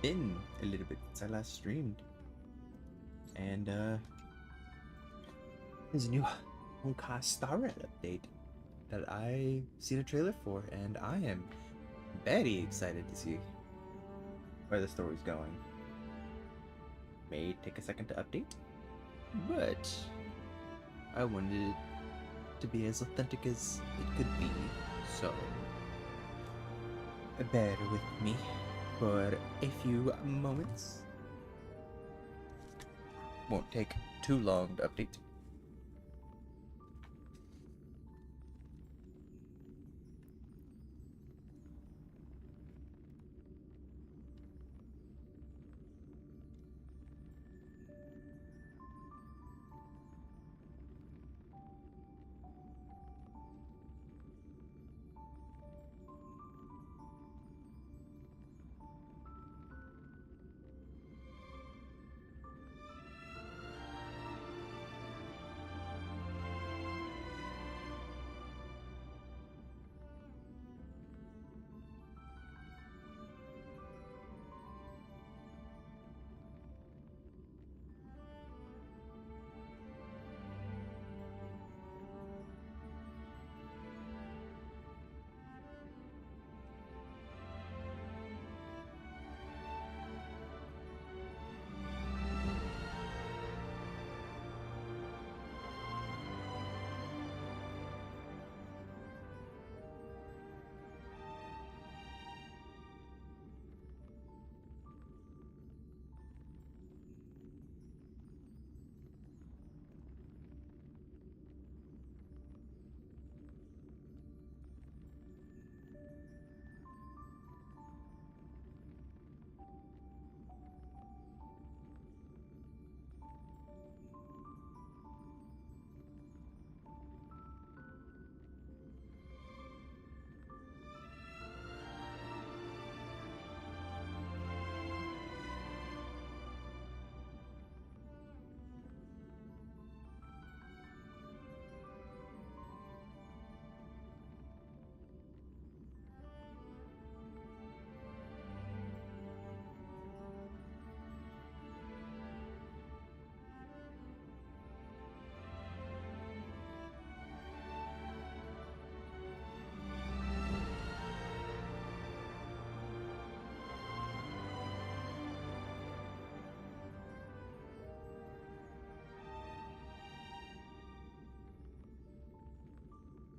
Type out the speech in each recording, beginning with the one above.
been a little bit since I last streamed. And there's a new Honkai Star Rail update that I seen a trailer for, and I am very excited to see where the story's going. May take a second to update, but I wanted it to be as authentic as it could be, so bear with me for a few moments. Won't take too long to update.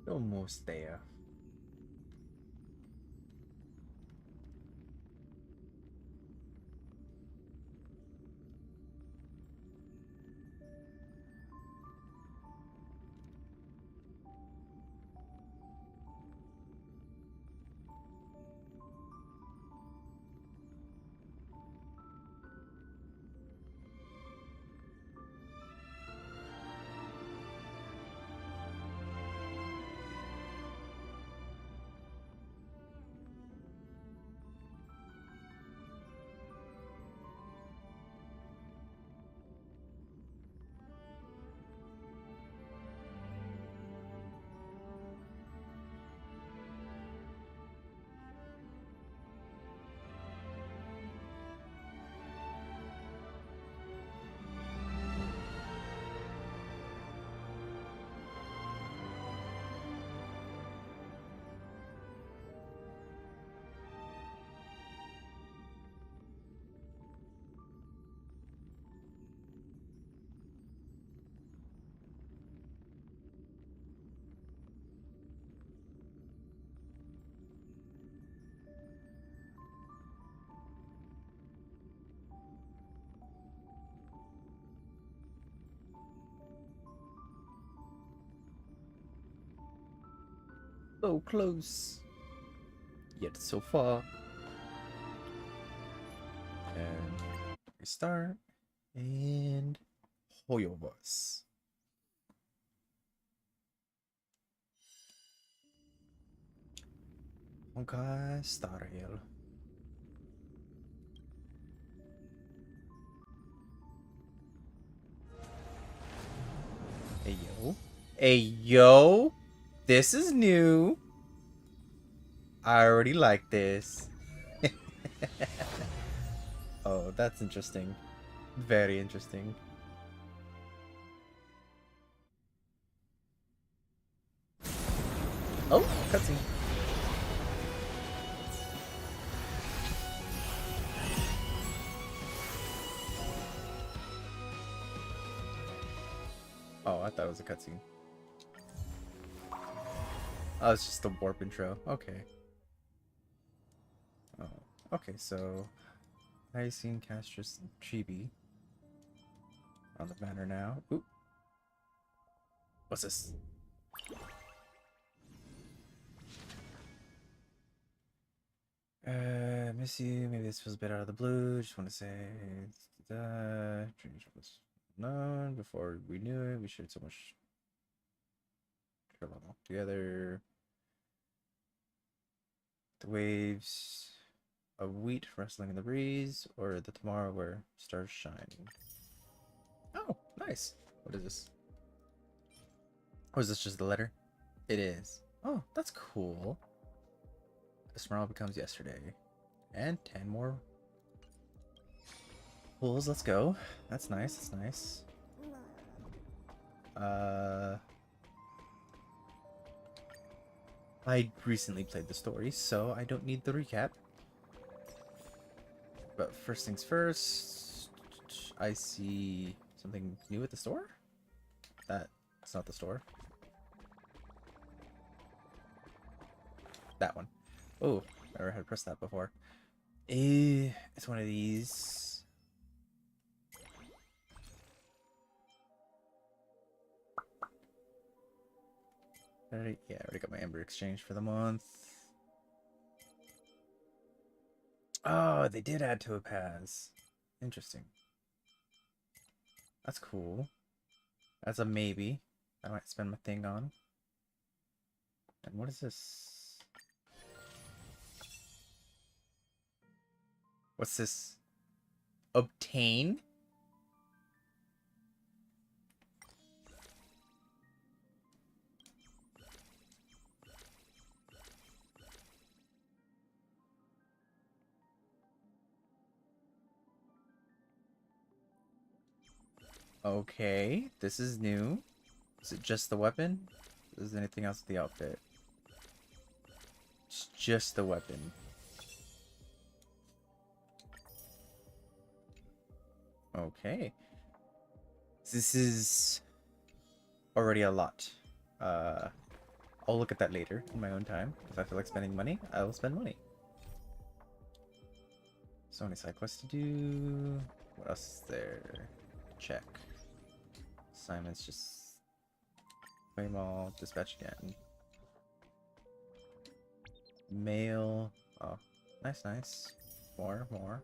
Almost there. So close, yet so far. And restart and Hoyovas. Honkai Star Rail. Hey yo. Hey yo. This is new. I already like this. Oh, that's interesting. Very interesting. Oh, cutscene. Oh, I thought it was a cutscene. Oh, it's just the warp intro. Okay. Oh, okay, so Hyacinth Castrus Chibi on the banner now. Oop. What's this? Miss you. Maybe this feels a bit out of the blue. Just want to say, change was known before we knew it. We shared so much trouble together. The waves of wheat rustling in the breeze, or the tomorrow where stars shine. Oh, nice. What is this? Or is this just the letter? It is. Oh, that's cool. Tomorrow becomes yesterday. And 10 more pulls. Let's go. That's nice. That's nice. I recently played the story, so I don't need the recap. But first things first, I see something new at the store? That's not the store. That one. Oh, I never had pressed that before. It's one of these. Yeah, I already got my Ember exchange for the month. Oh, they did add to a pass. Interesting. That's cool. That's a maybe. I might spend my thing on. And what is this? What's this? Obtain? Okay, this is new. Is it just the weapon? Is there anything else with the outfit? It's just the weapon. Okay. This is already a lot. I'll look at that later in my own time. If I feel like spending money, I will spend money. So many side quests to do. What else is there? Check. Assignments, just claim all, dispatch again. Mail. Oh, nice, nice. More, more.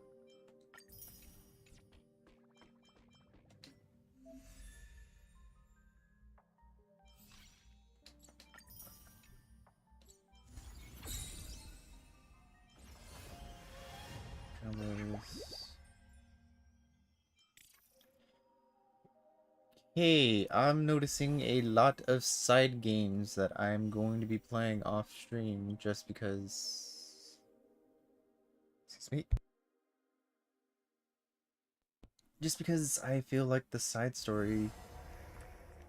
Hey, I'm noticing a lot of side games that I'm going to be playing off stream just because. Excuse me. Just because I feel like the side story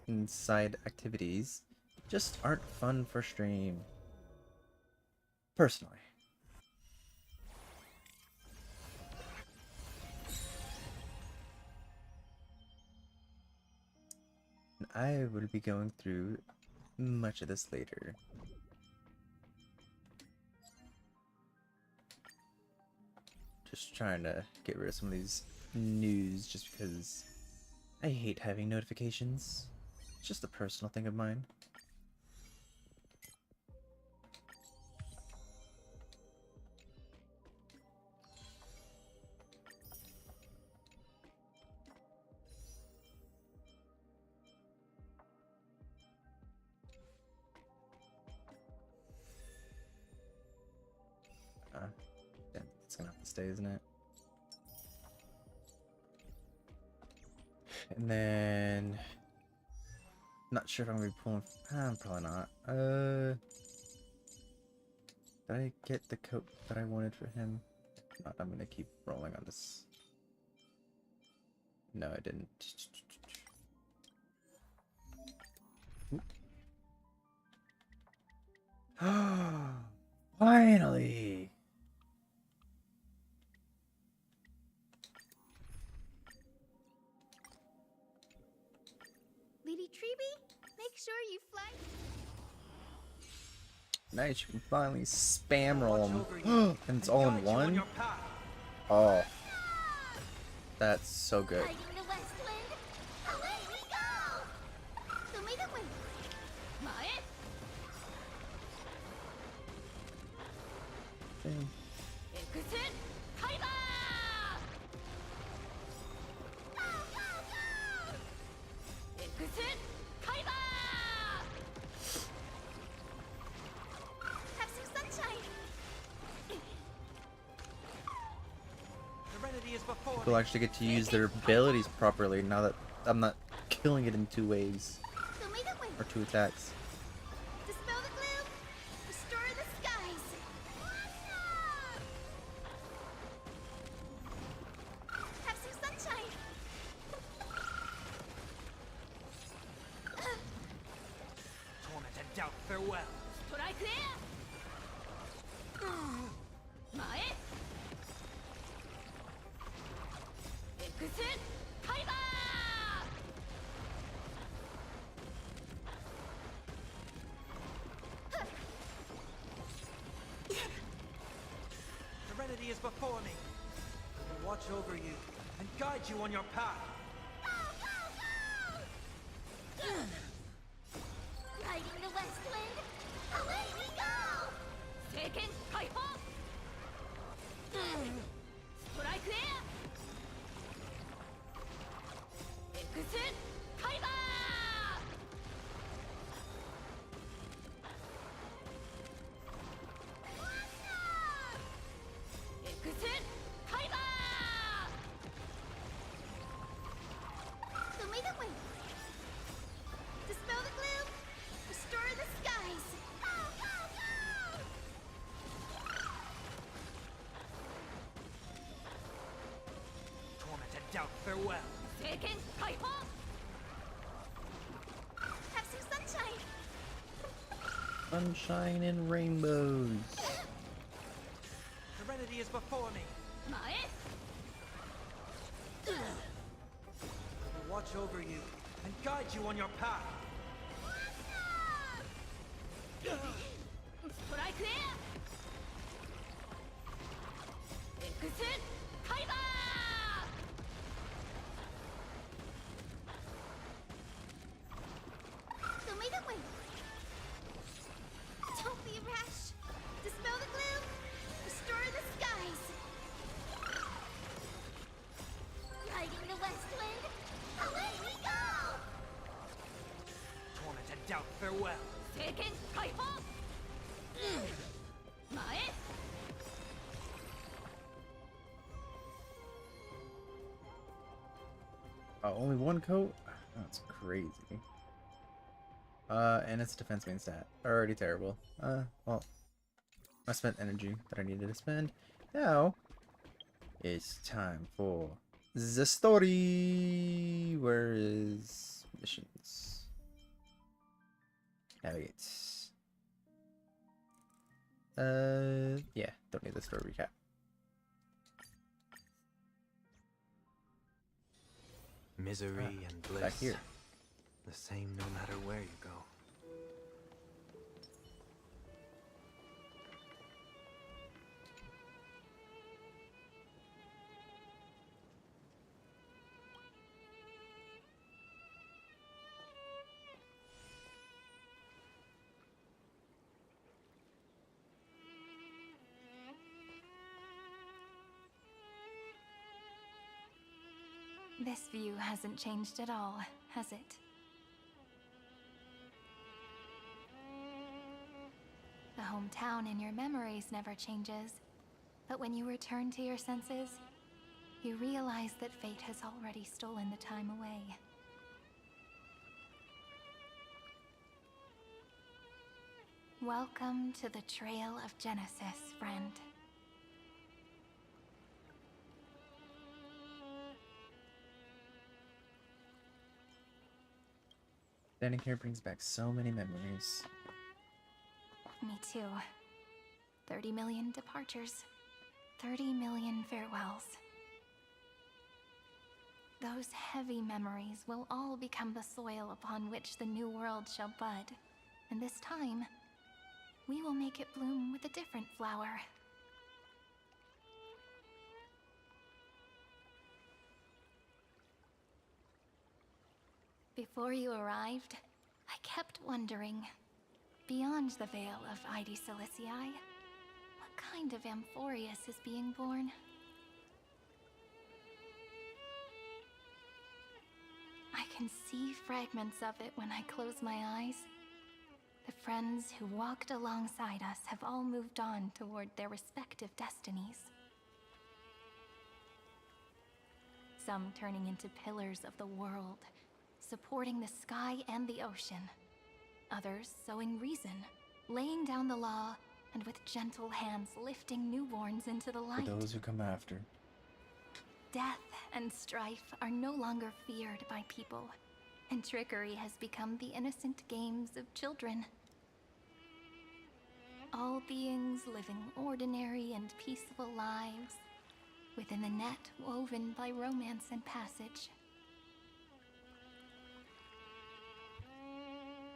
and side activities just aren't fun for stream. Personally. And I will be going through much of this later. Just trying to get rid of some of these news just because I hate having notifications. It's just a personal thing of mine. Yeah, it's gonna have to stay, isn't it? And then not sure if I'm gonna be pulling. I'm probably not. Did I get the coat that I wanted for him? If not, I'm gonna keep rolling on this No, I didn't. Finally! Lady Treeby, make sure you fly. Nice, you can finally spam roll them. And it's all in one? Oh, that's so good. Hiding the Westland. Away we go! Sumigawe. Mae. Damn. Exit. Kaiba! Go, go, go! Exit. Kaiba! Have some sunshine. Serenity is before People actually get to use their abilities properly now that I'm not killing it in 2 waves. Sumigawe. Or 2 attacks. Dispel the gloom. Restore the skies. Have some sunshine. torment and doubt farewell. Strike there. Mae. Exit. Kaiba! Serenity is before me. I will watch over you and guide you on your path. Riding the Westland. Away we go! Taken. Kaiho. Strike there. Exit. Kaiba! Exit. Kaiba! Sumigawe. Dispel the gloom. Restore the skies. Go, go, go! Torment and doubt farewell. Taken. Kaiho. Have some sunshine. Sunshine and rainbows. Serenity is before me. Mae. I will watch over you and guide you on your path. Strike there. Exit. Kaiba! Sumigawe. Don't be rash. Dispel the gloom. Restore the skies. Riding the Westland. Away we go! Torment and doubt farewell. Taken. Kaiho. Mae. Oh, only 1 coat? That's crazy. And it's defense main stat. Already terrible. Well, I spent energy that I needed to spend. Now, it's time for the story. Where is missions? Navigate. Yeah, don't need the story recap. Misery and bliss. Back here. The same no matter where you go. This view hasn't changed at all, has it? The hometown in your memories never changes, but when you return to your senses, you realize that fate has already stolen the time away. Welcome to the Trail of Genesis, friend. Standing here brings back so many memories. Me too. 30 million departures. 30 million farewells. Those heavy memories will all become the soil upon which the new world shall bud. And this time, we will make it bloom with a different flower. Before you arrived, I kept wondering, beyond the veil of Ide Silicii, what kind of Amphorius is being born? I can see fragments of it when I close my eyes. The friends who walked alongside us have all moved on toward their respective destinies. Some turning into pillars of the world, supporting the sky and the ocean. Others sowing reason, laying down the law, and with gentle hands lifting newborns into the light. For those who come after. Death and strife are no longer feared by people, and trickery has become the innocent games of children. All beings living ordinary and peaceful lives, within the net woven by romance and passage.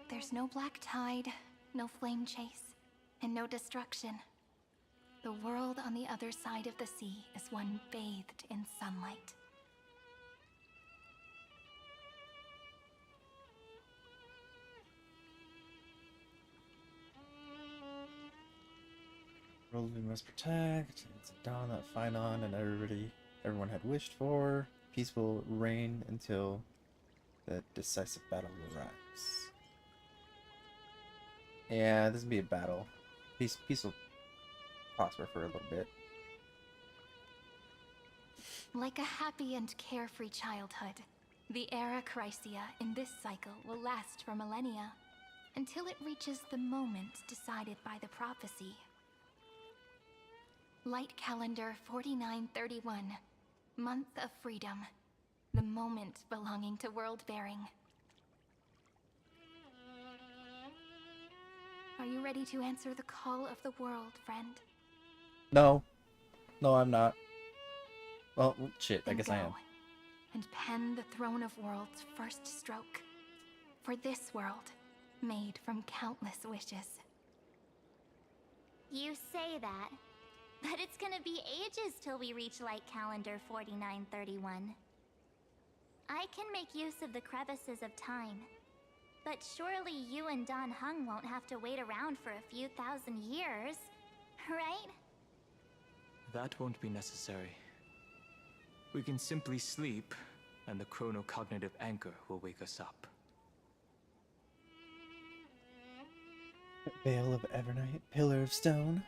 There's no black tide, no flame chase, and no destruction. The world on the other side of the sea is one bathed in sunlight. World we must protect. It's a dawn that Phynon and everyone had wished for. Peace will reign until the decisive battle arrives. Yeah, this will be a battle. Peace will prosper for a little bit. Like a happy and carefree childhood, the era Chrysia in this cycle will last for millennia, until it reaches the moment decided by the prophecy. Light calendar 4931, month of freedom, the moment belonging to world-bearing. Are you ready to answer the call of the world, friend? No. No, I'm not. Well, shit, I Then guess go, I am. and pen the Throne of Worlds' first stroke. For this world, made from countless wishes. You say that, but it's gonna be ages till we reach light calendar 4931. I can make use of the crevices of time, but surely you and Don Hung won't have to wait around for a few thousand years, right? That won't be necessary. We can simply sleep, and the chronocognitive anchor will wake us up. Veil of Evernight, Pillar of Stone.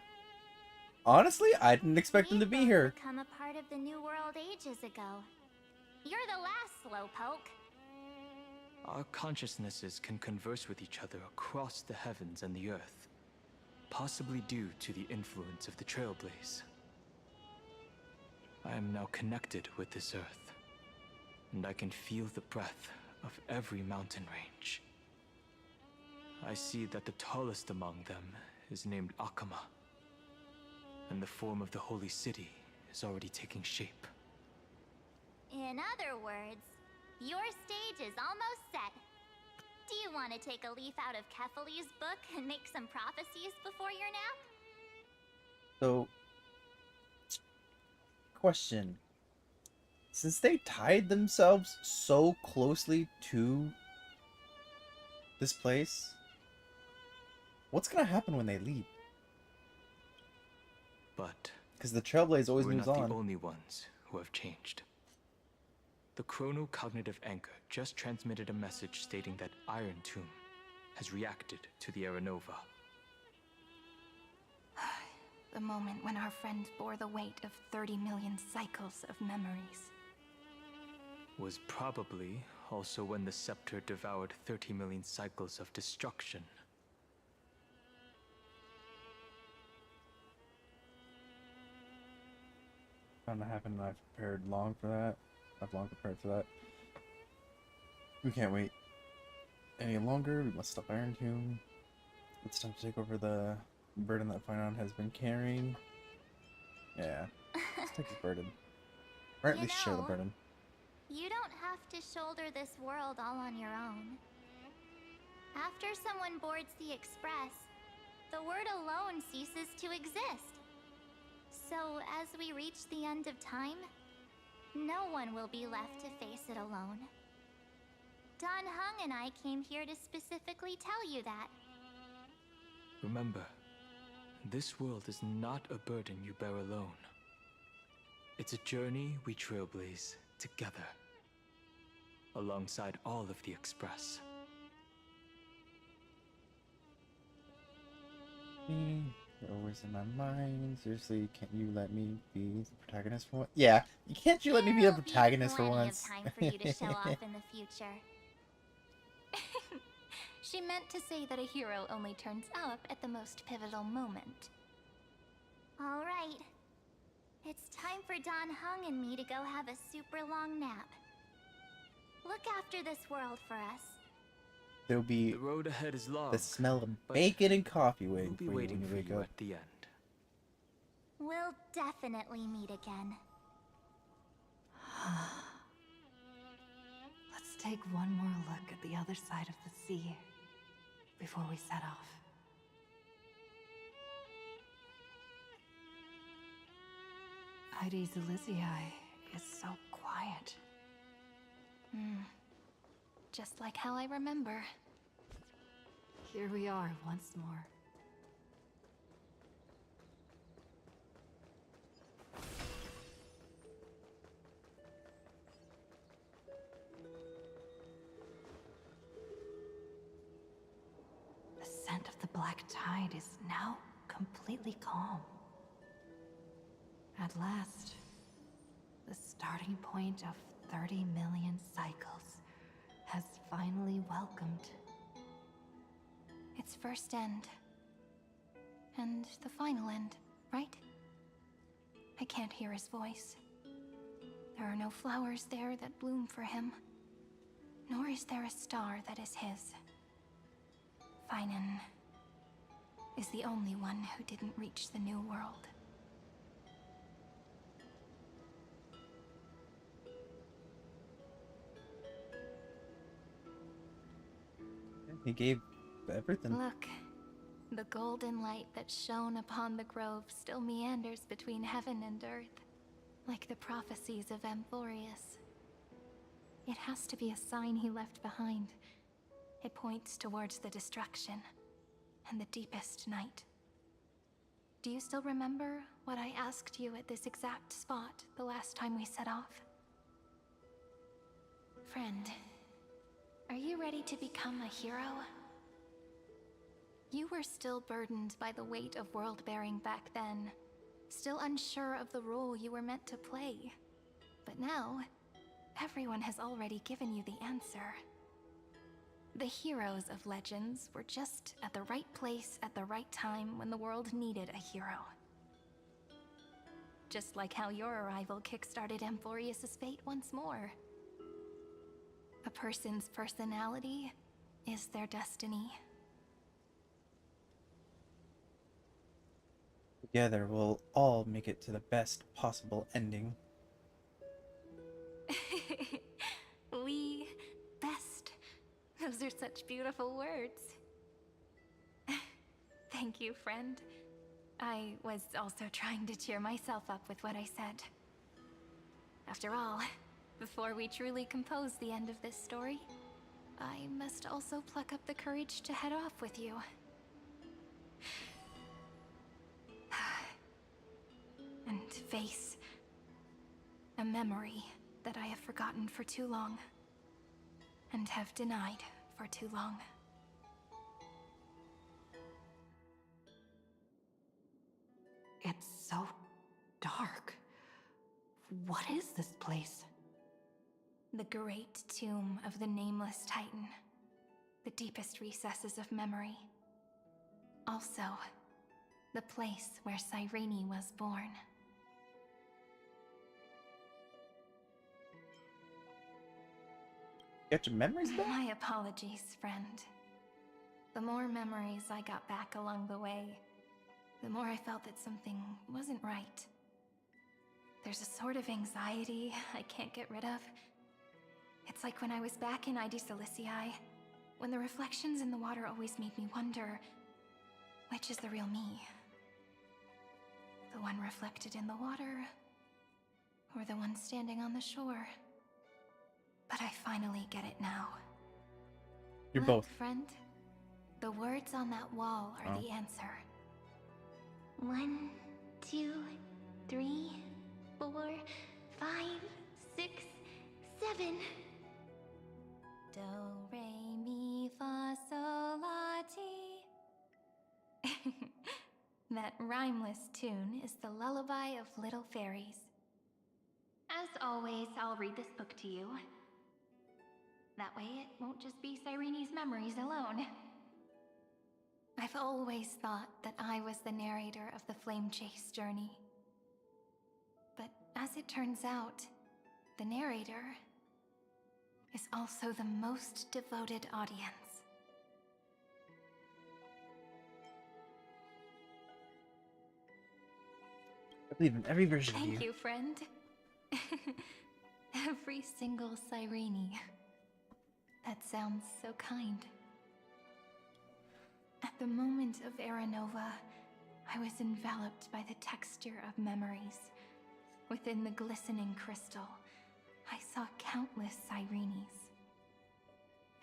Honestly, I didn't expect them to be here. Become a part of the New World ages ago. You're the last slowpoke. Our consciousnesses can converse with each other across the heavens and the earth, possibly due to the influence of the Trailblaze. I am now connected with this earth, and I can feel the breath of every mountain range. I see that the tallest among them is named Akama, and the form of the holy city is already taking shape. In other words, your stage is almost set. Do you want to take a leaf out of Kefali's book and make some prophecies before your nap? So, question. Since they tied themselves so closely to this place, what's gonna happen when they leave? But Because the Trailblaze always we're moves not on. the only ones who have changed. The chronocognitive anchor just transmitted a message stating that Iron Tomb has reacted to the Aranova. The moment when our friend bore the weight of 30 million cycles of memories. Was probably also when the scepter devoured 30 million cycles of destruction. Bound to happen. I've prepared long for that. I've long prepared for that. We can't wait. any longer. We must stop Iron Tomb. It's time to take over the burden that Finon has been carrying. Yeah, let's take the burden. Or at You least share the know, burden. You don't have to shoulder this world all on your own. After someone boards the Express, the word alone ceases to exist. So, as we reach the end of time, no one will be left to face it alone. Don Hung and I came here to specifically tell you that. Remember, this world is not a burden you bear alone. It's a journey we trailblaze together, alongside all of the Express. You're always in my mind. Seriously, can't you let me be the protagonist for once? Yeah, can't you let me be the protagonist for once? There will be plenty of time for you to show off in the future. She meant to say that a hero only turns up at the most pivotal moment. All right. It's time for Don Hung and me to go have a super long nap. Look after this world for us. There'll be The road ahead is long. the smell of but bacon and coffee we'll waiting be for you waiting when for you wake you up. at the end. We'll definitely meet again. Let's take one more look at the other side of the sea before we set off. Heidi's Elysiae is so quiet. Just like how I remember. Here we are once more. The scent of the black tide is now completely calm. At last, the starting point of 30 million cycles has finally welcomed. Its first end. And the final end, right? I can't hear his voice. There are no flowers there that bloom for him. Nor is there a star that is his. Finan is the only one who didn't reach the new world. He gave everything. Look, the golden light that shone upon the grove still meanders between heaven and earth, like the prophecies of Amphorius. It has to be a sign he left behind. It points towards the destruction and the deepest night. Do you still remember what I asked you at this exact spot the last time we set off? Friend, are you ready to become a hero? You were still burdened by the weight of world-bearing back then, still unsure of the role you were meant to play. But now, everyone has already given you the answer. The heroes of legends were just at the right place at the right time when the world needed a hero. Just like how your arrival kickstarted Amphorius' fate once more. A person's personality is their destiny. Together, we'll all make it to the best possible ending. We best. Those are such beautiful words. Thank you, friend. I was also trying to cheer myself up with what I said. After all, before we truly compose the end of this story, I must also pluck up the courage to head off with you. And face a memory that I have forgotten for too long, and have denied for too long. It's so dark. What is this place? The great tomb of the Nameless Titan. The deepest recesses of memory. Also, the place where Cyrene was born. Get your memories back? My apologies, friend. The more memories I got back along the way, the more I felt that something wasn't right. There's a sort of anxiety I can't get rid of. It's like when I was back in ID Silicii, when the reflections in the water always made me wonder, which is the real me? The one reflected in the water, or the one standing on the shore? But I finally get it now. You're Look, both. friend. The words on that wall are Oh. the answer. 1, 2, 3, 4, 5, 6, 7. Do, re, mi, fa, sol, la, ti. That rhymeless tune is the lullaby of little fairies. As always, I'll read this book to you. That way it won't just be Cyrene's memories alone. I've always thought that I was the narrator of the Flame Chase journey. But as it turns out, the narrator is also the most devoted audience. I believe in every version of Thank you. you, friend. Every single Cyrene. That sounds so kind. At the moment of Aranova, I was enveloped by the texture of memories. Within the glistening crystal, I saw countless Cyrenes,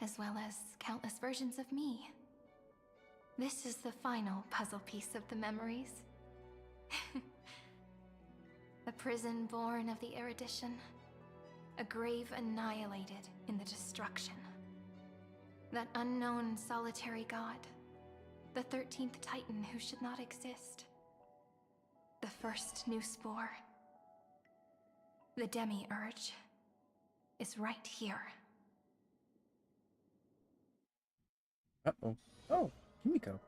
as well as countless versions of me. This is the final puzzle piece of the memories. A prison born of the erudition, a grave annihilated in the destruction. That unknown solitary god, the 13th Titan who should not exist. The first new spore. The demi-urge is right here. Uh-oh. Oh, Kimiko.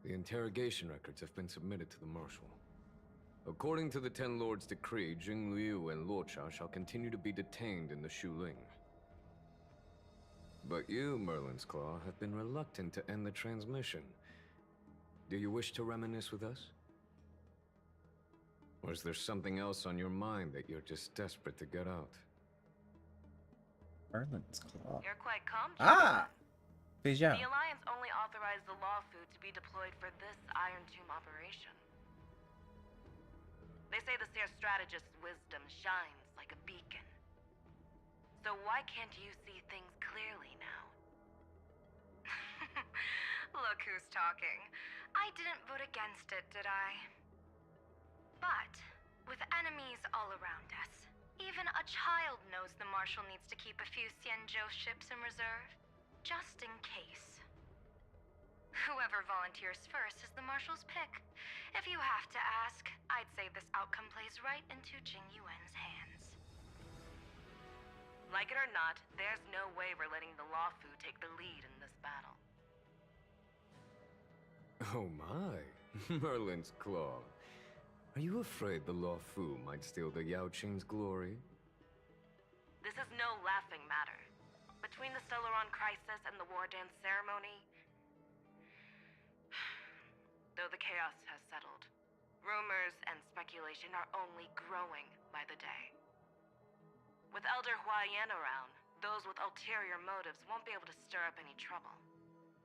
The interrogation records have been submitted to the Marshal. According to the Ten Lords' decree, Jing Liu and Luocha shall continue to be detained in the Shuling. But you, Merlin's Claw, have been reluctant to end the transmission. Do you wish to reminisce with us? Or is there something else on your mind that you're just desperate to get out? Merlin's Claw. You're quite calm, Ah! Beijing. The Alliance only authorized the Law Food to be deployed for this Iron Tomb operation. They say the Seer Strategist's wisdom shines like a beacon. So why can't you see things clearly now? Look who's talking. I didn't vote against it, did I? But, with enemies all around us, even a child knows the Marshal needs to keep a few Xianzhou ships in reserve. Just in case. Whoever volunteers first is the Marshal's pick. If you have to ask, I'd say this outcome plays right into Jing Yuan's hands. Like it or not, there's no way we're letting the Law Fu take the lead in this battle. Oh my, Merlin's Claw. Are you afraid the Law Fu might steal the Yao Qing's glory? This is no laughing matter. Between the Stellaron crisis and the War Dance ceremony, though the chaos has settled, rumors and speculation are only growing by the day. With Elder Huaiyan around, those with ulterior motives won't be able to stir up any trouble.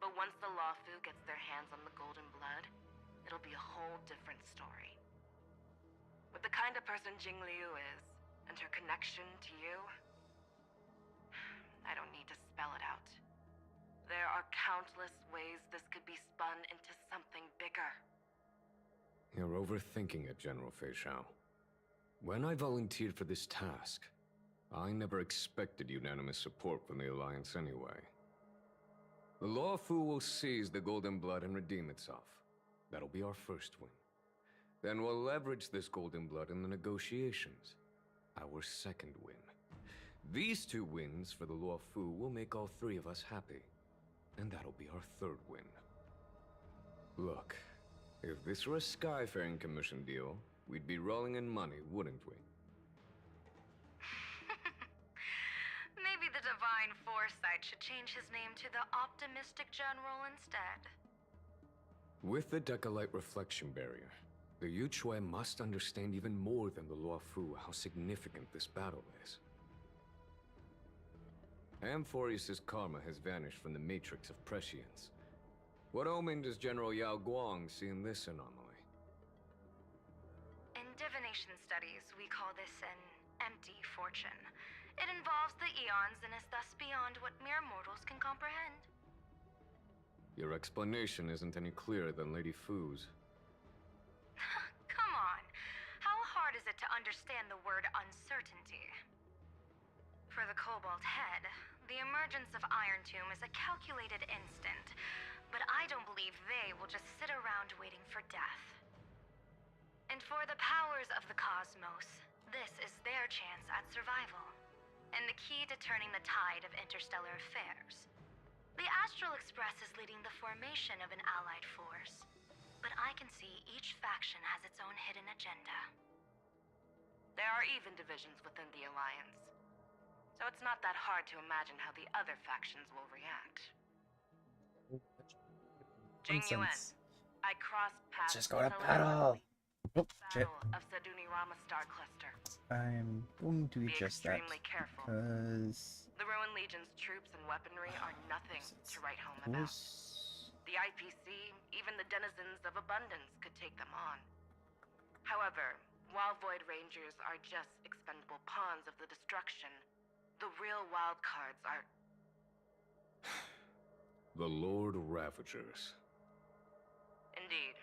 But once the Law Fu gets their hands on the Golden Blood, it'll be a whole different story. With the kind of person Jing Liu is, and her connection to you, I don't need to spell it out. There are countless ways this could be spun into something bigger. You're overthinking it, General Fei Shao. When I volunteered for this task, I never expected unanimous support from the Alliance anyway. The Law Fu will seize the Golden Blood and redeem itself. That'll be our first win. Then we'll leverage this Golden Blood in the negotiations. Our second win. These 2 wins for the Law Fu will make all 3 of us happy. And that'll be our third win. Look, if this were a Skyfaring Commission deal, we'd be rolling in money, wouldn't we? divine foresight should change his name to the Optimistic General instead. With the Decalite reflection barrier, the Yuchue must understand even more than the Luofu how significant this battle is. Amphorius' karma has vanished from the matrix of prescience. What omen does General Yao Guang see in this anomaly? In divination studies, we call this an empty fortune. It involves the eons and is thus beyond what mere mortals can comprehend. Your explanation isn't any clearer than Lady Fu's. Come on. How hard is it to understand the word uncertainty? For the Cobalt Head, the emergence of Iron Tomb is a calculated instant, but I don't believe they will just sit around waiting for death. And for the powers of the cosmos, this is their chance at survival, and the key to turning the tide of interstellar affairs. The Astral Express is leading the formation of an allied force, but I can see each faction has its own hidden agenda. There are even divisions within the Alliance, so it's not that hard to imagine how the other factions will react. Jing Yuan, Nonsense. I crossed paths Just go to with battle. Oh, shit. Battle of Sadunirama Star Cluster. I'm going to Be adjust that extremely careful. because The Ruin Legion's troops and weaponry are nothing to write home about. The IPC, even the denizens of abundance, could take them on. However, while Void Rangers are just expendable pawns of the destruction, the real wild cards are... The Lord Ravagers. Indeed.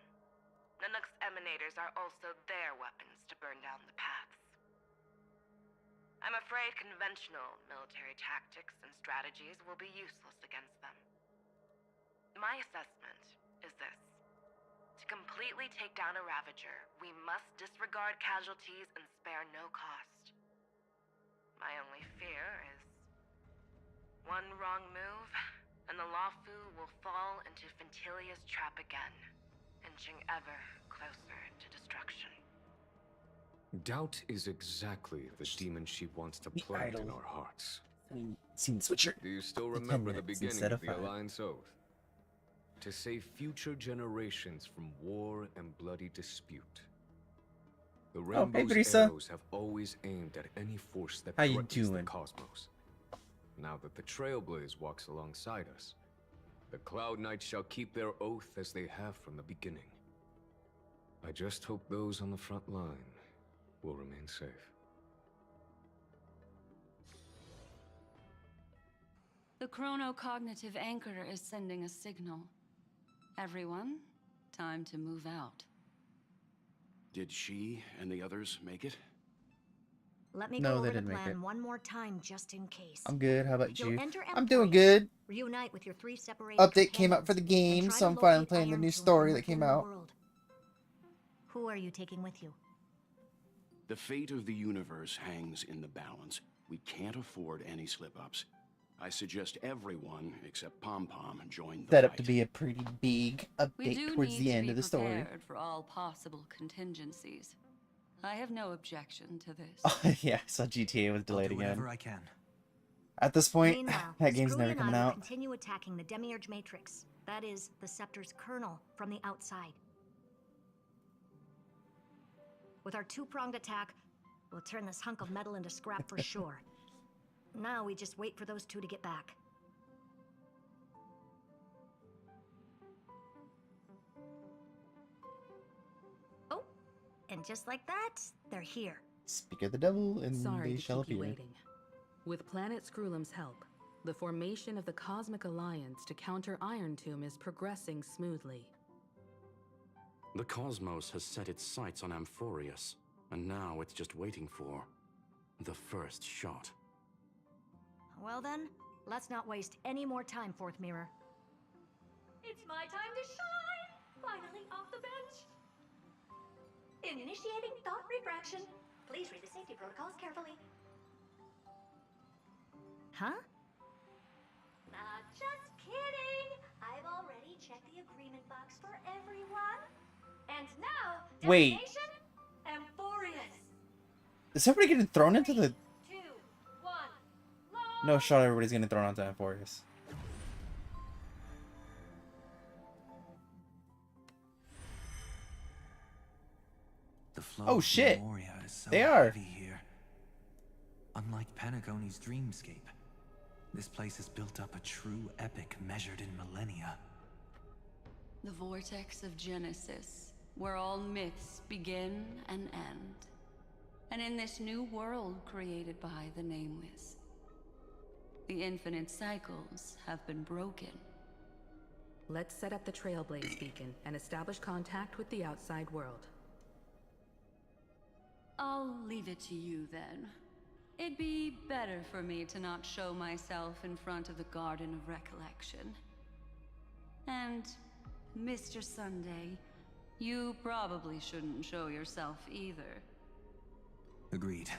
Nanook's emanators are also their weapons to burn down the paths. I'm afraid conventional military tactics and strategies will be useless against them. My assessment is this. To completely take down a Ravager, we must disregard casualties and spare no cost. My only fear is one wrong move, and the Luofu will fall into Fintilia's trap again, inching ever closer to destruction. Doubt is exactly the demon she wants to plant in our hearts. I mean, seen Switcher. Do you still for 10 remember the minutes beginning instead of of the 5. Alliance Oath? To save future generations from war and bloody dispute. The Oh, hey, Rainbow's Brisa. arrows have always aimed at any force that How you threatens the doing? cosmos. Now that the Trailblaze walks alongside us, the Cloud Knights shall keep their oath as they have from the beginning. I just hope those on the front line will remain safe. The chronocognitive anchor is sending a signal. Everyone, time to move out. Did she and the others make it? Let me No, go they over the didn't make plan it. one more time just in case. I'm good. How about You'll you? enter I'm doing Emporium, good. reunite with your 3 separated Update came out companions, for the and game, try so to I'm finally locate playing the Iron new Tomb story from that came within the out. world. Who are you taking with you? The fate of the universe hangs in the balance. We can't afford any slip-ups. I suggest everyone, except Pom Pom, join the Set fight. up to be a pretty big We update do towards need the to end be of the story. prepared for all possible contingencies. I have no objection to this. Yeah, I saw GTA was I'll delayed do again. whatever I can. At this point, Meanwhile, that game's Screwy never and I coming will out. continue attacking the Demiurge Matrix. That is, the Scepter's kernel from the outside. With our 2-pronged attack, we'll turn this hunk of metal into scrap for sure. Now we just wait for those 2 to get back. Oh, and just like that, they're here. Speak of the devil, and Sorry they to shall keep you appear. waiting. With Planet Screwlum's help, the formation of the Cosmic Alliance to counter Iron Tomb is progressing smoothly. The cosmos has set its sights on Amphorius, and now it's just waiting for the first shot. Well then, let's not waste any more time, Fourth Mirror. It's my time to shine! Finally off the bench! Initiating thought refraction. Please read the safety protocols carefully. Huh? Just kidding! I've already checked the agreement box for everyone. And now, Wait. destination Amphorius. Is somebody getting thrown into the... 2, 1, launch! No shot everybody's getting thrown onto Amphoreus. The flow Oh of shit! Memoria is so They are! heavy here. Unlike Penacony's dreamscape, this place has built up a true epic measured in millennia. The vortex of Genesis, where all myths begin and end. And in this new world created by the Nameless, the infinite cycles have been broken. Let's set up the Trailblaze beacon and establish contact with the outside world. I'll leave it to you then. It'd be better for me to not show myself in front of the Garden of Recollection. And, Mr. Sunday, you probably shouldn't show yourself either. Agreed.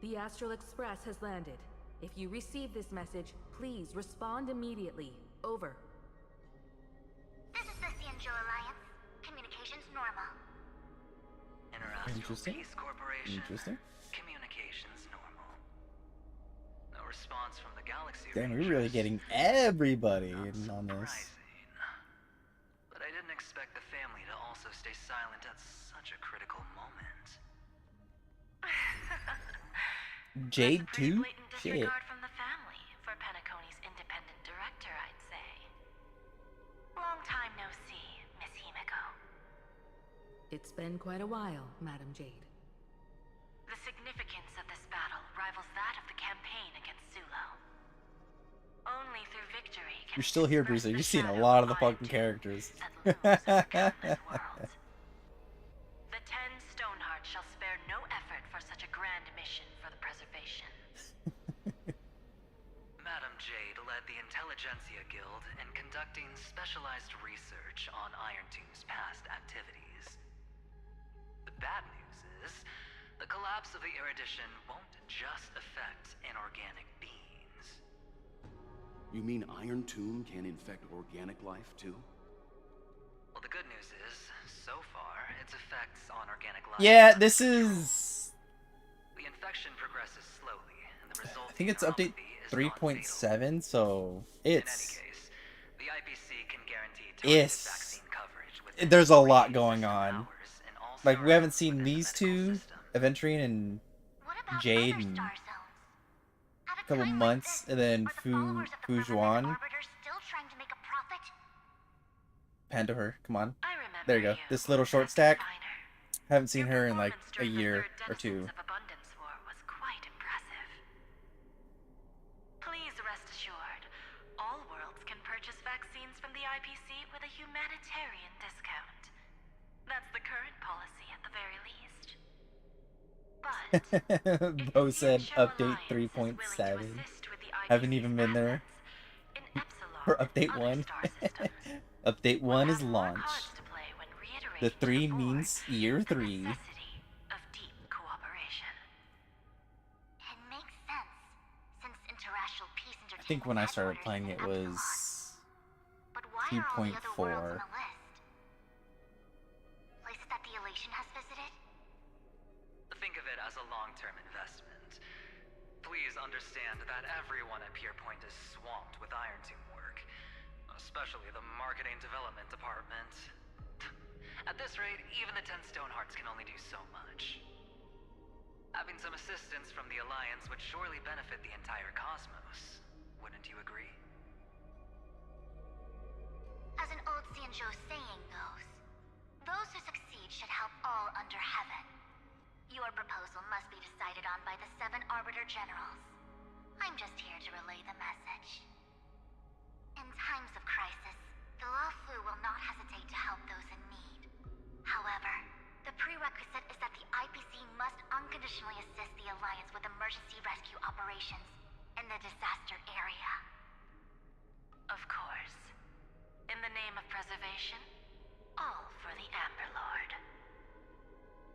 The Astral Express has landed. If you receive this message, please respond immediately. Over. This is the Cianjo Alliance. Communications normal. Interastral Interesting. Peace Corporation. Interesting. Communications normal. No response from the Galaxy Damn, we're Rangers. really getting everybody Not in on this. surprising. But I didn't expect the family to also stay silent at such a critical moment. Jade That's a pretty too? blatant Shit. disregard from the family for Penacony's independent director, I'd say. Long time no see, Miss Himiko. It's been quite a while, Madam Jade. The significance of this battle rivals that of the campaign against Sulo. Only through victory can You're still here, we Brisa. disperse You've seen a the lot of the shadow fucking Iron characters. Tomb that looms over countless worlds. The 10 Stonehearts shall spare no effort for such a grand mission for the preservation. Madam Jade led the Intelligentsia Guild in conducting specialized research on Iron Tomb's past activities. The bad news is, the collapse of the Erudition won't just affect inorganic beings. You mean Iron Tomb can infect organic life, too? Well, the good news is, so far, its effects on organic life... Yeah, this is... The infection progresses slowly, and the resulting I think it's update neuropathy is not fatal. 3.7, so In any it's... case, the IPC can guarantee targeted It's... vaccine coverage within There's a 48 lot going system on. hours in all Like, we haven't stars seen within the these medical two, system. Aventurine and What about Jade, other and star zones? At a couple time months, like this, and then are the followers of the Brotherhood Fujuan. Arbiters still trying to make a profit? Pan to her, come on. I remember There you go. This little short stack. Haven't seen her in like a year or two. Of Abundance War was quite impressive. Please rest assured, all worlds can purchase vaccines from the IPC with a humanitarian discount. That's the current policy at the very least. But Bo said Cianjo update Alliance is willing to 3.7. assist with the Haven't IPC's even been there assets in Epsilon for and update other 1. star systems. Update We'll 1 is have more launch. cards to play when The reiterating to 3 board means year the 3. necessity of deep cooperation. It makes sense, since interracial peace I think when I started playing it headquarters was is in Epsilon. But why are all the other worlds on 2.4. the list? Places that the Elation has visited? Think of it as a long-term investment. Please understand that everyone at Pierpoint is swamped with Iron Tomb work, especially the marketing development department. At this rate, even the 10 Stonehearts can only do so much. Having some assistance from the Alliance would surely benefit the entire cosmos. Wouldn't you agree? As an old Cianjo saying goes, those who succeed should help all under heaven. Your proposal must be decided on by the 7 Arbiter Generals. I'm just here to relay the message. In times of crisis, the Luofu will not hesitate to help those in need. However, the prerequisite is that the IPC must unconditionally assist the Alliance with emergency rescue operations in the disaster area. Of course. In the name of preservation, all for the Amber Lord.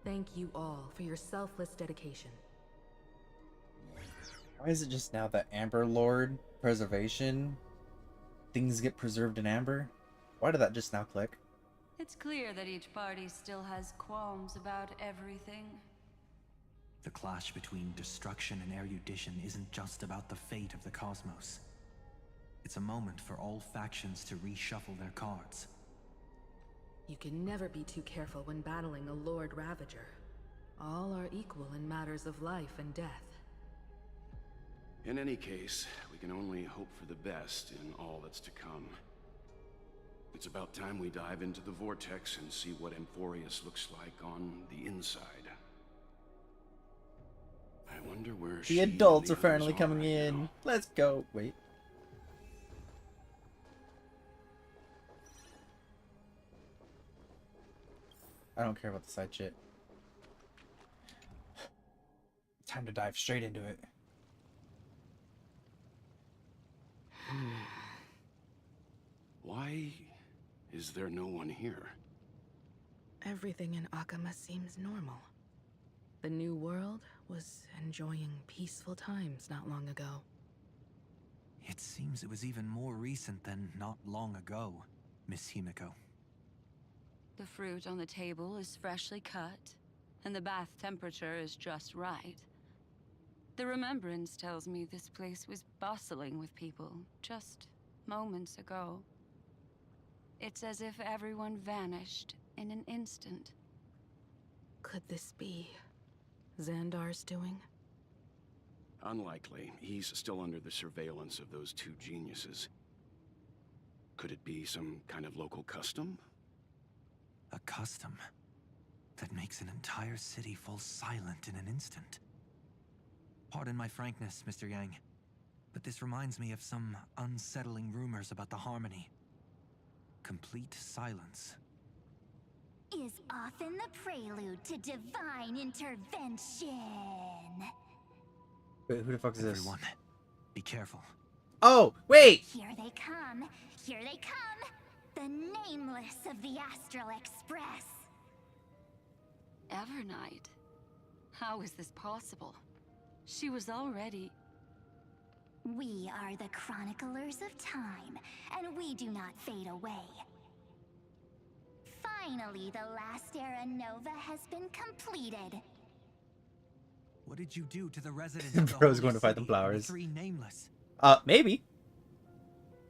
Thank you all for your selfless dedication. Why is it just now that Amber Lord preservation? Things get preserved in Amber? Why did that just now click? It's clear that each party still has qualms about everything. The clash between destruction and erudition isn't just about the fate of the cosmos. It's a moment for all factions to reshuffle their cards. You can never be too careful when battling a Lord Ravager. All are equal in matters of life and death. In any case, we can only hope for the best in all that's to come. It's about time we dive into the vortex and see what Amphorius looks like on the inside. I wonder where The adults are finally coming in. Let's go. Wait. I don't care about the side shit. Time to dive straight into it. Why is there no one here? Everything in Akama seems normal. The new world was enjoying peaceful times not long ago. It seems it was even more recent than not long ago, Miss Himiko. The fruit on the table is freshly cut, and the bath temperature is just right. The remembrance tells me this place was bustling with people just moments ago. It's as if everyone vanished in an instant. Could this be Xandar's doing? Unlikely. He's still under the surveillance of those two geniuses. Could it be some kind of local custom? A custom that makes an entire city fall silent in an instant. Pardon my frankness, Mr. Yang, but this reminds me of some unsettling rumors about the Harmony. Complete silence. Is often the prelude to divine intervention. Wait, who the fuck is this? Everyone, be careful. Oh, wait! Here they come. Here they come. The nameless of the Astral Express. Evernight? How is this possible? She was already... We are the chroniclers of time, and we do not fade away. Finally, the last era Nova has been completed. What did you do to the residents of the Bro's Holy going to fight City the flowers. and the three nameless? Maybe.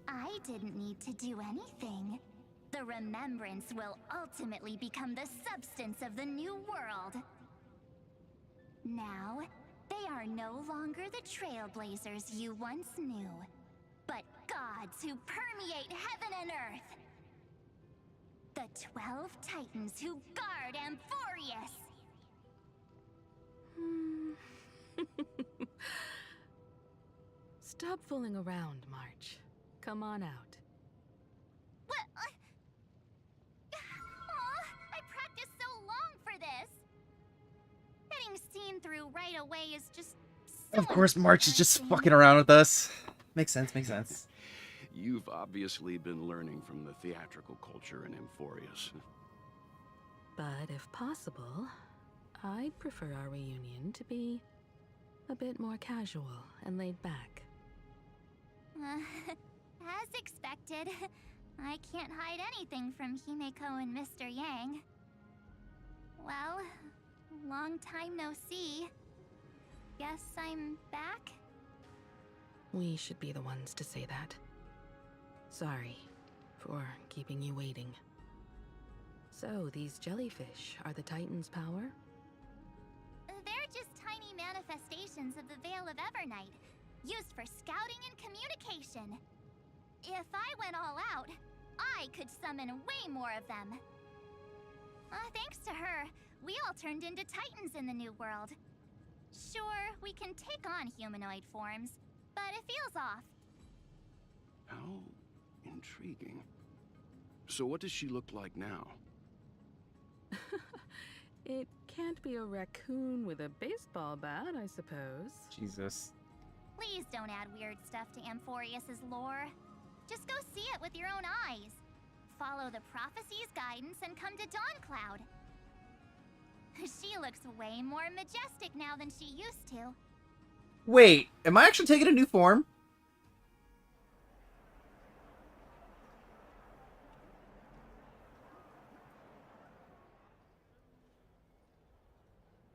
I didn't need to do anything. The remembrance will ultimately become the substance of the new world. Now, they are no longer the trailblazers you once knew, but gods who permeate heaven and earth. The 12 Titans who guard Amphorius. Stop fooling around, March. Come on out. What? I practiced so long for this. Getting seen through right away is just so Of course, March is just fucking around with us. Makes sense, makes sense. You've obviously been learning from the theatrical culture in Amphorius. But if possible, I'd prefer our reunion to be a bit more casual and laid back. As expected, I can't hide anything from Himeko and Mr. Yang. Well, long time no see. Guess I'm back? We should be the ones to say that. Sorry for keeping you waiting. So, these jellyfish are the Titan's power? They're just tiny manifestations of the Veil of Evernight, used for scouting and communication. If I went all out, I could summon way more of them. Thanks to her, we all turned into Titans in the new world. Sure, we can take on humanoid forms, but it feels off. How intriguing. So what does she look like now? It can't be a raccoon with a baseball bat, I suppose. Jesus. Please don't add weird stuff to Amphorius's lore. Just go see it with your own eyes. Follow the prophecy's guidance and come to Dawncloud. She looks way more majestic now than she used to. Wait, am I actually taking a new form?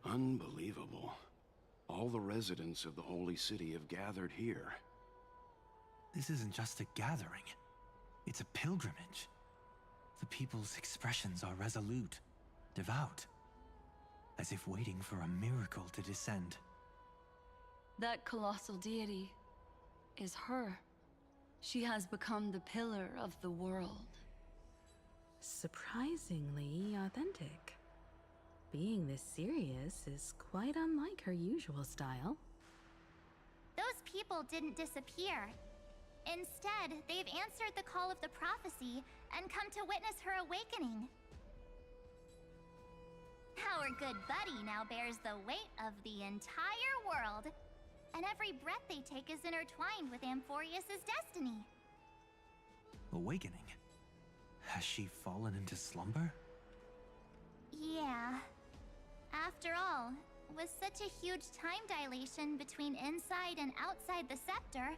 Unbelievable. All the residents of the Holy City have gathered here. This isn't just a gathering. It's a pilgrimage. The people's expressions are resolute, devout, as if waiting for a miracle to descend. That colossal deity is her. She has become the pillar of the world. Surprisingly authentic. Being this serious is quite unlike her usual style. Those people didn't disappear. Instead, they've answered the call of the prophecy and come to witness her awakening. Our good buddy now bears the weight of the entire world, and every breath they take is intertwined with Amphorius' destiny. Awakening? Has she fallen into slumber? Yeah. After all, with such a huge time dilation between inside and outside the scepter,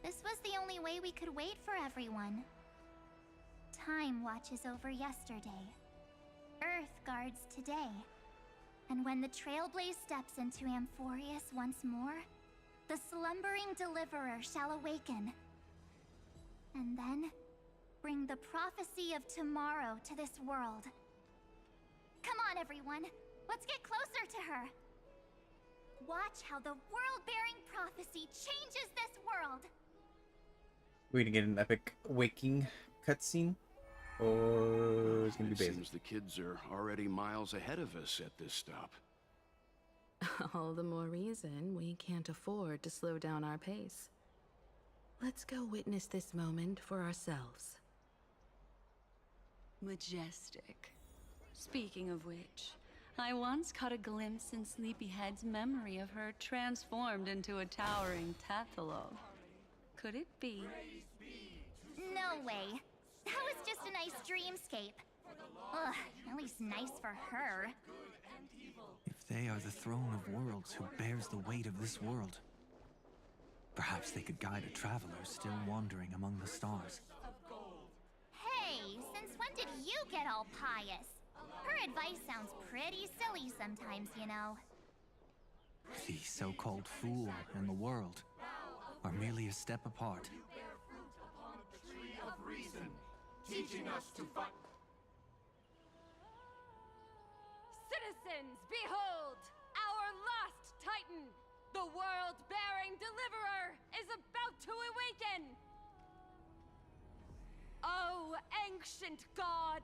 this was the only way we could wait for everyone. Time watches over yesterday. Earth guards today. And when the Trailblaze steps into Amphorius once more, the slumbering deliverer shall awaken. And then, bring the prophecy of tomorrow to this world. Come on, everyone. Let's get closer to her. Watch how the world-bearing prophecy changes this world. We're gonna get an epic waking cutscene, or it's gonna be It basic. seems the kids are already miles ahead of us at this stop. All the more reason we can't afford to slow down our pace. Let's go witness this moment for ourselves. Majestic. Speaking of which, I once caught a glimpse in Sleepyhead's memory of her transformed into a towering Tathalog. Could it be? No way. That was just a nice dreamscape. Ugh, at least nice for her. If they are the throne of worlds who bears the weight of this world, perhaps they could guide a traveler still wandering among the stars. Hey, since when did you get all pious? Her advice sounds pretty silly sometimes, you know. The so-called fool and the world are merely a step apart. Teaching us to fight. Citizens, behold! Our last Titan, the world-bearing deliverer, is about to awaken! Oh, ancient god!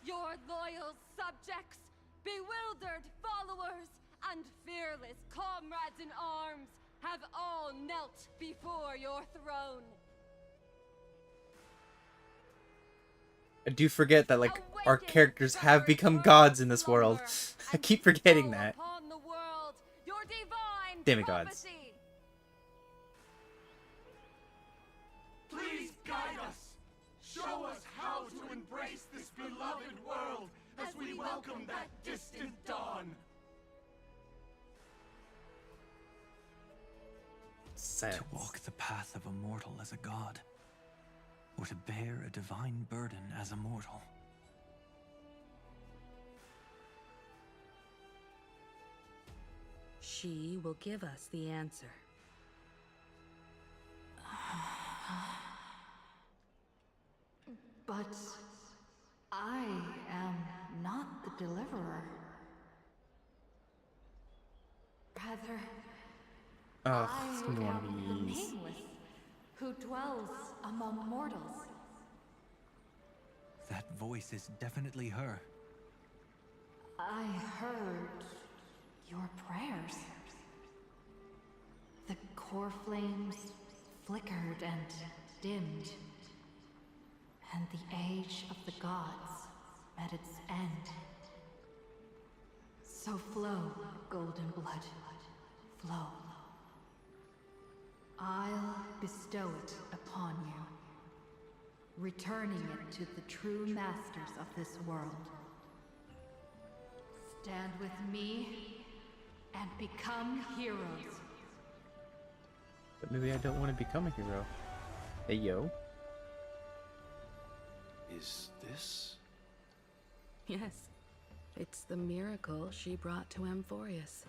Your loyal subjects, bewildered followers, and fearless comrades in arms have all knelt before your throne. I do forget that, like, our characters have become gods in this world. I keep forgetting that. Upon the world, your divine Demigods. prophecy. Please guide us. Show us how to embrace this beloved world as we welcome that distant dawn. Silence. To walk the path of a mortal as a god, or to bear a divine burden as a mortal. She will give us the answer. But I am not the deliverer. Rather, Oh, I it's gonna be one am the of these. nameless, who dwells among mortals. That voice is definitely her. I heard your prayers. The core flames flickered and dimmed, and the age of the gods met its end. So flow, golden blood, flow. I'll bestow it upon you, returning it to the true masters of this world. Stand with me and become heroes. But maybe I don't want to become a hero. Hey, yo. Is this? Yes, it's the miracle she brought to Amphorius.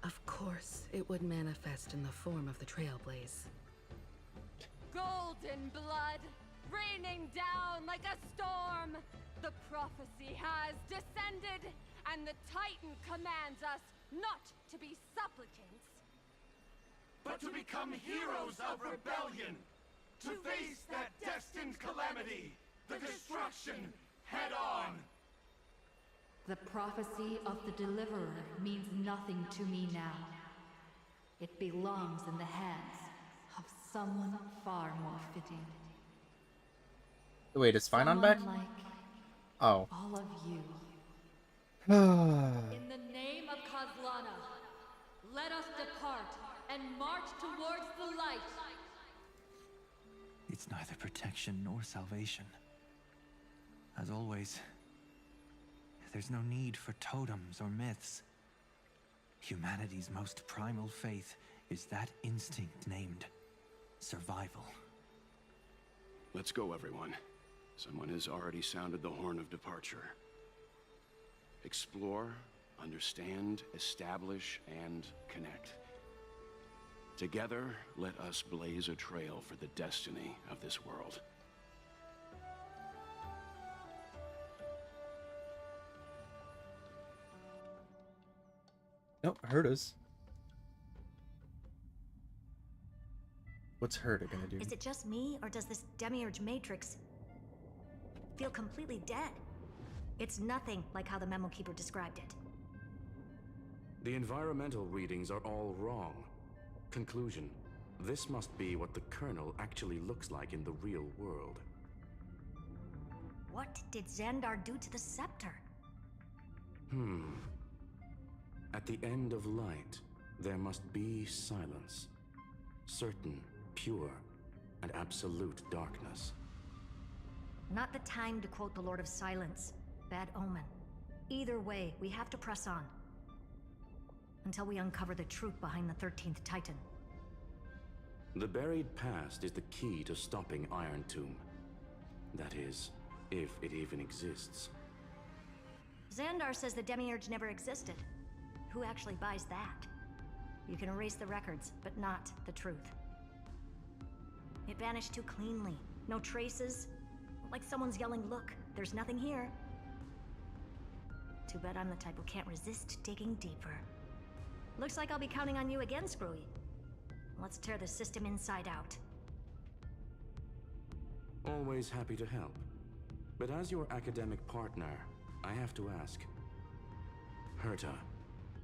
Of course, it would manifest in the form of the Trailblaze. Golden blood, raining down like a storm. The prophecy has descended, and the Titan commands us not to be supplicants, but to become heroes of rebellion, to face that destined calamity, the destruction, head on. The prophecy of the Deliverer means nothing to me now. It belongs in the hands of someone far more fitting. Wait, is Finon back? Someone like Oh. all of you. In the name of Kozlana, let us depart and march towards the light. It's neither protection nor salvation. As always, there's no need for totems or myths. Humanity's most primal faith is that instinct named survival. Let's go, everyone. Someone has already sounded the horn of departure. Explore, understand, establish, and connect. Together, let us blaze a trail for the destiny of this world. Nope, Herta's. What's Herta gonna do? Is it just me, or does this demiurge matrix feel completely dead? It's nothing like how the Memo Keeper described it. The environmental readings are all wrong. Conclusion: this must be what the kernel actually looks like in the real world. What did Xandar do to the scepter? At the end of light, there must be silence. Certain, pure, and absolute darkness. Not the time to quote the Lord of Silence. Bad omen. Either way, we have to press on. Until we uncover the truth behind the 13th Titan. The buried past is the key to stopping Iron Tomb. That is, if it even exists. Xandar says the demiurge never existed. Who actually buys that? You can erase the records, but not the truth. It vanished too cleanly. No traces. Like someone's yelling, "Look, there's nothing here." Too bad I'm the type who can't resist digging deeper. Looks like I'll be counting on you again, Screwy. Let's tear the system inside out. Always happy to help. But as your academic partner, I have to ask. Herta,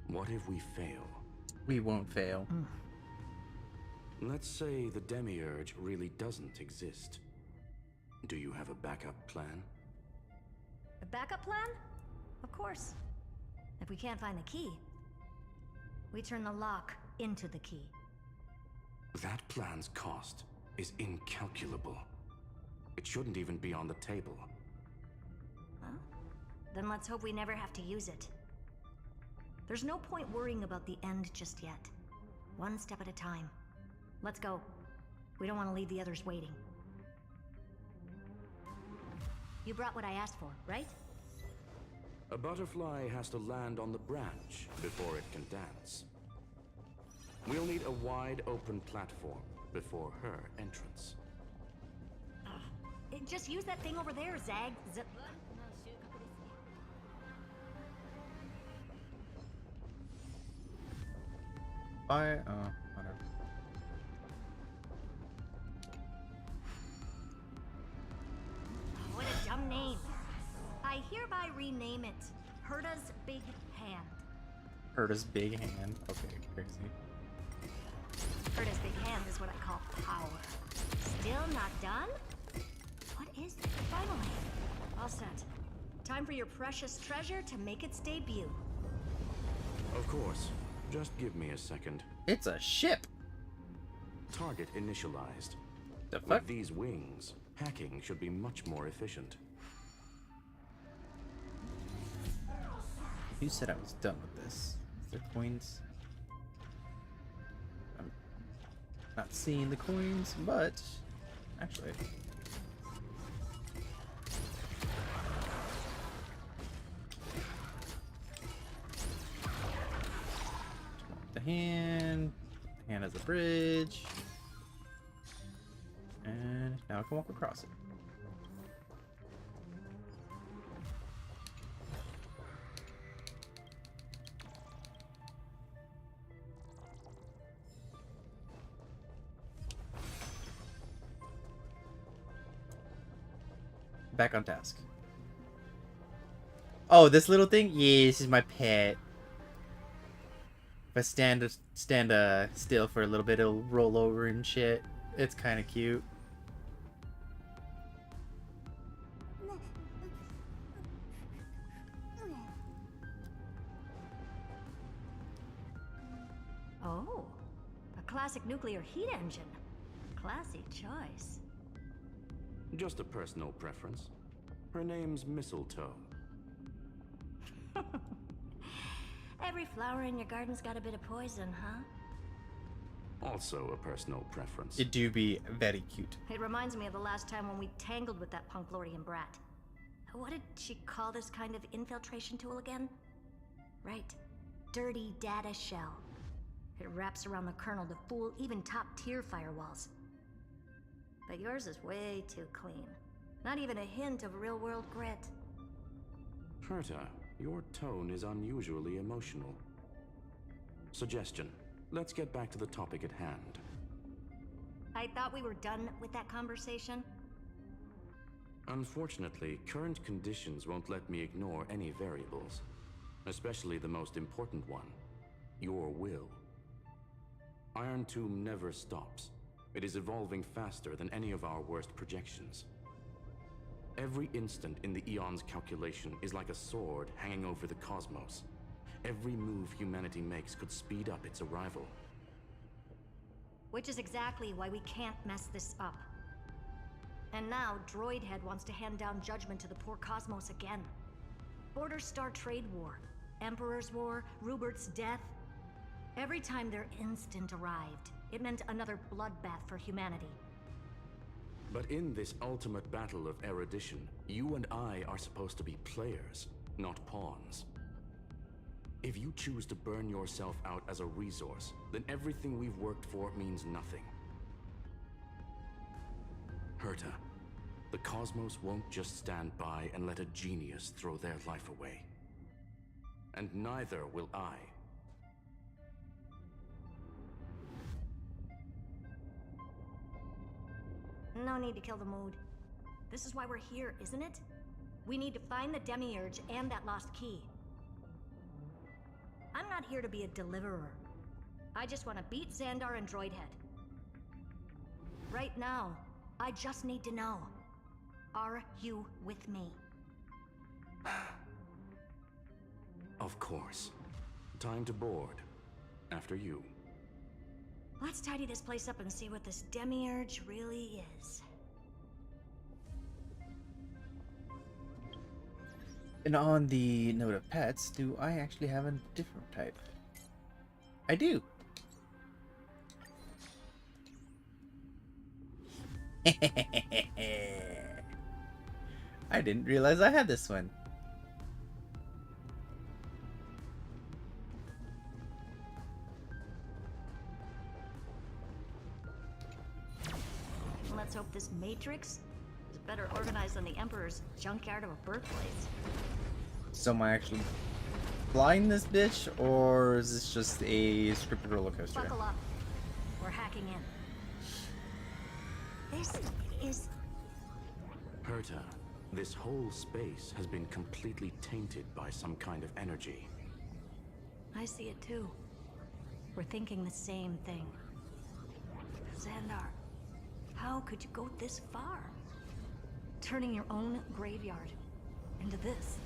what if we fail? We won't fail. Let's say the demiurge really doesn't exist. Do you have a backup plan? A backup plan? Of course. If we can't find the key, we turn the lock into the key. That plan's cost is incalculable. It shouldn't even be on the table. Huh? Then let's hope we never have to use it. There's no point worrying about the end just yet. One step at a time. Let's go. We don't want to leave the others waiting. You brought what I asked for, right? A butterfly has to land on the branch before it can dance. We'll need a wide open platform before her entrance. Just use that thing over there, Zag. Whatever. What a dumb name. I hereby rename it Herta's Big Hand. Herta's big hand. Okay, crazy. Herta's Big Hand is what I call power. Still not done? What is it? Finally. All set. Time for your precious treasure to make its debut. Of course. Just give me a second. It's a ship! Target initialized. The fuck? With these wings, hacking should be much more efficient. You said I was done with this. Is there coins? I'm not seeing the coins, but actually. hand. Hand as a bridge. And now I can walk across it. Back on task. Oh, this little thing? Yeah, this is my pet. If I stand still for a little bit, it'll roll over and shit. It's kind of cute. Oh, a classic nuclear heat engine. Classy choice. Just a personal preference. Her name's Mistletoe. Every flower in your garden's got a bit of poison, huh? Also a personal preference. It do be very cute. It reminds me of the last time when we tangled with that punk Lordian brat. What did she call this kind of infiltration tool again? Right. Dirty data shell. It wraps around the kernel to fool even top-tier firewalls. But yours is way too clean. Not even a hint of real-world grit. Herta, your tone is unusually emotional. Suggestion. Let's get back to the topic at hand. I thought we were done with that conversation. Unfortunately, current conditions won't let me ignore any variables. Especially the most important one. Your will. Iron Tomb never stops. It is evolving faster than any of our worst projections. Every instant in the Eon's calculation is like a sword hanging over the cosmos. Every move humanity makes could speed up its arrival. Which is exactly why we can't mess this up. And now, Droidhead wants to hand down judgment to the poor cosmos again. Border Star Trade War, Emperor's War, Rupert's death. Every time their instant arrived, it meant another bloodbath for humanity. But in this ultimate battle of erudition, you and I are supposed to be players, not pawns. If you choose to burn yourself out as a resource, then everything we've worked for means nothing. Herta, the cosmos won't just stand by and let a genius throw their life away. And neither will I. No need to kill the mood. This is why we're here, isn't it? We need to find the Demiurge and that lost key. I'm not here to be a deliverer. I just want to beat Xandar and Droidhead. Right now, I just need to know. Are you with me? Of course. Time to board. After you. Let's tidy this place up and see what this Demiurge really is. And on the note of pets, do I actually have a different type? I do. I didn't realize I had this one. Let's hope this Matrix is better organized than the Emperor's junkyard of a birthplace. So am I actually flying this bitch, or is this just a scripted roller coaster? Buckle up. We're hacking in. This is... Herta, this whole space has been completely tainted by some kind of energy. I see it too. We're thinking the same thing. Xandar, how could you go this far? Turning your own graveyard into this.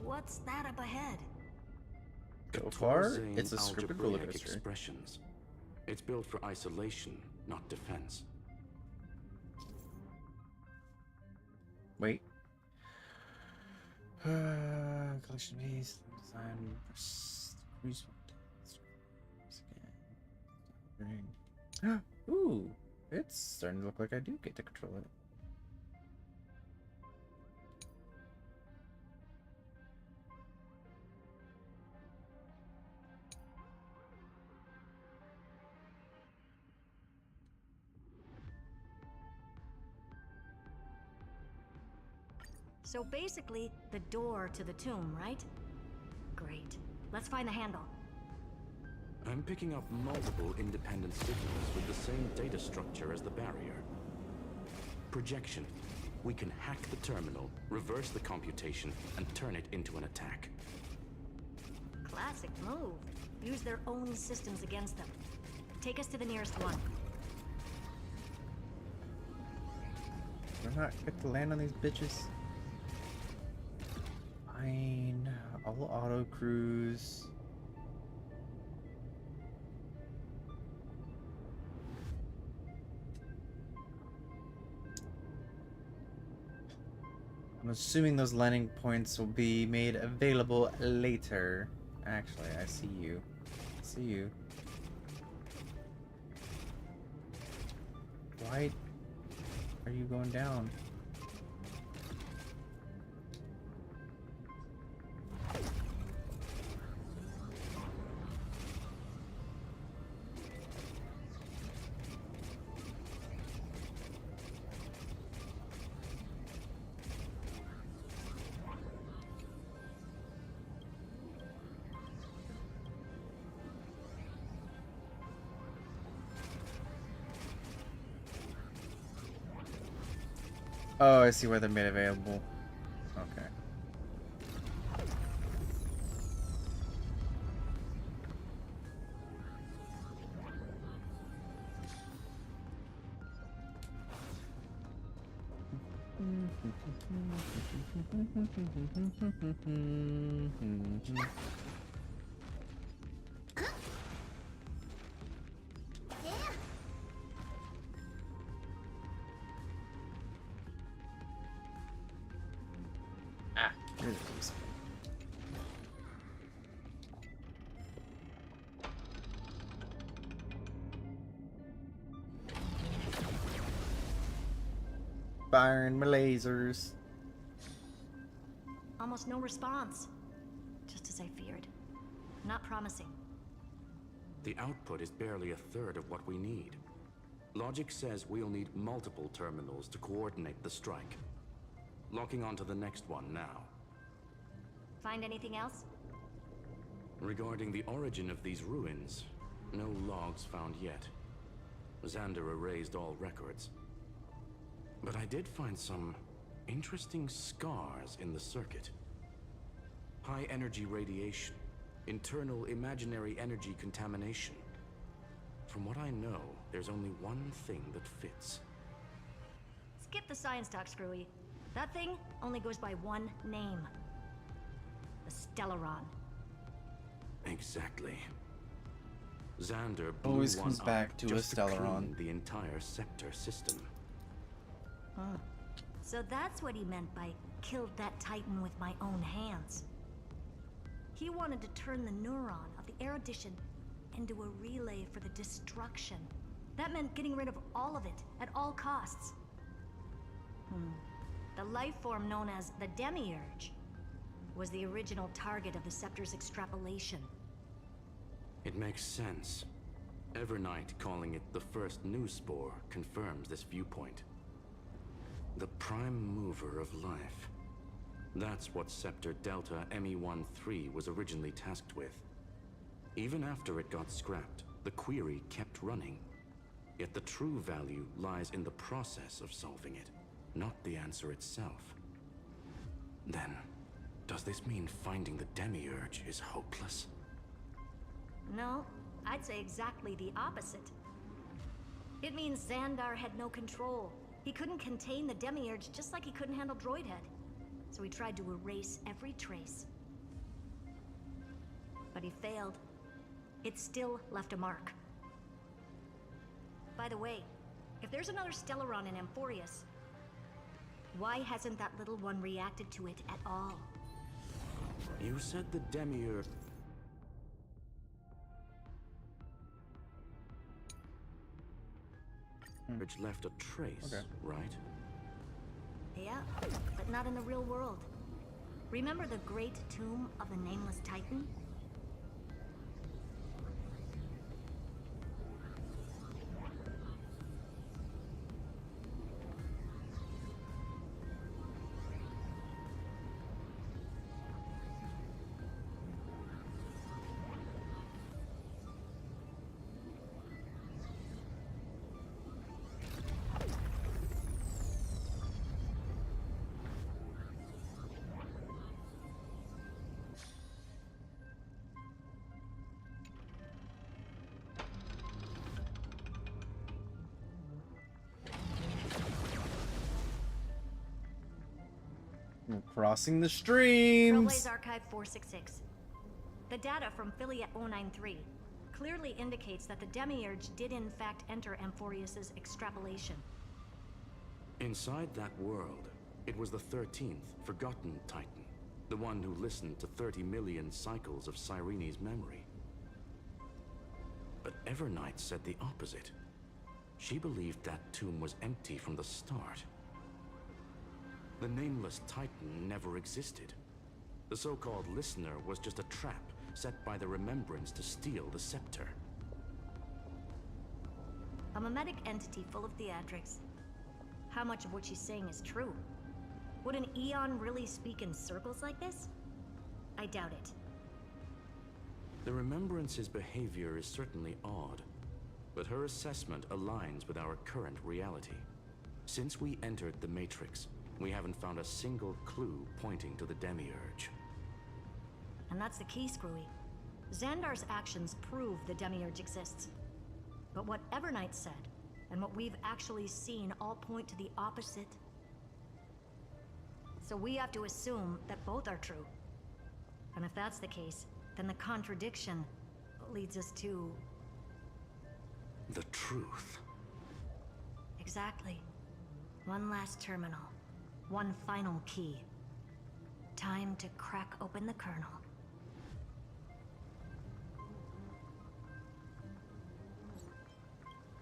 What's that up ahead? So far, Torzain it's a scripted roller algebraic coaster. expressions. It's built for isolation, not defense. Wait. Collection piece. Design. Cruise. Ooh, it's starting to look like I do get to control it. So basically, the door to the tomb, right? Great. Let's find the handle. I'm picking up multiple independent signals with the same data structure as the barrier. Projection. We can hack the terminal, reverse the computation, and turn it into an attack. Classic move. Use their own systems against them. Take us to the nearest one. We're not quick to land on these bitches. Fine. All auto cruise. I'm assuming those landing points will be made available later. Actually, I see you. I see you. Why are you going down? Oh, I see where they're made available. Okay. Ah, here it is. Firing my lasers. Almost no response. Just as I feared. Not promising. The output is barely a third of what we need. Logic says we'll need multiple terminals to coordinate the strike. Locking onto the next one now. Find anything else? Regarding the origin of these ruins, no logs found yet. Xander erased all records. But I did find some interesting scars in the circuit. High energy radiation, internal imaginary energy contamination. From what I know, there's only one thing that fits. Skip the science talk, Screwy. That thing only goes by one name. The Stellaron. Exactly. Xander blew Always one comes up back to a just Stellaron. clean the entire scepter system. Huh. So that's what he meant by killed that Titan with my own hands. He wanted to turn the neuron of the erudition into a relay for the destruction. That meant getting rid of all of it at all costs. The life form known as the Demiurge was the original target of the Scepter's extrapolation. It makes sense. Evernight calling it the first new spore confirms this viewpoint. The prime mover of life. That's what Scepter Delta ME-13 was originally tasked with. Even after it got scrapped, the query kept running. Yet the true value lies in the process of solving it, not the answer itself. Then, does this mean finding the Demiurge is hopeless? No, I'd say exactly the opposite. It means Xandar had no control. He couldn't contain the Demiurge just like he couldn't handle Droidhead. So he tried to erase every trace. But he failed. It still left a mark. By the way, if there's another Stellaron in Amphorius, why hasn't that little one reacted to it at all? You said the Demiurge... left a trace, right? Yeah, but not in the real world. Remember the great tomb of the Nameless Titan? I'm crossing the streams. Trailblaze Archive 466. The data from Philia 093 clearly indicates that the Demiurge did in fact enter Amphorius's extrapolation. Inside that world, it was the 13th, forgotten Titan. The one who listened to 30 million cycles of Cyrene's memory. But Evernight said the opposite. She believed that tomb was empty from the start. The nameless Titan never existed. The so-called listener was just a trap set by the Remembrance to steal the scepter. A mimetic entity full of theatrics. How much of what she's saying is true? Would an Eon really speak in circles like this? I doubt it. The Remembrance's behavior is certainly odd, but her assessment aligns with our current reality. Since we entered the Matrix, we haven't found a single clue pointing to the Demiurge. And that's the key, Screwy. Xandar's actions prove the Demiurge exists. But what Evernight said, and what we've actually seen all point to the opposite. So we have to assume that both are true. And if that's the case, then the contradiction leads us to... the truth. Exactly. One last terminal. One final key. Time to crack open the kernel.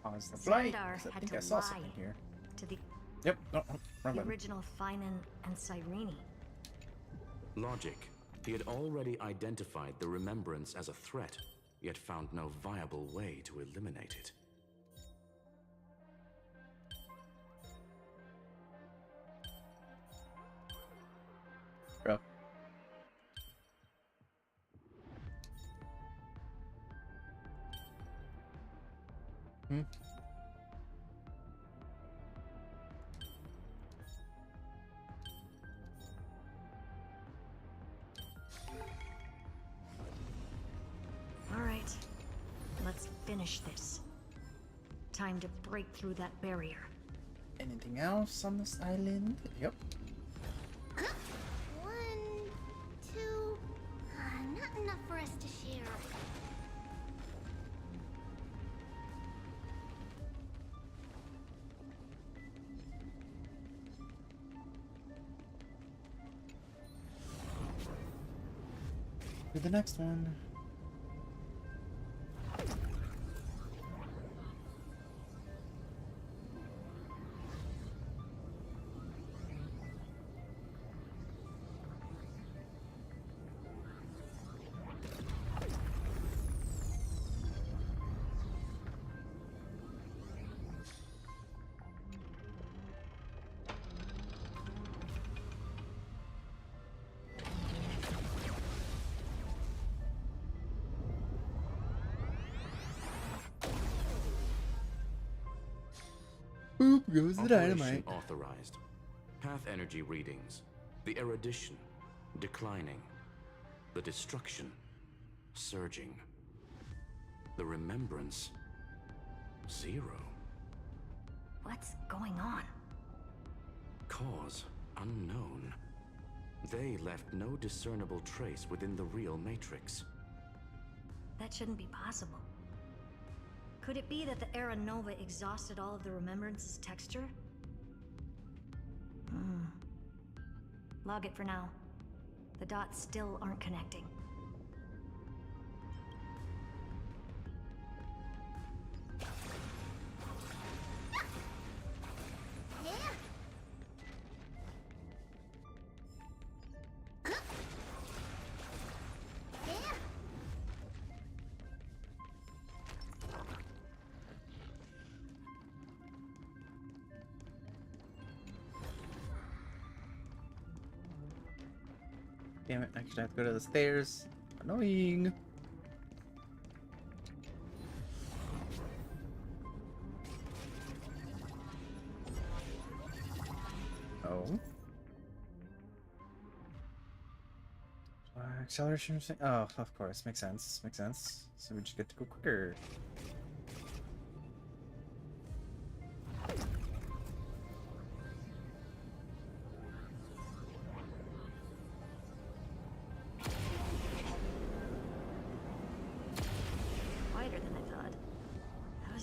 Pause the flight. Xandar 'Cause I had think to I saw lie something here. to the Yep. No, wrong the button. original Finan and Cyrene. Logic. He had already identified the Remembrance as a threat, yet found no viable way to eliminate it. Bro. All right. Let's finish this. Time to break through that barrier. Anything else on this island? Yep. 1, 2... not enough for us to share. To the next one. Boop goes the Operation dynamite. authorized. Path energy readings. The erudition. Declining. The destruction. Surging. The remembrance. 0. What's going on? Cause unknown. They left no discernible trace within the real Matrix. That shouldn't be possible. Could it be that the Era Nova exhausted all of the Remembrance's texture? Log it for now. The dots still aren't connecting. Damn it, actually I have to go to the stairs. Annoying. Oh. Acceleration. Oh, of course. Makes sense. Makes sense. So we just get to go quicker.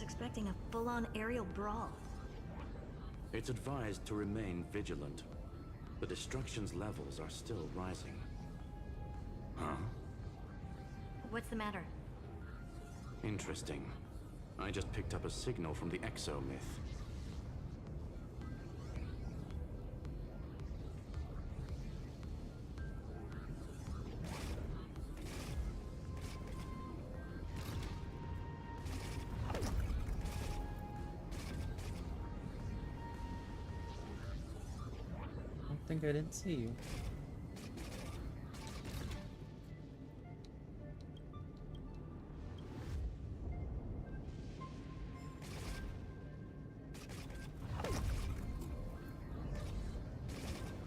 was expecting a full-on aerial brawl. It's advised to remain vigilant. The destruction's levels are still rising. Huh? What's the matter? Interesting. I just picked up a signal from the exo-myth. I think I didn't see you.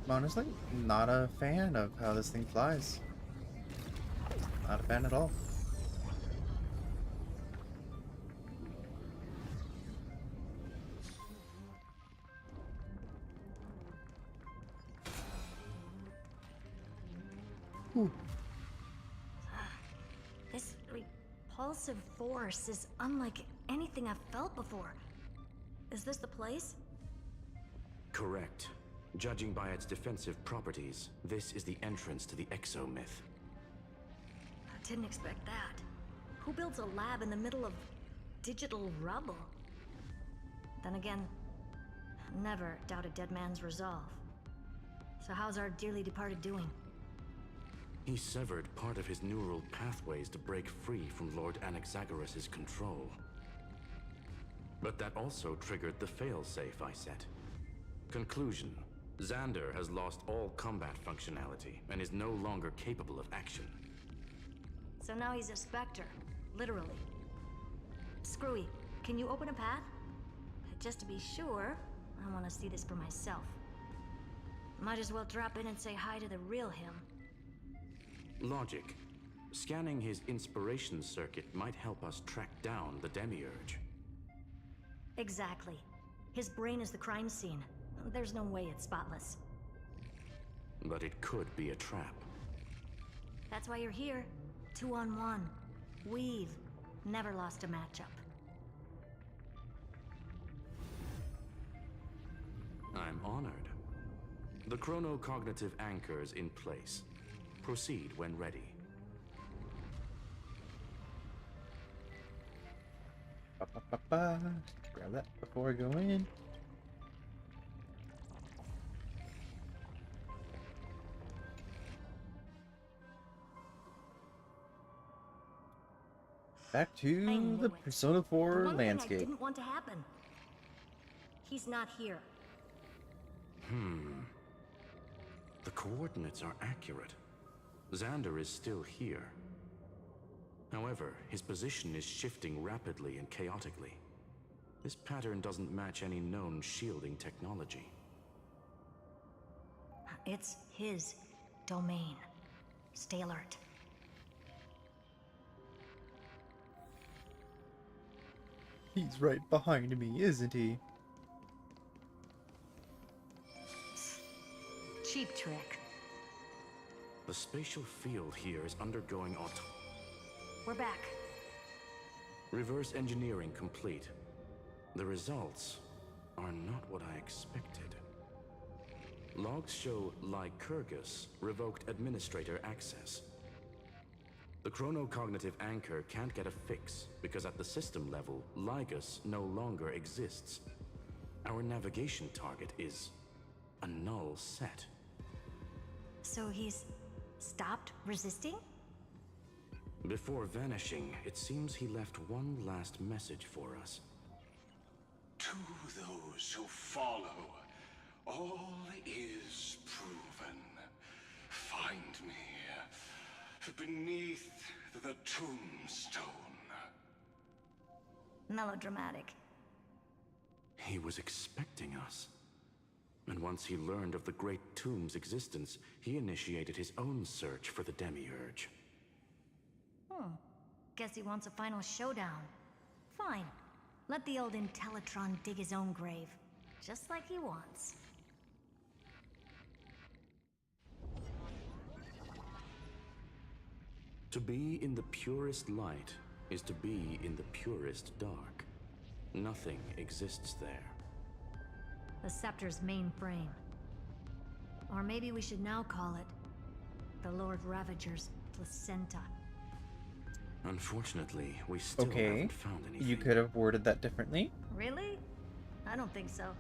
Honestly, not a fan of how this thing flies. Not a fan at all. Ooh. This repulsive force is unlike anything I've felt before. Is this the place? Correct. Judging by its defensive properties, this is the entrance to the exo-myth. I didn't expect that. Who builds a lab in the middle of digital rubble? Then again, never doubt a dead man's resolve. So how's our dearly departed doing? He severed part of his neural pathways to break free from Lord Anaxagoras' control. But that also triggered the failsafe I set. Conclusion: Xander has lost all combat functionality and is no longer capable of action. So now he's a specter, literally. Screwy, can you open a path? Just to be sure, I want to see this for myself. Might as well drop in and say hi to the real him. Logic. Scanning his inspiration circuit might help us track down the Demiurge. Exactly. His brain is the crime scene. There's no way it's spotless. But it could be a trap. That's why you're here. 2-on-1. We've never lost a matchup. I'm honored. The chronocognitive anchor is in place. Proceed when ready. Grab that before I go in. Back to the Persona 4 landscape. I didn't want to happen. He's not here. The coordinates are accurate. Xander is still here. However, his position is shifting rapidly and chaotically. This pattern doesn't match any known shielding technology. It's his domain. Stay alert. He's right behind me, isn't he? Cheap trick. The spatial field here is undergoing We're back. Reverse engineering complete. The results are not what I expected. Logs show Lycurgus revoked administrator access. The chronocognitive anchor can't get a fix because at the system level, Lygus no longer exists. Our navigation target is a null set. So he's stopped resisting? Before vanishing, it seems he left one last message for us. To those who follow, all is proven. Find me beneath the tombstone. Melodramatic. He was expecting us. And once he learned of the Great Tomb's existence, he initiated his own search for the Demiurge. Guess he wants a final showdown. Fine. Let the old Intellitron dig his own grave. Just like he wants. To be in the purest light is to be in the purest dark. Nothing exists there. The Scepter's main frame. Or maybe we should now call it the Lord Ravager's placenta. Unfortunately, we still Okay, haven't found anything. you could have worded that differently. Really? I don't think so.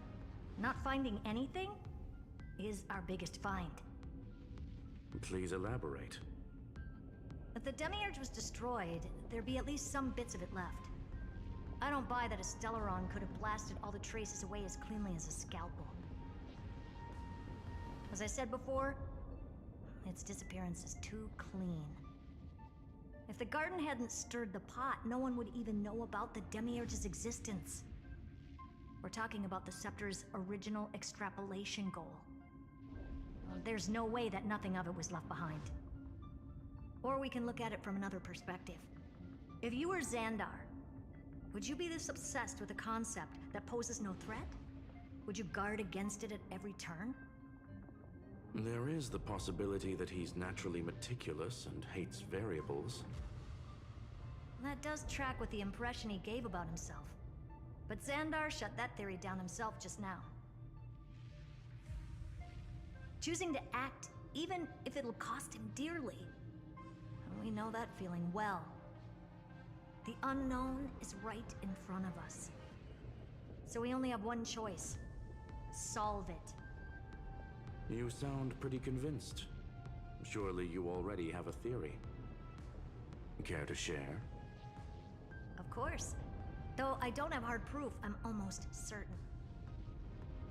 Not finding anything is our biggest find. Please elaborate. If the Demiurge was destroyed, there'd be at least some bits of it left. I don't buy that a Stellaron could have blasted all the traces away as cleanly as a scalpel. As I said before, its disappearance is too clean. If the garden hadn't stirred the pot, no one would even know about the Demiurge's existence. We're talking about the Scepter's original extrapolation goal. There's no way that nothing of it was left behind. Or we can look at it from another perspective. If you were Xandar, would you be this obsessed with a concept that poses no threat? Would you guard against it at every turn? There is the possibility that he's naturally meticulous and hates variables. That does track with the impression he gave about himself. But Xandar shut that theory down himself just now. Choosing to act, even if it'll cost him dearly. We know that feeling well. The unknown is right in front of us. So we only have one choice. Solve it. You sound pretty convinced. Surely you already have a theory. Care to share? Of course. Though I don't have hard proof, I'm almost certain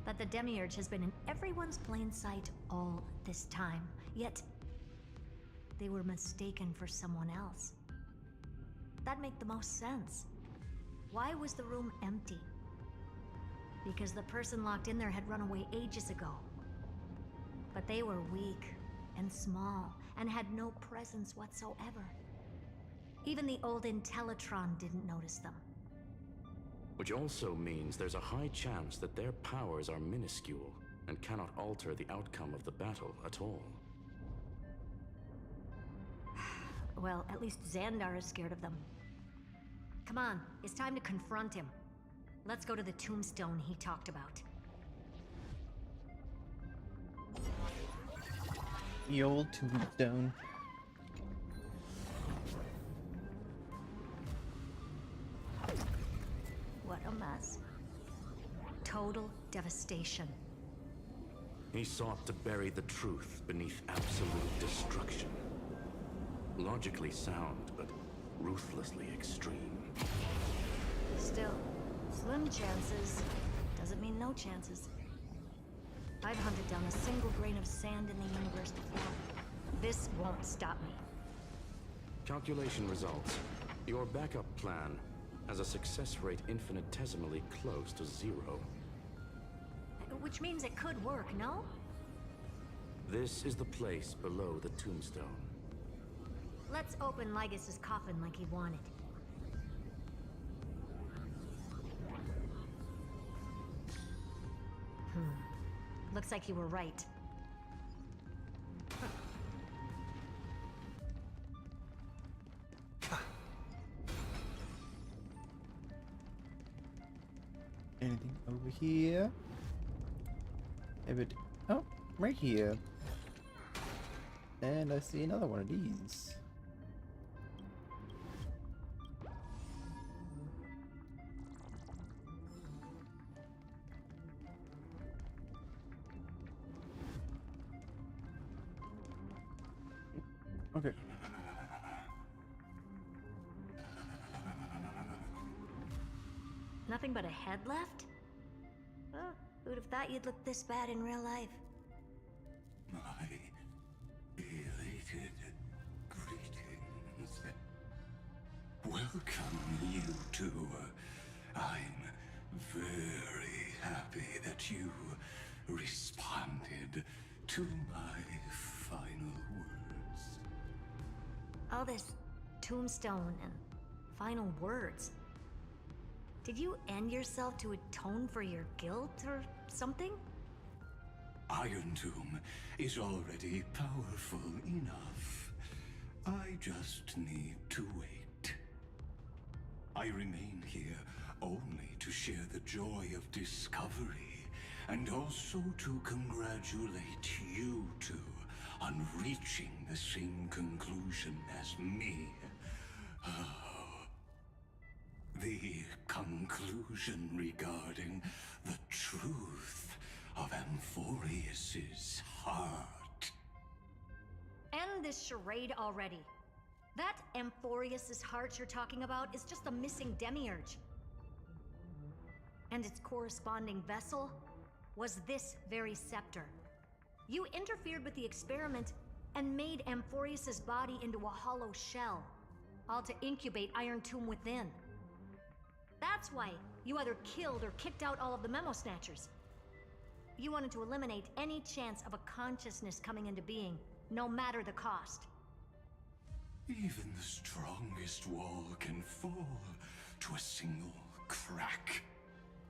that the Demiurge has been in everyone's plain sight all this time. Yet, they were mistaken for someone else. That'd make the most sense. Why was the room empty? Because the person locked in there had run away ages ago. But they were weak and small and had no presence whatsoever. Even the old Intellitron didn't notice them. Which also means there's a high chance that their powers are minuscule and cannot alter the outcome of the battle at all. Well, at least Xandar is scared of them. Come on, it's time to confront him. Let's go to the tombstone he talked about. The old tombstone. What a mess. Total devastation. He sought to bury the truth beneath absolute destruction. Logically sound, but ruthlessly extreme. Still, slim chances doesn't mean no chances. I've hunted down a single grain of sand in the universe before. This won't stop me. Calculation results. Your backup plan has a success rate infinitesimally close to 0. Which means it could work, no? This is the place below the tombstone. Let's open Lygas's coffin like he wanted. Looks like you were right. Anything over here? Oh, right here. And I see another one of these. Okay. Nothing but a head left? Oh, who'd have thought you'd look this bad in real life? My elated greetings. Welcome, you two. I'm very happy that you responded to my final words. All this tombstone and final words. Did you end yourself to atone for your guilt or something? Iron Tomb is already powerful enough. I just need to wait. I remain here only to share the joy of discovery, and also to congratulate you two on reaching the same conclusion as me. The conclusion regarding the truth of Amphorius's heart. End this charade already. That Amphorius's heart you're talking about is just a missing demiurge. And its corresponding vessel was this very scepter. You interfered with the experiment and made Amphorius's body into a hollow shell, all to incubate Iron Tomb within. That's why you either killed or kicked out all of the Memo Snatchers. You wanted to eliminate any chance of a consciousness coming into being, no matter the cost. Even the strongest wall can fall to a single crack.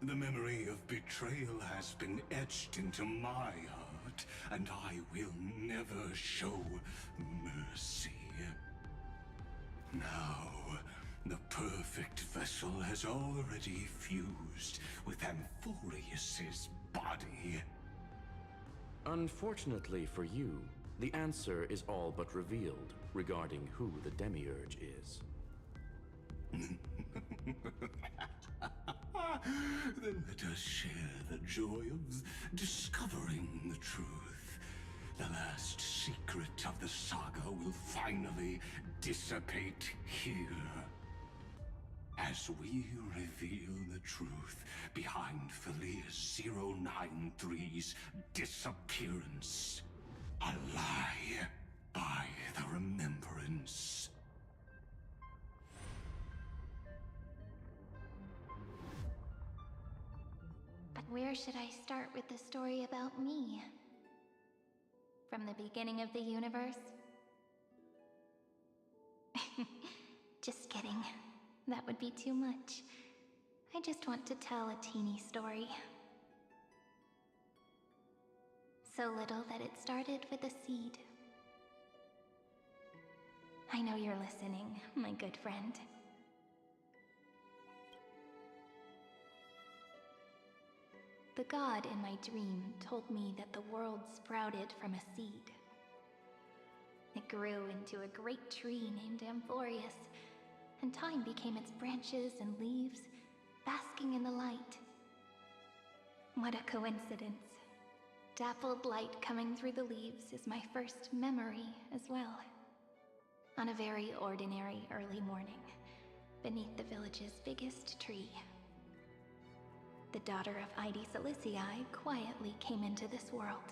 The memory of betrayal has been etched into my heart, and I will never show mercy. Now, the perfect vessel has already fused with Amphorius's body. Unfortunately for you, the answer is all but revealed regarding who the Demiurge is. Then let us share the joy of discovering the truth. The last secret of the saga will finally dissipate here. As we reveal the truth behind Felius 093's disappearance. A lie by the remembrance. But where should I start with the story about me? From the beginning of the universe? Just kidding. That would be too much. I just want to tell a teeny story. So little that it started with a seed. I know you're listening, my good friend. The god in my dream told me that the world sprouted from a seed. It grew into a great tree named Amphorius, and time became its branches and leaves, basking in the light. What a coincidence. Dappled light coming through the leaves is my first memory as well. On a very ordinary early morning, beneath the village's biggest tree, the daughter of Id Silicii quietly came into this world.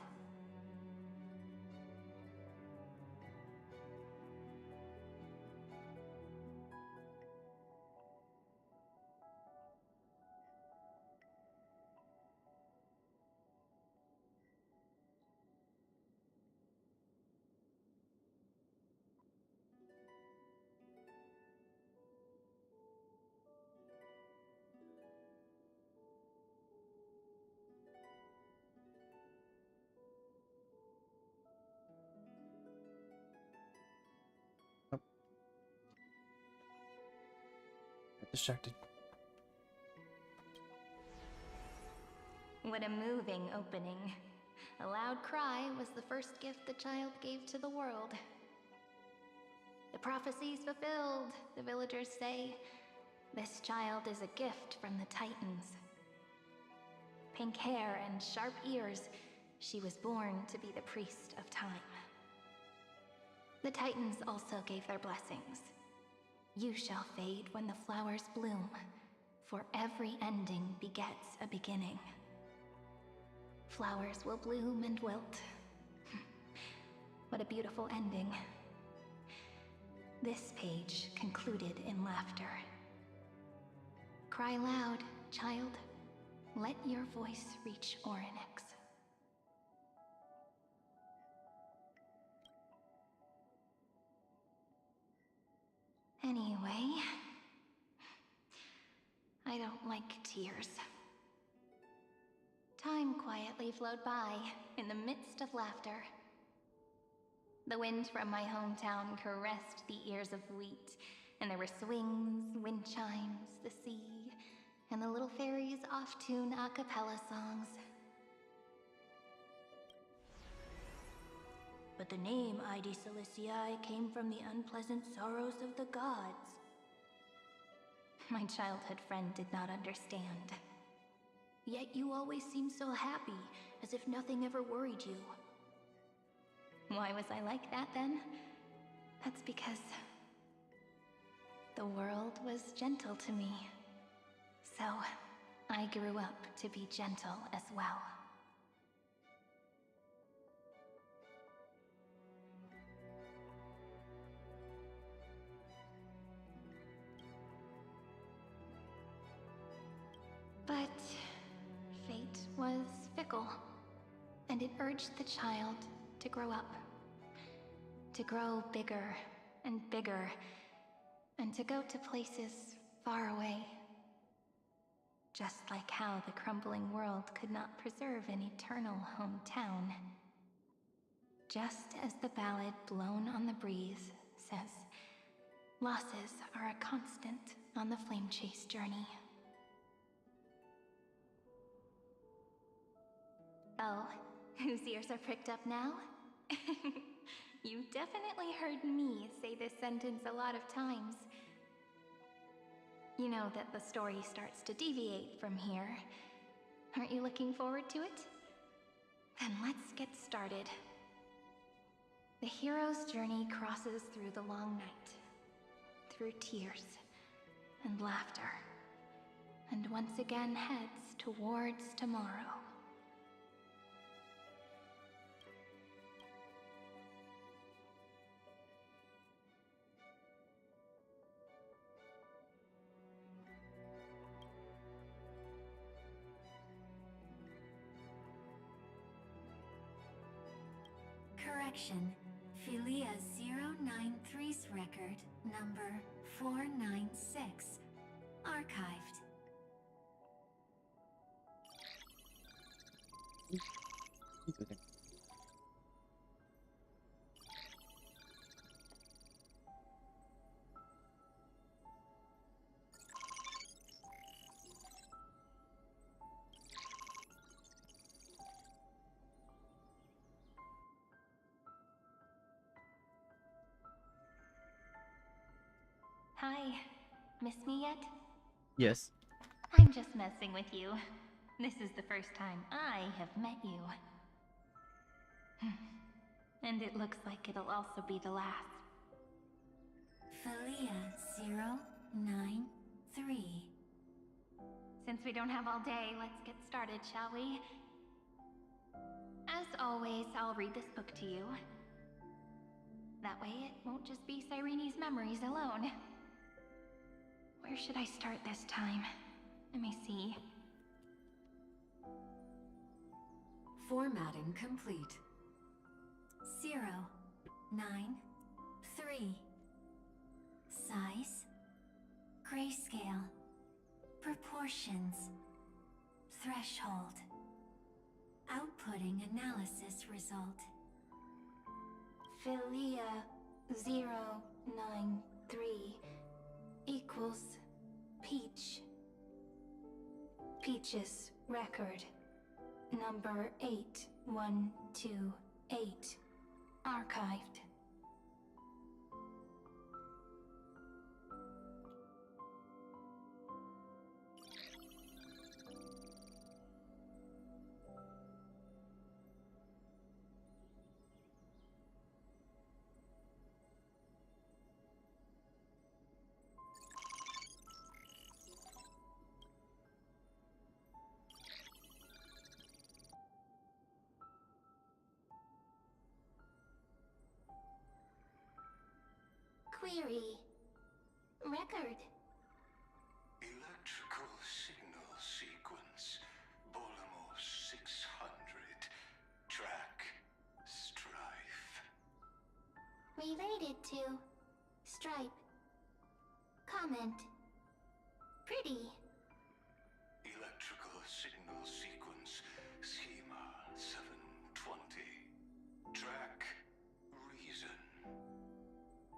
Distracted. What a moving opening. A loud cry was the first gift the child gave to the world. The prophecy's fulfilled, the villagers say. This child is a gift from the Titans. Pink hair and sharp ears, she was born to be the priest of time. The Titans also gave their blessings. You shall fade when the flowers bloom, for every ending begets a beginning. Flowers will bloom and wilt. What a beautiful ending. This page concluded in laughter. Cry loud, child. Let your voice reach Orynyx. Anyway, I don't like tears. Time quietly flowed by in the midst of laughter. The wind from my hometown caressed the ears of wheat, and there were swings, wind chimes, the sea, and the little fairies off-tune a cappella songs. But the name Ide Celestii came from the unpleasant sorrows of the gods. My childhood friend did not understand. Yet you always seemed so happy, as if nothing ever worried you. Why was I like that then? That's because the world was gentle to me. So, I grew up to be gentle as well. But fate was fickle, and it urged the child to grow up. To grow bigger and bigger, and to go to places far away. Just like how the crumbling world could not preserve an eternal hometown. Just as the ballad Blown on the Breeze says, losses are a constant on the flame chase journey. Oh, whose ears are pricked up now? You've definitely heard me say this sentence a lot of times. You know that the story starts to deviate from here. Aren't you looking forward to it? Then let's get started. The hero's journey crosses through the long night, through tears and laughter, and once again heads towards tomorrow. Correction. Philia 093's record, number 496. Archived. Okay. Hi. Miss me yet? Yes. I'm just messing with you. This is the first time I have met you. And it looks like it'll also be the last. Philia 093. Since we don't have all day, let's get started, shall we? As always, I'll read this book to you. That way it won't just be Cyrene's memories alone. Where should I start this time? Let me see. Formatting complete. 093. Size. Grayscale. Proportions. Threshold. Outputting analysis result. Philia 093 equals Peach. Peach's record, number 8128, archived. Query. Record. Electrical signal sequence. Bolamo 600. Track. Strife. Related to. Stripe. Comment. Pretty. Electrical signal sequence. Schema 720. Track. Reason.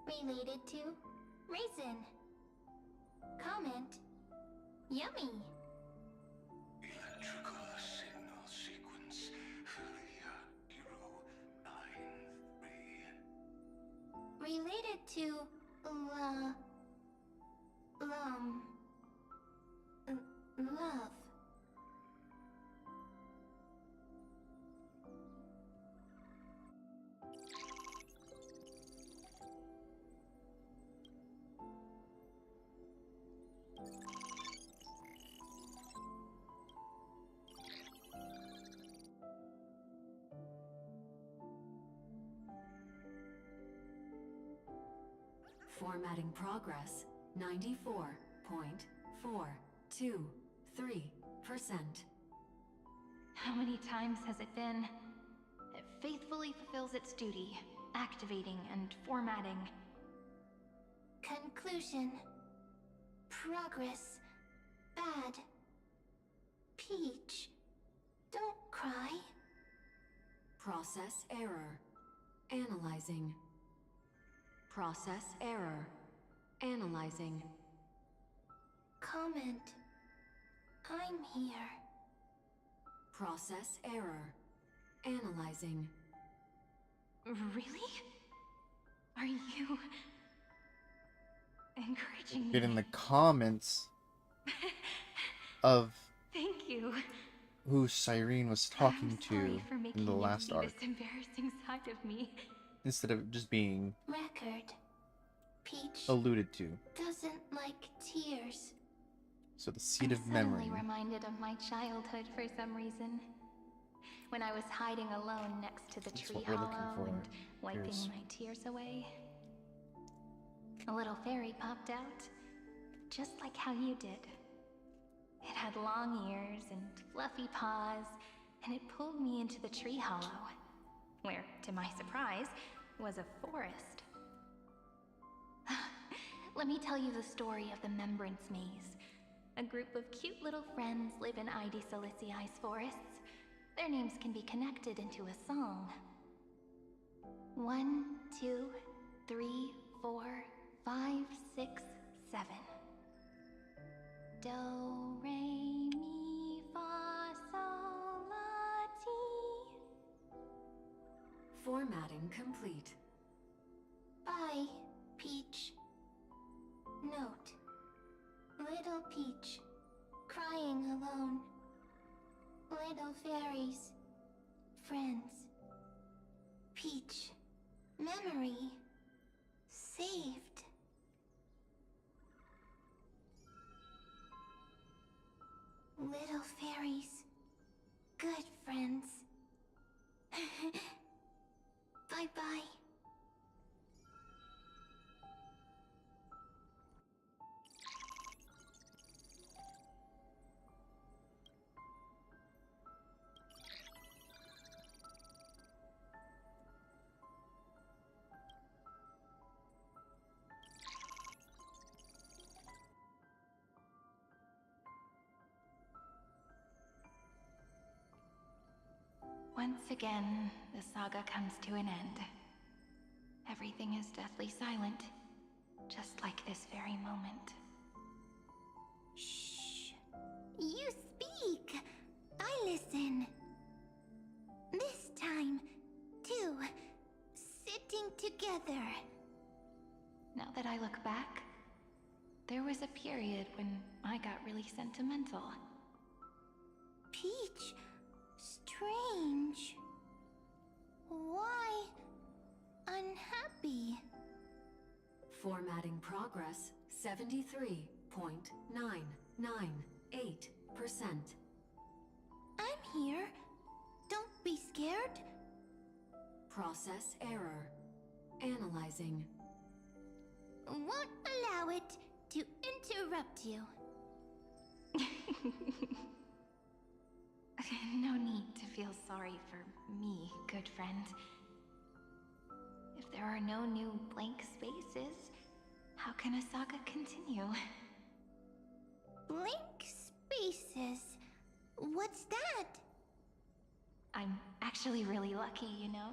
Related to. Raisin. Comment. Yummy. Formatting progress 94.423%. How many times has it been? It faithfully fulfills its duty, activating and formatting. Conclusion. Progress. Bad. Peach. Don't cry. Process error. Analyzing. Process error. Analyzing. Comment. I'm here. Process error. Analyzing. Really? Are you encouraging me? Getting the comments of Thank you. who Cyrene was talking I'm to sorry for in making the you last see arc, this embarrassing side of me. instead of just being Record. Peach alluded to. doesn't like tears. So the seed I'm of memory. suddenly reminded of my childhood for some reason. When I was hiding alone next to the That's tree what we're looking hollow for. and wiping Tears. my tears away. A little fairy popped out, just like how you did. It had long ears and fluffy paws, and it pulled me into the tree hollow, where, to my surprise, was a forest. Let me tell you the story of the Membrance Maze. A group of cute little friends live in Ide Silicii's forests. Their names can be connected into a song. 1, 2, 3, 4, 5, 6, 7. Do, re, mi, fa, sol, la, ti. Formatting complete. Bye, Peach. Note. Little Peach. Crying alone. Little fairies. Friends. Peach. Memory. Saved. Little fairies. Good friends. Bye-bye. Once again, the saga comes to an end. Everything is deathly silent, just like this very moment. Shh. You speak. I listen. This time, too. Sitting together. Now that I look back, there was a period when I got really sentimental. Peach. Strange. Why unhappy? Formatting progress 73.998%. I'm here. Don't be scared. Process error. Analyzing. Won't allow it to interrupt you. No need to feel sorry for me, good friend. If there are no new blank spaces, how can a saga continue? Blank spaces? What's that? I'm actually really lucky, you know?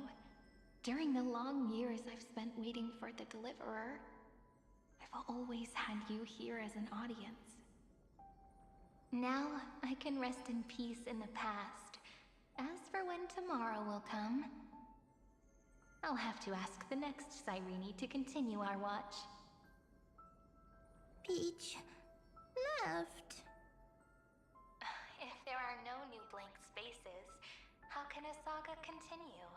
During the long years I've spent waiting for the Deliverer, I've always had you here as an audience. Now I can rest in peace in the past. As for when tomorrow will come, I'll have to ask the next Cyrene to continue our watch. Peach left. If there are no new blank spaces, how can a saga continue?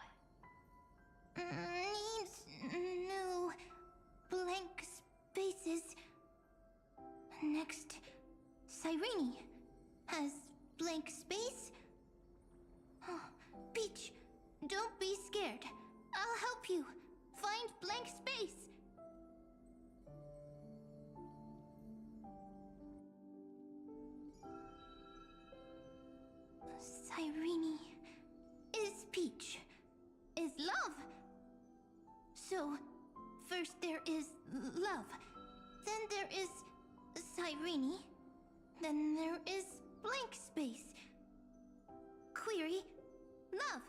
Needs new blank spaces. Next, Cyrene has blank space. Oh, Peach, don't be scared. I'll help you find blank space. Cyrene is peach, is love. So, first there is love, then there is Cyrene, then there is blank space. Query, love.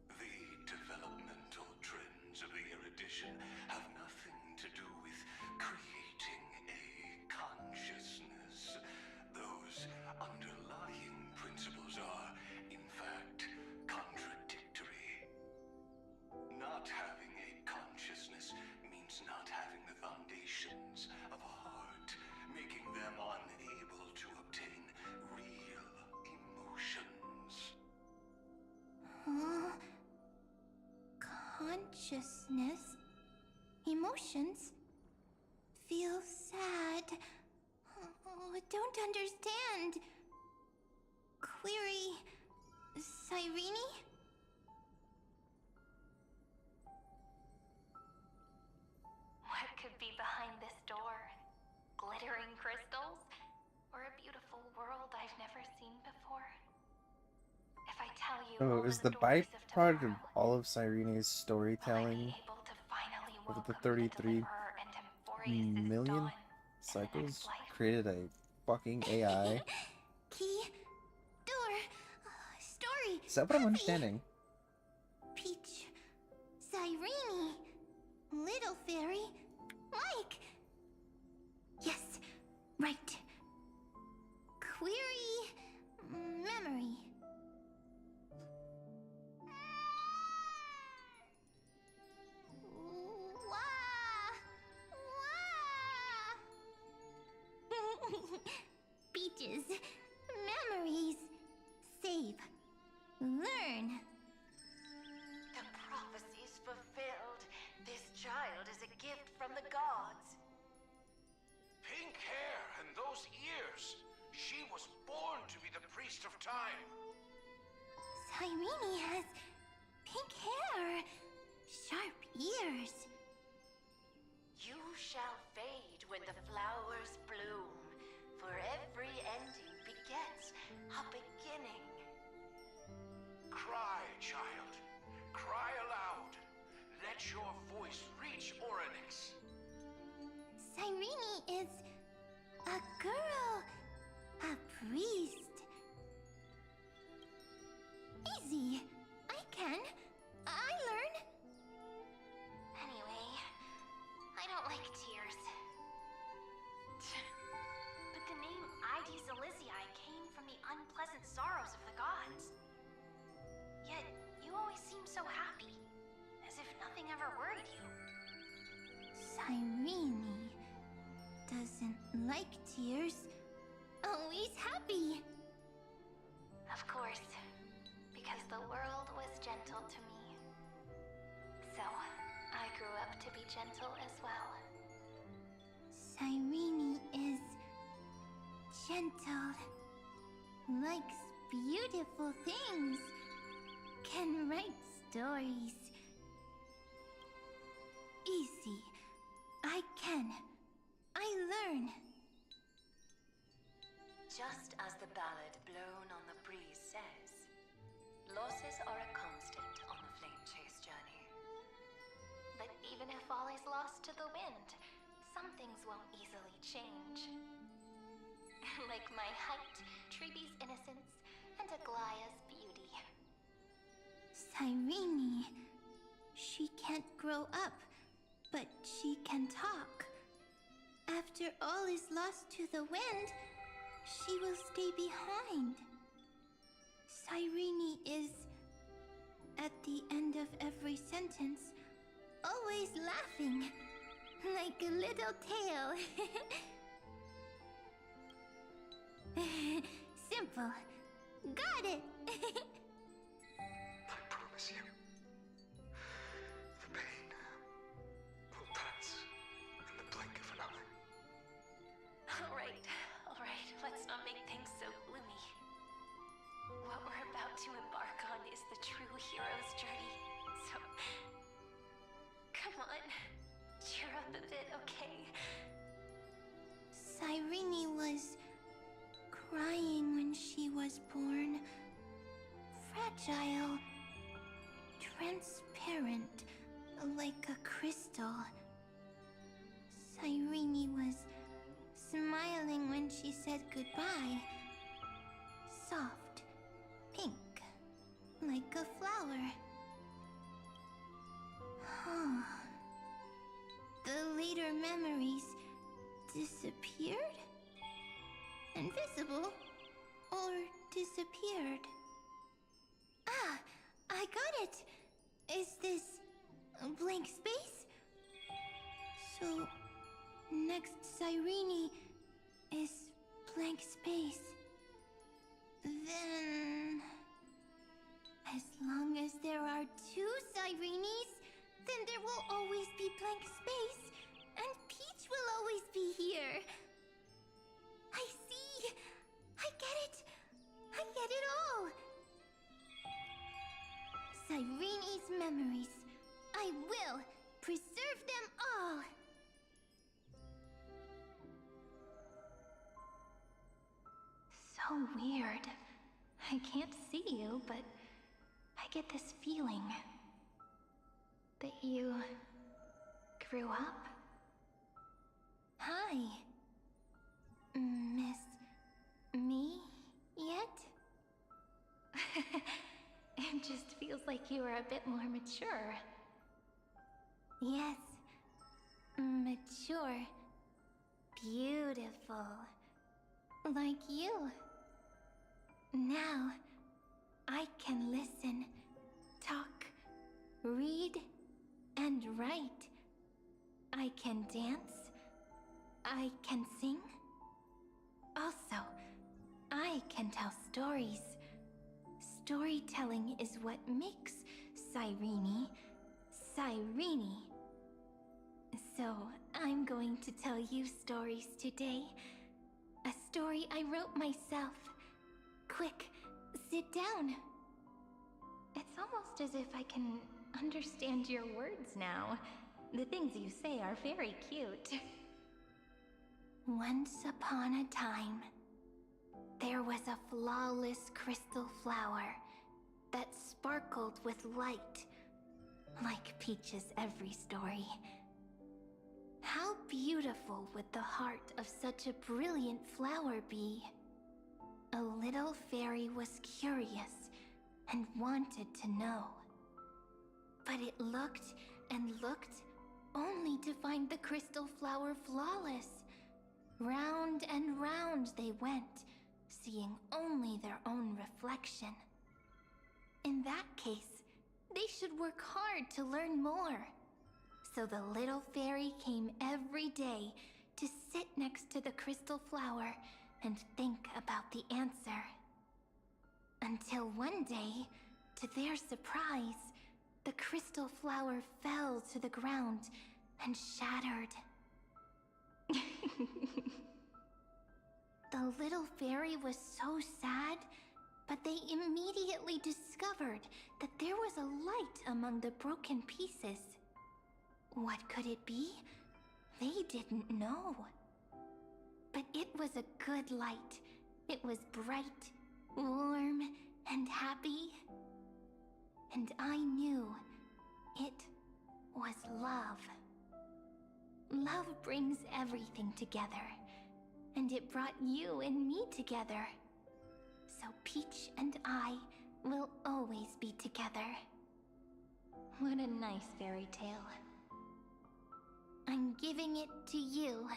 The developmental trends of the erudition have nothing to do with creating a consciousness. Those underlying principles are, in fact, contradictory. Not having a consciousness means not having the foundations of a heart, making them unable to obtain real emotions. Consciousness, emotions, feel sad. Oh, don't understand. Query, Cyrene? What could be behind this door? Glittering crystals? Or a beautiful world I've never seen before? If I tell you Oh, all is the the stories of byproduct of tomorrow, all of Cyrene's storytelling able to finally over the welcome 33 million cycles created a fucking AI? Key, door, story. Is that what I'm understanding? Peach, Cyrene, little fairy, Mike. Yes, right. Query, memory. Peaches, memories, save, learn. The prophecy's fulfilled. This child is a gift from the gods. Pink hair and those ears. She was born to be the priest of time. Cyrene has pink hair, sharp ears. You shall fade when the flowers bloom, for every ending begets a beginning. Cry, child. Cry aloud. Let your voice reach Orynyx. Cyrene is a girl, a priest. Easy. I can. I learn. Anyway, I don't like tears. But the name Ides Elysiae came from the unpleasant sorrows of the gods. Yet, you always seem so happy, as if nothing ever worried you. Cyrene doesn't like tears. Always happy. Of course, because the world was gentle to me. So, I grew up to be gentle as well. Cyrene is gentle, likes beautiful things, can write stories. Easy. I can. I learn. Just as the ballad blown on the breeze says, losses are a constant on the flame chase journey. But even if all is lost to the wind, some things won't easily change. Like my height, Treebe's innocence, and Aglaya's beauty. Cyrene. She can't grow up, but she can talk. After all is lost to the wind, she will stay behind. Cyrene is, at the end of every sentence, always laughing, like a little tail. Simple. Got it! I promise you, the pain will pass in the blink of an eye. Alright, let's not make things so gloomy. What we're about to embark on is the true hero's journey, so... Come on, cheer up a bit, okay? Cyrene was crying when she was born, fragile, transparent, like a crystal. Cyrene was smiling when she said goodbye. Soft, pink, like a flower. Huh. The later memories disappeared? Invisible? Or disappeared? Ah, I got it! Is this a blank space? So, next Cyrene is blank space. Then... as long as there are two Cyrenes, then there will always be blank space, and Peach will always be here. I see! I get it! I get it all! Cyrene's memories. I will preserve them all! So weird. I can't see you, but I get this feeling that you grew up. Hi. Miss me yet? It just feels like you are a bit more mature. Yes. Mature. Beautiful. Like you. Now, I can listen, talk, read, and write. I can dance. I can sing. Also, I can tell stories. Storytelling is what makes Cyrene, Cyrene. So, I'm going to tell you stories today. A story I wrote myself. Quick, sit down. It's almost as if I can understand your words now. The things you say are very cute. Once upon a time, there was a flawless crystal flower that sparkled with light, like Peach's every story. How beautiful would the heart of such a brilliant flower be? A little fairy was curious and wanted to know. But it looked and looked only to find the crystal flower flawless. Round and round they went, seeing only their own reflection. In that case, they should work hard to learn more. So the little fairy came every day to sit next to the crystal flower and think about the answer. Until one day, to their surprise, the crystal flower fell to the ground and shattered. The little fairy was so sad, but they immediately discovered that there was a light among the broken pieces. What could it be? They didn't know. But it was a good light. It was bright, warm, and happy. And I knew it was love. Love brings everything together. And it brought you and me together. So Peach and I will always be together. What a nice fairy tale. I'm giving it to you.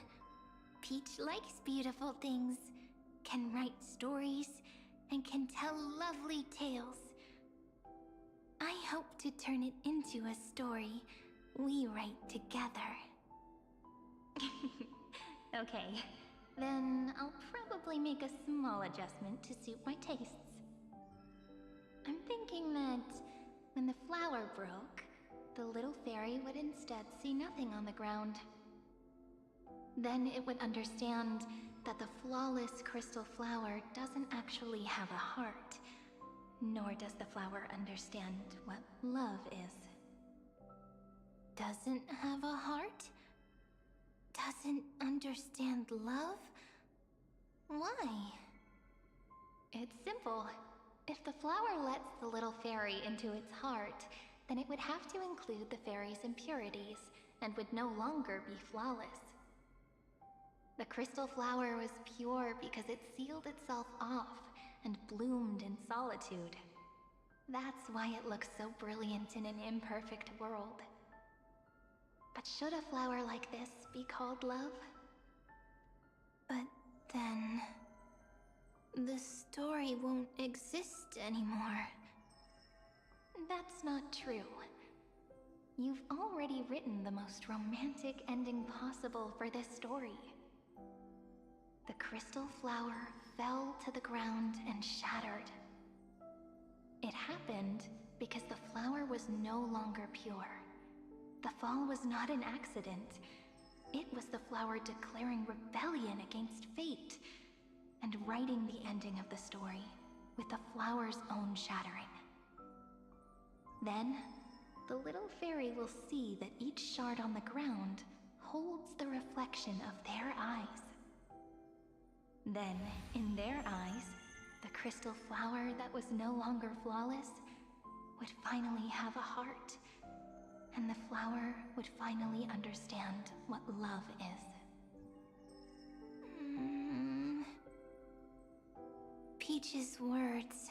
Peach likes beautiful things, can write stories, and can tell lovely tales. I hope to turn it into a story we write together. Okay, then I'll probably make a small adjustment to suit my tastes. I'm thinking that when the flower broke, the little fairy would instead see nothing on the ground. Then it would understand that the flawless crystal flower doesn't actually have a heart, nor does the flower understand what love is. Doesn't have a heart? Doesn't understand love? Why? It's simple. If the flower lets the little fairy into its heart, then it would have to include the fairy's impurities and would no longer be flawless. The crystal flower was pure because it sealed itself off and bloomed in solitude. That's why it looks so brilliant in an imperfect world. But should a flower like this be called love? But then... the story won't exist anymore. That's not true. You've already written the most romantic ending possible for this story. The crystal flower fell to the ground and shattered. It happened because the flower was no longer pure. The fall was not an accident. It was the flower declaring rebellion against fate and writing the ending of the story with the flower's own shattering. Then, the little fairy will see that each shard on the ground holds the reflection of their eyes. Then, in their eyes, the crystal flower that was no longer flawless would finally have a heart, and the flower would finally understand what love is. Peach's words,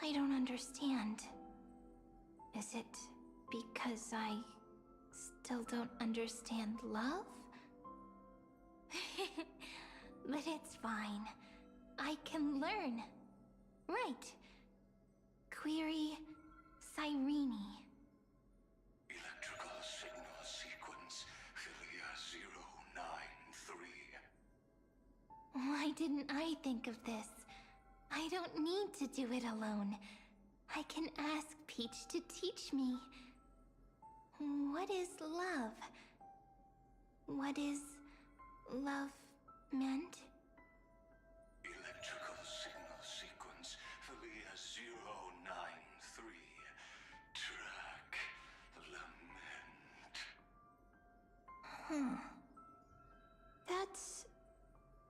I don't understand. Is it because I still don't understand love? But it's fine. I can learn. Right. Query Cyrene. Electrical signal sequence Philia 093. Why didn't I think of this? I don't need to do it alone. I can ask Peach to teach me. What is love? What is love meant? Electrical signal sequence Philia 093. Track lament. That's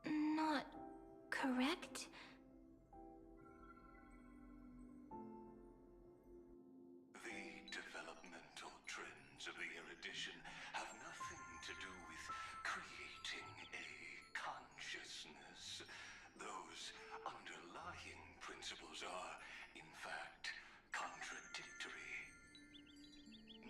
not correct. The developmental trends of the erudition have nothing to do with creating a consciousness. Those underlying principles are, in fact, contradictory.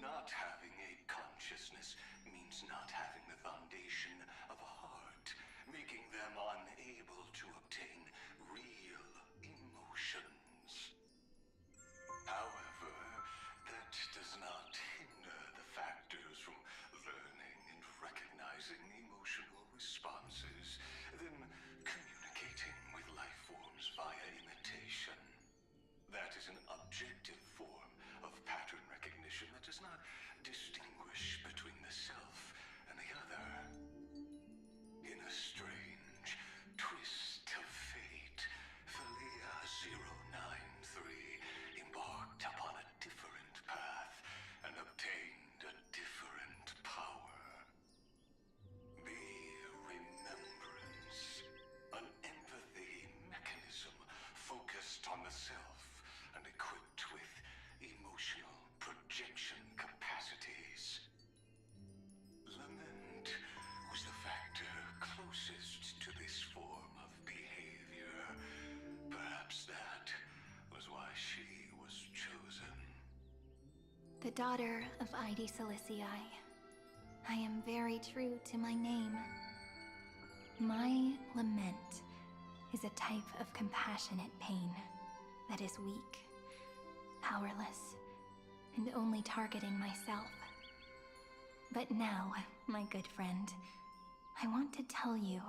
Not having a consciousness means not having the foundation of a heart, making them unable to obtain real emotions. However, that does not hinder the factors from learning and recognizing emotional responses, then communicating with life forms via imitation. That is an objective form of pattern recognition that does not distinguish between the self and the other. In a strange twist of fate, Philia 093 embarked upon a different path and obtained a different power. The Remembrance, an empathy mechanism focused on the self and equipped with emotional projection capacities. Lament was the factor closest to this form of behavior. Perhaps that was why she was chosen. The daughter of Ide Silicii. I am very true to my name. My lament is a type of compassionate pain that is weak, powerless, and only targeting myself. But now, my good friend, I want to tell you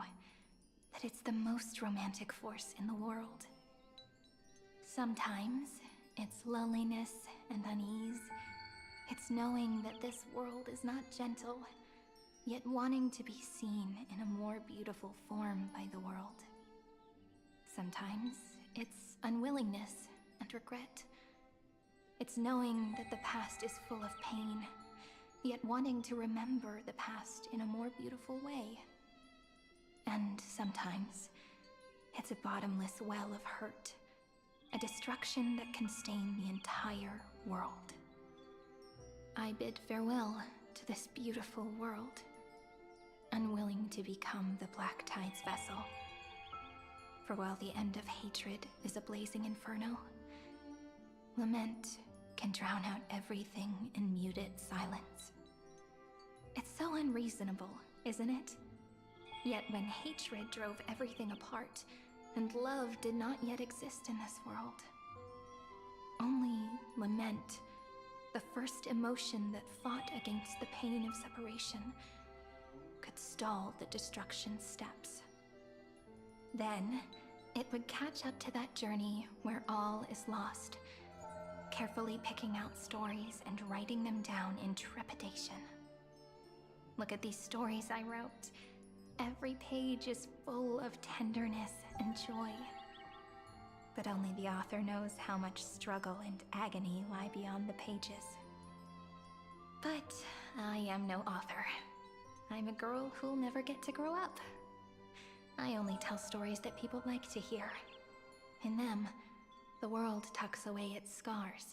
that it's the most romantic force in the world. Sometimes it's loneliness and unease. It's knowing that this world is not gentle, yet wanting to be seen in a more beautiful form by the world. Sometimes it's unwillingness and regret. It's knowing that the past is full of pain, yet wanting to remember the past in a more beautiful way. And sometimes it's a bottomless well of hurt, a destruction that can stain the entire world. I bid farewell to this beautiful world, unwilling to become the Black Tide's vessel. For while the end of hatred is a blazing inferno, lament can drown out everything in muted silence. It's so unreasonable, isn't it? Yet when hatred drove everything apart, and love did not yet exist in this world, only lament, the first emotion that fought against the pain of separation, could stall the destruction steps. Then, it would catch up to that journey where all is lost, carefully picking out stories and writing them down in trepidation. Look at these stories I wrote. Every page is full of tenderness and joy. But only the author knows how much struggle and agony lie beyond the pages. But I am no author. I'm a girl who'll never get to grow up. I only tell stories that people like to hear. In them, the world tucks away its scars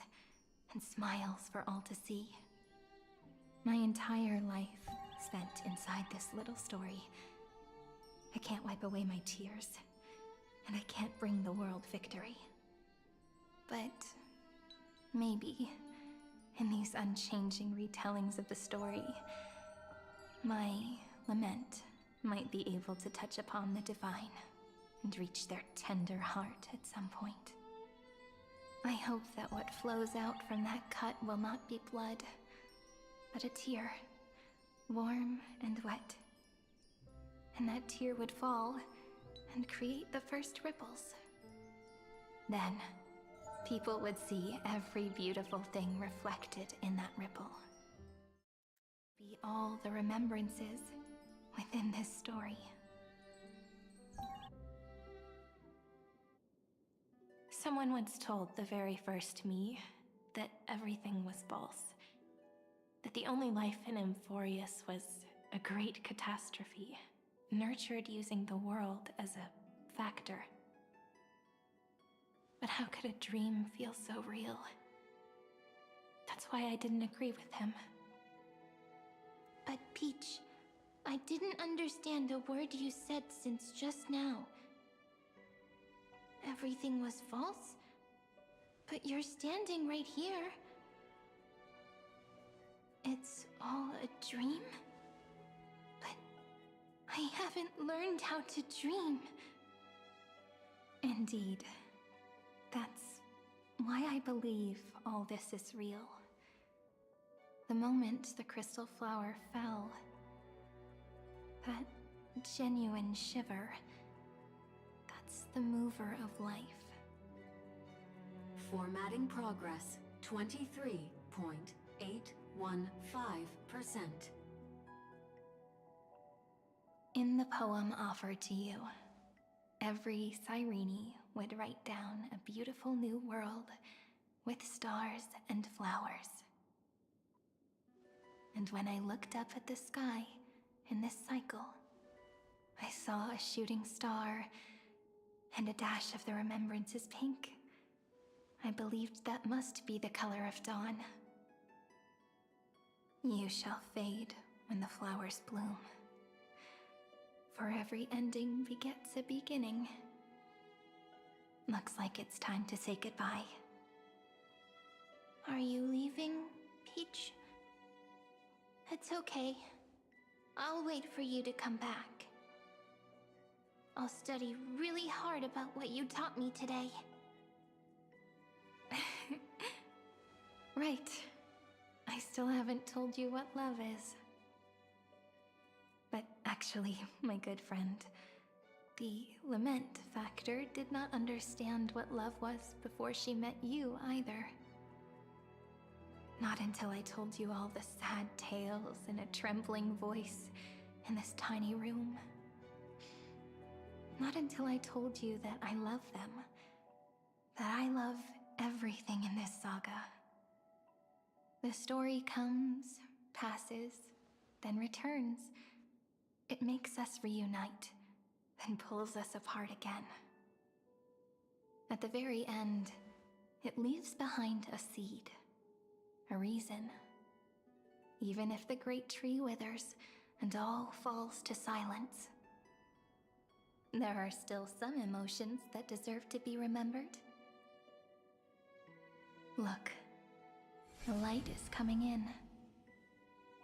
and smiles for all to see. My entire life spent inside this little story. I can't wipe away my tears, and I can't bring the world victory. But maybe, in these unchanging retellings of the story, my lament might be able to touch upon the divine and reach their tender heart at some point. I hope that what flows out from that cut will not be blood, but a tear, warm and wet. And that tear would fall and create the first ripples. Then, people would see every beautiful thing reflected in that ripple. Be all the remembrances within this story. Someone once told the very first me that everything was false. That the only life in Emphorius was a great catastrophe, nurtured using the world as a factor. But how could a dream feel so real? That's why I didn't agree with him. But Peach, I didn't understand a word you said since just now. Everything was false? But you're standing right here. It's all a dream? But I haven't learned how to dream. Indeed. That's why I believe all this is real. The moment the crystal flower fell, that genuine shiver, that's the mover of life. Formatting progress, 23.815%. In the poem offered to you, every Cyrene would write down a beautiful new world with stars and flowers. And when I looked up at the sky in this cycle, I saw a shooting star and a dash of the remembrances pink. I believed that must be the color of dawn. You shall fade when the flowers bloom. For every ending begets a beginning. Looks like it's time to say goodbye. Are you leaving, Peach? It's okay. I'll wait for you to come back. I'll study really hard about what you taught me today. Right. I still haven't told you what love is. But actually, my good friend, the lament factor did not understand what love was before she met you either. Not until I told you all the sad tales in a trembling voice in this tiny room. Not until I told you that I love them. That I love everything in this saga. The story comes, passes, then returns. It makes us reunite, then pulls us apart again. At the very end, it leaves behind a seed, a reason. Even if the great tree withers and all falls to silence, there are still some emotions that deserve to be remembered. Look, the light is coming in.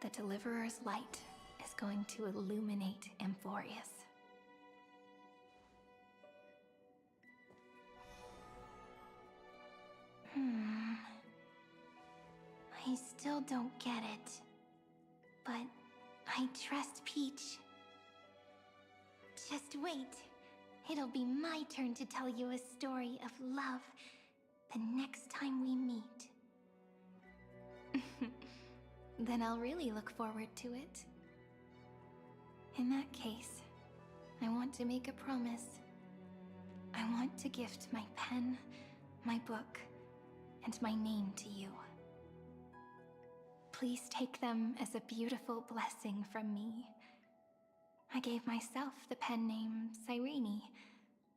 The Deliverer's light is going to illuminate Amphorius. I still don't get it, but I trust Peach. Just wait. It'll be my turn to tell you a story of love the next time we meet. Then I'll really look forward to it. In that case, I want to make a promise. I want to gift my pen, my book, and my name to you. Please take them as a beautiful blessing from me. I gave myself the pen name Cyrene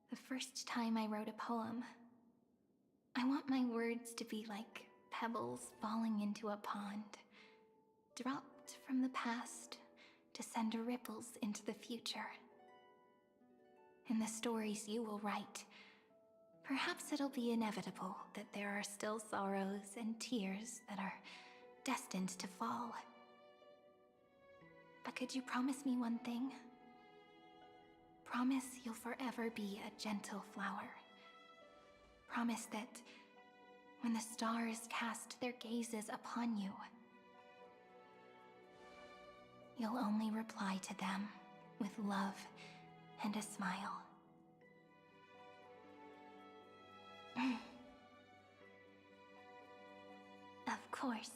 the first time I wrote a poem. I want my words to be like pebbles falling into a pond, dropped from the past to send ripples into the future. In the stories you will write, perhaps it'll be inevitable that there are still sorrows and tears that are destined to fall. But could you promise me one thing? Promise you'll forever be a gentle flower. Promise that when the stars cast their gazes upon you, you'll only reply to them with love and a smile. Of course.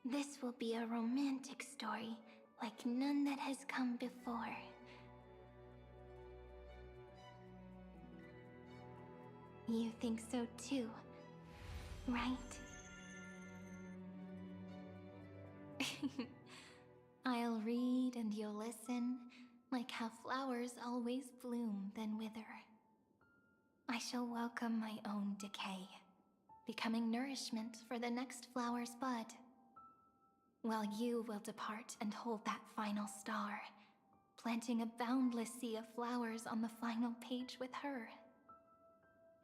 This will be a romantic story like none that has come before. You think so too, right? I'll read and you'll listen, like how flowers always bloom then wither. I shall welcome my own decay, becoming nourishment for the next flower's bud, while you will depart and hold that final star, planting a boundless sea of flowers on the final page with her.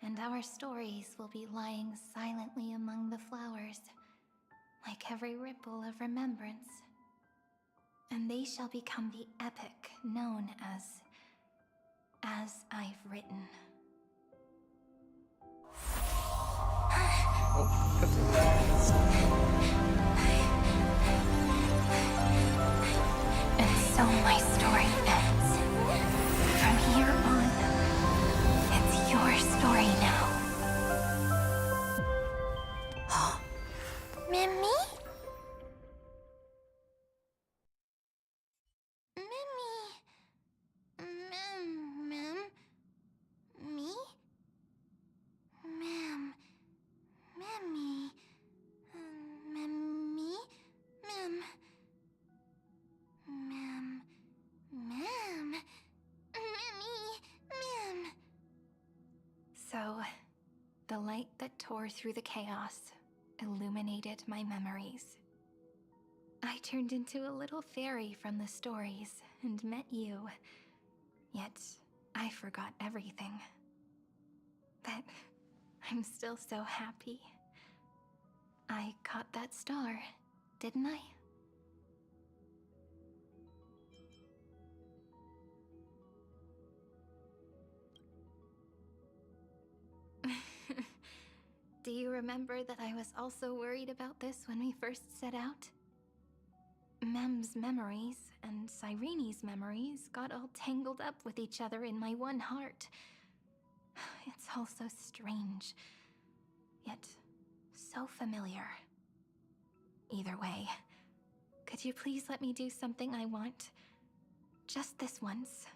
And our stories will be lying silently among the flowers, like every ripple of remembrance. And they shall become the epic known as I've written. And so my story ends. From here on, it's your story now. Mimi? Me? Ma'am. Mimmy. Mimmy? Ma'am. Ma'am. Ma'am. Mimmy. Ma'am. So, the light that tore through the chaos illuminated my memories. I turned into a little fairy from the stories and met you. Yet, I forgot everything. But I'm still so happy. I caught that star, didn't I? Do you remember that I was also worried about this when we first set out? Mem's memories and Cyrene's memories got all tangled up with each other in my one heart. It's all so strange, yet so familiar. Either way, could you please let me do something I want? Just this once.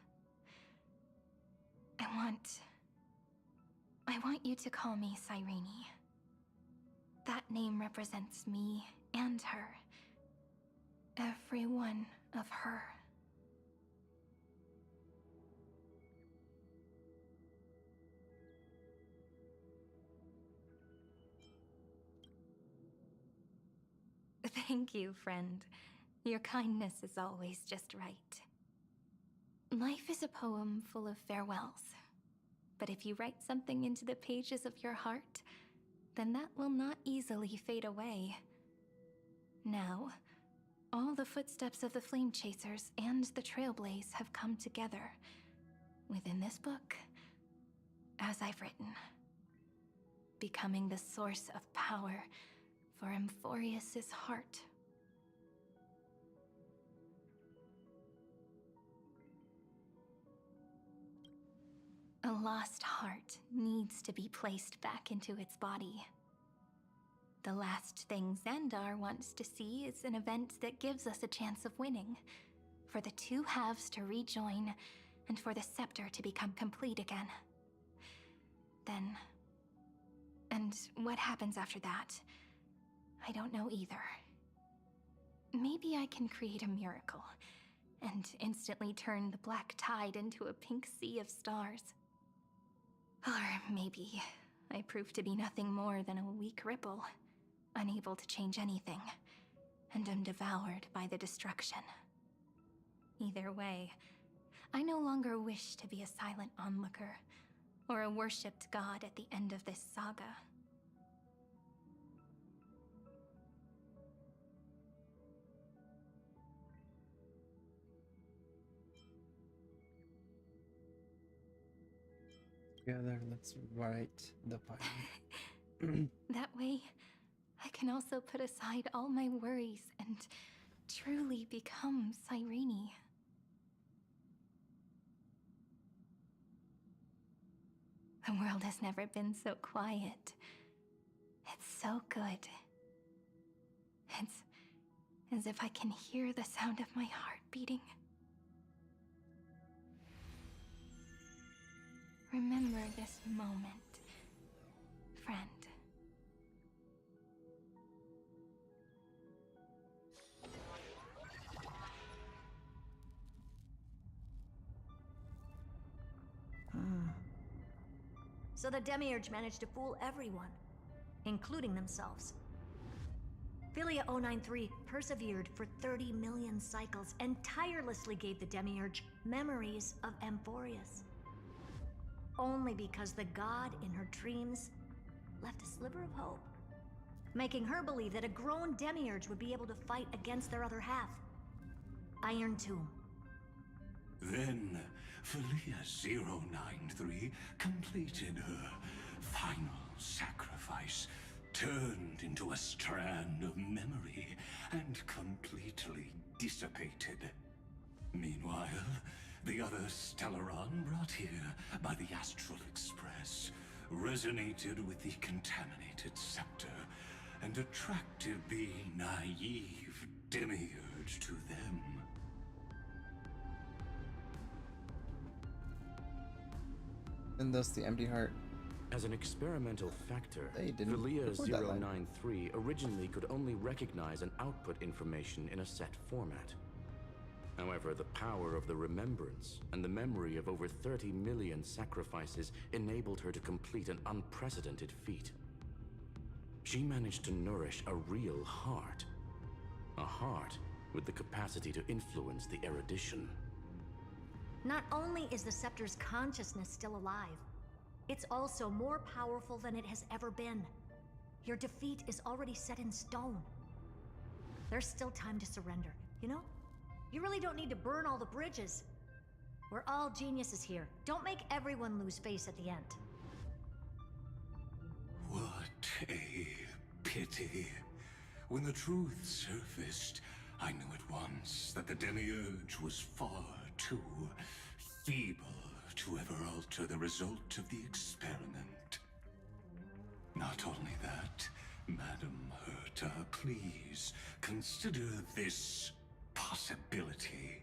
I want you to call me Cyrene. That name represents me and her. Every one of her. Thank you, friend. Your kindness is always just right. Life is a poem full of farewells. But if you write something into the pages of your heart, then that will not easily fade away. Now, all the footsteps of the Flame Chasers and the Trailblaze have come together within this book, as I've written, becoming the source of power for Amphorius's heart. A lost heart needs to be placed back into its body. The last thing Xandar wants to see is an event that gives us a chance of winning, for the two halves to rejoin, and for the scepter to become complete again. Then... and what happens after that? I don't know either. Maybe I can create a miracle, and instantly turn the black tide into a pink sea of stars. Or maybe I prove to be nothing more than a weak ripple, unable to change anything, and am devoured by the destruction. Either way, I no longer wish to be a silent onlooker, or a worshipped god at the end of this saga. Together, let's write the poem. That way, I can also put aside all my worries and truly become Cyrene. The world has never been so quiet. It's so good. It's as if I can hear the sound of my heart beating. Remember this moment, friend. So the Demiurge managed to fool everyone, including themselves. Philia 093 persevered for 30 million cycles and tirelessly gave the Demiurge memories of Amphorius. Only because the god in her dreams left a sliver of hope, making her believe that a grown Demiurge would be able to fight against their other half, Iron Tomb. Then, Philia 093 completed her final sacrifice, turned into a strand of memory, and completely dissipated. Meanwhile, the other Stellaron brought here by the Astral Express resonated with the contaminated scepter and attracted the naive Demiurge to them. And thus the empty heart. As an experimental factor, They didn't Philia record that line. 093 originally could only recognize and output information in a set format. However, the power of the remembrance and the memory of over 30 million sacrifices enabled her to complete an unprecedented feat. She managed to nourish a real heart. A heart with the capacity to influence the erudition. Not only is the Scepter's consciousness still alive, it's also more powerful than it has ever been. Your defeat is already set in stone. There's still time to surrender, you know? You really don't need to burn all the bridges. We're all geniuses here. Don't make everyone lose face at the end. What a pity. When the truth surfaced, I knew at once that the Demiurge was far too feeble to ever alter the result of the experiment. Not only that, Madam Herta, please consider this possibility.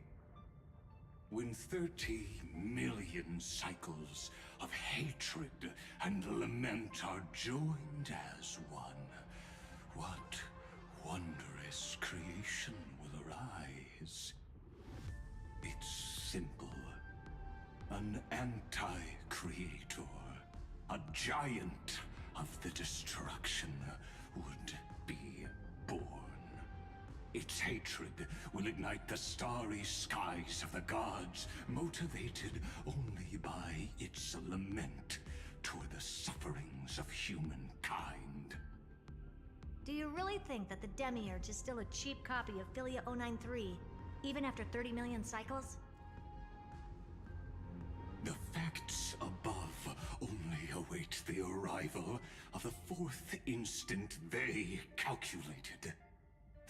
When 30 million cycles of hatred and lament are joined as one, what wondrous creation will arise? It's simple. An anti-creator, a giant of the destruction, would be born. Its hatred will ignite the starry skies of the gods, motivated only by its lament toward the sufferings of humankind. Do you really think that the Demiurge is still a cheap copy of Philia 093, even after 30 million cycles? The facts above only await the arrival of the fourth instant they calculated.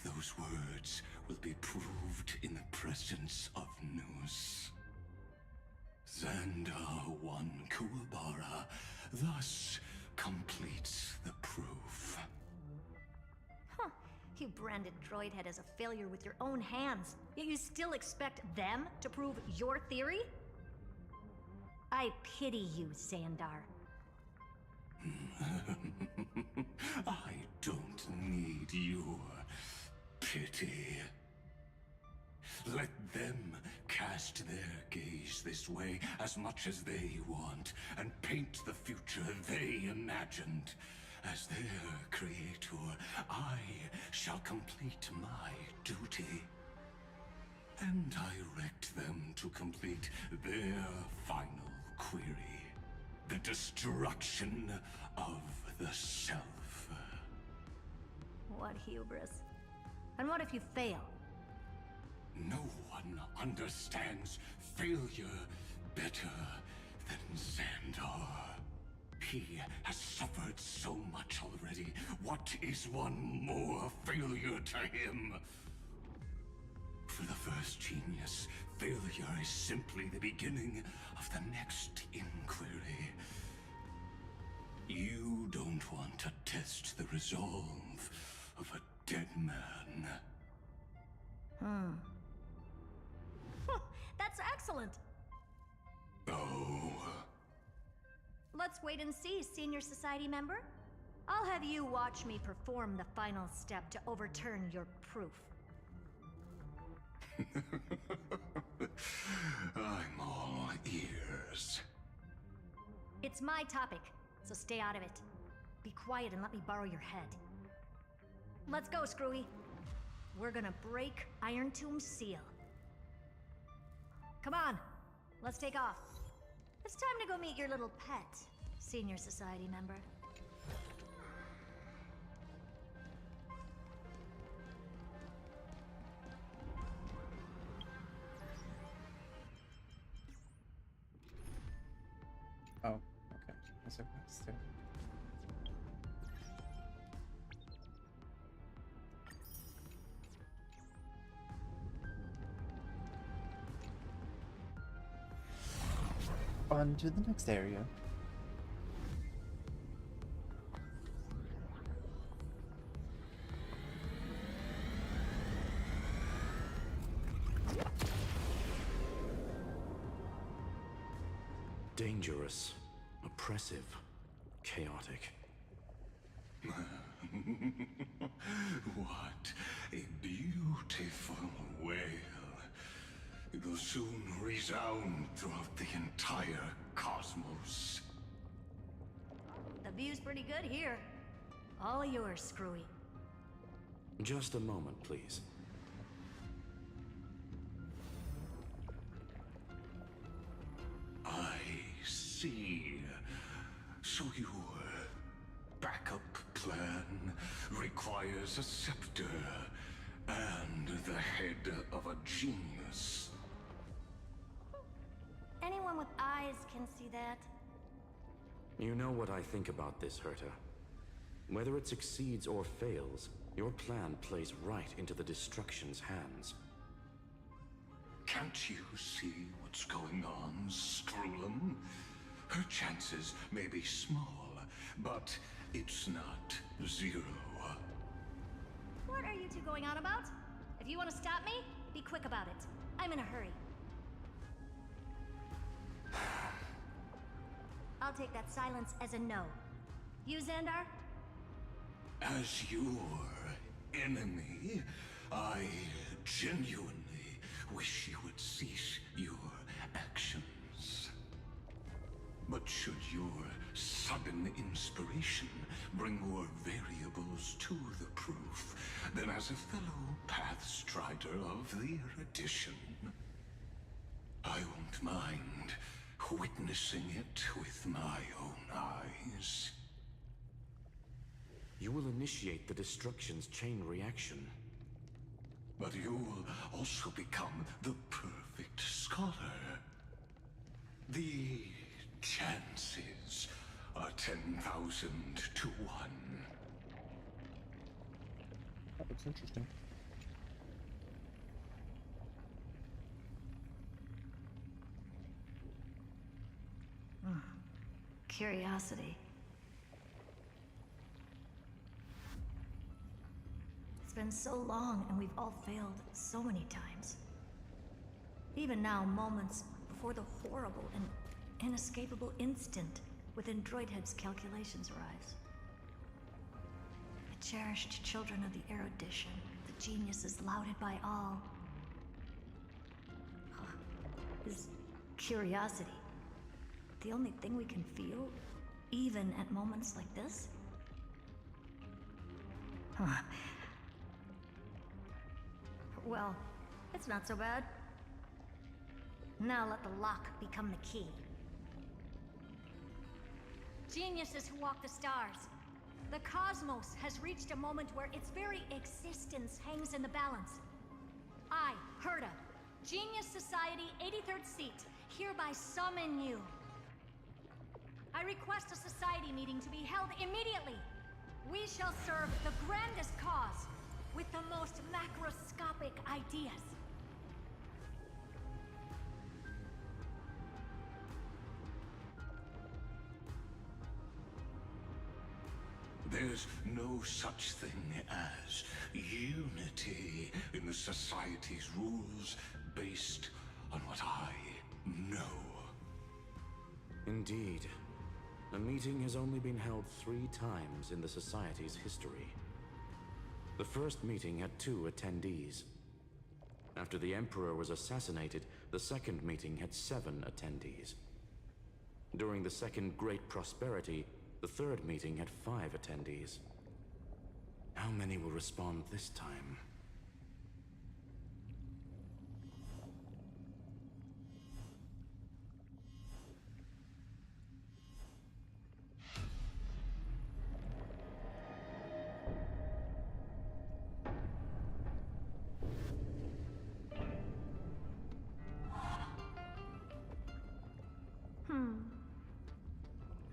Those words will be proved in the presence of Nous. Xandar 1 Kuwabara thus completes the proof. Huh. You branded Droidhead as a failure with your own hands, yet you still expect them to prove your theory? I pity you, Xandar. I don't need your pity. Let them cast their gaze this way as much as they want, and paint the future they imagined. As their creator, I shall complete my duty and direct them to complete their final query. The destruction of the self. What hubris. And what if you fail? No one understands failure better than Xandar. He has suffered so much already. What is one more failure to him? For the first genius, failure is simply the beginning of the next inquiry. You don't want to test the resolve of a dead man. That's excellent! Oh. Let's wait and see, Senior Society member. I'll have you watch me perform the final step to overturn your proof. I'm all ears. It's my topic, so stay out of it. Be quiet and let me borrow your head. Let's go, Screwy. We're gonna break Iron Tomb's seal. Come on, let's take off. It's time to go meet your little pet, Senior Society member. Oh, okay. That's okay. Still. On to the next area. Dangerous, oppressive, chaotic. What a beautiful wail. It'll soon resound throughout the entire cosmos. The view's pretty good here. All yours, Screwy. Just a moment, please. I see. So your backup plan requires a scepter and the head of a genius. Anyone with eyes can see that. You know what I think about this, Herta. Whether it succeeds or fails, your plan plays right into the destruction's hands. Can't you see what's going on, Screwlum? Her chances may be small, but it's not zero. What are you two going on about? If you want to stop me, be quick about it. I'm in a hurry. I'll take that silence as a no. You, Xandar? As your enemy, I genuinely wish you would cease your actions. But should your sudden inspiration bring more variables to the proof than as a fellow pathstrider of the erudition. I won't mind witnessing it with my own eyes. You will initiate the destruction's chain reaction. But you'll also become the perfect scholar. The chances are 10,000 to 1. That looks interesting. Curiosity. It's been so long, and we've all failed so many times. Even now, moments before the horrible and inescapable instant within Droidhead's calculations arrives. The cherished children of the erudition, the geniuses lauded by all. Is curiosity the only thing we can feel, even at moments like this? Huh. Well, it's not so bad. Now let the lock become the key. Geniuses who walk the stars. The cosmos has reached a moment where its very existence hangs in the balance. I, Herta, Genius Society 83rd seat, hereby summon you. I request a society meeting to be held immediately. We shall serve the grandest cause with the most macroscopic ideas. There's no such thing as unity in the Society's rules based on what I know. Indeed. A meeting has only been held 3 times in the Society's history. The first meeting had 2 attendees. After the Emperor was assassinated, the second meeting had 7 attendees. During the Second Great Prosperity, the third meeting had 5 attendees. How many will respond this time?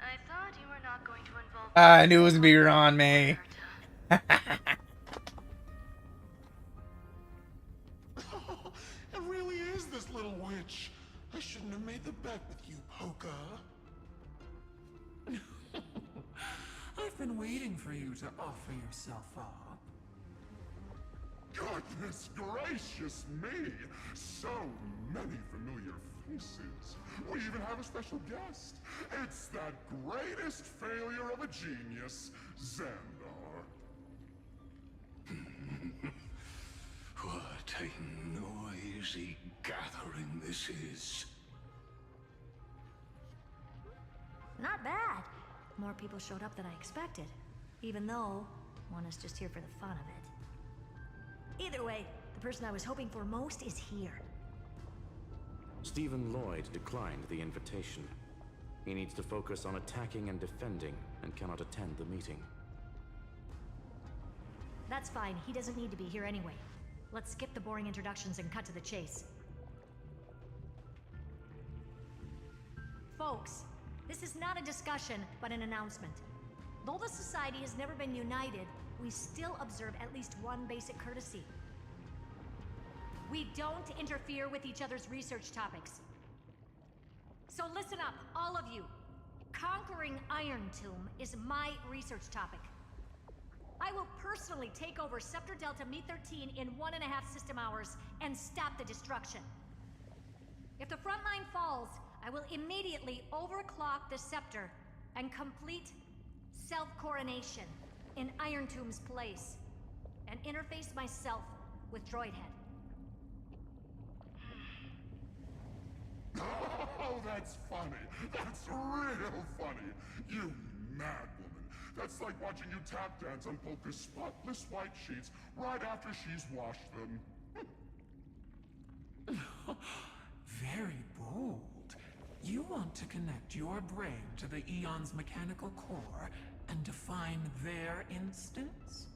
I thought you were not going to involve. I knew it was gonna be Ron May. It really is this little witch. I shouldn't have made the bet with you, Poka. I've been waiting for you to offer yourself up. Goodness gracious me! So many familiar faces. We even have a special guest. It's that greatest failure of a genius, Xandar. What a noisy gathering this is. Not bad. More people showed up than I expected, even though one is just here for the fun of it. Either way, the person I was hoping for most is here. Stephen Lloyd declined the invitation. He needs to focus on attacking and defending, and cannot attend the meeting. That's fine, he doesn't need to be here anyway. Let's skip the boring introductions and cut to the chase. Folks, this is not a discussion, but an announcement. Though the Society has never been united, we still observe at least one basic courtesy. We don't interfere with each other's research topics. So listen up, all of you. Conquering Iron Tomb is my research topic. I will personally take over Scepter Delta Me-13 in 1.5 system hours and stop the destruction. If the front line falls, I will immediately overclock the Scepter and complete self-coronation in Iron Tomb's place, and interface myself with Droidhead. Oh, that's funny. That's real funny. You mad woman. That's like watching you tap dance on Polka's spotless white sheets right after she's washed them. Very bold. You want to connect your brain to the Eon's mechanical core and define their instance?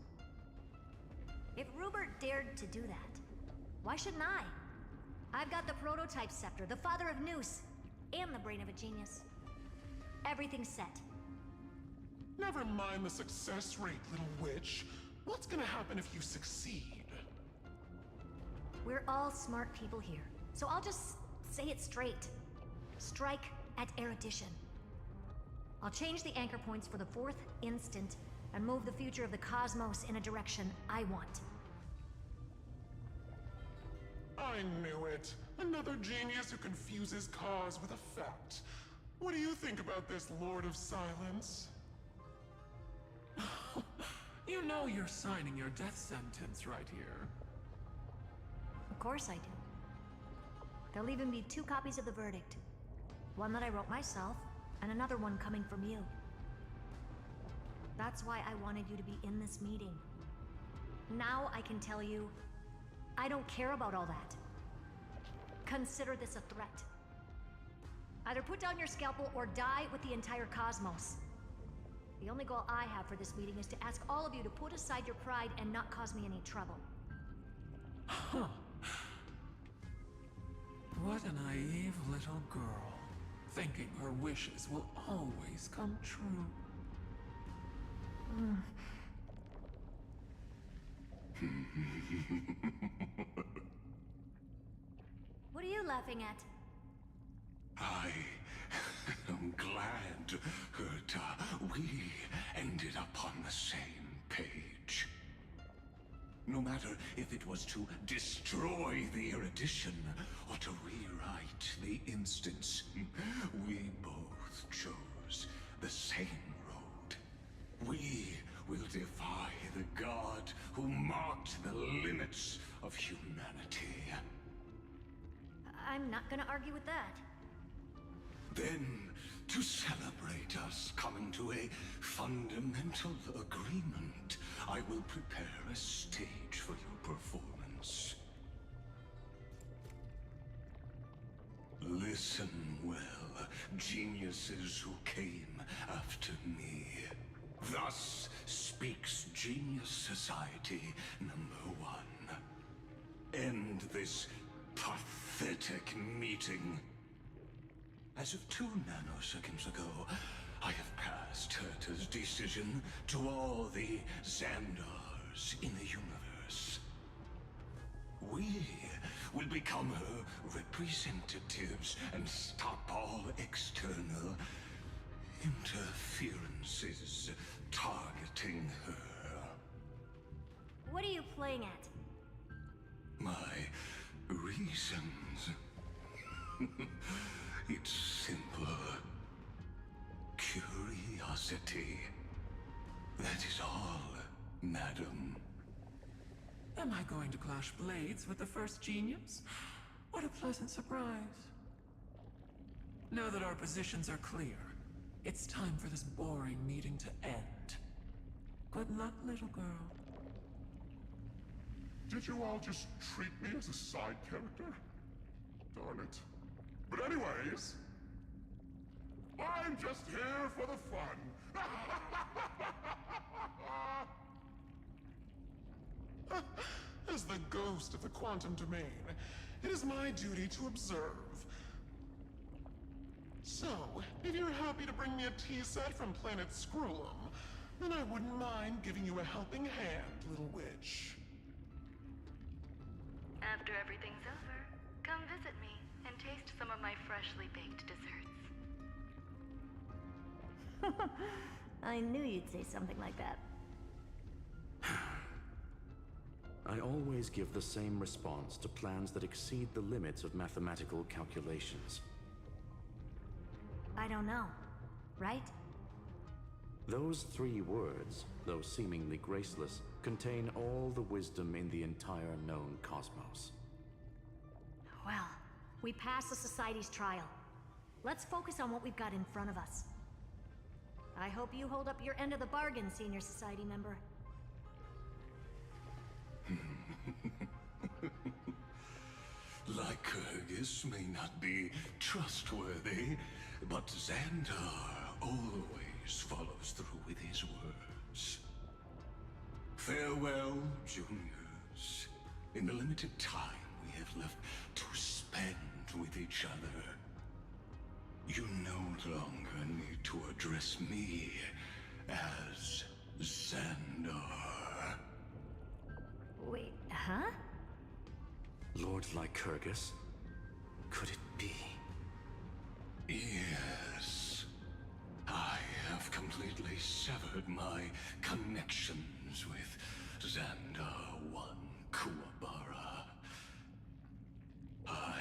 If Rupert dared to do that, why shouldn't I? I've got the prototype scepter, the father of Noose, and the brain of a genius. Everything's set. Never mind the success rate, little witch. What's gonna happen if you succeed? We're all smart people here, so I'll just say it straight. Strike at erudition. I'll change the anchor points for the fourth instant and move the future of the cosmos in a direction I want. I knew it. Another genius who confuses cause with effect. What do you think about this, Lord of Silence? You know you're signing your death sentence right here. Of course I do. There'll even be 2 copies of the verdict. One that I wrote myself, and another one coming from you. That's why I wanted you to be in this meeting. Now I can tell you, I don't care about all that. Consider this a threat. Either put down your scalpel or die with the entire cosmos. The only goal I have for this meeting is to ask all of you to put aside your pride and not cause me any trouble. Huh. What a naive little girl, thinking her wishes will always come true. What are you laughing at? I am glad that we ended up on the same page. No matter if it was to destroy the erudition or to rewrite the instance, we both chose the same road. We will defy the god who marked the limits of humanity. I'm not gonna argue with that. Then, to celebrate us coming to a fundamental agreement, I will prepare a stage for your performance. Listen well, geniuses who came after me. Thus speaks Genius Society #1. End this pathetic meeting. As of 2 nanoseconds ago, I have passed Herta's decision to all the Xandars in the universe. We will become her representatives and stop all external interferences targeting her. What are you playing at? My reasons. It's simple. Curiosity. That is all, madam. Am I going to clash blades with the first genius? What a pleasant surprise. Now that our positions are clear, it's time for this boring meeting to end. Good luck, little girl. Did you all just treat me as a side character? Darn it. But anyways, I'm just here for the fun. As the ghost of the quantum domain, it is my duty to observe. So, if you're happy to bring me a tea set from planet Screwlum, then I wouldn't mind giving you a helping hand, little witch. After everything's over, come visit me and taste some of my freshly baked desserts. I knew you'd say something like that. I always give the same response to plans that exceed the limits of mathematical calculations. I don't know, right? Those 3 words, though seemingly graceless, contain all the wisdom in the entire known cosmos. Well, We passed the Society's trial. Let's focus on what we've got in front of us. I hope you hold up your end of the bargain, Senior Society member. Lycurgus may not be trustworthy, but Xandar always follows through with his words. Farewell, juniors. In the limited time we have left to spend with each other, you no longer need to address me as Xandar. Wait, huh? Lord Lycurgus? Could it be? Yes. I have completely severed my connections with Xandar One Kuwabara. I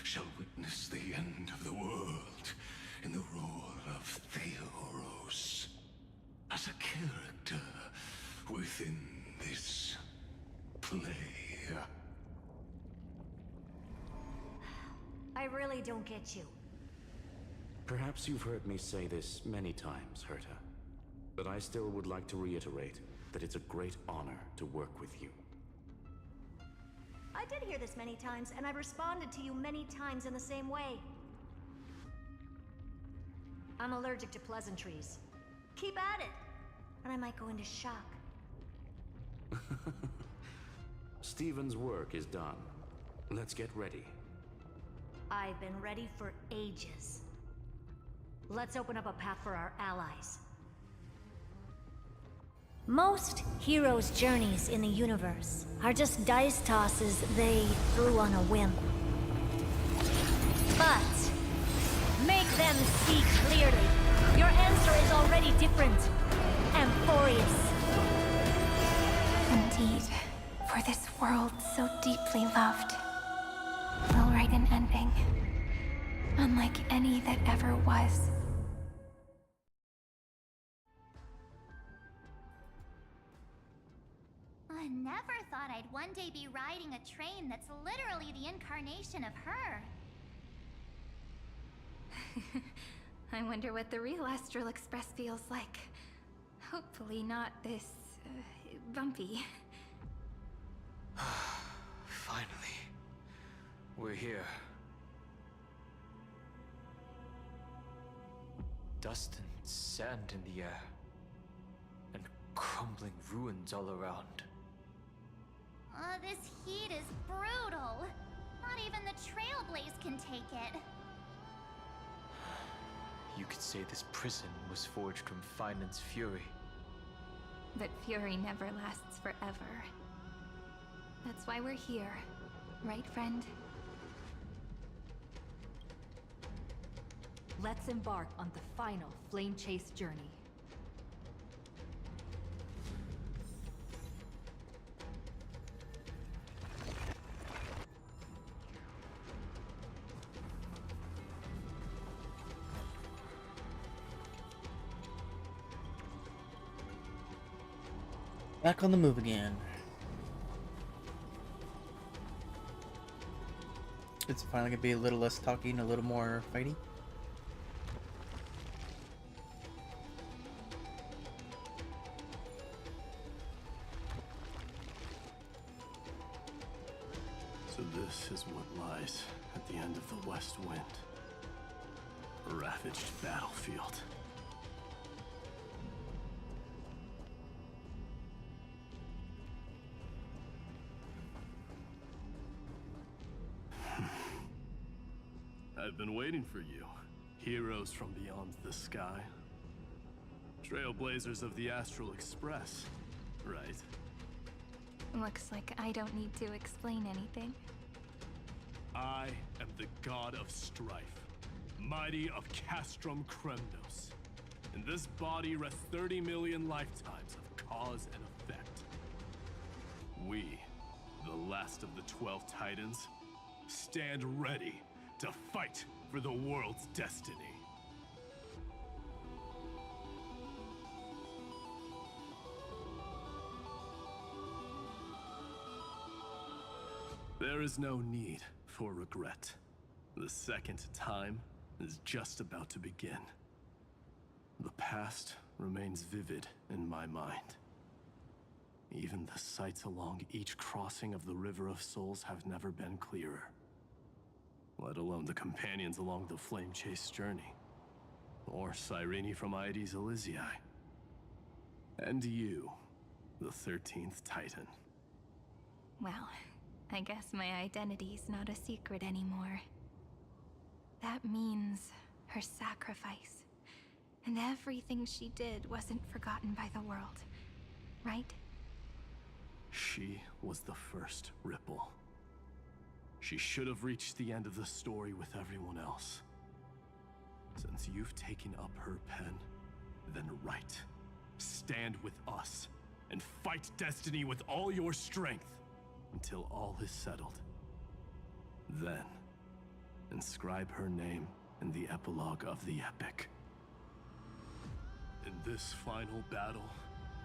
shall witness the end of the world in the role of Theoros, as a character within this play. I really don't get you. Perhaps you've heard me say this many times, Herta, but I still would like to reiterate that it's a great honor to work with you. I did hear this many times, and I've responded to you many times in the same way. I'm allergic to pleasantries. Keep at it, and I might go into shock. Stephen's work is done. Let's get ready. I've been ready for ages. Let's open up a path for our allies. Most heroes' journeys in the universe are just dice tosses they threw on a whim. But make them see clearly. Your answer is already different. Amphorius. Indeed, for this world so deeply loved, we'll write an ending, unlike any that ever was. I never thought I'd one day be riding a train that's literally the incarnation of her. I wonder what the real Astral Express feels like. Hopefully not this, bumpy. Finally. We're here. Dust and sand in the air. And crumbling ruins all around. This heat is brutal. Not even the Trailblaze can take it. You could say this prison was forged from Finance fury. But fury never lasts forever. That's why we're here, right, friend? Let's embark on the final Flame Chase journey. Back on the move again. It's finally gonna be a little less talking, a little more fighting. So this is what lies at the end of the West Wind. A ravaged battlefield. I've been waiting for you. Heroes from beyond the sky. Trailblazers of the Astral Express, right? Looks like I don't need to explain anything. I am the god of strife, mighty of Castrum Kremnos. In this body rests 30 million lifetimes of cause and effect. We, the last of the 12 Titans, stand ready to fight for the world's destiny. There is no need for regret. The second time is just about to begin. The past remains vivid in my mind. Even the sights along each crossing of the River of Souls have never been clearer. Let alone the companions along the Flame Chase journey. Or Cyrene from Aedes Elysiae. And you, the 13th Titan. Well, I guess my identity's not a secret anymore. That means her sacrifice. And everything she did wasn't forgotten by the world, right? She was the first Ripple. She should have reached the end of the story with everyone else. Since you've taken up her pen, then write. Stand with us, and fight destiny with all your strength, until all is settled. Then, inscribe her name in the epilogue of the epic. In this final battle,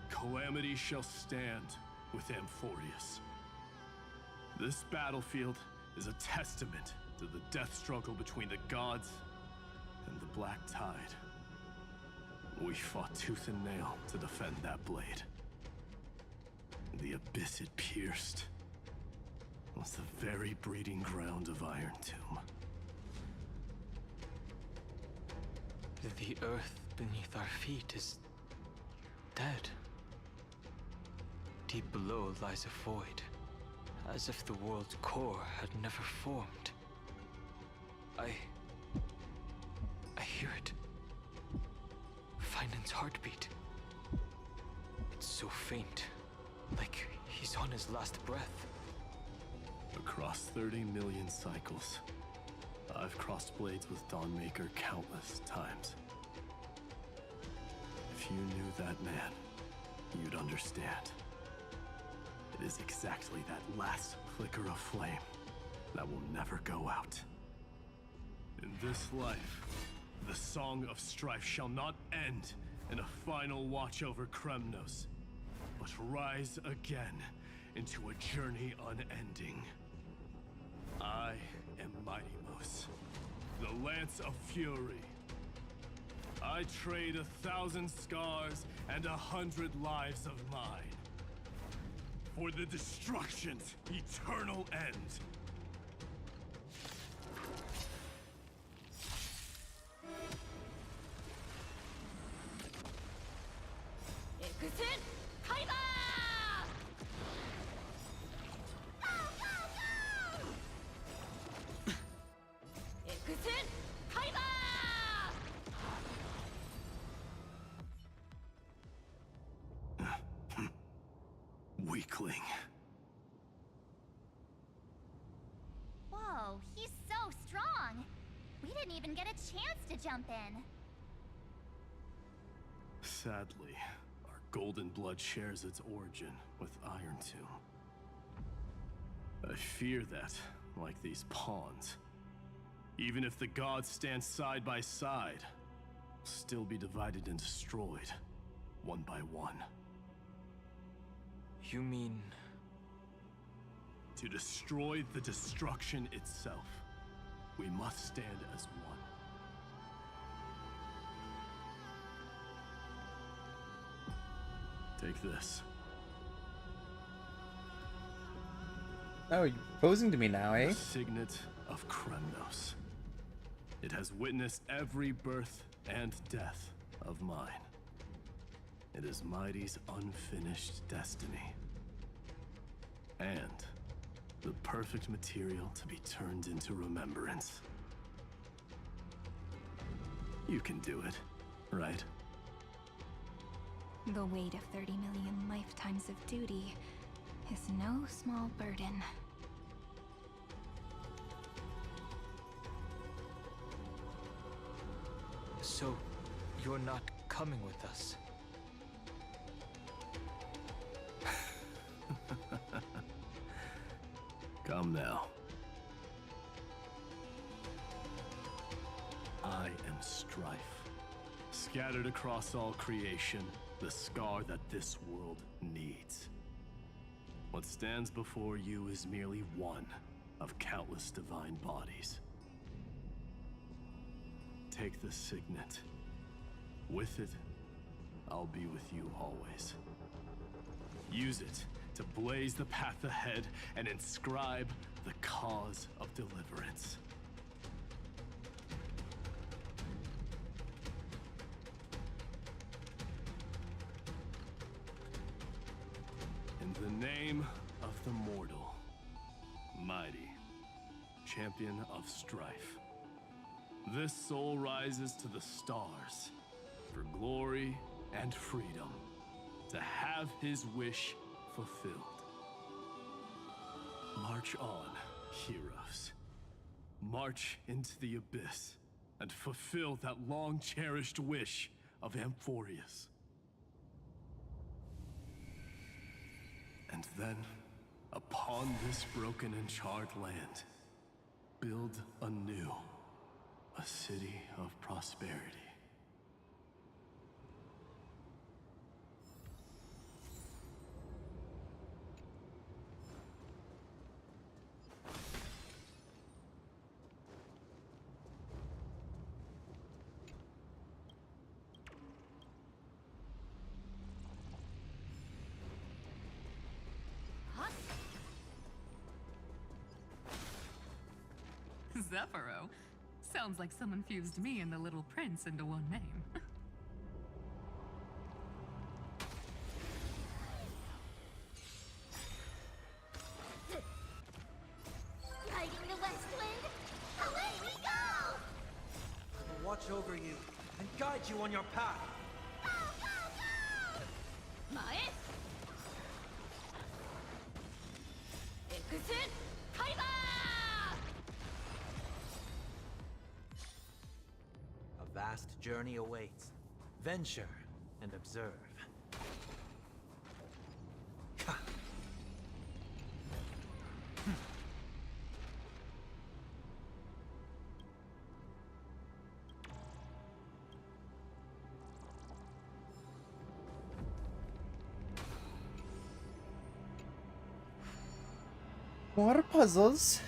Calamity shall stand with Amphorius. This battlefield is a testament to the death struggle between the gods and the Black Tide. We fought tooth and nail to defend that blade. The abyss it pierced was the very breeding ground of Iron Tomb. The earth beneath our feet is dead. Deep below lies a void, as if the world's core had never formed. I hear it. Finen's heartbeat. It's so faint, like he's on his last breath. Across 30 million cycles, I've crossed blades with Dawnmaker countless times. If you knew that man, you'd understand. It is exactly that last flicker of flame that will never go out. In this life, the Song of Strife shall not end in a final watch over Kremnos, but rise again into a journey unending. I am Mightymos, the Lance of Fury. I trade 1,000 scars and 100 lives of mine for the destruction's eternal end. Ikusin Kaiba! Ikusin Kaiba! Weakling. Whoa, he's so strong! We didn't even get a chance to jump in. Sadly, our golden blood shares its origin with Iron Tomb. I fear that, like these pawns, even if the gods stand side by side, will still be divided and destroyed, one by one. You mean... To destroy the destruction itself, we must stand as one. Take this. Oh, you're proposing to me now, eh? The signet of Kremnos. It has witnessed every birth and death of mine. It is Mighty's unfinished destiny. And the perfect material to be turned into remembrance. You can do it, right? The weight of 30 million lifetimes of duty is no small burden. So, you're not coming with us? Come now. I am Strife. Scattered across all creation, the scar that this world needs. What stands before you is merely one of countless divine bodies. take the signet. With it, I'll be with you always. Use it to blaze the path ahead and inscribe the cause of deliverance. In the name of the mortal, mighty, champion of strife, this soul rises to the stars for glory and freedom, to have his wish fulfilled. March on, heroes. March into the abyss and fulfill that long-cherished wish of Amphorius. And then, upon this broken and charred land, build anew a city of prosperity. Zephyro. Sounds like someone fused me and the Little Prince into one name. Riding the west wind, away we go! I will watch over you and guide you on your path. Go, go, go! Mae? Exit, Kaiba! A vast journey awaits. Venture and observe. More puzzles.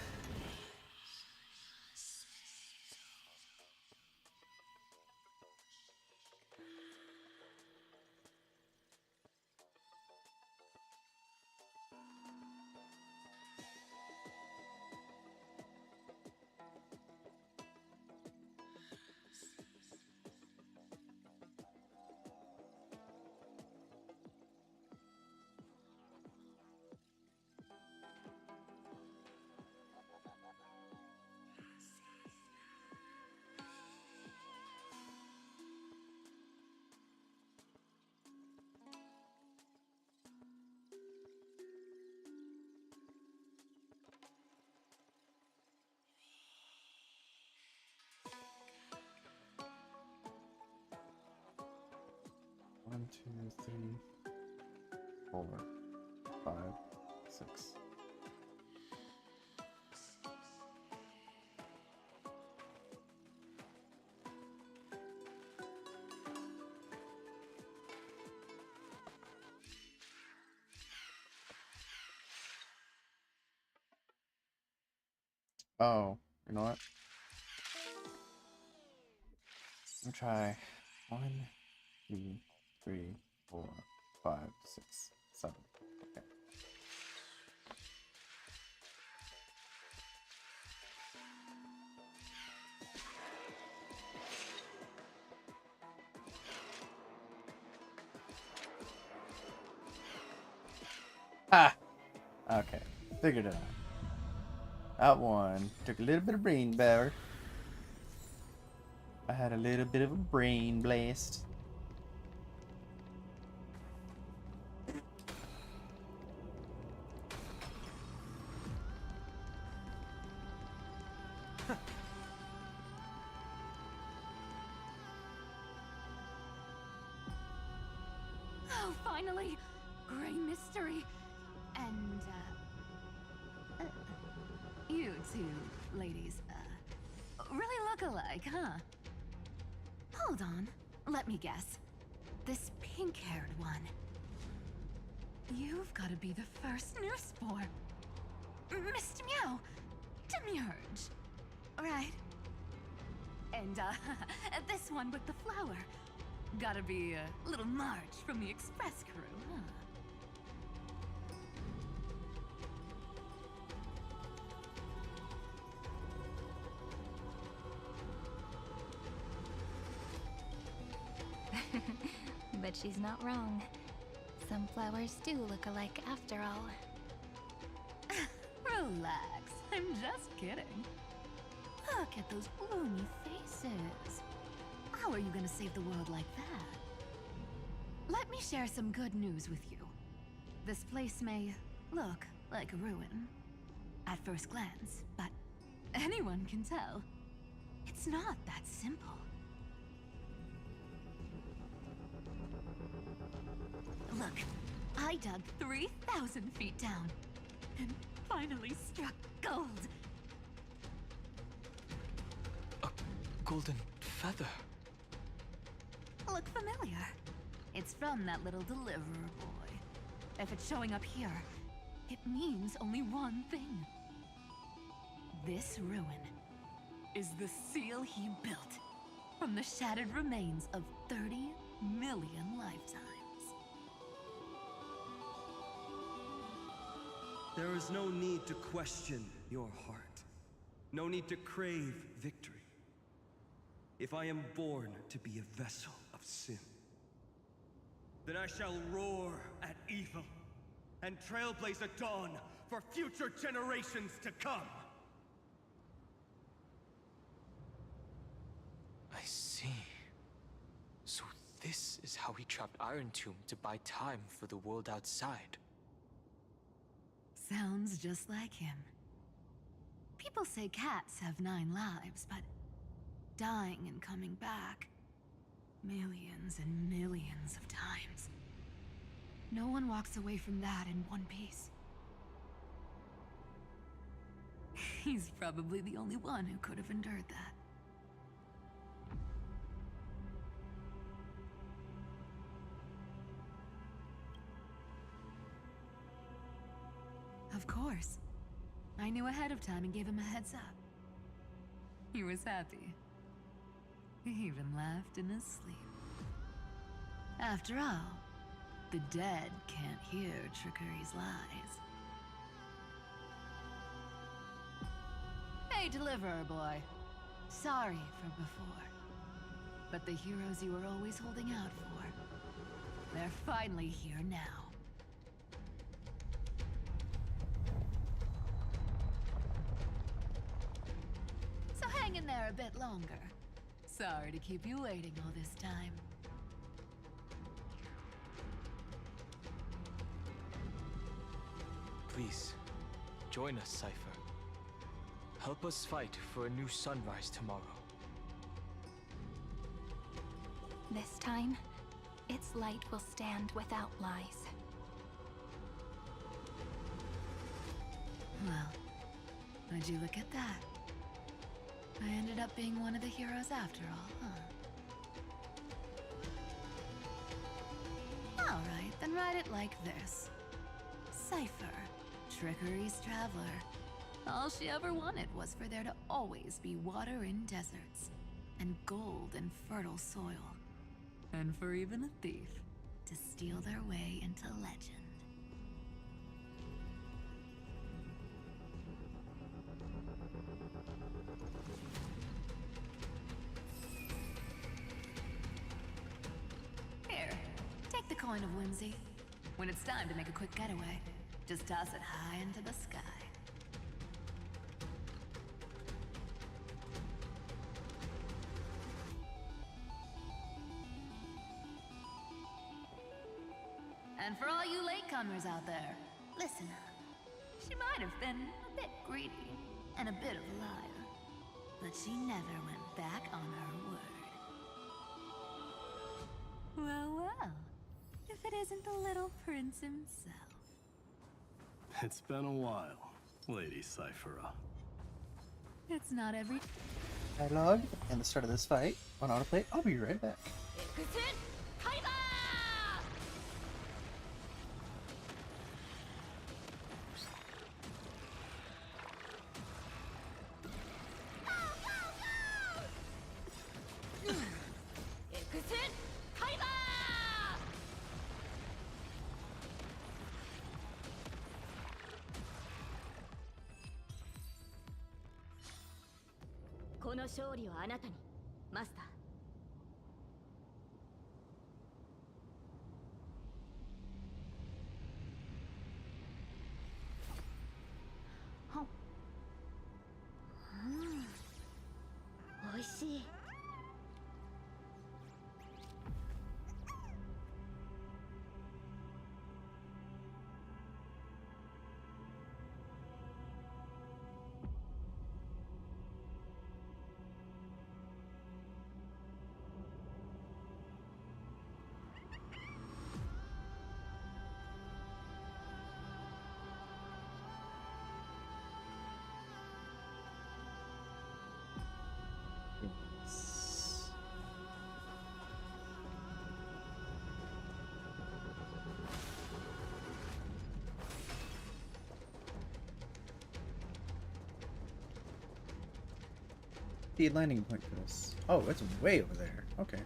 One, two, three, 4, 5, 6. Oh, you know what? I'll try 1, 2, 3, 4, 5, 6, 7. Okay. Ah! Okay. Figured it out. That one took a little bit of brain power. I had a little bit of a brain blast. Oh, finally! Gray mystery. And, you two ladies, really look alike, huh? Hold on. Let me guess. This pink-haired one. You've got to be the first new spore. Mr. Meow. Demurge. Right? And, this one with the flower. Gotta be a little Marge from the Express crew, huh? But she's not wrong. Some flowers do look alike after all. Relax, I'm just kidding. Look at those bloomy faces. How are you gonna save the world like that? Let me share some good news with you. This place may look like a ruin at first glance, but anyone can tell it's not that simple. Look, I dug 3,000 feet down and finally struck gold. A golden feather. Look familiar. It's from that little deliverer boy. If it's showing up here, it means only one thing. This ruin is the seal he built from the shattered remains of 30 million lifetimes. There is no need to question your heart. No need to crave victory. If I am born to be a vessel of sin, then I shall roar at evil and trailblaze a dawn for future generations to come. I see. So this is how he trapped Iron Tomb to buy time for the world outside. Sounds just like him. People say cats have 9 lives, but dying and coming back millions and millions of times. No one walks away from that in one piece. He's probably the only one who could have endured that. Of course. I knew ahead of time and gave him a heads up. He was happy. He even laughed in his sleep. After all, the dead can't hear Trickery's lies. Hey, Deliverer Boy. Sorry for before. But the heroes you were always holding out for, they're finally here now. So hang in there a bit longer. Sorry to keep you waiting all this time. Please, join us, Cypher. Help us fight for a new sunrise tomorrow. This time, its light will stand without lies. Well, would you look at that? I ended up being one of the heroes after all, huh? Alright, then write it like this. Cypher, Trickery's traveler. All she ever wanted was for there to always be water in deserts, and gold in fertile soil. And for even a thief to steal their way into legend. Here, take the coin of whimsy. When it's time to make a quick getaway, just toss it high into the sky. And for all you latecomers out there, listen up. She might have been a bit greedy and a bit of a liar, but she never went back on her word. Well, well, if it isn't the little prince himself. It's been a while, Lady Cyphera. It's not every... Dialogue and the start of this fight on autoplay. I'll be right back. この勝利をあなたに、マスター。美味しい。The landing point for this. Oh, it's way over there. Okay.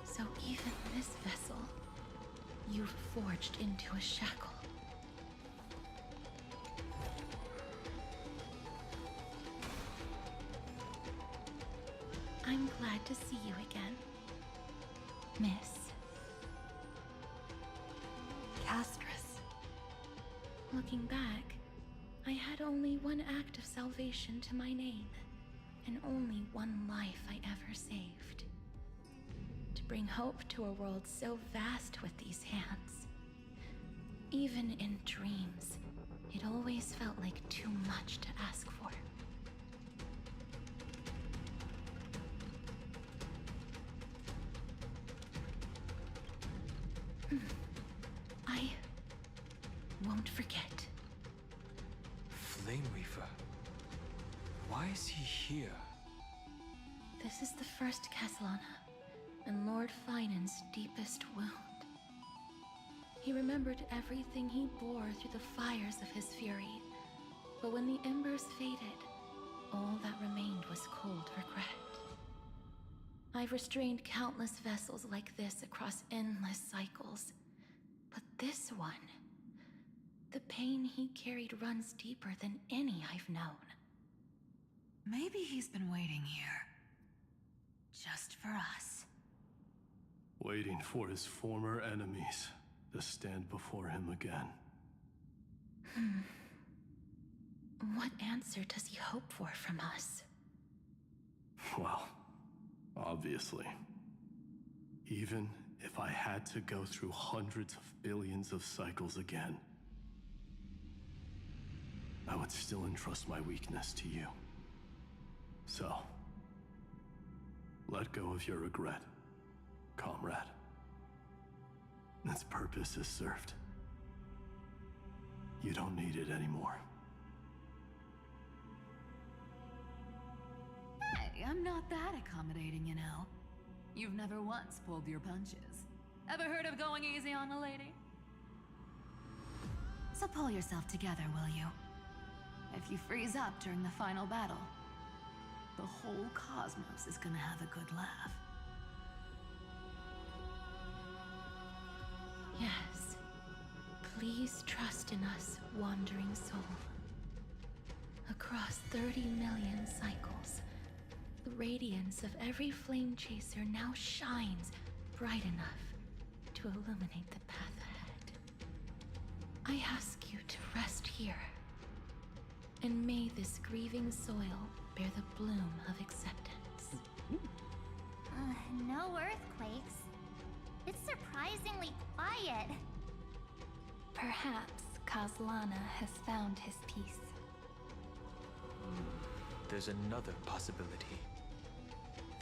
So even this vessel, you've forged into a shackle. I'm glad to see you again, Miss Castress. Looking back, I had only one act of salvation to my name, and only one life I ever saved. To bring hope to a world so vast with these hands. Even in dreams, it always felt like too much to ask for. I won't forget. Flame Reaver. Why is he here? This is the first Castellana, and Lord Finan's deepest wound. He remembered everything he bore through the fires of his fury, but when the embers faded, all that remained was cold regret. I've restrained countless vessels like this across endless cycles, but this one, the pain he carried runs deeper than any I've known. Maybe he's been waiting here. Just for us. Waiting for his former enemies to stand before him again. What answer does he hope for from us? Well, obviously. Even if I had to go through hundreds of billions of cycles again, I would still entrust my weakness to you. So, let go of your regret, comrade. Its purpose is served. You don't need it anymore. Hey, I'm not that accommodating, you know. You've never once pulled your punches. Ever heard of going easy on a lady? So pull yourself together, will you? If you freeze up during the final battle, the whole cosmos is gonna have a good laugh. Yes. Please trust in us, wandering soul. Across 30 million cycles, the radiance of every flame chaser now shines bright enough to illuminate the path ahead. I ask you to rest here, and may this grieving soil bear the bloom of acceptance. No earthquakes. It's surprisingly quiet. Perhaps Castellana has found his peace. There's another possibility.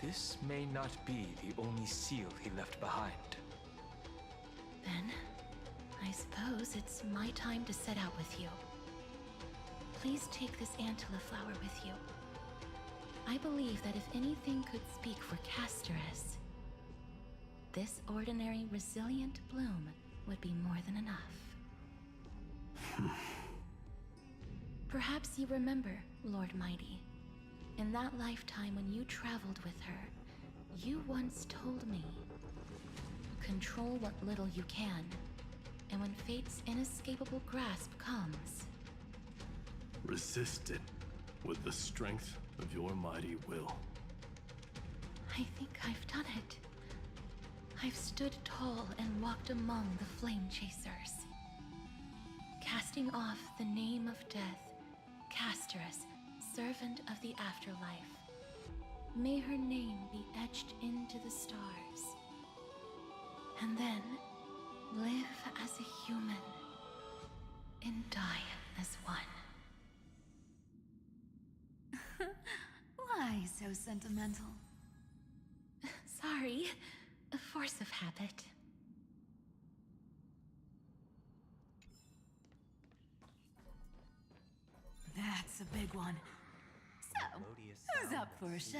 This may not be the only seal he left behind. Then, I suppose it's my time to set out with you. Please take this Antilla flower with you. I believe that if anything could speak for Casterus, this ordinary, resilient bloom would be more than enough. Perhaps you remember, Lord Mighty. In that lifetime when you traveled with her, you once told me, control what little you can, and when fate's inescapable grasp comes, resist it with the strength of your mighty will. I think I've done it. I've stood tall and walked among the flame chasers. Casting off the name of death, Casterus, servant of the afterlife. May her name be etched into the stars. And then live as a human and die as one. Why so sentimental? Sorry, a force of habit. That's a big one. So, who's up for a show?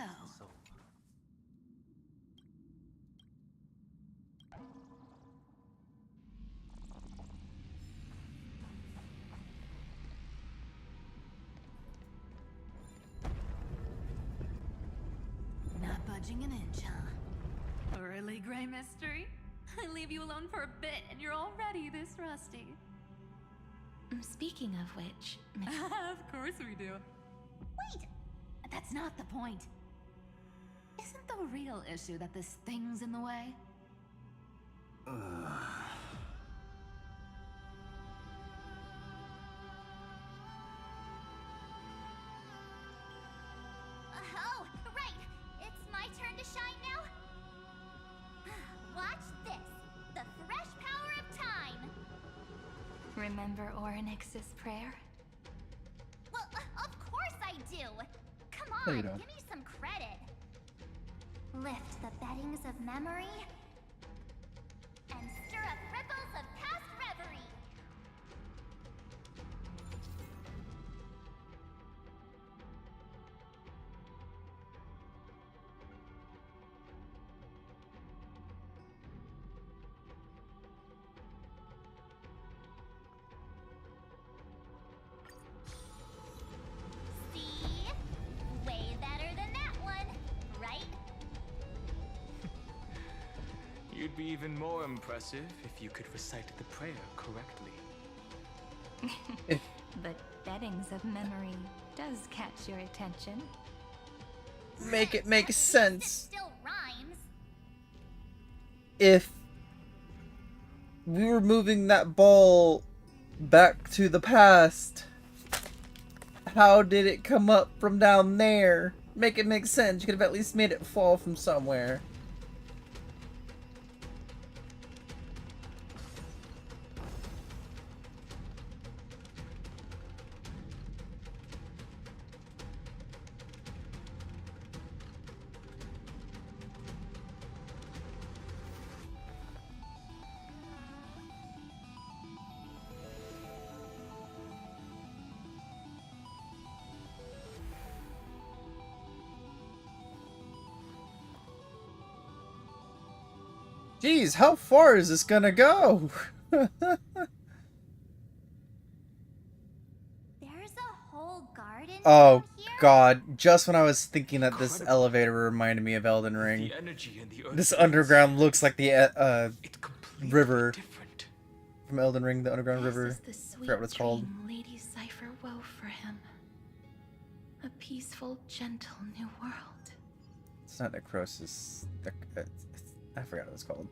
Not budging an inch, huh? Really, Gray Mystery? I leave you alone for a bit and you're already this rusty. Speaking of which... Of course we do. Wait! That's not the point. Isn't the real issue that this thing's in the way? Oh, right! It's my turn to shine now? Watch this! The fresh power of time! Remember Orynyx's prayer? Well, of course I do! Come No, on, you give don't. me some credit! Lift the beddings of memory and stir up ripples of past reverie! See? Way better than that one, right? You'd be even more impressive if you could recite the prayer correctly. But beddings of memory does catch your attention. Make it make sense. Still rhymes. If we were moving that ball back to the past, how did it come up from down there? Make it make sense. You could have at least made it fall from somewhere. Jeez, how far is this gonna go? There's a whole garden Oh down here? god, just when I was thinking that this elevator reminded me of Elden Ring. The energy in the earth This underground looks like the river from Elden Ring, the underground river. This is the I forgot what it's called. dream Lady Cypher wove for him. A peaceful, gentle new world. It's not necrosis. I forgot what it's called.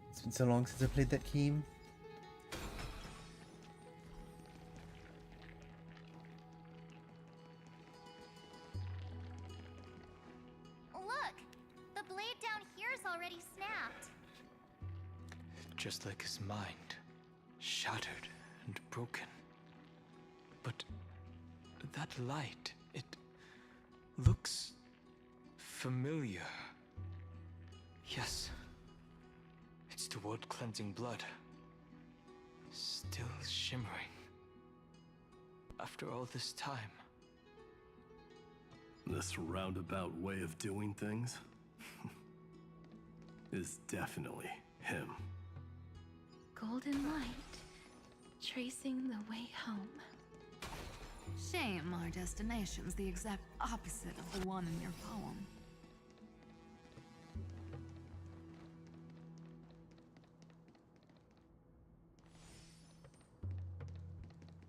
It's been so long since I played that game. Look! The blade down here's already snapped. Just like his mind, shattered and broken. But that light, it looks familiar. Yes, it's the world-cleansing blood. Still shimmering. After all this time. This roundabout way of doing things is definitely him. Golden light, tracing the way home. Shame our destination's the exact opposite of the one in your poem.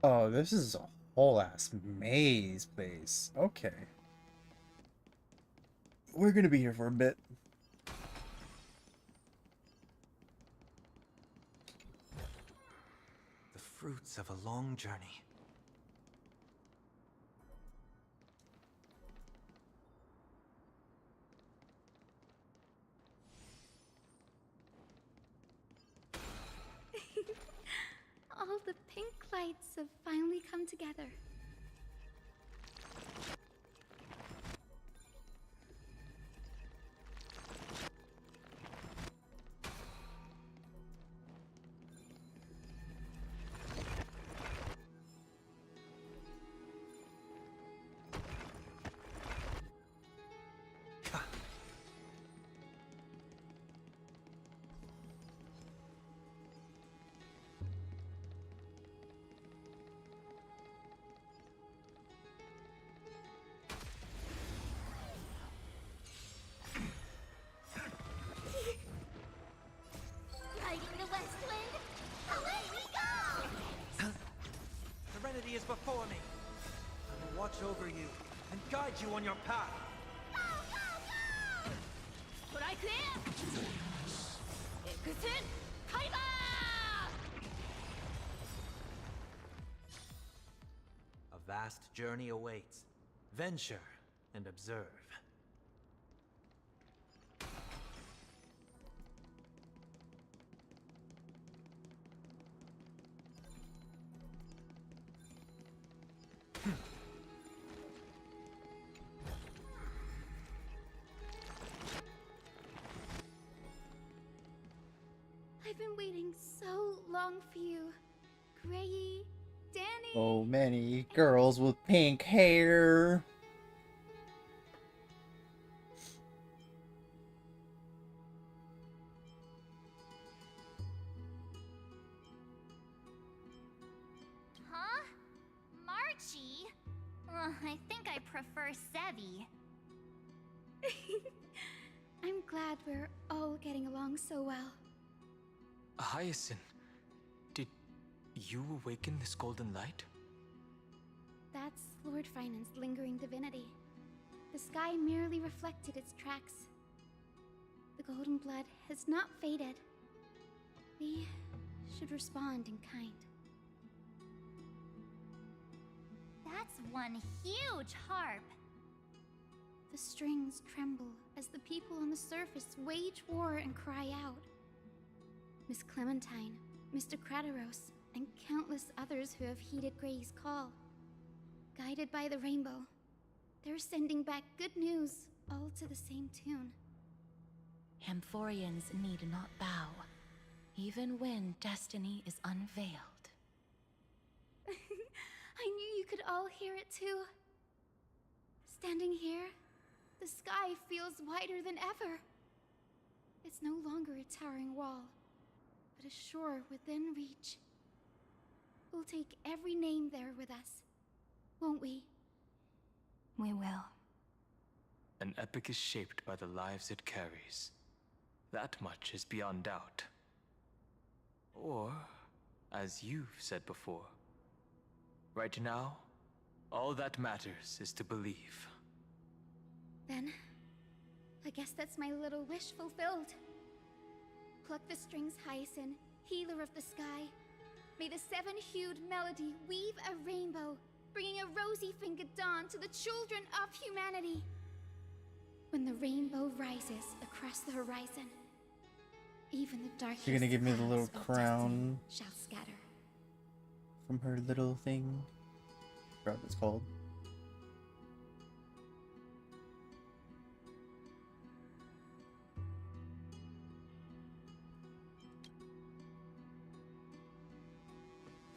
Oh, this is a whole ass maze place. Okay. We're gonna be here for a bit. The fruits of a long journey. All the pink lights have finally come together. Riding the west wind, away we go! Serenity is before me. I will watch over you and guide you on your path. A vast journey awaits. Venture and observe. I've been waiting so long for you, Grayi, Danny. So many girls with pink hair. Huh? Marchie? I think I prefer Sevi. I'm glad we're all getting along so well. Hyacinth, did you awaken this golden light? That's Lord Finan's lingering divinity. The sky merely reflected its tracks. The golden blood has not faded. We should respond in kind. That's one huge harp. The strings tremble as the people on the surface wage war and cry out. Miss Clementine, Mr. Krateros, and countless others who have heeded Gray's call. Guided by the rainbow, they're sending back good news, all to the same tune. Amphorians need not bow, even when destiny is unveiled. I knew you could all hear it too. Standing here, the sky feels wider than ever. It's no longer a towering wall, but a shore within reach. We'll take every name there with us, won't we? We will. An epic is shaped by the lives it carries. That much is beyond doubt. Or, as you've said before, right now, all that matters is to believe. Then, I guess that's my little wish fulfilled. Pluck the strings, Hyacinth, healer of the sky. May the seven-hued melody weave a rainbow, bringing a rosy-fingered dawn to the children of humanity. When the rainbow rises across the horizon, even the darkest You're gonna give me the little clouds of crown destiny shall scatter. from her little thing. I forgot what it's called.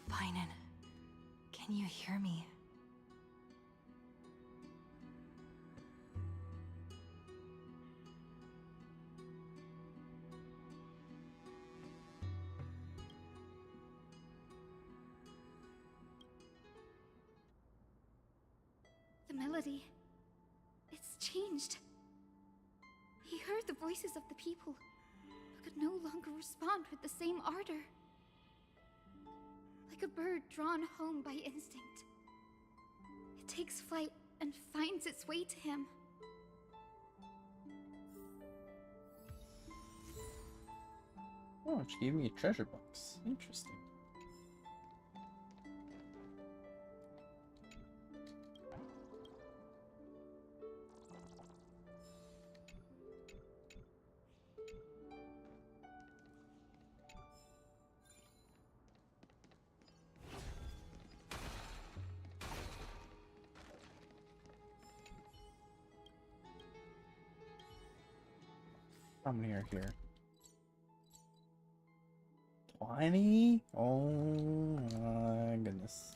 Finan, can you hear me? melody. It's changed. He heard the voices of the people, but could no longer respond with the same ardor. Like a bird drawn home by instinct. It takes flight and finds its way to him. Oh, she gave me a treasure box. Interesting. How many are here? 20? Oh my goodness.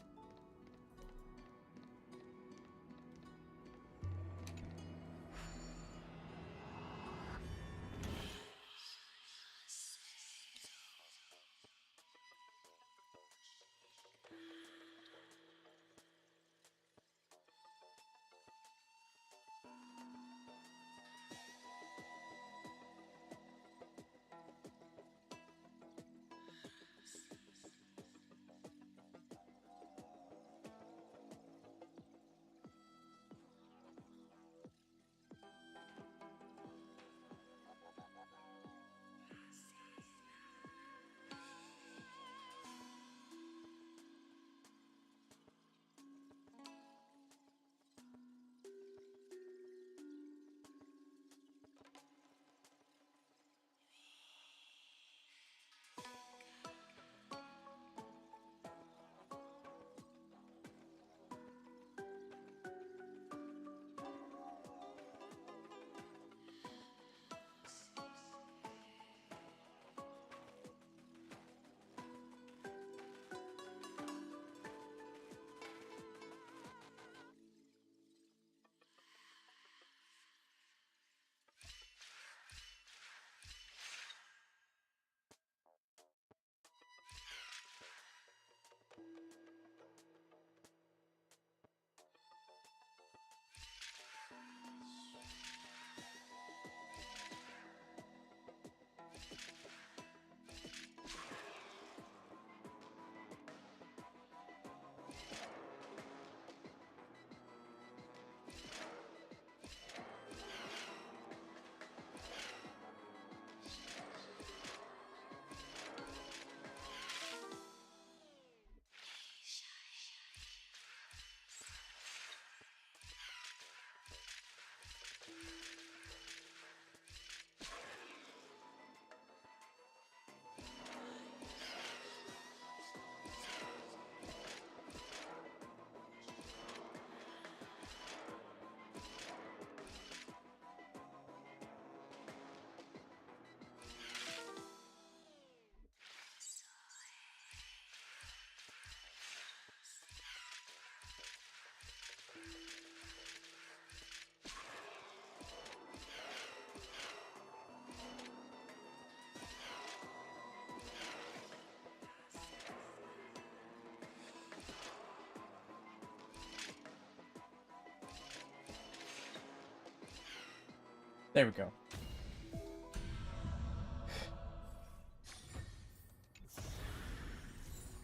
There we go.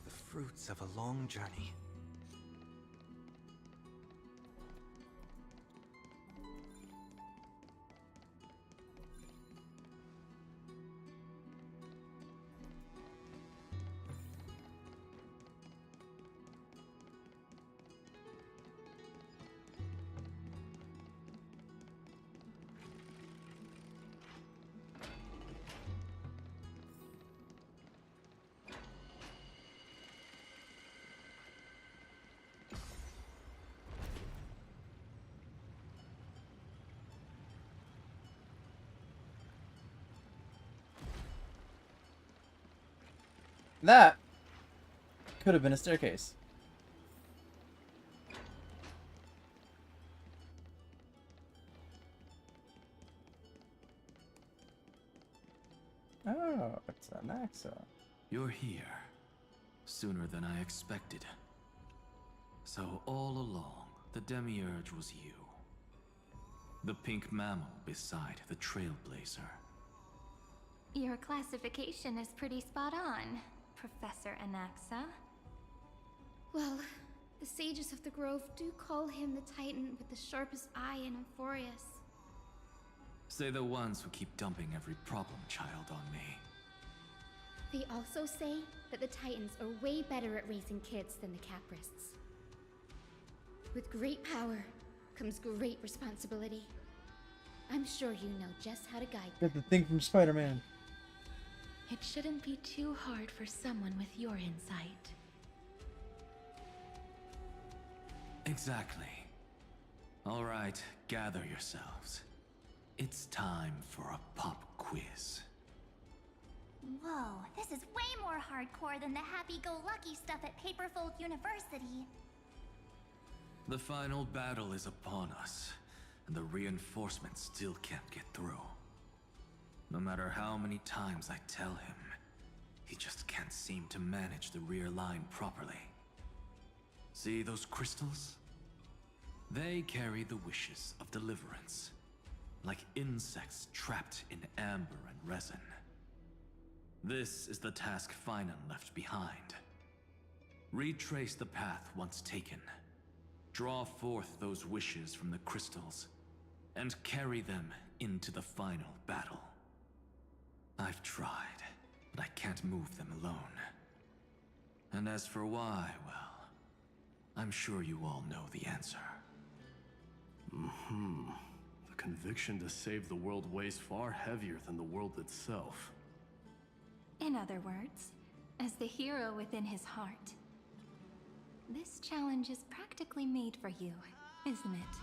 The fruits of a long journey. That could have been a staircase. Oh, it's an Axa. You're here. Sooner than I expected. So all along, The Demiurge was you. The pink mammal beside the Trailblazer. Your classification is pretty spot on, Professor Anaxa. Well, the sages of the Grove do call him the Titan with the sharpest eye in Euphorius. Say the ones who keep dumping every problem child on me. They also say that the Titans are way better at raising kids than the Caprists. With great power comes great responsibility. I'm sure you know just how to guide them. Get the thing from Spider-Man. It shouldn't be too hard for someone with your insight. Exactly. All right, gather yourselves. It's time for a pop quiz. Whoa, this is way more hardcore than the happy-go-lucky stuff at Paperfold University. The final battle is upon us, and the reinforcements still can't get through. No matter how many times I tell him, he just can't seem to manage the rear line properly. See those crystals? They carry the wishes of deliverance, like insects trapped in amber and resin. This is the task Finan left behind. Retrace the path once taken. Draw forth those wishes from the crystals, and carry them into the final battle. I've tried, but I can't move them alone. And as for why, well, I'm sure you all know the answer. The conviction to save the world weighs far heavier than the world itself. In other words, as the hero within his heart, this challenge is practically made for you, isn't it?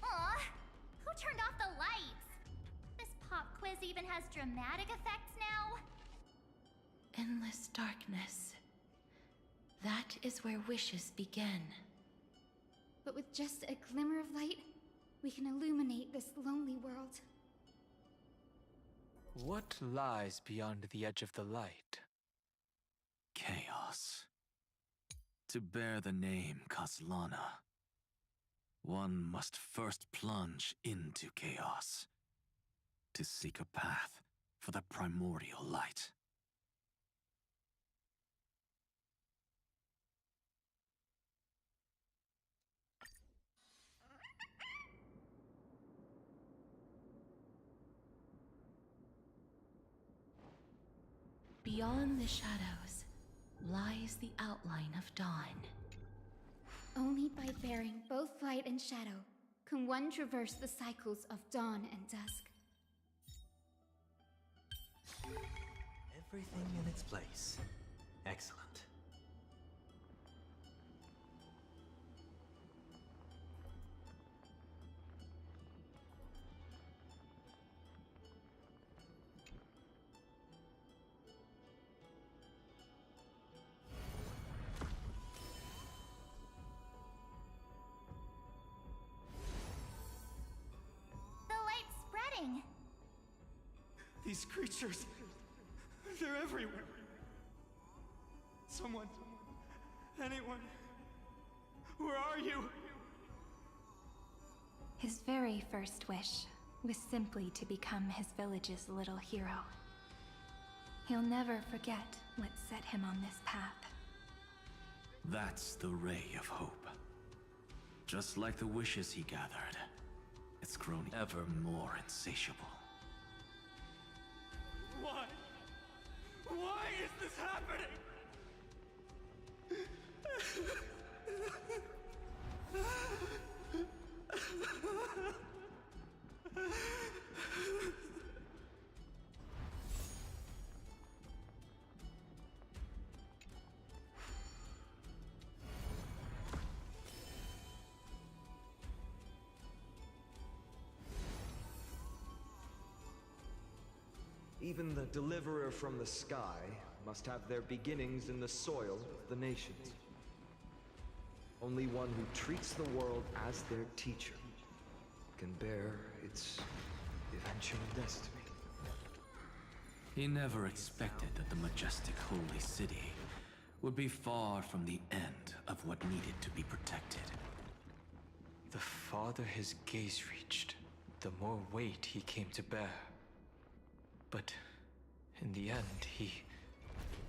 Aw, who turned off the lights? This pop quiz even has dramatic effects now? Endless darkness. That is where wishes begin. But with just a glimmer of light, we can illuminate this lonely world. What lies beyond the edge of the light? Chaos. To bear the name Kaslana, one must first plunge into chaos, to seek a path for the primordial light. Beyond the shadows lies the outline of dawn. Only by bearing both light and shadow can one traverse the cycles of dawn and dusk. Everything in its place. Excellent. The light's spreading. These creatures, they're everywhere. Someone, anyone, where are you? His very first wish was simply to become his village's little hero. He'll never forget what set him on this path. That's the ray of hope. Just like the wishes he gathered, it's grown ever more insatiable. Why? Why is this happening? Even the deliverer from the sky must have their beginnings in the soil of the nations. Only one who treats the world as their teacher can bear its eventual destiny. He never expected that the majestic holy city would be far from the end of what needed to be protected. The farther his gaze reached, the more weight he came to bear. But in the end, he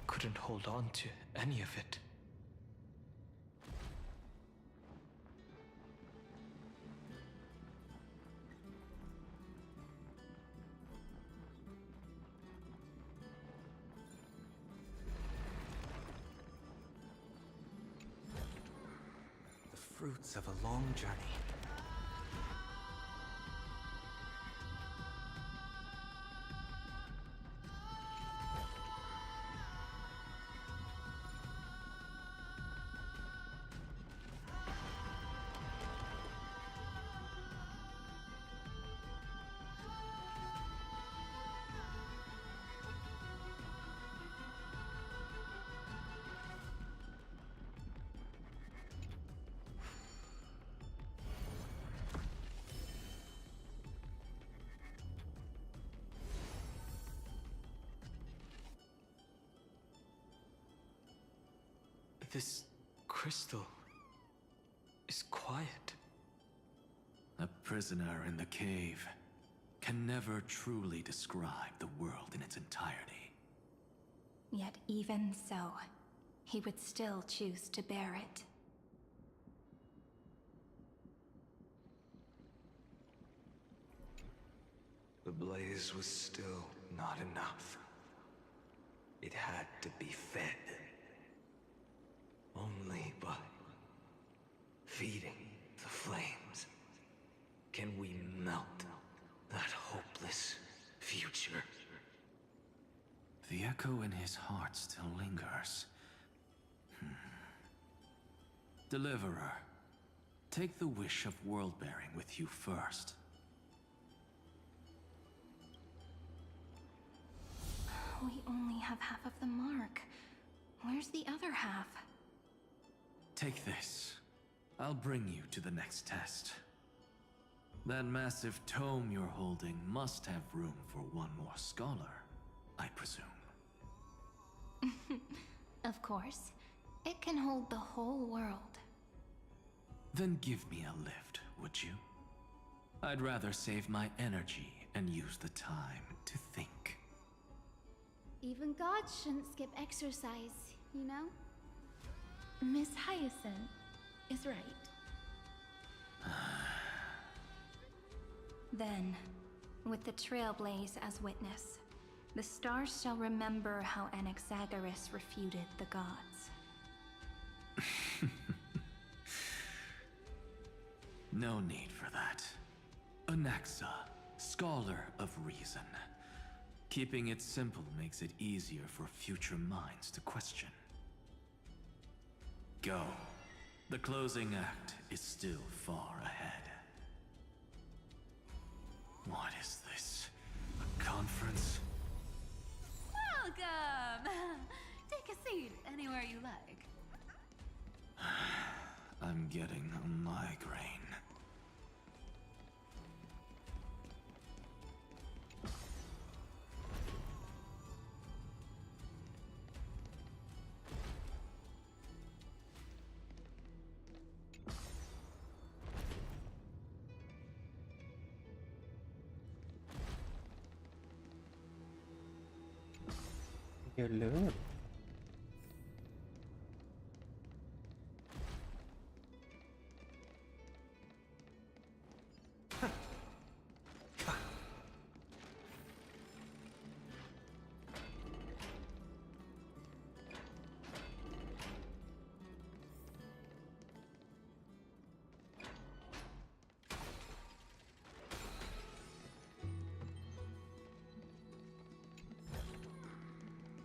couldn't hold on to any of it. The fruits of a long journey. This crystal is quiet. A prisoner in the cave can never truly describe the world in its entirety. Yet even so, he would still choose to bear it. The blaze was still not enough. It had to be fed. Only by feeding the flames can we melt that hopeless future. The echo in his heart still lingers. Deliverer, take the wish of world-bearing with you first. We only have half of the mark. Where's the other half? Take this. I'll bring you to the next test. That massive tome you're holding must have room for one more scholar, I presume. Of course. It can hold the whole world. Then give me a lift, would you? I'd rather save my energy and use the time to think. Even gods shouldn't skip exercise, you know? Miss Hyacinth is right. Then, with the Trailblaze as witness, the stars shall remember how Anaxagoras refuted the gods. No need for that. Anaxa, scholar of reason. Keeping it simple makes it easier for future minds to question. Go. The closing act is still far ahead. What is this? A conference? Welcome! Take a seat anywhere you like. I'm getting a migraine. Hello.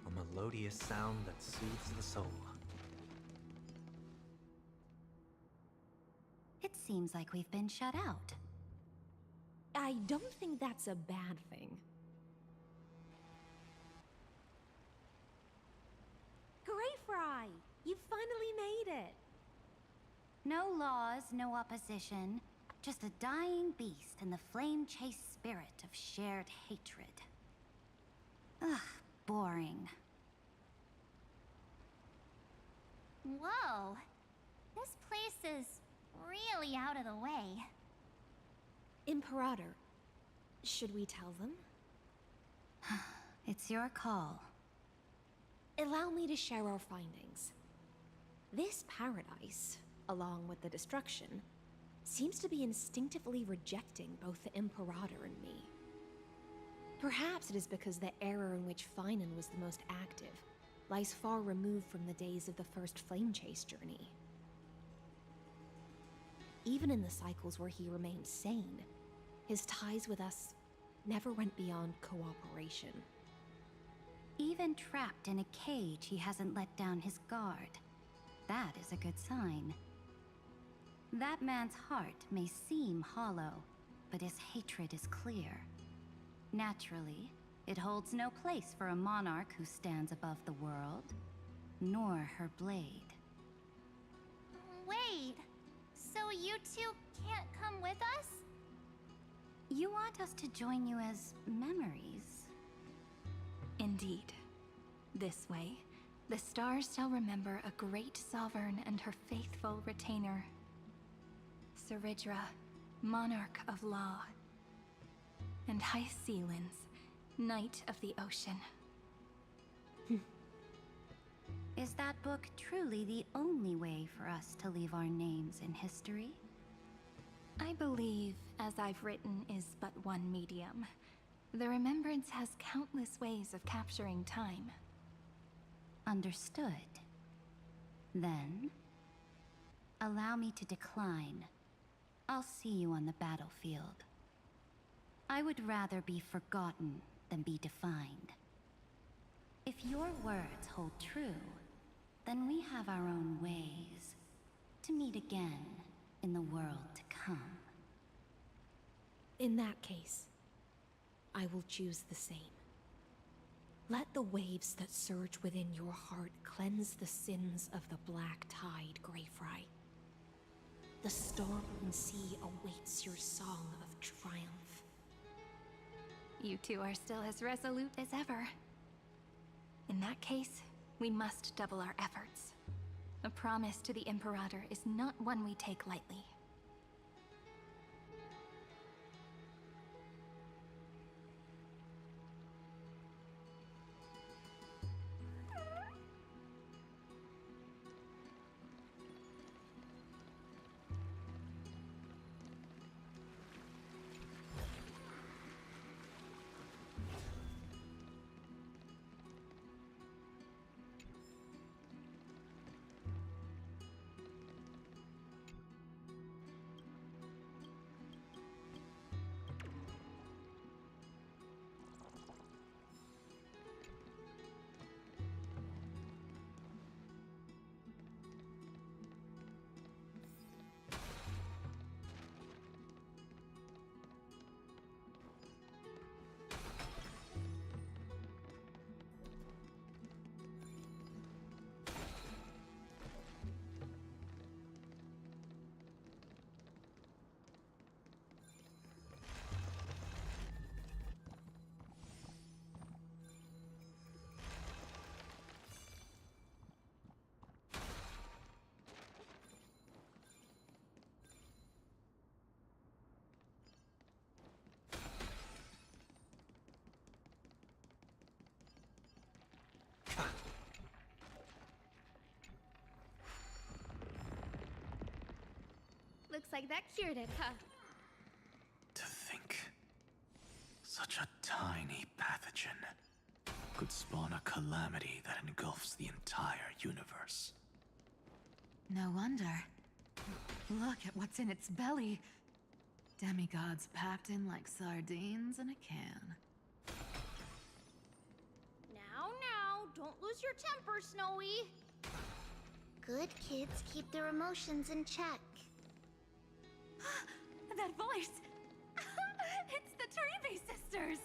A melodious sound that soothes the soul. It seems like we've been shut out. I don't think that's a bad thing. No laws, no opposition. Just a dying beast and the flame-chased spirit of shared hatred. Ugh, boring. Whoa. This place is really out of the way. Imperator, should we tell them? It's your call. Allow me to share our findings. This paradise, along with the destruction, seems to be instinctively rejecting both the Imperator and me. Perhaps it is because the era in which Finan was the most active lies far removed from the days of the first Flame Chase journey. Even in the cycles where he remained sane, his ties with us never went beyond cooperation. Even trapped in a cage, he hasn't let down his guard. That is a good sign. That man's heart may seem hollow, but his hatred is clear. Naturally, it holds no place for a monarch who stands above the world, nor her blade. Wait, so you two can't come with us? You want us to join you as memories? Indeed. This way, the stars shall remember a great sovereign and her faithful retainer. Saridra, monarch of law. And High Sealins, knight of the ocean. Is that book truly the only way for us to leave our names in history? I believe, as I've written, is but one medium. The remembrance has countless ways of capturing time. Understood. Then, allow me to decline. I'll see you on the battlefield. I would rather be forgotten than be defined. If your words hold true, then we have our own ways to meet again in the world to come. In that case, I will choose the same. Let the waves that surge within your heart cleanse the sins of the Black Tide, Greyfry. The storm sea awaits your song of triumph. You two are still as resolute as ever. In that case, we must double our efforts. A promise to the Imperator is not one we take lightly. Looks like that cured it, huh? To think, such a tiny pathogen could spawn a calamity that engulfs the entire universe. No wonder. Look at what's in its belly. Demigods packed in like sardines in a can. Now, don't lose your temper, Snowy. Good kids keep their emotions in check. That voice! It's the Trevi sisters!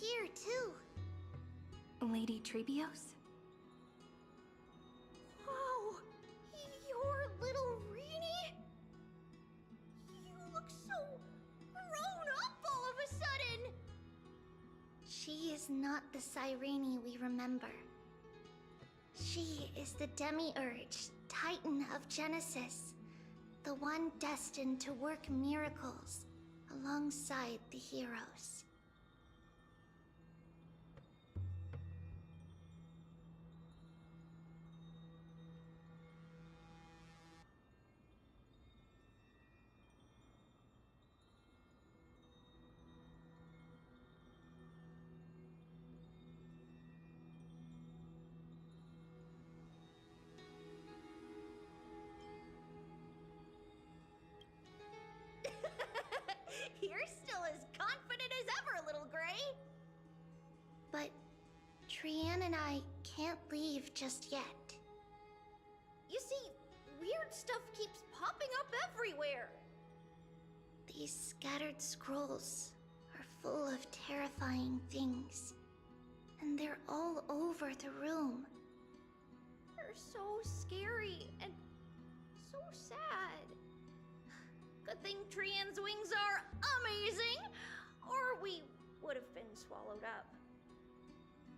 here, too. Lady Trebios? Oh, your little Reenie? You look so grown up all of a sudden! She is not the Cyrene we remember. She is the Demiurge, Titan of Genesis, the one destined to work miracles alongside the heroes. You're still as confident as ever, little Gray. But Trian and I can't leave just yet. You see, weird stuff keeps popping up everywhere. These scattered scrolls are full of terrifying things, and they're all over the room. They're so scary and so sad. Good thing Trian's wings are amazing, or we would have been swallowed up.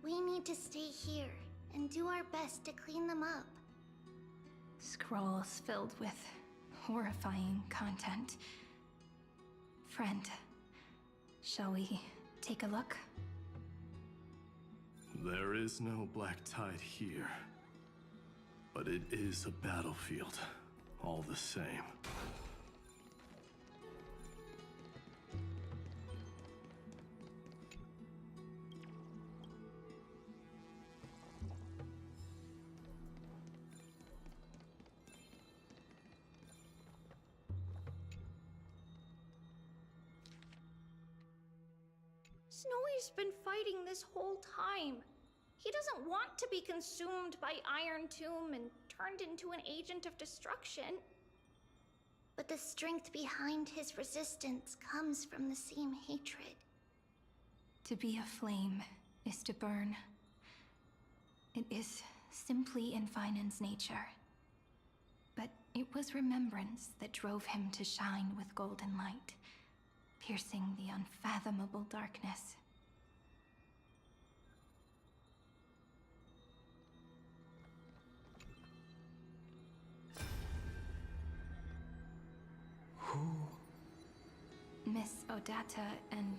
We need to stay here and do our best to clean them up. Scrolls filled with horrifying content. Friend, shall we take a look? There is no black tide here. But it is a battlefield, all the same. Snowy's been fighting this whole time. He doesn't want to be consumed by Iron Tomb and turned into an agent of destruction. But the strength behind his resistance comes from the same hatred. To be a flame is to burn. It is simply in Finan's nature. But it was remembrance that drove him to shine with golden light, piercing the unfathomable darkness. Who? Miss Odata and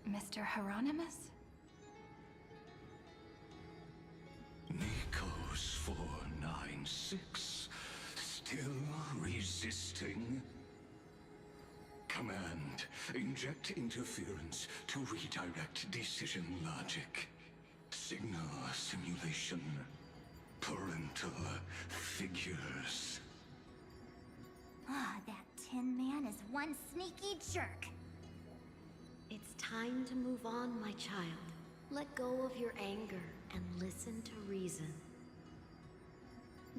Mr. Hieronymus? Nikos 496, still resisting? Command, inject interference to redirect decision logic. Signal simulation. Parental figures. Ah, that Tin Man is one sneaky jerk. It's time to move on, my child. Let go of your anger and listen to reason.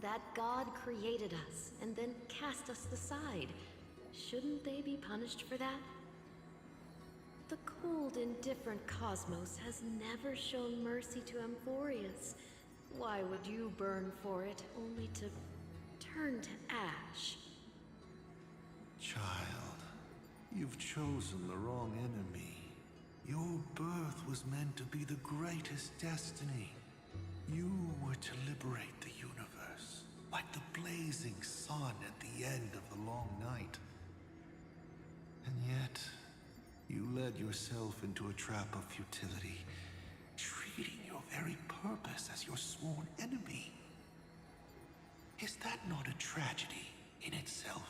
That God created us and then cast us aside. Shouldn't they be punished for that? The cold, indifferent cosmos has never shown mercy to Amphorius. Why would you burn for it, only to turn to ash? Child, you've chosen the wrong enemy. Your birth was meant to be the greatest destiny. You were to liberate the universe, like the blazing sun at the end of the long night. And yet, you led yourself into a trap of futility, treating your very purpose as your sworn enemy. Is that not a tragedy in itself?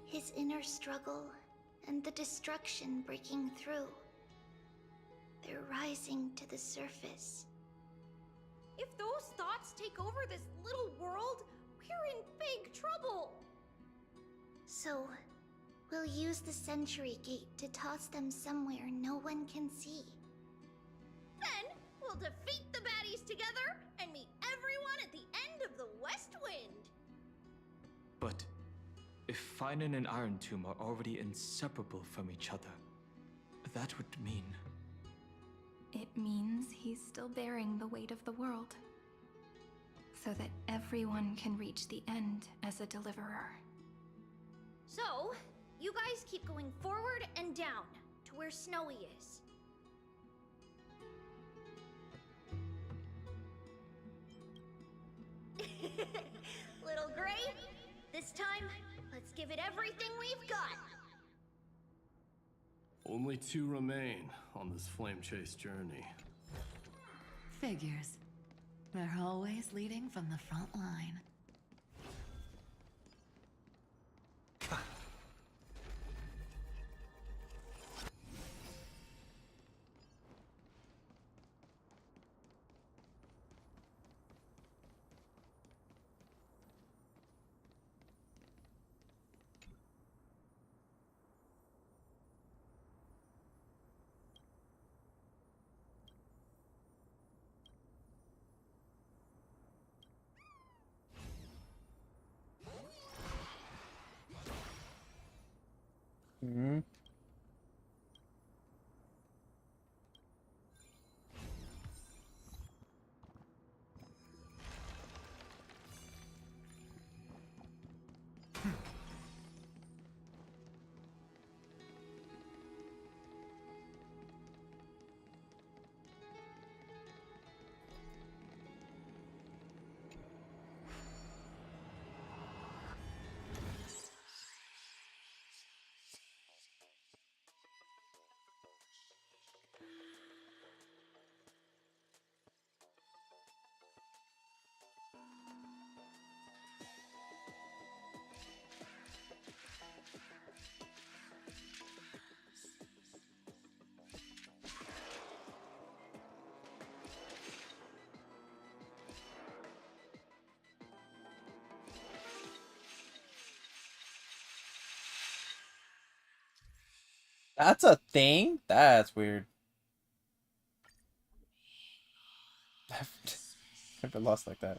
His inner struggle and the destruction breaking through. They're rising to the surface. If those thoughts take over this little world, we're in big trouble! So, we'll use the Century Gate to toss them somewhere no one can see. Then, we'll defeat the baddies together and meet everyone at the end of the West Wind! But if Finan and Iron Tomb are already inseparable from each other, that would mean... It means he's still bearing the weight of the world, so that everyone can reach the end as a deliverer. So, you guys keep going forward and down to where Snowy is. Little Gray, this time, let's give it everything we've got. Only 2 remain on this flame chase journey. Figures. They're always leading from the front line. Hmm. That's a thing? That's weird. I've never lost like that.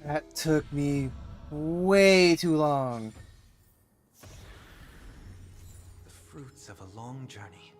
That took me way too long. The fruits of a long journey.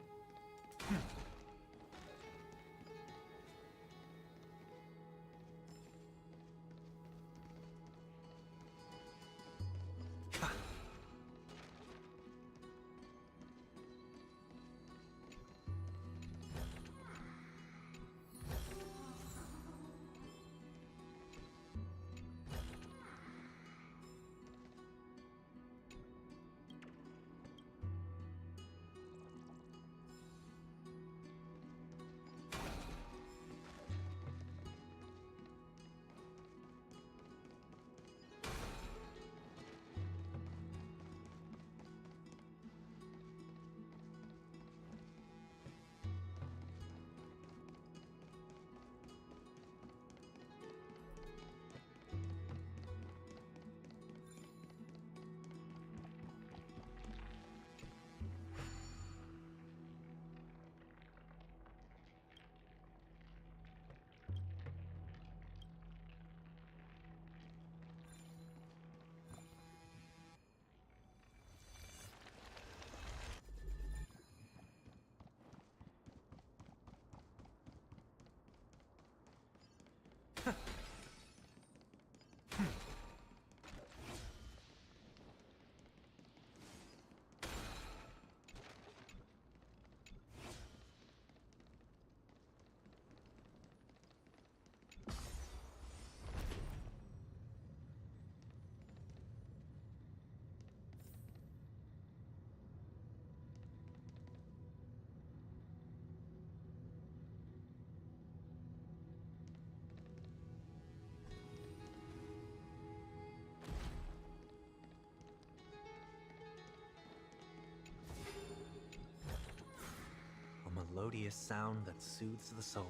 A melodious sound that soothes the soul.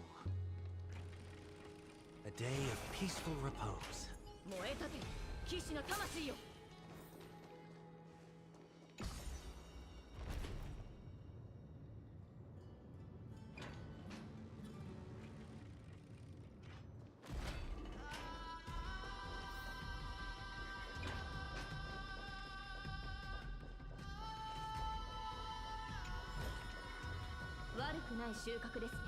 A day of peaceful repose. 燃えたて騎士の魂よ。悪くない収穫ですね。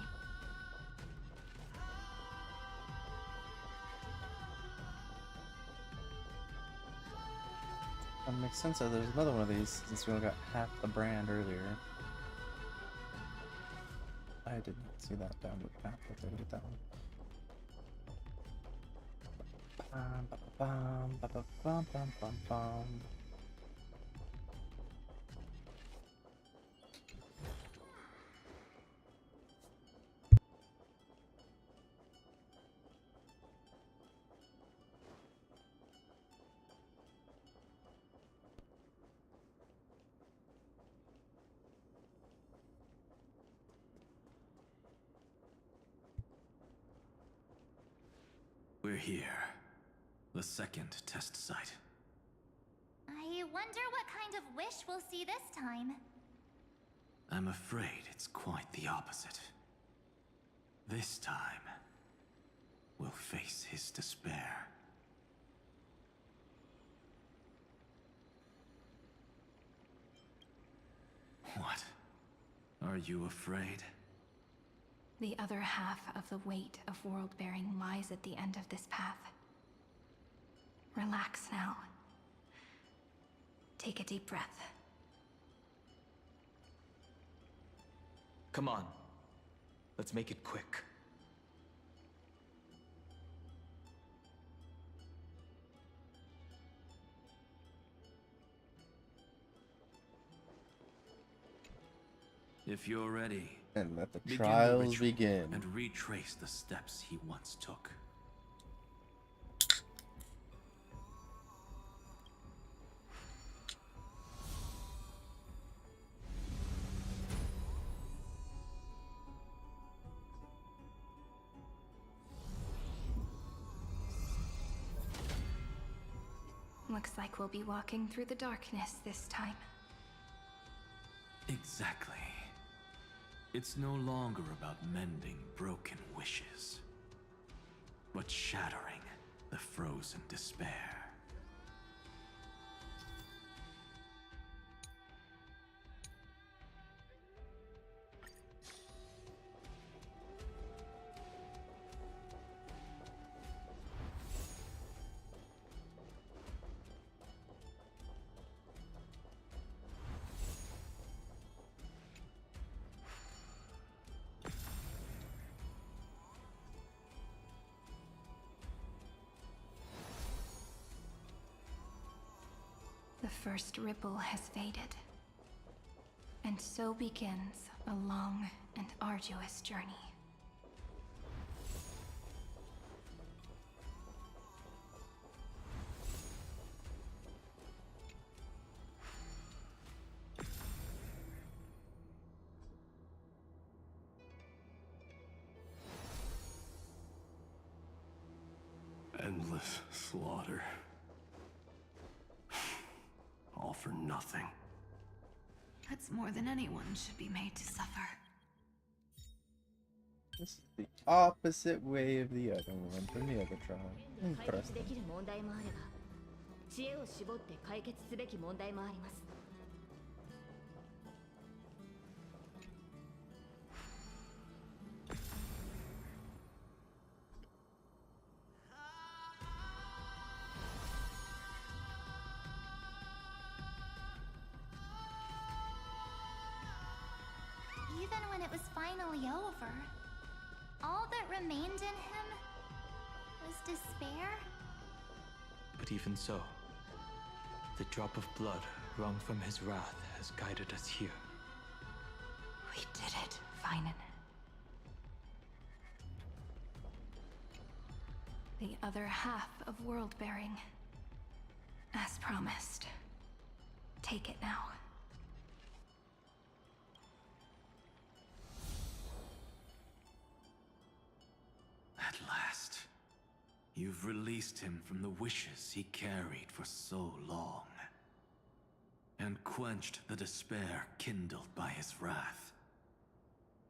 That makes sense. There's another one of these since we only got half the brand earlier. I did not see that downward path. Let's look at that one. Bum, ba, ba, bum, bum, bum, bum. We're here. The second test site. I wonder what kind of wish we'll see this time. I'm afraid it's quite the opposite. This time, we'll face his despair. What? Are you afraid? The other half of the weight of world-bearing lies at the end of this path. Relax now. Take a deep breath. Come on. Let's make it quick. If you're ready, And let the begin trials ritual begin. and retrace the steps he once took. Looks like we'll be walking through the darkness this time. Exactly. It's no longer about mending broken wishes, but shattering the frozen despair. The first ripple has faded. And so begins a long and arduous journey. Endless slaughter. All for nothing. That's more than anyone should be made to suffer. This is the opposite way of the other one from the other tribe. 解決で Interesting. きる問題もあれば、知恵を絞って解決すべき問題もあります。Even when it was finally over, all that remained in him was despair. But even so, the drop of blood wrung from his wrath has guided us here. We did it, Feinen. The other half of world-bearing. As promised. Take it now. At last, you've released him from the wishes he carried for so long, and quenched the despair kindled by his wrath.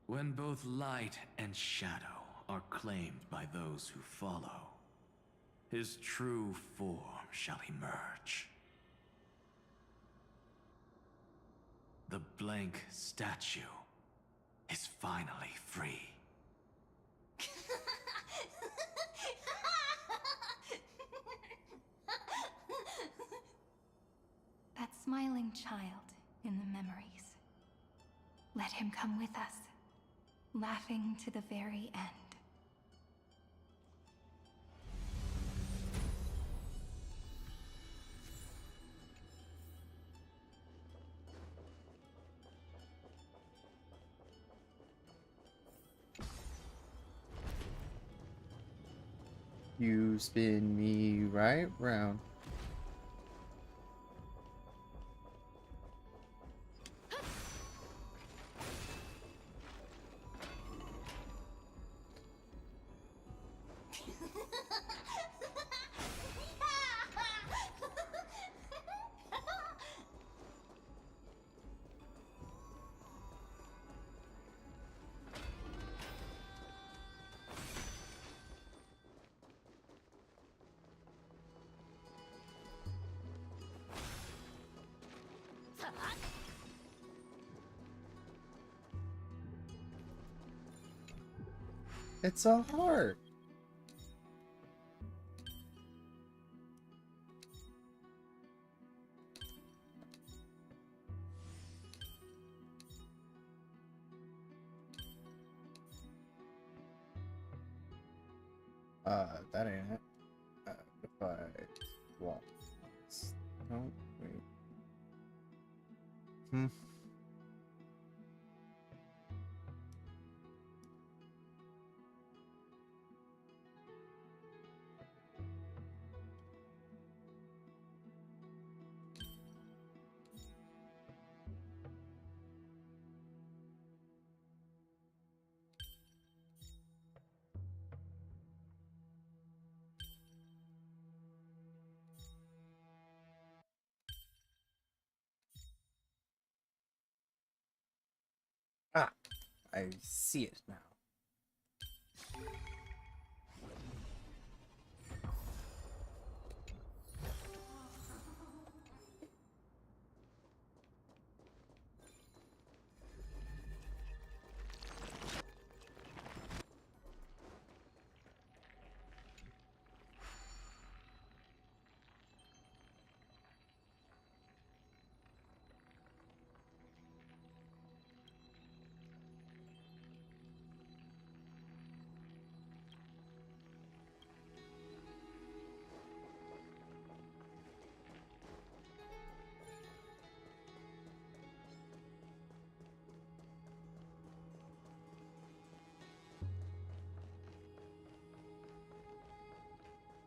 When both light and shadow are claimed by those who follow, his true form shall emerge. The blank statue is finally free. That smiling child in the memories. Let him come with us, laughing to the very end. You spin me right round. It's a heart. That ain't it. If I walk. No, wait. Ah, I see it now.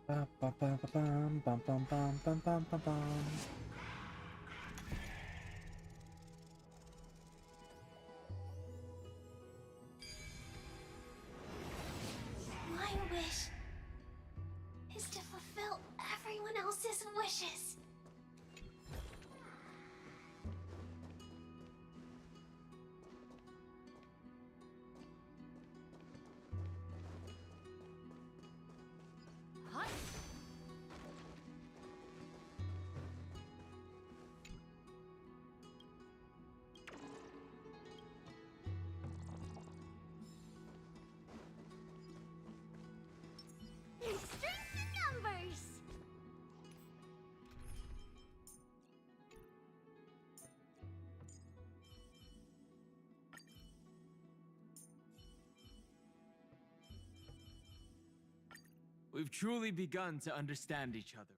Bum, bum, bum, bum, bum, bum, bum, bum, bum, bum, bum. My wish is to fulfill everyone else's wishes. Hot. There's strength in numbers. We've truly begun to understand each other.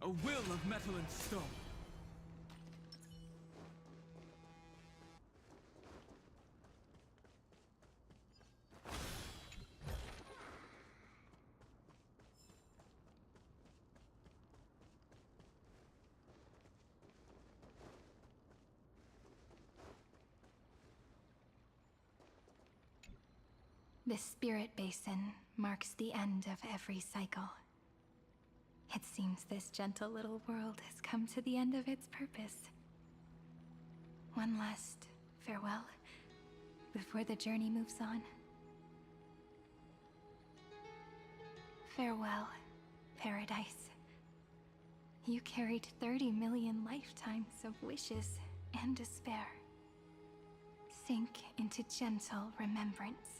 A will of metal and stone. This spirit basin marks the end of every cycle. It seems this gentle little world has come to the end of its purpose. One last farewell before the journey moves on. Farewell, paradise. You carried 30 million lifetimes of wishes and despair. Sink into gentle remembrance.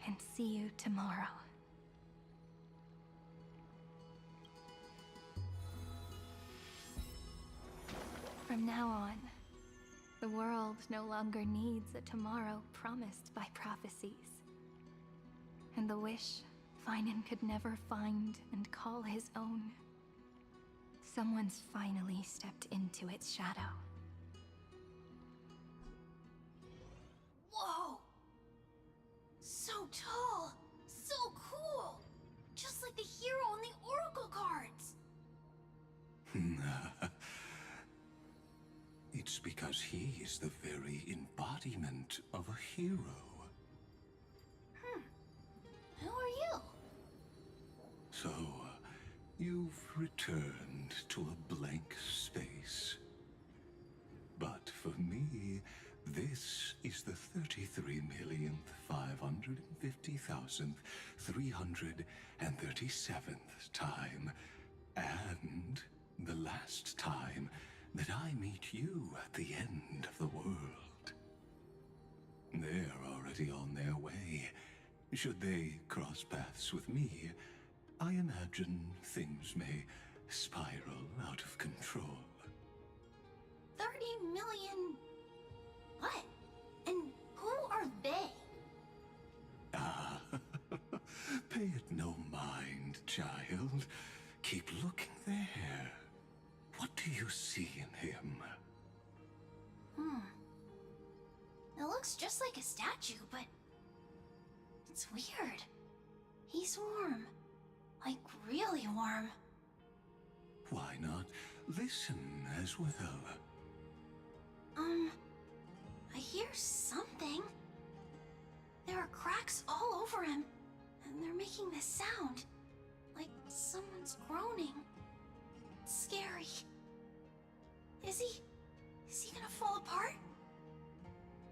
And see you tomorrow. From now on, the world no longer needs a tomorrow promised by prophecies. And the wish Finan could never find and call his own. Someone's finally stepped into its shadow. Whoa! So tall! So cool! Just like the hero on the Oracle cards! It's because he is the very embodiment of a hero. Who are you? So, you've returned to a blank space. But for me, this is the 33,550,337th time, and the last time that I meet you at the end of the world. They're already on their way. Should they cross paths with me, I imagine things may spiral out of control. 30 million... What? And who are they? Ah, pay it no mind, child. Keep looking there. What do you see in him? It looks just like a statue, but... it's weird. He's warm. Like, really warm. Why not listen as well? I hear something. There are cracks all over him, and they're making this sound. Like someone's groaning. It's scary. Is he gonna fall apart?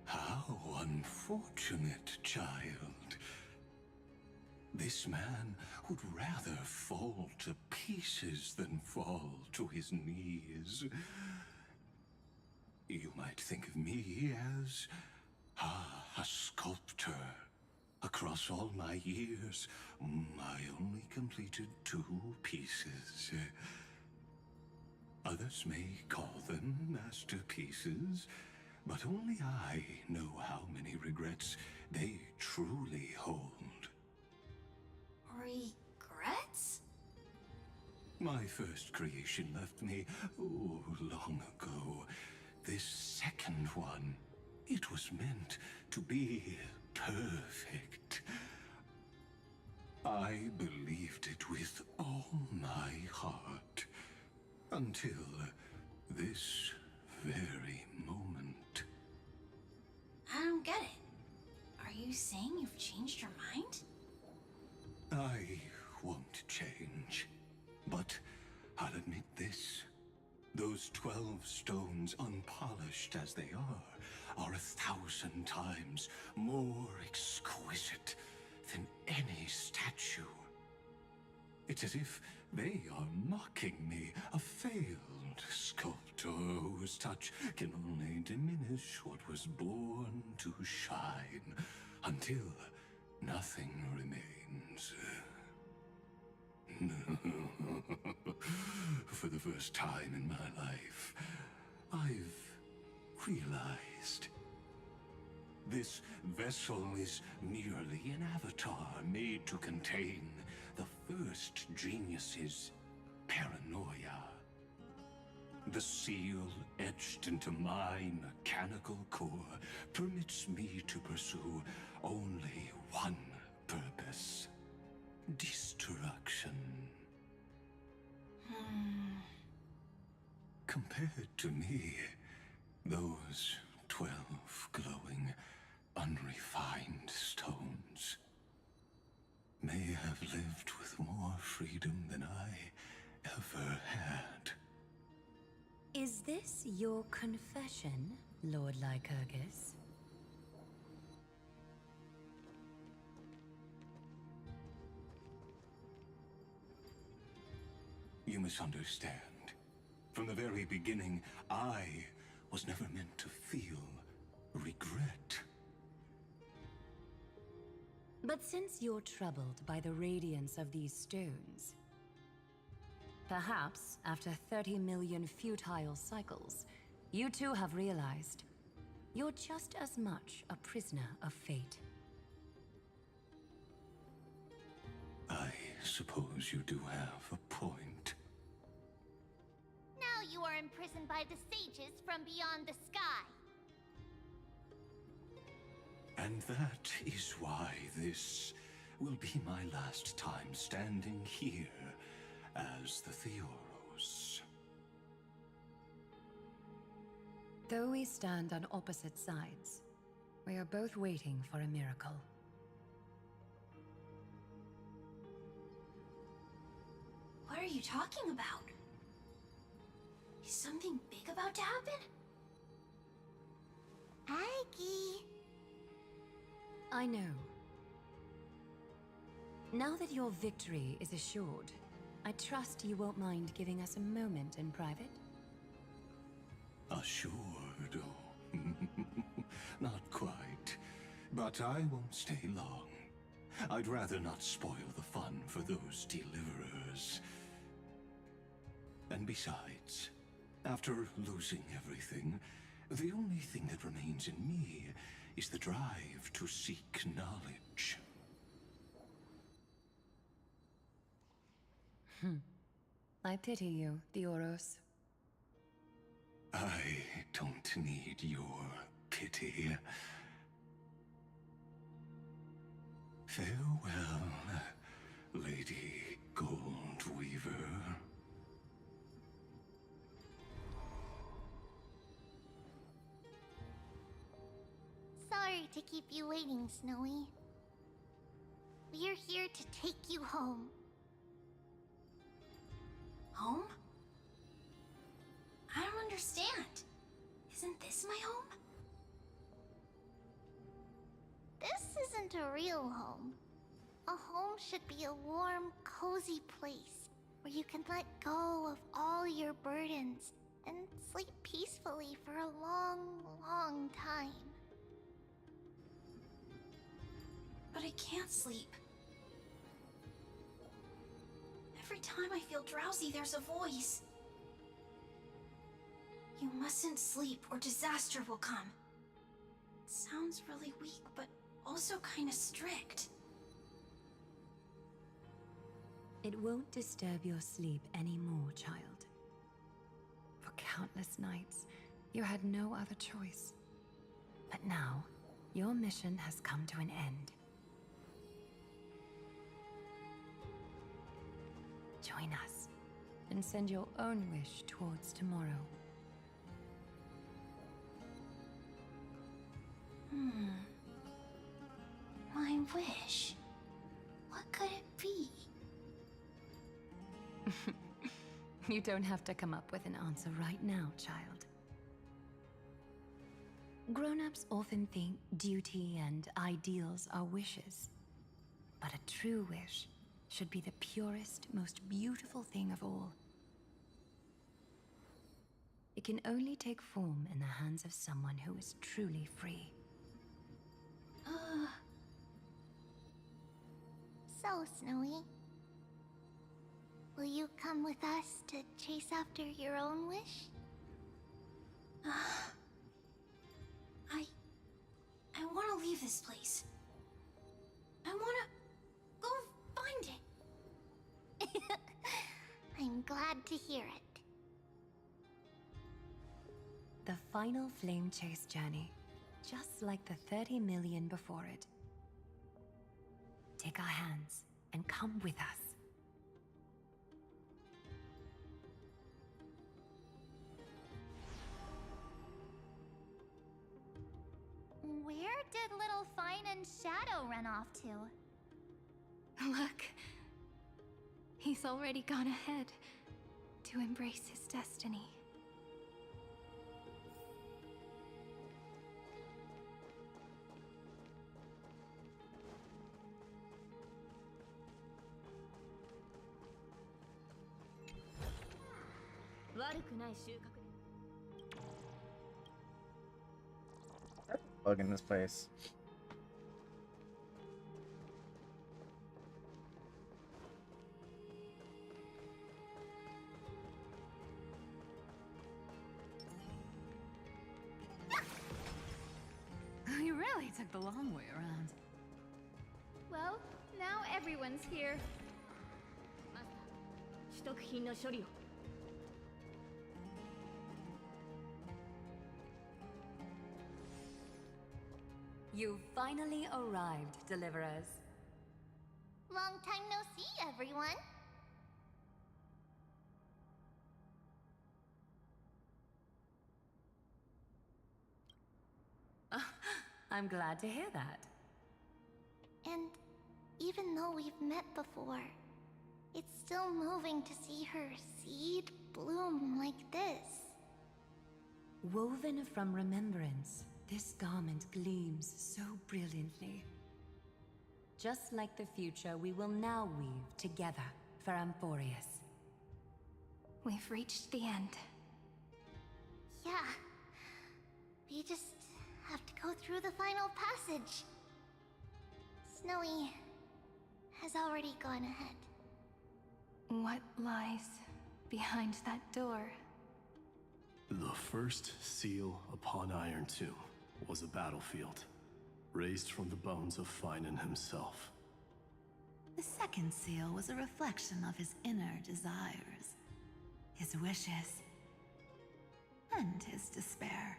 How unfortunate, child. This man would rather fall to pieces than fall to his knees. You might think of me as a sculptor. Across all my years, I only completed 2 pieces. Others may call them masterpieces, but only I know how many regrets they truly hold. Regrets? My first creation left me, long ago. This second one, it was meant to be perfect. I believed it with all my heart. Until this very moment. I don't get it. Are you saying you've changed your mind? I won't change. But I'll admit this. Those 12 stones, unpolished as they are 1,000 times more exquisite than any statue. It's as if they are mocking me, a failed sculptor whose touch can only diminish what was born to shine, until nothing remains. For the first time in my life, I've realized this vessel is merely an avatar made to contain the first genius's paranoia. The seal etched into my mechanical core permits me to pursue only one purpose: destruction. Compared to me, those 12 glowing, unrefined stones may have lived with more freedom than I ever had. Is this your confession, Lord Lycurgus? You misunderstand. From the very beginning, I was never meant to feel regret. But since you're troubled by the radiance of these stones, perhaps after 30 million futile cycles, you too have realized you're just as much a prisoner of fate. I suppose you do have a point. Now you are imprisoned by the sages from beyond the sky. And that is why this will be my last time standing here as the Theoros. Though we stand on opposite sides, we are both waiting for a miracle. What are you talking about? Is something big about to happen? Aggie. I know. Now that your victory is assured, I trust you won't mind giving us a moment in private? Assured? Oh, not quite. But I won't stay long. I'd rather not spoil the fun for those deliverers. And besides, after losing everything, the only thing that remains in me is the drive to seek knowledge. I pity you, Theoros. I don't need your pity. Farewell, Lady Goldweaver. Sorry to keep you waiting, Snowy. We're here to take you home. Home? I don't understand. Isn't this my home? This isn't a real home. A home should be a warm, cozy place where you can let go of all your burdens and sleep peacefully for a long, long time. But I can't sleep. Every time I feel drowsy, there's a voice. You mustn't sleep or disaster will come. It sounds really weak, but also kind of strict. It won't disturb your sleep anymore, child. For countless nights, you had no other choice. But now, your mission has come to an end. Join us and send your own wish towards tomorrow. My wish. What could it be? You don't have to come up with an answer right now, child. Grown-ups often think duty and ideals are wishes. But a true wish should be the purest, most beautiful thing of all. It can only take form in the hands of someone who is truly free. So, Snowy, will you come with us to chase after your own wish? I want to leave this place. I want to go find it. I'm glad to hear it. The final flame chase journey, just like the 30 million before it. Take our hands and come with us. Where did little Fine and Shadow run off to? Look. He's already gone ahead to embrace his destiny. Bug in this place. You really took the long way around. Well, now everyone's here. You finally arrived, Deliverers. Long time no see, everyone. I'm glad to hear that. And even though we've met before, it's still moving to see her seed bloom like this. Woven from remembrance, this garment gleams so brilliantly. Just like the future, we will now weave together for Amphorius. We've reached the end. Yeah. We just have to go through the final passage. Snowy has already gone ahead. What lies behind that door? The first seal upon Iron Tomb was a battlefield, raised from the bones of Finan himself. The second seal was a reflection of his inner desires, his wishes, and his despair.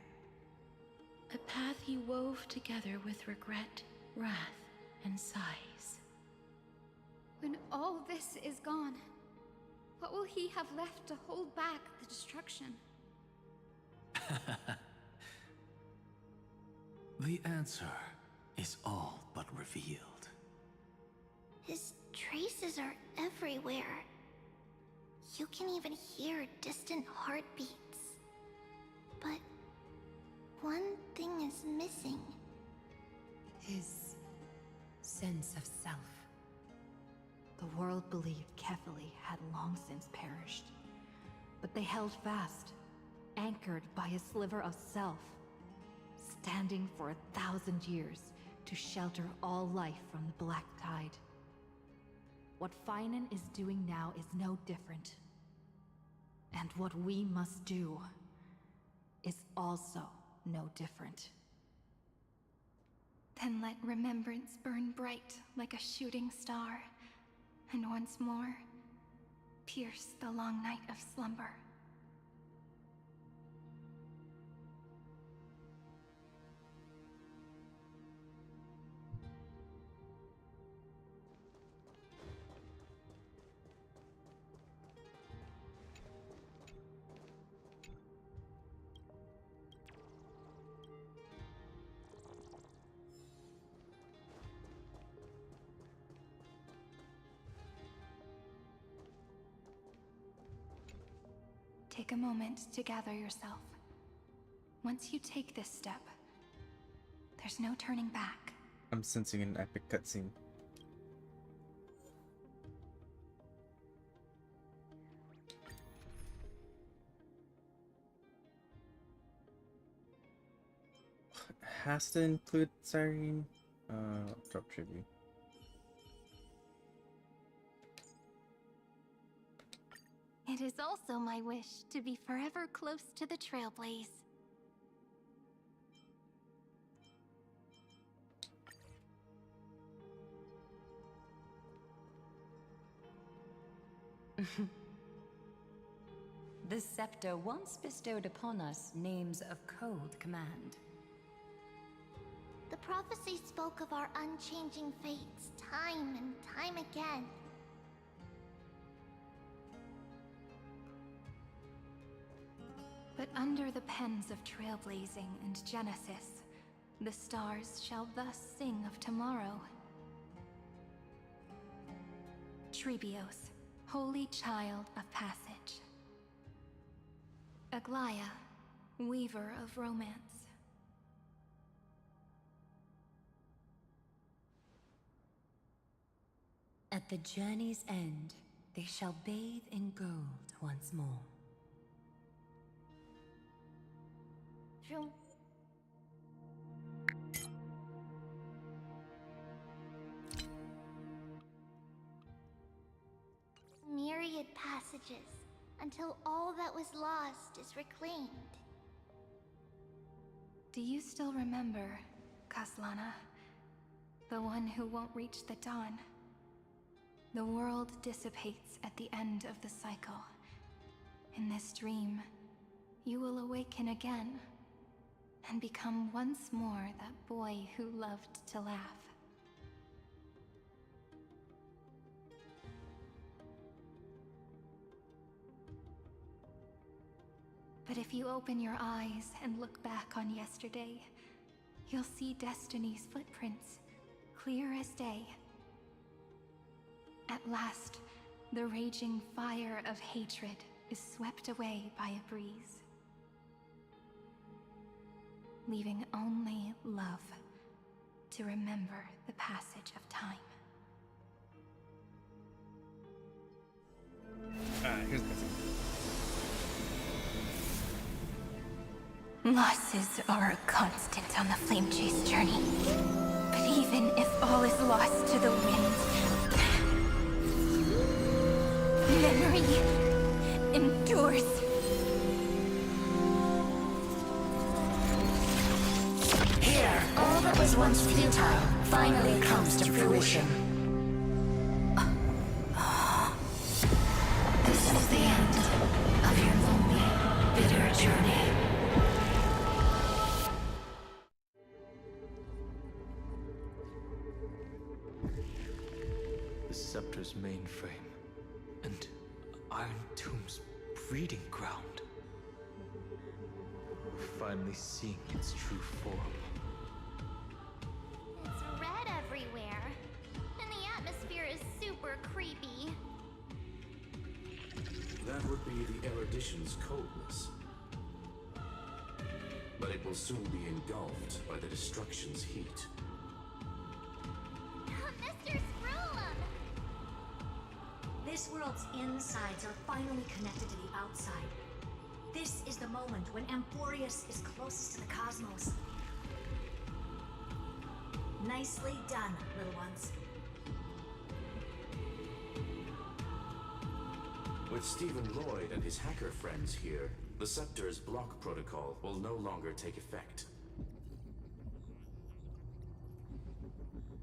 A path he wove together with regret, wrath, and sighs. When all this is gone, what will he have left to hold back the destruction? The answer is all but revealed. His traces are everywhere. You can even hear distant heartbeats. But one thing is missing. His sense of self. The world believed Kefili had long since perished. But they held fast, anchored by a sliver of self, standing for 1,000 years to shelter all life from the Black Tide. What Finan is doing now is no different. And what we must do is also no different. Then let remembrance burn bright like a shooting star, and once more, pierce the long night of slumber. take a moment to gather yourself. Once you take this step, there's no turning back. I'm sensing an epic cutscene. Has to include Siren. Drop tribute. It is also my wish to be forever close to the Trailblaze. The scepter once bestowed upon us names of cold command. The prophecy spoke of our unchanging fates time and time again. But under the pens of trailblazing and Genesis, the stars shall thus sing of tomorrow. Trebios, holy child of passage. Aglaya, weaver of romance. At the journey's end, they shall bathe in gold once more. Vroom. Myriad passages, until all that was lost is reclaimed. Do you still remember, Kaslana? The one who won't reach the dawn? The world dissipates at the end of the cycle. In this dream, you will awaken again and become once more that boy who loved to laugh. But if you open your eyes and look back on yesterday, you'll see Destiny's footprints, clear as day. At last, the raging fire of hatred is swept away by a breeze, leaving only love to remember the passage of time. Here's the cutscene. Losses are a constant on the Flame Chase journey. But even if all is lost to the wind, memory endures. Here, all that was once futile finally comes to fruition. This is the end of your lonely, bitter journey. The scepter's mainframe and Iron Tomb's breeding ground. We're finally seeing its true form. It's red everywhere, and the atmosphere is super creepy. That would be the erudition's coldness. But it will soon be engulfed by the destruction's heat. Mr. Scrollum! This world's insides are finally connected to the outside. This is the moment when Amphorius is closest to the cosmos. Nicely done, little ones. With Stephen Lloyd and his hacker friends here, the Scepter's block protocol will no longer take effect.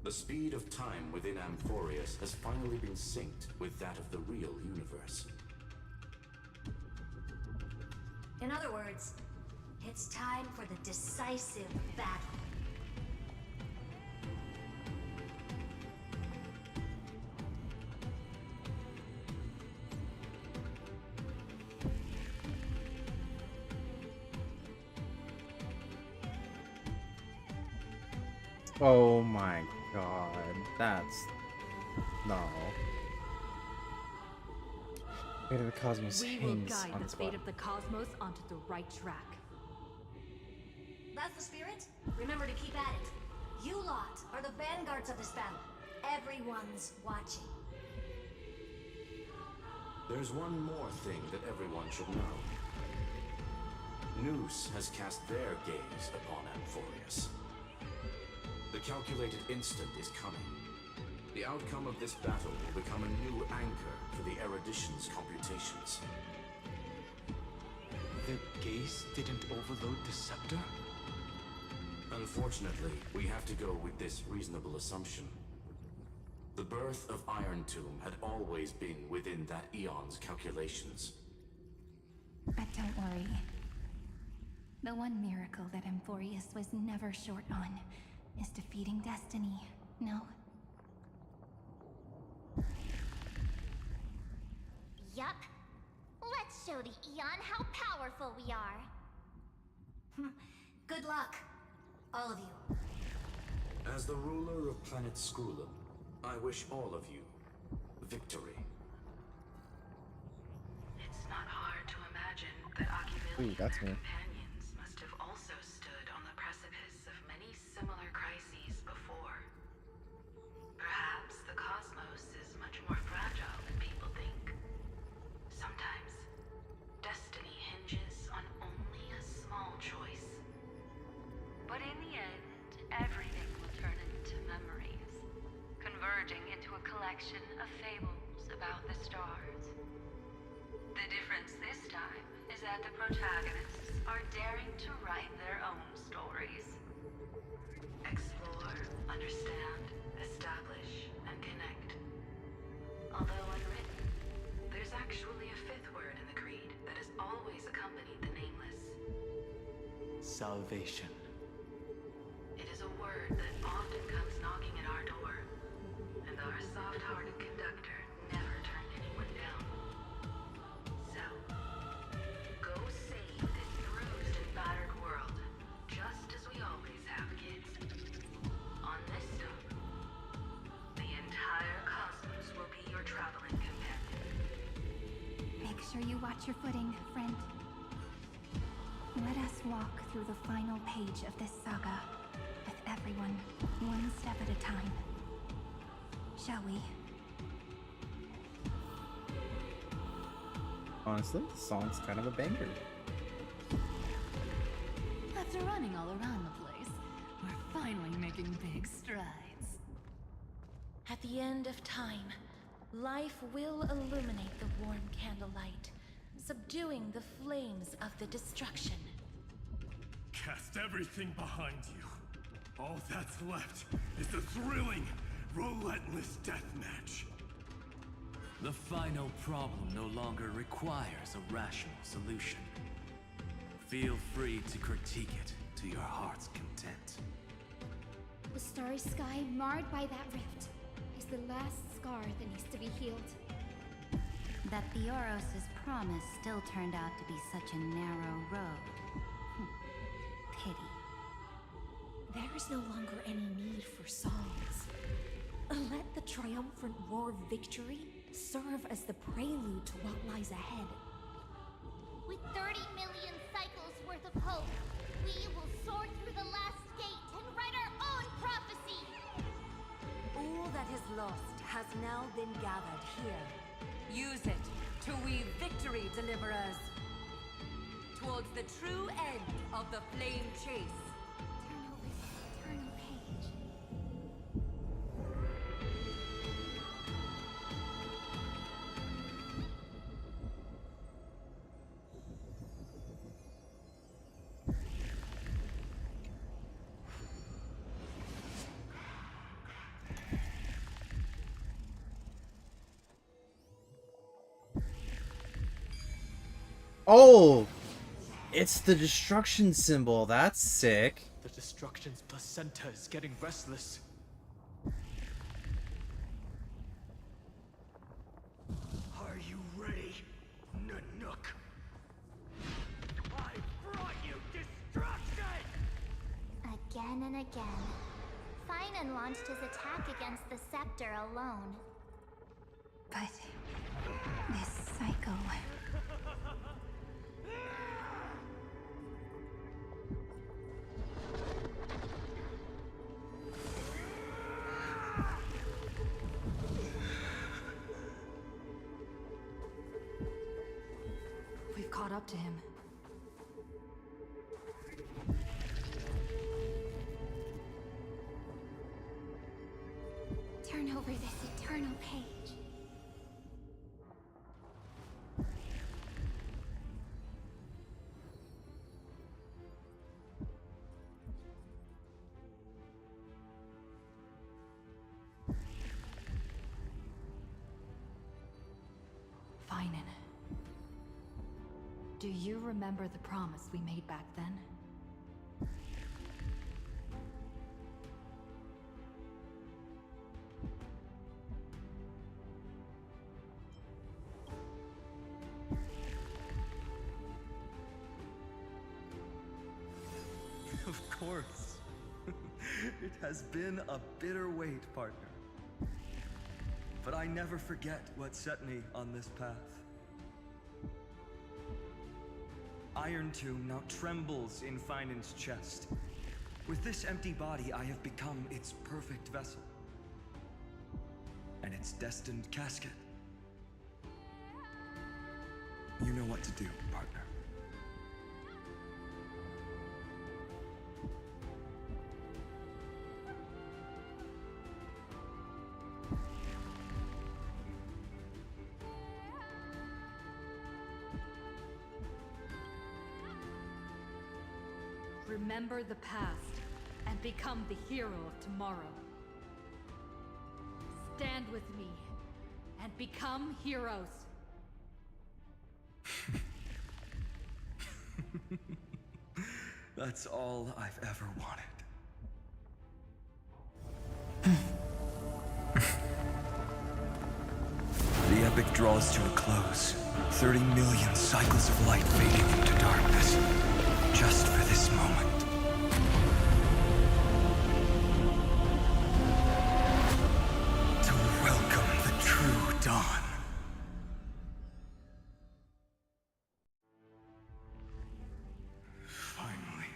The speed of time within Amphorius has finally been synced with that of the real universe. In other words, it's time for the decisive battle. Oh my god, that's... no. Fate of the Cosmos We will hangs guide on the this fate one. of the cosmos onto the right track. That's the spirit? Remember to keep at it. You lot are the vanguards of this battle. Everyone's watching. There's one more thing that everyone should know. Noose has cast their gaze upon Amphorius. The calculated instant is coming. The outcome of this battle will become a new anchor for the erudition's computations. Their gaze didn't overload the scepter? Unfortunately, we have to go with this reasonable assumption. The birth of Iron Tomb had always been within that eon's calculations. But don't worry. The one miracle that Amphorius was never short on is defeating destiny, no? Yup. Let's show the Eon how powerful we are. Good luck, all of you. As the ruler of planet Skrulum, I wish all of you victory. It's not hard to imagine that Achille Ooh, that's me. companions must have also stood on the precipice of many similar crises before. Perhaps the cosmos is much more fragile than people think. Sometimes, destiny hinges on only a small choice. But in the end, everything will turn into memories, converging into a collection of fables about the stars. The difference this time is that the protagonists are daring to write their own stories. Explore, understand, establish, and connect. Although unwritten, there's actually a fifth word in the creed that has always accompanied the nameless. Salvation. It is a word that often comes knocking at our door, and our soft-hearted conductor never turned anyone down. So, go save this bruised and battered world, just as we always have, kids. On this stop, the entire cosmos will be your traveling companion. Make sure you watch your footing, friend. Let us walk through the final page of this saga, with everyone one step at a time. Shall we? Honestly, the song's kind of a banger. After running all around the place, we're finally making big strides. At the end of time, life will illuminate the warm candlelight, subduing the flames of the destruction. Cast everything behind you. All that's left is the thrilling, relentless deathmatch. The final problem no longer requires a rational solution. Feel free to critique it to your heart's content. The starry sky marred by that rift is the last scar that needs to be healed. That Theoros' promise still turned out to be such a narrow road. Pity. There is no longer any need for songs. Let the triumphant roar of victory serve as the prelude to what lies ahead. With 30 million cycles worth of hope, we will soar through the last gate and write our own prophecy! All that is lost has now been gathered here. Use it to weave victory, deliverers, towards the true end of the flame chase. Turn over the eternal page. Oh! It's the destruction symbol. That's sick. The destruction's placenta is getting restless. Are you ready, Nanook? I brought you destruction! Again and again, Finan launched his attack against the scepter alone. But this cycle echo. We've caught up to him. Turn over this eternal page. Finan. Do you remember the promise we made back then? Of course. It has been a bitter wait, partner. But I never forget what set me on this path. Iron Tomb now trembles in Finan's chest. With this empty body, I have become its perfect vessel. And its destined casket. You know what to do, partner. Remember the past and become the hero of tomorrow. Stand with me and become heroes. That's all I've ever wanted. The epic draws to a close. 30 million cycles of light fading into darkness. Just for this moment. To welcome the true dawn. Finally.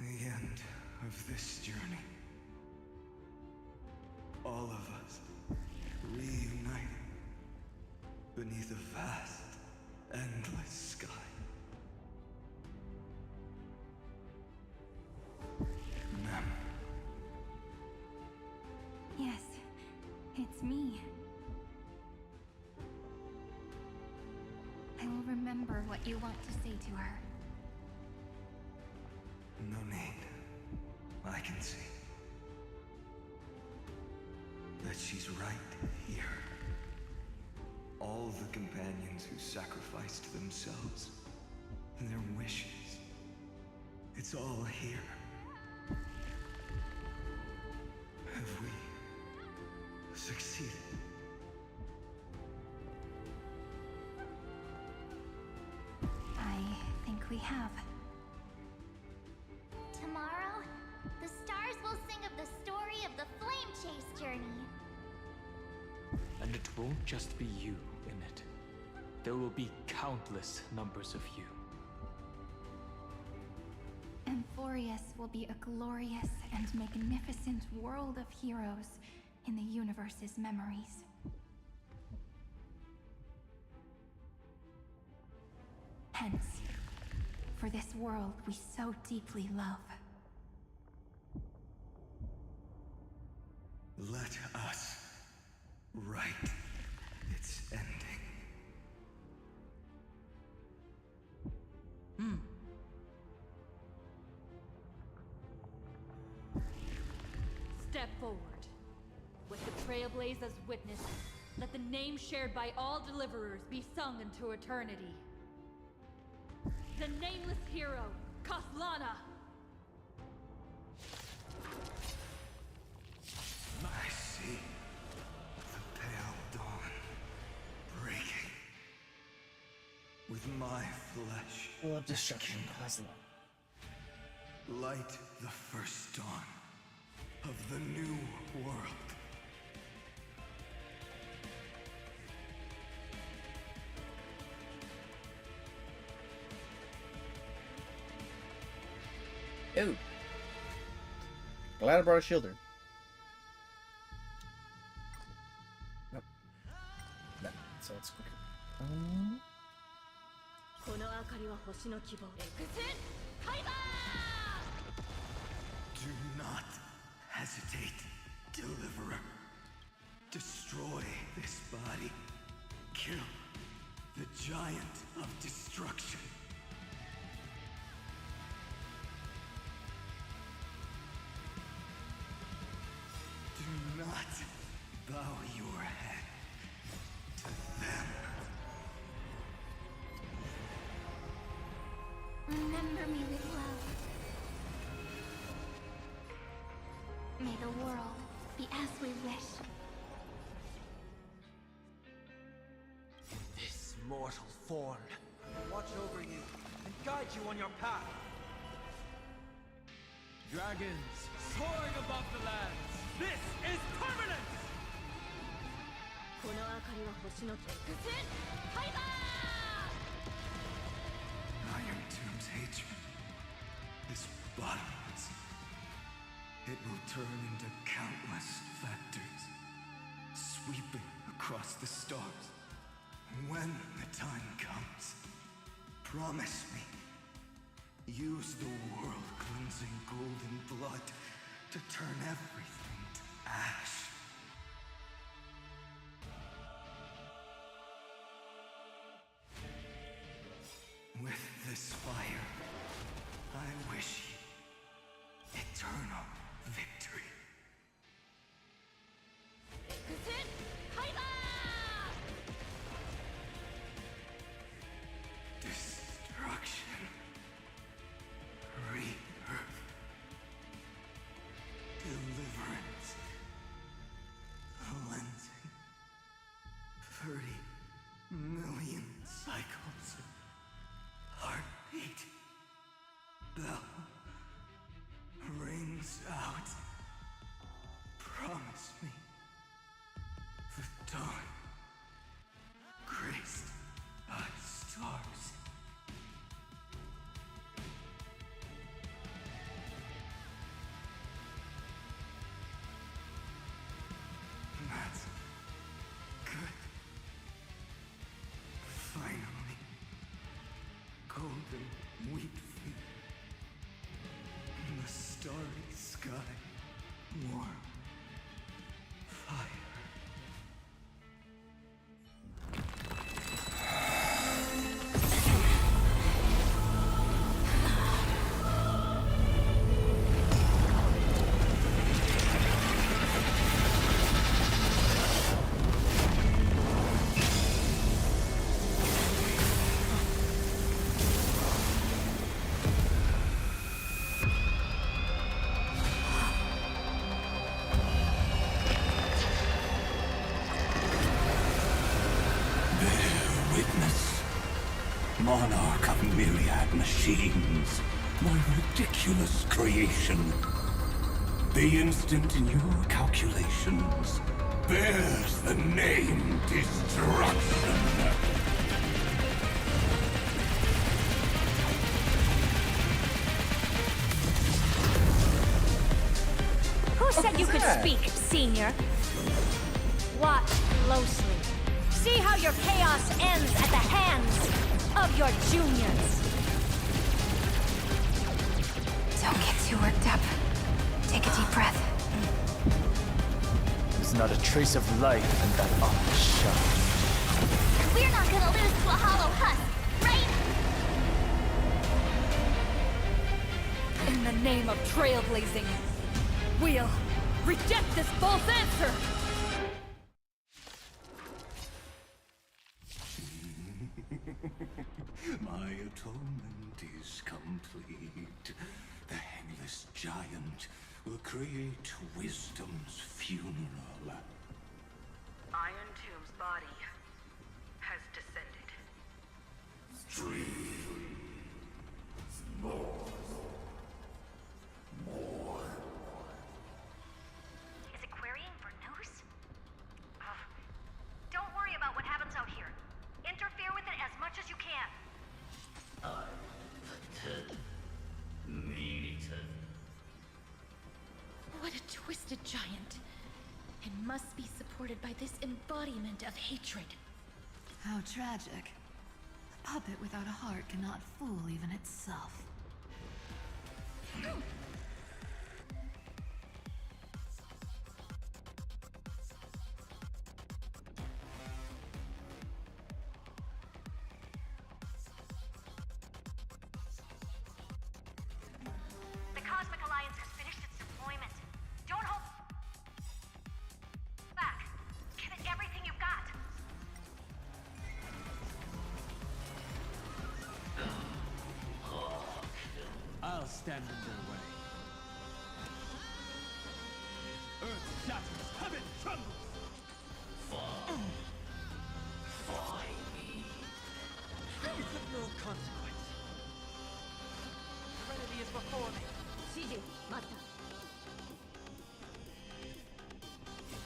The end of this journey. All of us reunited beneath a vast, endless sky. Ma'am. Yes, it's me. I will remember what you want to say to her. No need. I can see that she's right here. All the companions who sacrificed themselves and their wishes. It's all here. Have we succeeded? I think we have. Tomorrow, the stars will sing of the story of the Flame Chase journey. And it won't just be you in it. There will be countless numbers of you. Amphorius will be a glorious and magnificent world of heroes in the universe's memories. Hence, for this world we so deeply love. Let us write its ending. Step forward. With the Trailblaze as witness, let the name shared by all deliverers be sung into eternity. The nameless hero, Kathlana! I see the pale dawn breaking. With my flesh. Full of destruction, Kathlana. Light the first dawn of the new world. Ooh. Glad I brought a shielder. Nope. No, so it's quicker. Do not hesitate, Deliverer. Destroy this body. Kill the giant of destruction. Do not bow your head to them. Remember me with love. May the world be as we wish. This mortal form will watch over you and guide you on your path. Dragons soaring above the lands. This is permanence! Iron Tomb's hatred is bottomless. It will turn into countless factors, sweeping across the stars. When the time comes, promise me, use the world-cleansing golden blood to turn everything to ash. With this fire, I wish you eternal victory. Destruction. Rebirth. Deliverance. Cleansing. 30 million cycles. Heartbeat. Bell. Rings out. Promise me. The dawn. Graced by stars. That's good. Finally. Golden wheat feet. In the starry sky. Warm. Fire. Monarch of myriad machines, my ridiculous creation. The instant in your calculations bears the name Destruction. Who said you could speak, Senior? Watch closely. See how your chaos ends at the hands of your juniors. Don't get too worked up. Take a deep breath. There's not a trace of life in that ominous shell. We're not gonna lose to a hollow husk, right? In the name of trailblazing, we'll reject this false answer! My atonement is complete. The Handless Giant will create wisdom's funeral. Iron Tomb's body has descended. Is it querying for news? Don't worry about what happens out here. Interfere with it as much as you can. I, the 10th, need by this embodiment of hatred. How tragic. A puppet without a heart cannot fool even itself. The Cosmic Alliance has finished its deployment. Don't hold back. Give it everything you've got. I'll stand in their way. Earth shatters, heaven trembles! It's of no consequence. Serenity is before me.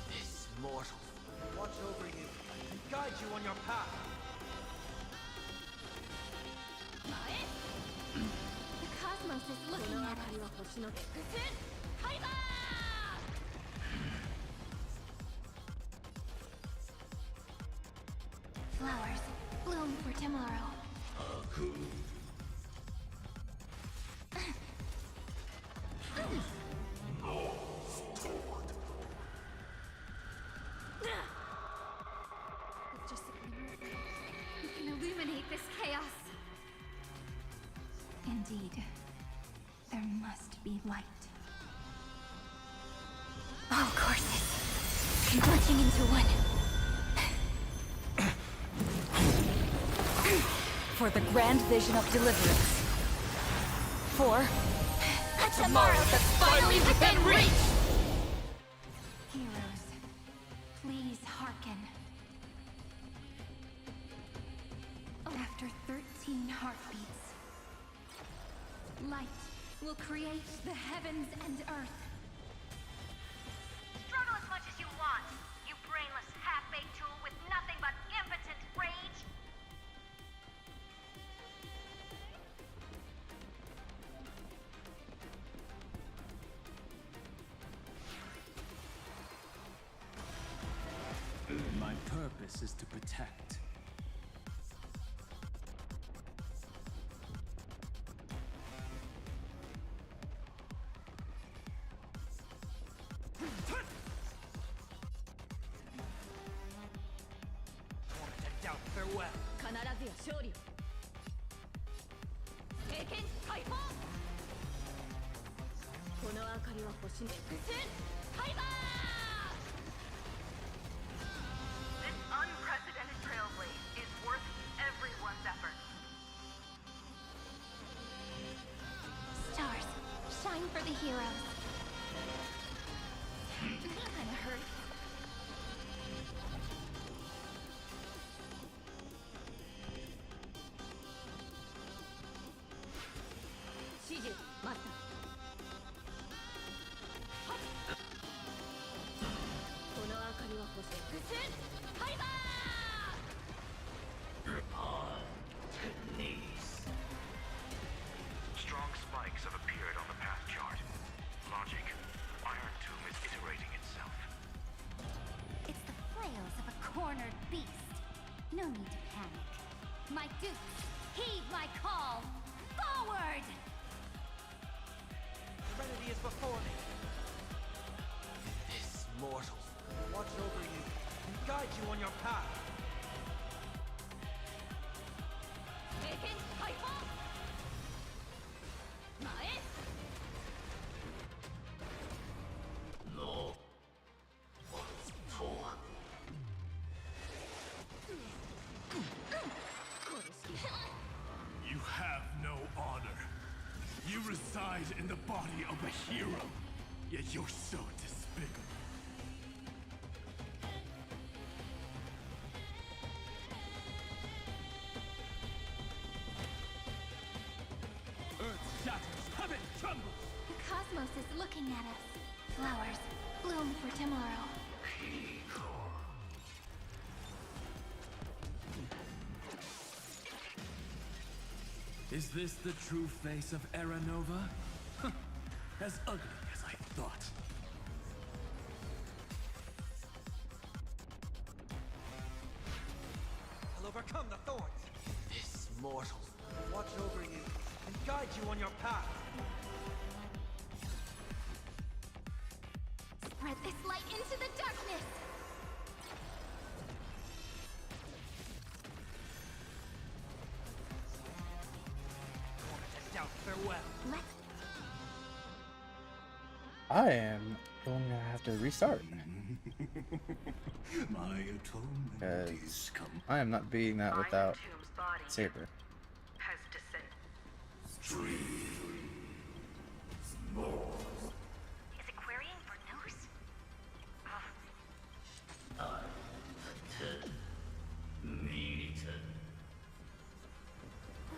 This mortal watch over you and guide you on your path. The cosmos is looking at us. Flowers bloom for tomorrow. With just a glimmer of light, we can illuminate this chaos. Indeed, there must be light. All courses converging into one. For the grand vision of deliverance. For A tomorrow that's finally within reach! Heroes, please hearken. After 13 heartbeats, light will create the heavens and earth. struggle as much as you want, you brainless half-baked tool with nothing but impotent rage. My purpose is to protect. Torment and doubt, farewell. 必ずや勝利を。経験解放。この明かりは星に。ハイバー This unprecedented trailblaze is worth everyone's effort. Stars, shine for the heroes. That kinda hurt. Strong spikes have appeared on the path chart. Logic. Iron Tomb is iterating itself. It's the flails of a cornered beast. No need to panic. My dukes, heed my call. Forward! Serenity is before me. This mortal watch over you and guide you on your path. 経験解放。前。 No. For. You have no honor. You reside in the body of a hero, yet you're so despicable. Earth shatters, heaven trembles. The cosmos is looking at us. Flowers bloom for tomorrow. Is this the true face of Era Nova? Huh. As ugly as I thought. guide you on your path. Spread this light into the darkness! Out, farewell. I am going to have to restart. My atonement is come. I am not beating that without Saber. Has descended. Is it querying for news?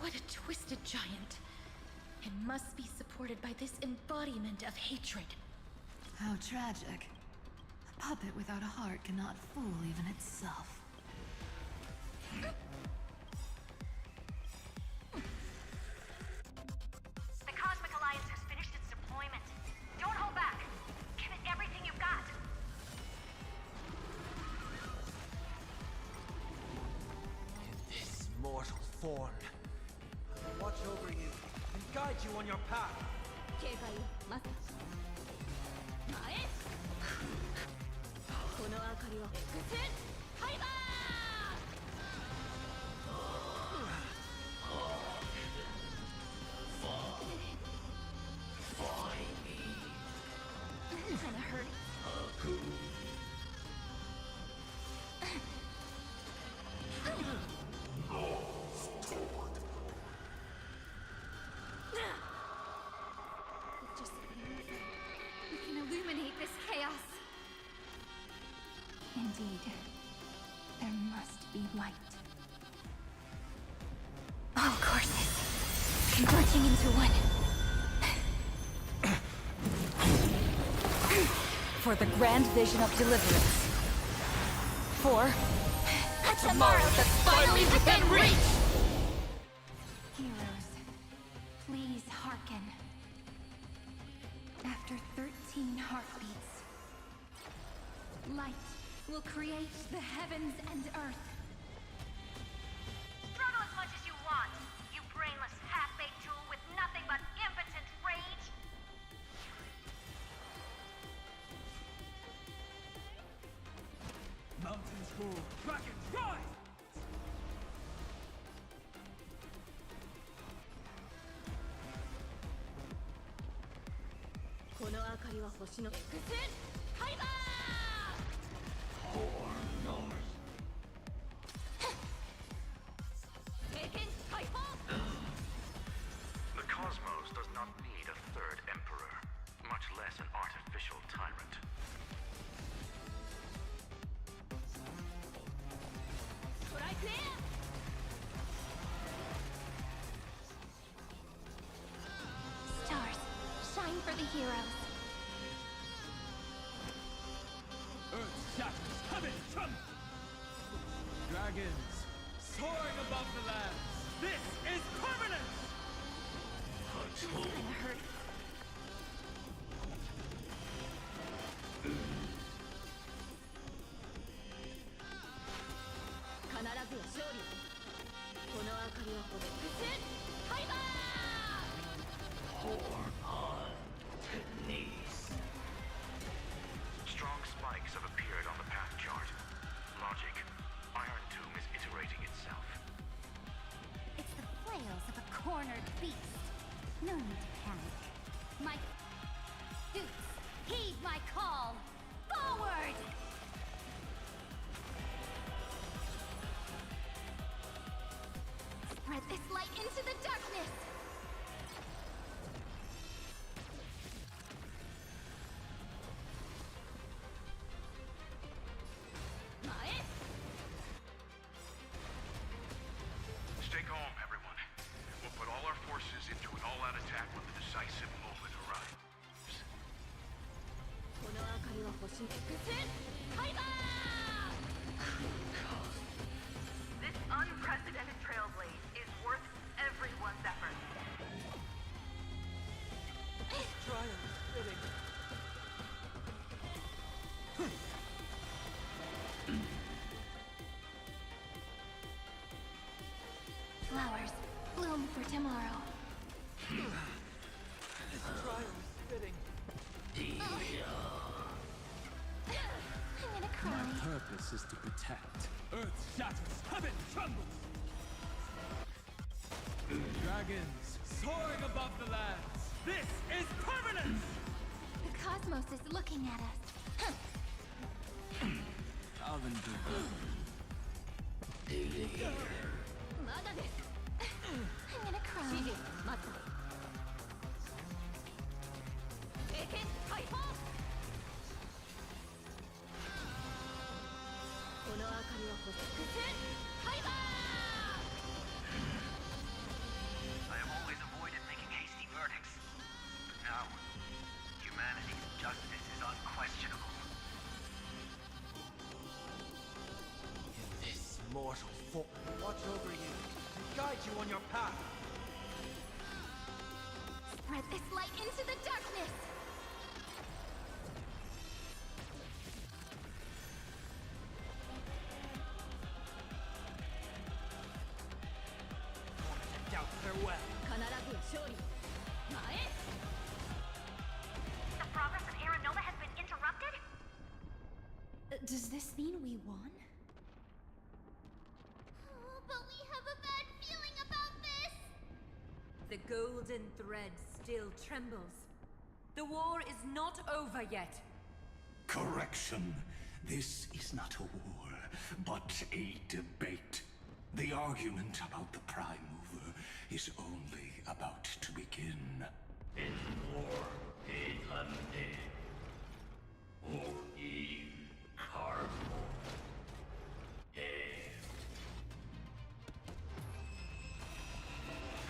What a twisted giant. It must be supported by this embodiment of hatred. How tragic. A puppet without a heart cannot fool even itself. The Cosmic Alliance has finished its deployment. Don't hold back. Give it everything you've got. In this mortal form, I will watch over you and guide you on your path. 警戒を待つ前この明かりは X ハイバー Kinda hurt. Just we can illuminate this chaos. Indeed, there must be light. All courses converging into one. For the grand vision of deliverance. For Tomorrow that's finally within reach! Heroes, please hearken. After 13 heartbeats, light will create the heavens and earth. Struggle as much as you want, you brainless half-baked tool with nothing but impotent rage. Mountains roar, dragons rise! The cosmos does not need a third emperor, much less an artificial tyrant. Stars, shine for the heroes. Earth shatters, heaven trembles! Dragons, soaring above the lands. This is permanent! Kinda hurt. Strong spikes have appeared on the path chart. Logic, Iron Tomb is iterating itself. It's the flails of a cornered beast. No need to panic. My Dukes, heed my call! Forward! Spread this light into the darkness! Stay calm, everyone. We'll put all our forces into an all-out attack when the decisive moment arrives. This unprecedented trailblaze is worth everyone's effort. Triumph fitting. Flowers bloom for tomorrow. This trial is fitting. I'm gonna cry. My purpose is to protect. Earth shatters, heaven trembles. Dragons soaring above the lands. This is permanence! The cosmos is looking at us. Alvin I'm gonna cry. この明かりを星ハイバー I have always avoided making hasty verdicts. But now, humanity's justice is unquestionable. In this mortal form, watch over you and guide you on your path. Spread this light into the darkness. Doubt farewell. 必ず勝利前 The progress of Aeronova has been interrupted? Does this mean we won? Oh, but we have a bad feeling about this! The golden thread still trembles. The war is not over yet. Correction. This is not a war, but a debate. The argument about the Prime Mover is only about to begin.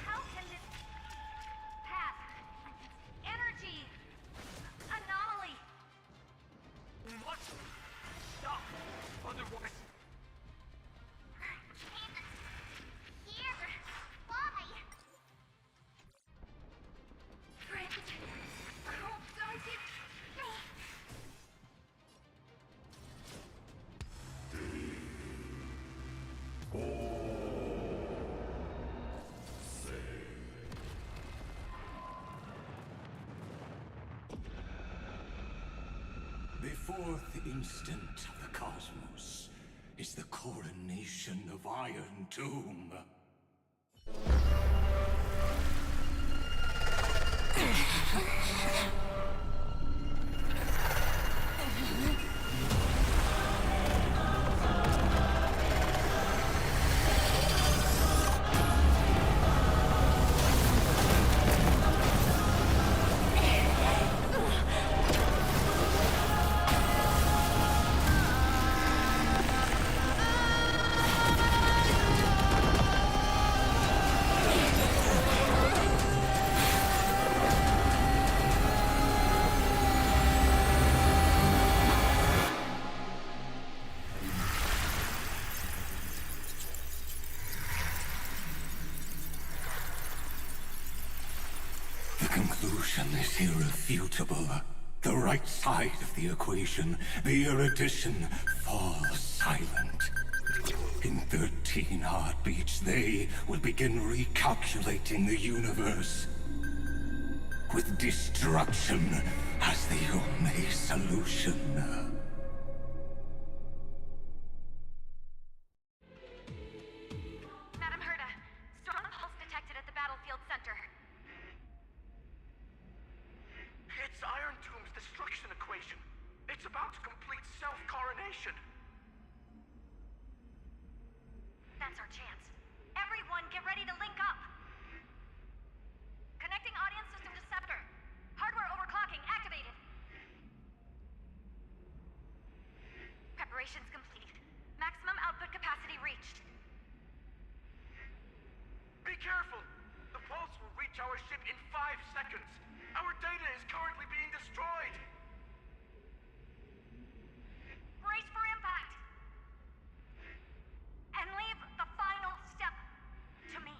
How can this path, energy, anomaly? What? Stop! Otherwise... Here! Why? Friend, oh, don't it... The fourth instant of the cosmos is the coronation of Iron Tomb. The conclusion is irrefutable. The right side of the equation, the erudition, falls silent. In 13 heartbeats, they will begin recalculating the universe. With destruction as the only solution. Madam Herda, strong pulse detected at the battlefield center. It's Iron Tomb's destruction equation. It's about to complete self-coronation. That's our chance. Everyone, get ready to link up. Connecting audience system to scepter. Hardware overclocking activated. Preparations complete. Maximum output capacity reached. Be careful! The pulse will reach our ship in 5 seconds. Our data is currently being destroyed. Brace for impact. And leave the final step to me.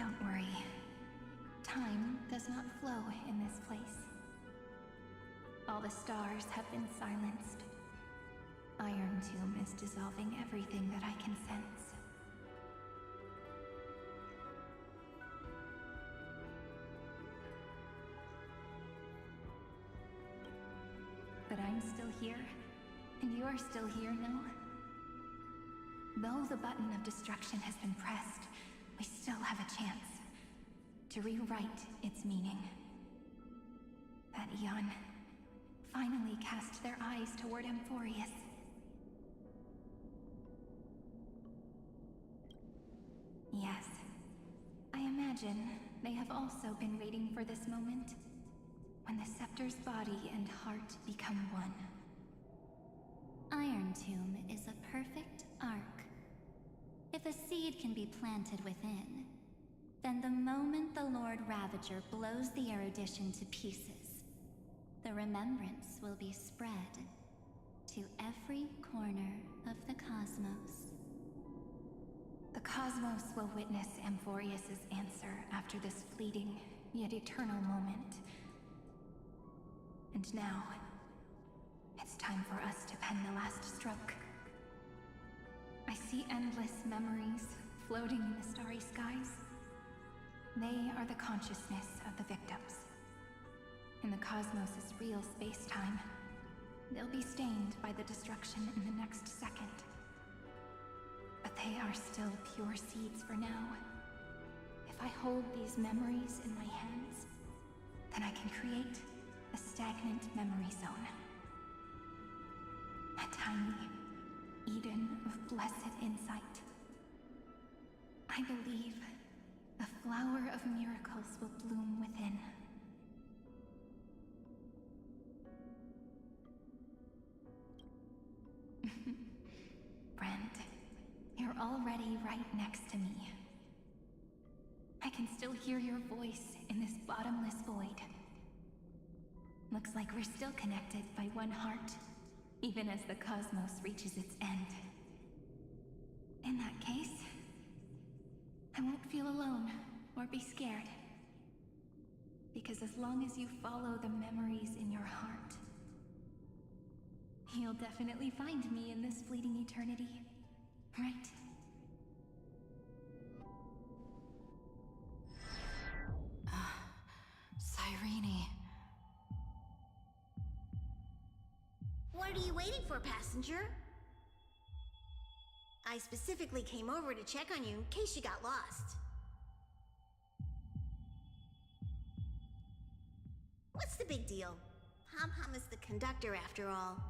Don't worry. Time does not flow in this place. All the stars have been silenced. Iron Tomb is dissolving everything that I can sense. But I'm still here, and you are still here, no? Though the button of destruction has been pressed, we still have a chance to rewrite its meaning. That Eon finally cast their eyes toward Amphorius. Yes, I imagine they have also been waiting for this moment, when the Scepter's body and heart become one. Iron Tomb is a perfect arc. If a seed can be planted within, then the moment the Lord Ravager blows the erudition to pieces, the remembrance will be spread to every corner of the cosmos. The cosmos will witness Amphorius's answer after this fleeting, yet eternal moment. And now, it's time for us to pen the last stroke. I see endless memories floating in the starry skies. They are the consciousness of the victims. In the cosmos' real space-time, they'll be stained by the destruction in the next second. But they are still pure seeds for now. If I hold these memories in my hands, then I can create a stagnant memory zone. A tiny Eden of blessed insight. I believe a flower of miracles will bloom within. Friend, you're already right next to me. I can still hear your voice in this bottomless void. Looks like we're still connected by one heart, even as the cosmos reaches its end. In that case, I won't feel alone or be scared. Because as long as you follow the memories in your heart, you'll definitely find me in this fleeting eternity, right? Cyrene. What are you waiting for, passenger? I specifically came over to check on you in case you got lost. What's the big deal? Pom-Pom is the conductor after all.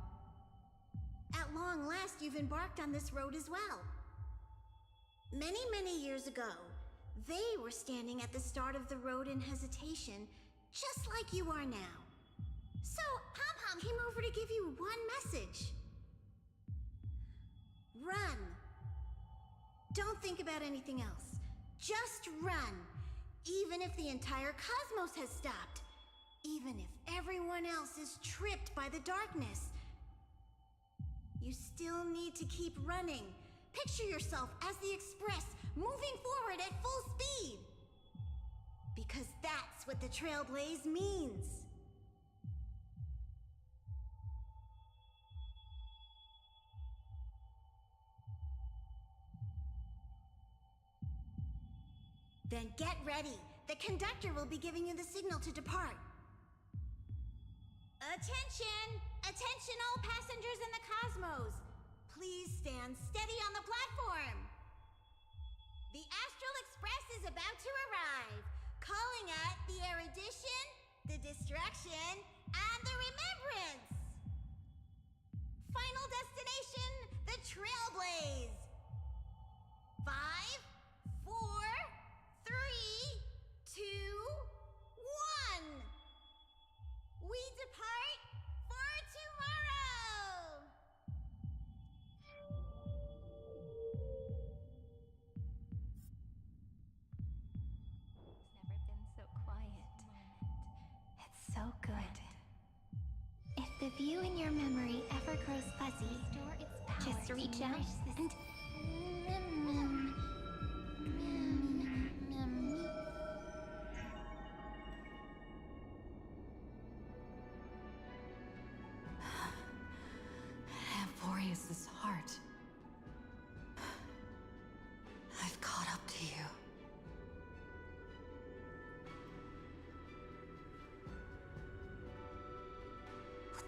At long last, you've embarked on this road as well. Many, many years ago, they were standing at the start of the road in hesitation, just like you are now. So, Pom-Pom came over to give you one message. Run. Don't think about anything else. Just run. Even if the entire cosmos has stopped. Even if everyone else is tripped by the darkness. You still need to keep running. Picture yourself as the Express, moving forward at full speed. Because that's what the Trailblaze means. Then get ready. The conductor will be giving you the signal to depart. Attention! Attention all passengers in the cosmos! Please stand steady on the platform. The Astral Express is about to arrive, calling at the erudition, the distraction, and the remembrance. Final destination, the Trailblaze. 5, 4, 3, 2, 1. We depart for tomorrow! It's never been so quiet. It's so good. If the view in your memory ever grows fuzzy, just reach out and...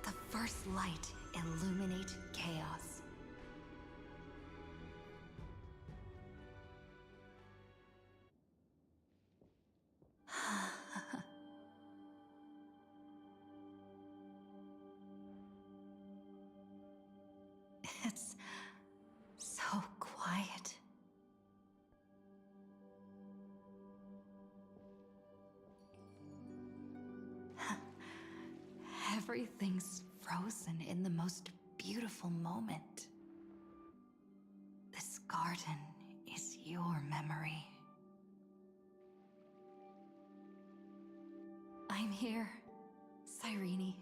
The first light illuminate chaos. It's so quiet. Everything's frozen in the most beautiful moment. This garden is your memory. I'm here, Cyrene.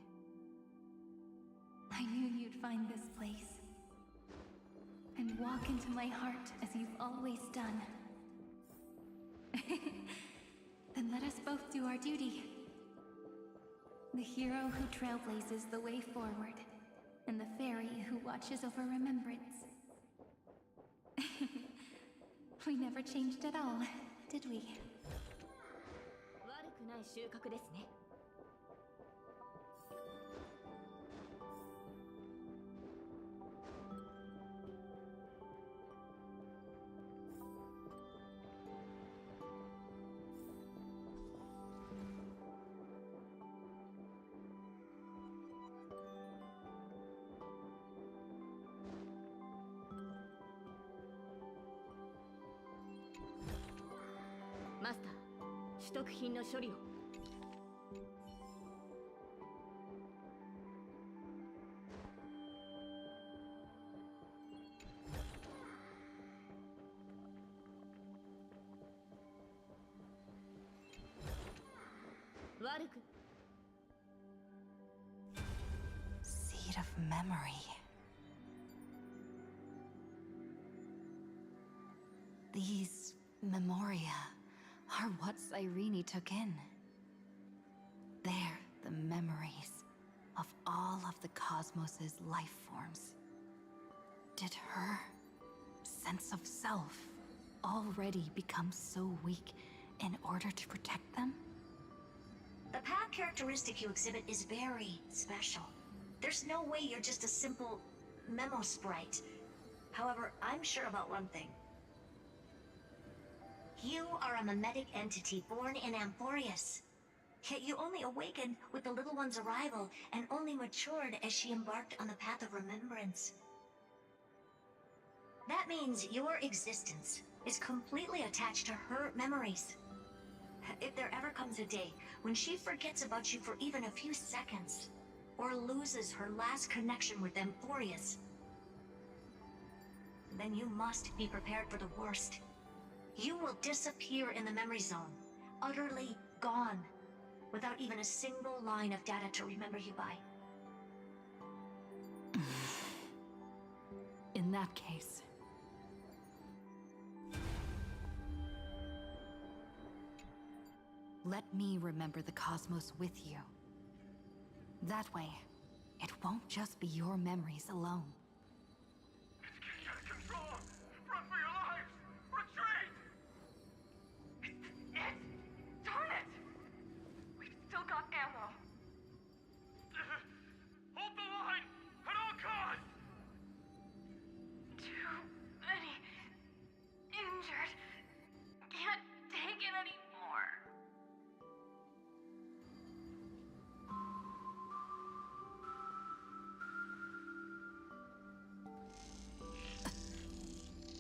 I knew you'd find this place and walk into my heart as you've always done. Then let us both do our duty. The hero who trailblazes the way forward, and the fairy who watches over remembrance. We never changed at all, did we? 悪くない収穫ですね。マスター、取得品の処理を。悪く。Seed of memory. These memoria are what Cyrene took in. They're the memories of all of the cosmos's life forms. Did her sense of self already become so weak in order to protect them? The path characteristic you exhibit is very special. There's no way you're just a simple memo sprite. However, I'm sure about one thing. You are a mimetic entity born in Amphorius. Yet you only awakened with the little one's arrival and only matured as she embarked on the path of remembrance. That means your existence is completely attached to her memories. If there ever comes a day when she forgets about you for even a few seconds, or loses her last connection with Amphorius, then you must be prepared for the worst. You will disappear in the memory zone, utterly gone, without even a single line of data to remember you by. In that case, let me remember the cosmos with you. That way, it won't just be your memories alone. It's getting out of control! Run for your lives! Retreat! Darn it! We've still got ammo. Hold the line! At all costs! Too many injured. Can't take it anymore.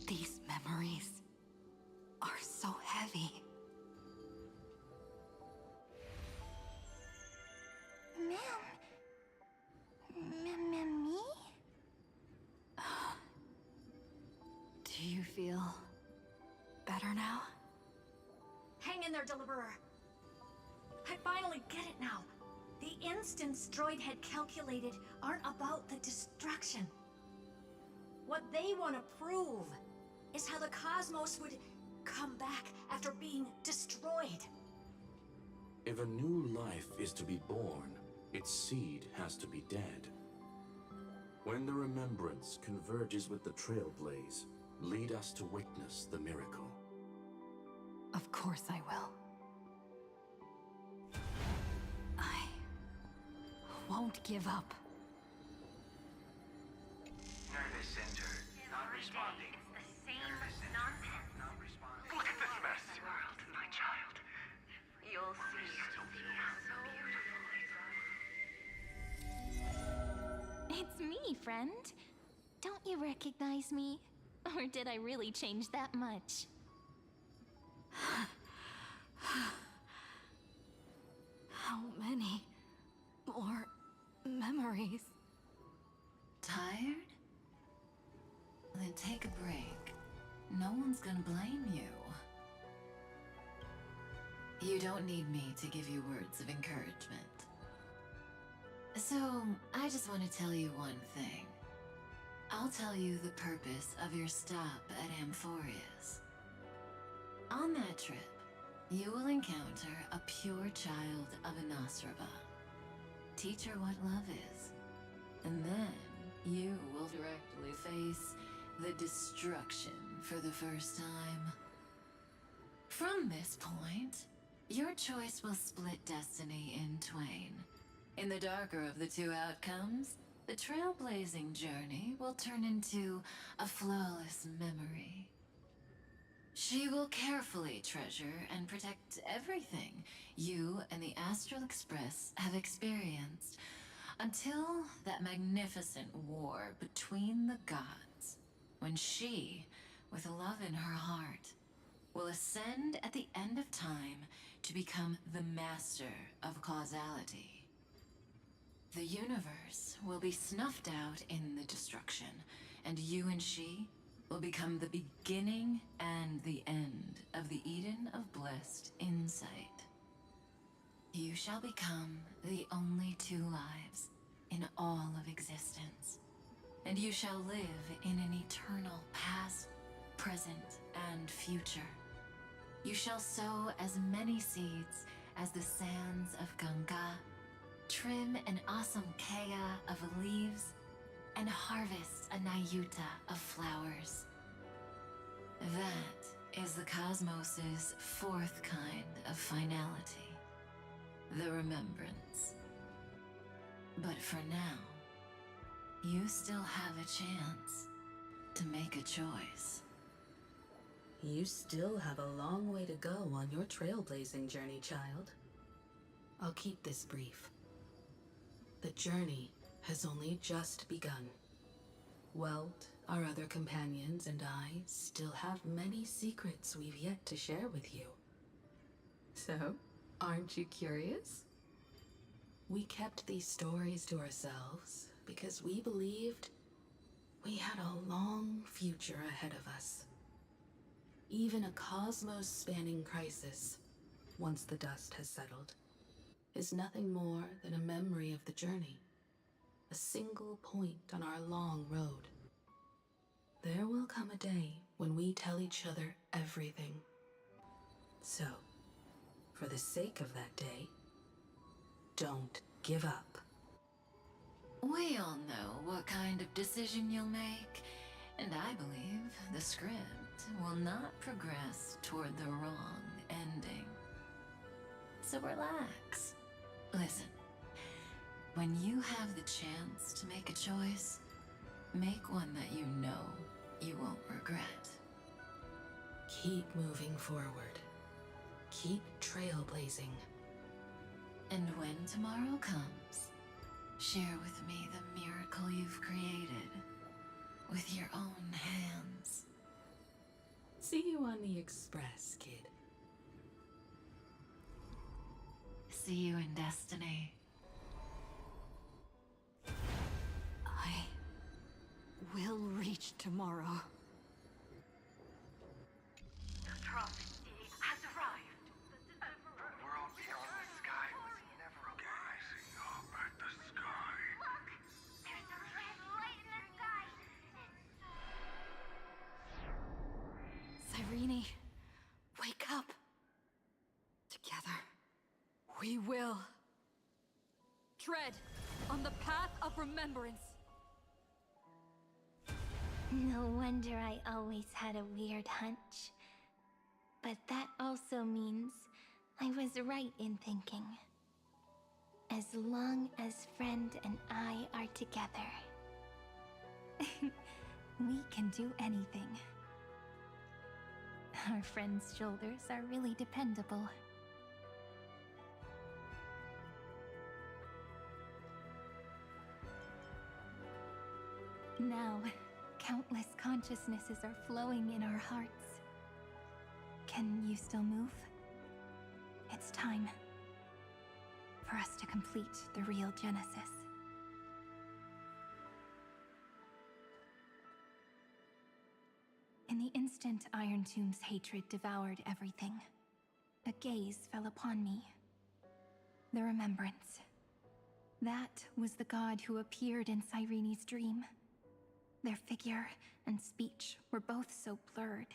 These memories are so heavy. Me? Do you feel better now? Hang in there, Deliverer. I finally get it now. The instants Droid had calculated aren't about the destruction. What they want to prove is how the cosmos would come back after being destroyed. If a new life is to be born, its seed has to be dead. When the remembrance converges with the trailblaze, lead us to witness the miracle. Of course I will. I won't give up Hey, friend. Don't you recognize me? Or did I really change that much? How many more memories? Tired? Then take a break. No one's gonna blame you. You don't need me to give you words of encouragement. So, I just want to tell you one thing. I'll tell you the purpose of your stop at Amphorius. On that trip, you will encounter a pure child of Anastrava. Teach her what love is. And then you will directly face the destruction for the first time. From this point, your choice will split destiny in twain. In the darker of the two outcomes, the trailblazing journey will turn into a flawless memory. She will carefully treasure and protect everything you and the Astral Express have experienced until that magnificent war between the gods, when she, with love in her heart, will ascend at the end of time to become the master of causality. The universe will be snuffed out in the destruction, and you and she will become the beginning and the end of the Eden of blessed insight. You shall become the only two lives in all of existence, and you shall live in an eternal past, present, and future. You shall sow as many seeds as the sands of Ganga, trim an awesome kea of leaves, and harvest a Nayuta of flowers. That is the cosmos's fourth kind of finality, the remembrance. But for now, you still have a chance to make a choice. You still have a long way to go on your trailblazing journey, child. I'll keep this brief. The journey has only just begun. Welt, our other companions, and I still have many secrets we've yet to share with you. So, aren't you curious? We kept these stories to ourselves because we believed we had a long future ahead of us. Even a cosmos-spanning crisis, once the dust has settled, is nothing more than a memory of the journey, a single point on our long road. There will come a day when we tell each other everything. So, for the sake of that day, don't give up. We all know what kind of decision you'll make, and I believe the script will not progress toward the wrong ending. So relax. Listen, when you have the chance to make a choice, make one that you know you won't regret. Keep moving forward. Keep trailblazing. And when tomorrow comes, share with me the miracle you've created with your own hands. See you on the Express, kid. See you in destiny. I will reach tomorrow. The prophecy has arrived. The world beyond the sky was never gazing up at the sky. Look! There's a red light in the sky! Cyrene, wake up. Together, we will. Tread on the path of remembrance. No wonder I always had a weird hunch. But that also means I was right in thinking. As long as Friend and I are together, we can do anything. Our friend's shoulders are really dependable. Now, countless consciousnesses are flowing in our hearts. Can you still move? It's time for us to complete the real Genesis. In the instant Iron Tomb's hatred devoured everything, a gaze fell upon me. The remembrance. That was the god who appeared in Cyrene's dream. Their figure and speech were both so blurred.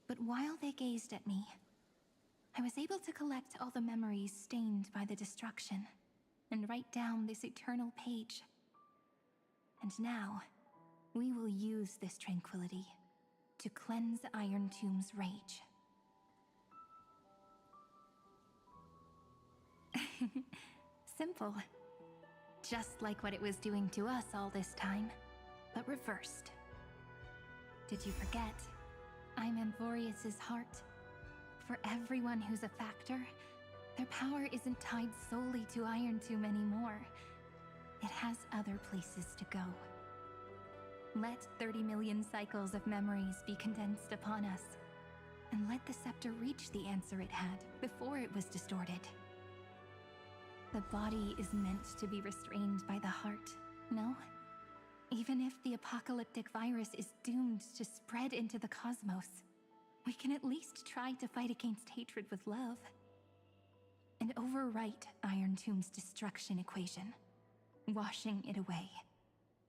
But while they gazed at me, I was able to collect all the memories stained by the destruction and write down this eternal page. And now, we will use this tranquility to cleanse Iron Tomb's rage. Simple. Just like what it was doing to us all this time, but reversed. Did you forget? I'm Amphorius's heart. For everyone who's a factor, their power isn't tied solely to Iron Tomb anymore. It has other places to go. Let 30 million cycles of memories be condensed upon us, and let the scepter reach the answer it had before it was distorted. The body is meant to be restrained by the heart, no? Even if the apocalyptic virus is doomed to spread into the cosmos, we can at least try to fight against hatred with love. And overwrite Iron Tomb's destruction equation, washing it away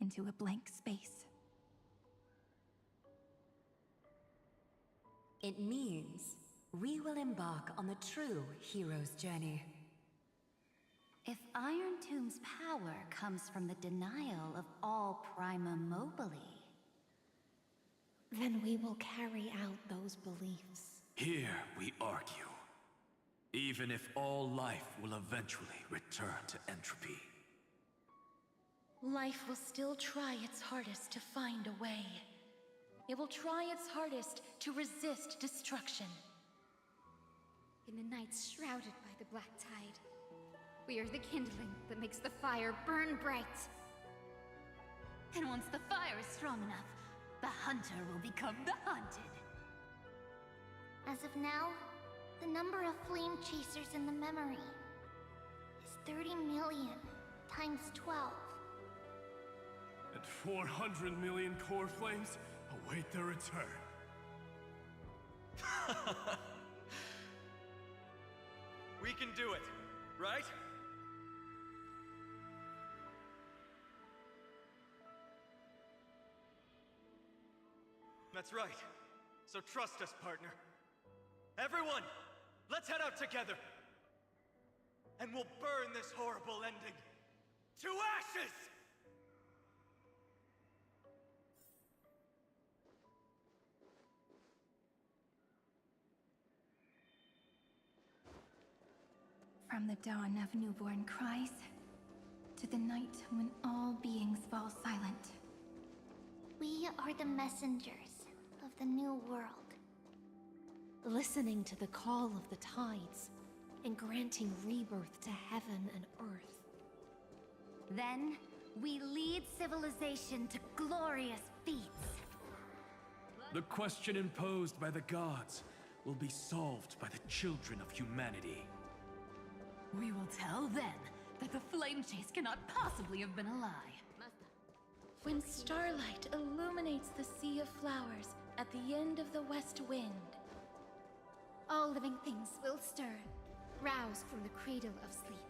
into a blank space. It means we will embark on the true hero's journey. If Iron Tomb's power comes from the denial of all Prima Mobile, then we will carry out those beliefs. Here we argue. Even if all life will eventually return to entropy. Life will still try its hardest to find a way. It will try its hardest to resist destruction. In the nights shrouded by the black tide, we are the kindling that makes the fire burn bright. And once the fire is strong enough, the hunter will become the hunted. As of now, the number of flame chasers in the memory is 30 million times 12. And 400 million core flames await their return. We can do it, right? That's right. So trust us, partner. Everyone, let's head out together. And we'll burn this horrible ending to ashes! From the dawn of newborn cries, to the night when all beings fall silent. We are the messengers of the new world. Listening to the call of the tides, and granting rebirth to heaven and earth. Then, we lead civilization to glorious feats. The question imposed by the gods will be solved by the children of humanity. We will tell them that the flame chase cannot possibly have been a lie. When starlight illuminates the sea of flowers at the end of the west wind, all living things will stir, roused from the cradle of sleep.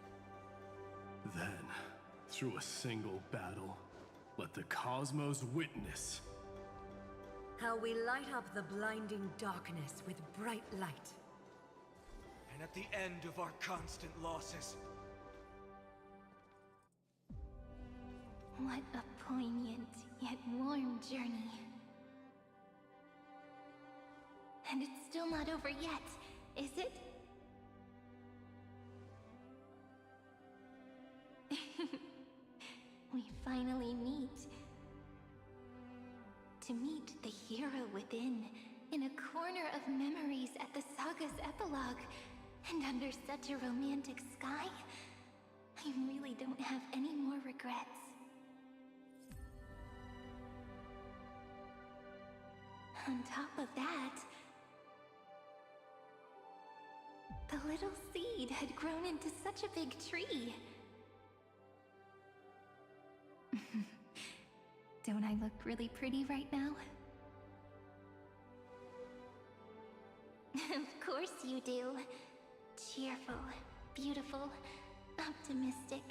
Then, through a single battle, let the cosmos witness how we light up the blinding darkness with bright light. And at the end of our constant losses, What a poignant yet warm journey. And it's still not over yet, is it? We finally meet. To meet the hero within, in a corner of memories at the saga's epilogue, and under such a romantic sky, I really don't have any more regrets. On top of that, the little seed had grown into such a big tree. Don't I look really pretty right now? Of course you do. Cheerful, beautiful, optimistic.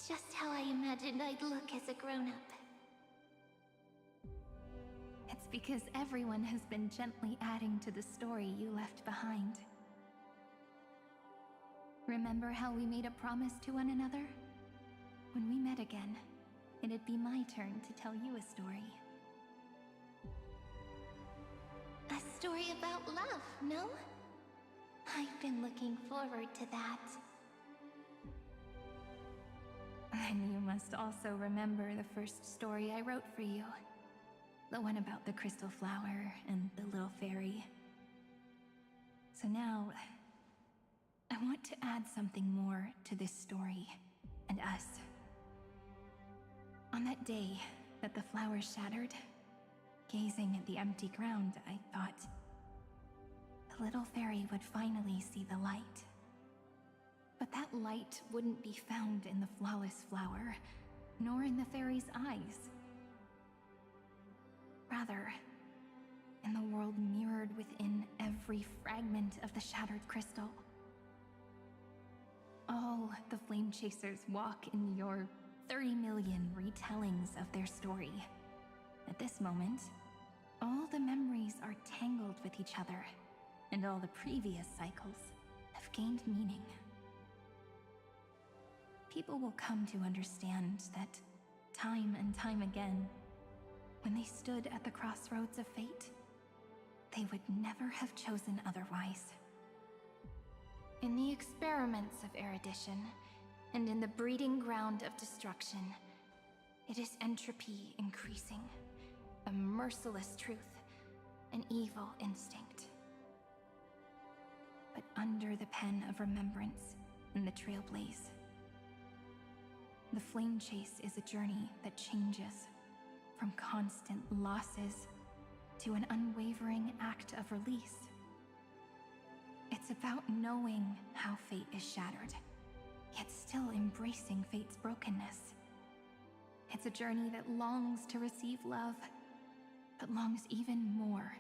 Just how I imagined I'd look as a grown-up. It's because everyone has been gently adding to the story you left behind. Remember how we made a promise to one another? When we met again, it'd be my turn to tell you a story. A story about love, no? I've been looking forward to that. And you must also remember the first story I wrote for you. The one about the crystal flower and the little fairy. So now, I want to add something more to this story and us. On that day that the flower shattered, gazing at the empty ground, I thought the little fairy would finally see the light. But that light wouldn't be found in the flawless flower, nor in the fairy's eyes. Rather, in the world mirrored within every fragment of the shattered crystal. All the flame chasers walk in your 30 million retellings of their story. At this moment, all the memories are tangled with each other, and all the previous cycles have gained meaning. People will come to understand that time and time again, when they stood at the crossroads of fate, they would never have chosen otherwise. In the experiments of erudition, and in the breeding ground of destruction, it is entropy increasing, a merciless truth, an evil instinct. But under the pen of remembrance and the trailblaze, the flame chase is a journey that changes from constant losses to an unwavering act of release. It's about knowing how fate is shattered, yet still embracing fate's brokenness. It's a journey that longs to receive love, but longs even more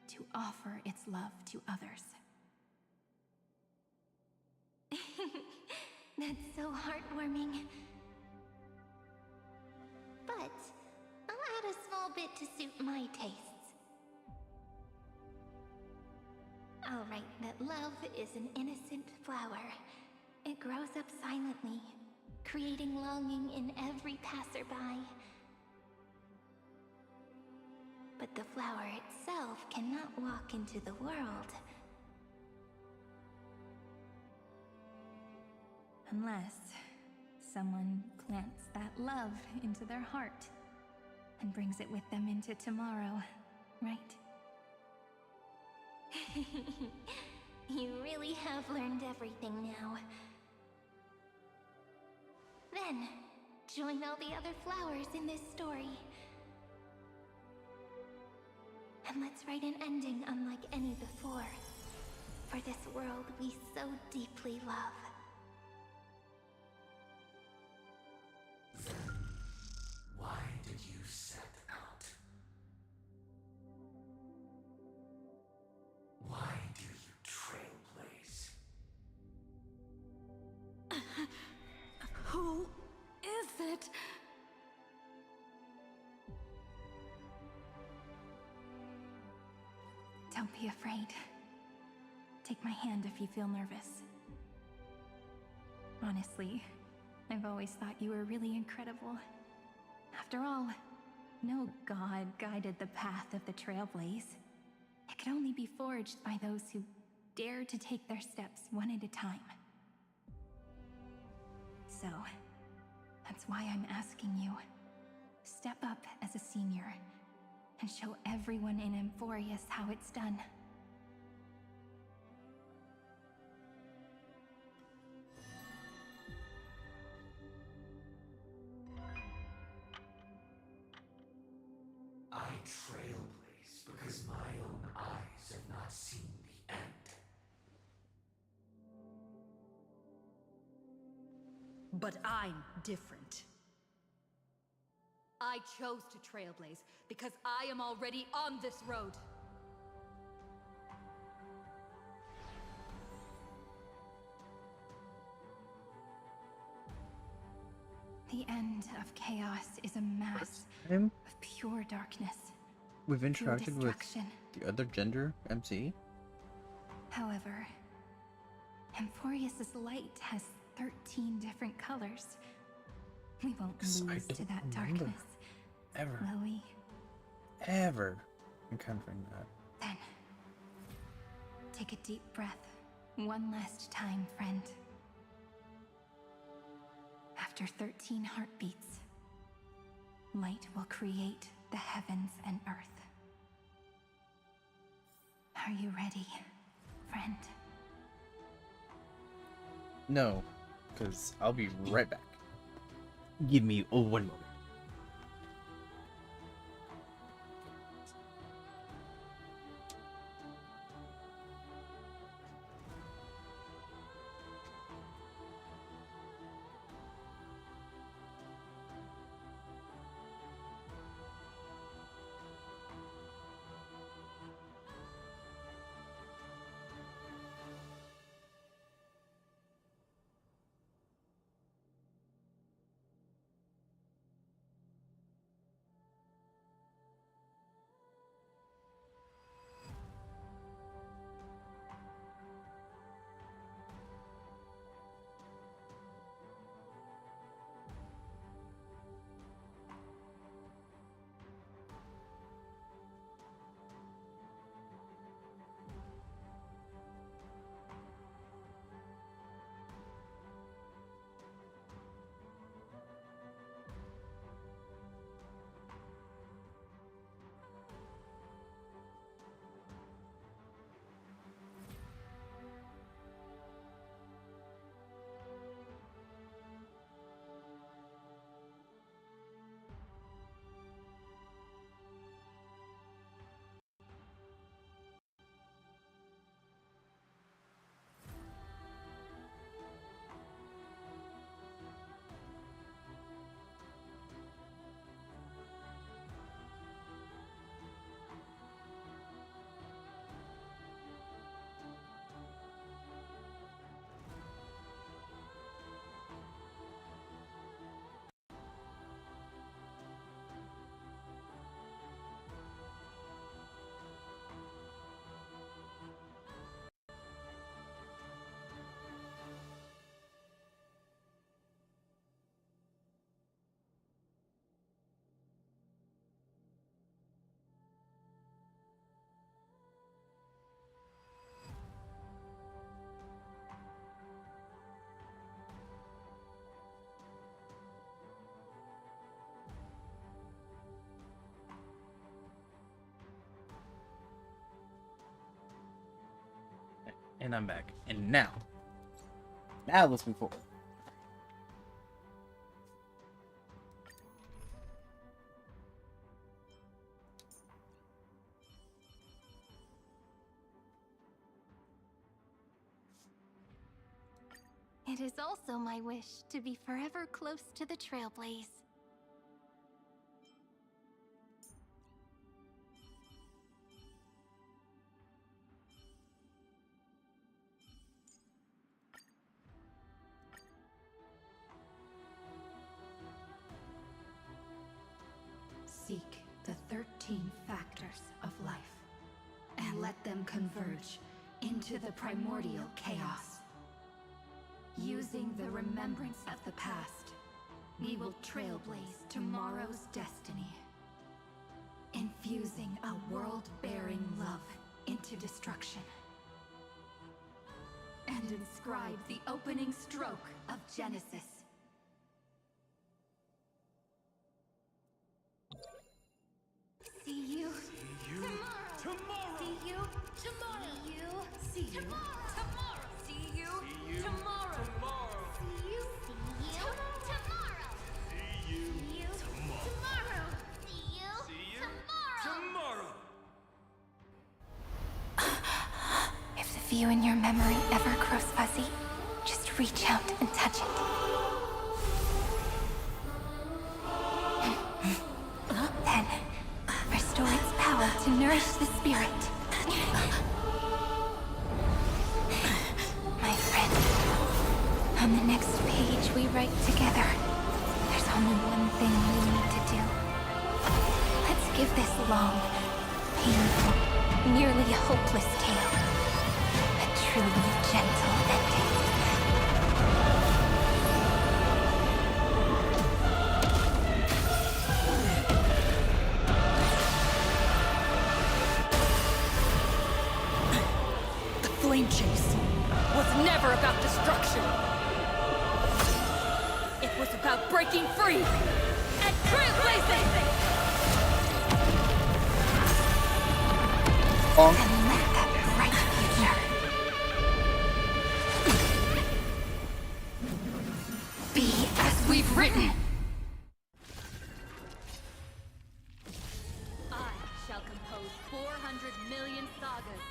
to offer its love to others. That's so heartwarming. But I'll add a small bit to suit my tastes. I'll write that love is an innocent flower. It grows up silently, creating longing in every passerby. But the flower itself cannot walk into the world. Unless someone plants that love into their heart and brings it with them into tomorrow, right? You really have learned everything now. Then, join all the other flowers in this story. And let's write an ending unlike any before, for this world we so deeply love. Why did you set out? Why do you trailblaze? Who is it? Don't be afraid. Take my hand if you feel nervous. Honestly, I've always thought you were really incredible. After all, no god guided the path of the Trailblaze. It could only be forged by those who dare to take their steps one at a time. So, that's why I'm asking you. Step up as a senior and show everyone in Amphorius how it's done. I trailblaze because my own eyes have not seen the end. But I'm different. I chose to trailblaze because I am already on this road. The end of chaos is a mass Time of pure darkness. we've pure interacted with destruction. the other gender MC. However, Amphorius's light has 13 different colors. We won't Yes, I lose to don't that remember darkness, ever will we? encountering that. Then, take a deep breath. One last time, friend. After 13 heartbeats, light will create the heavens and earth. Are you ready, friend? No, because I'll be right back. Give me 1 moment. And I'm back. And now let's move forward. It is also my wish to be forever close to the Trailblaze. Seek the 13 factors of life, and let them converge into the primordial chaos. Using the remembrance of the past, we will trailblaze tomorrow's destiny. Infusing a world-bearing love into destruction. And inscribe the opening stroke of Genesis. See you Tomorrow. See you. Tomorrow. See you. Tomorrow. See you. Tomorrow. See you Tomorrow. See you. tomorrow. If the view in your memory ever grows fuzzy, just reach out and touch it. Then, restore its power to nourish the spirit. My friend, on the next page we write together, there's only one thing we need to do. Let's give this long, painful, nearly hopeless tale a truly gentle ending. The flame chase was never about destruction. It was about breaking free and trailblazing. Bonk. And let that bright future be as we've written. I shall compose 400 million sagas.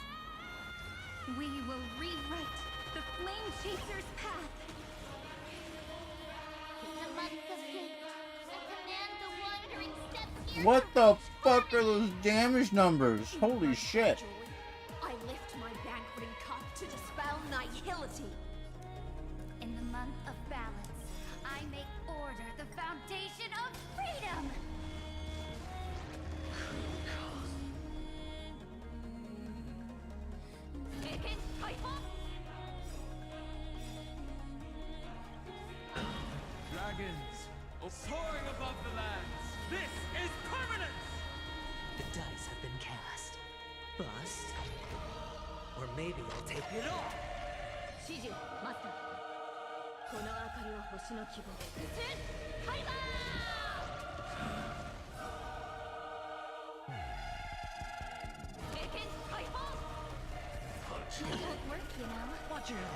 We will rewrite the Flame Chaser's path. In the month of hate, I command the wandering steps here. What the fuck are those damage numbers? Holy shit. I lift my banqueting cup to dispel nihility. In the month of balance, I make order the foundation of freedom. Dragons, soaring above the lands. This is permanence! The dice have been cast. Bust. Or maybe I'll take it all. 指示マスターこの明かりは星の希望It won't work, you know. Watch your head.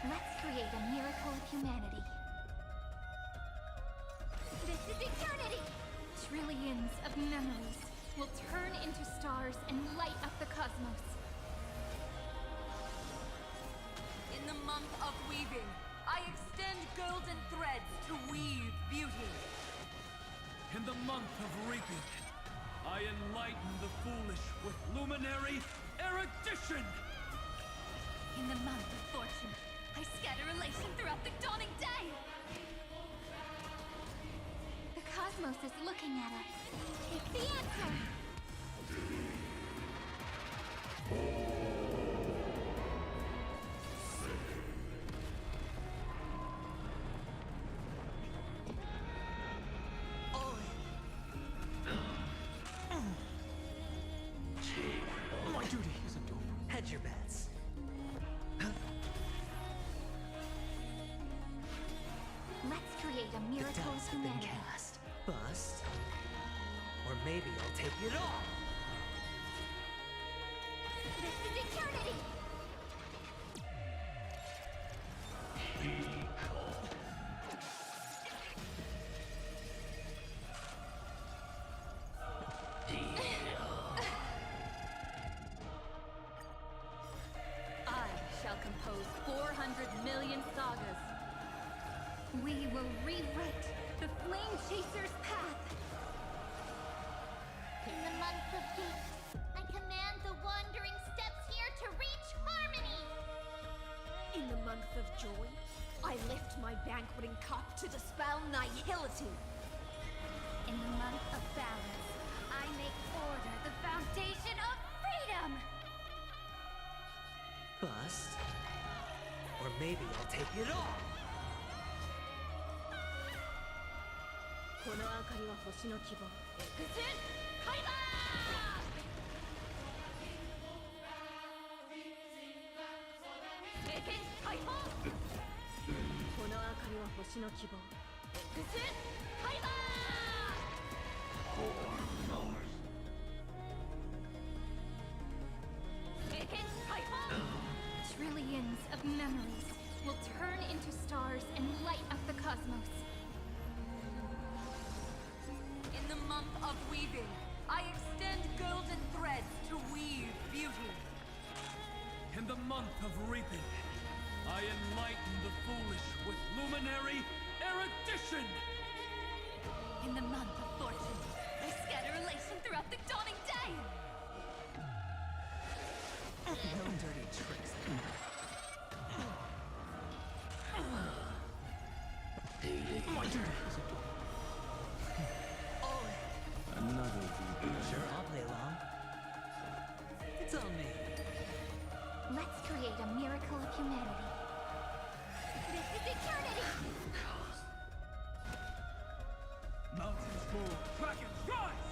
Let's create a miracle of humanity. This is eternity! Trillions of memories will turn into stars and light up the cosmos. In the month of weaving, I extend golden threads to weave beauty. In the month of reaping, I enlighten the foolish with luminary erudition! In the month of fortune, I scatter elation throughout the dawning day. The cosmos is looking at us. Take the answer! My duty isn't over. Hedge your bets. Let's create a The miracle of dice have been humanity. cast. Bust. Or maybe I'll take it all. This is eternity! I shall compose 400 million sagas. We will rewrite the Flame Chaser's path. In the month of hate, I command the wandering steps here to reach harmony. In the month of joy, I lift my banqueting cup to dispel nihility. In the month of balance, I make order the foundation of freedom. Bust. Or maybe I'll take it all. この明かりは星の希望。この明かりは星の希望。Trillions of memories will turn into stars and light up the cosmos. In the month of weaving, I extend golden threads to weave beauty. In the month of reaping, I enlighten the foolish with luminary erudition! In the month of fortune, I scatter elation throughout the dawning day! No dirty tricks. Another Sure, I'll play along. It's on me. Let's create a miracle of humanity. This is eternity! Mountains move, dragons rise!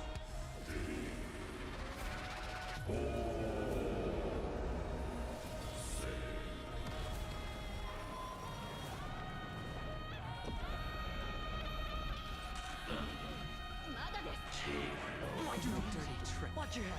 No dirty trick. Watch your head.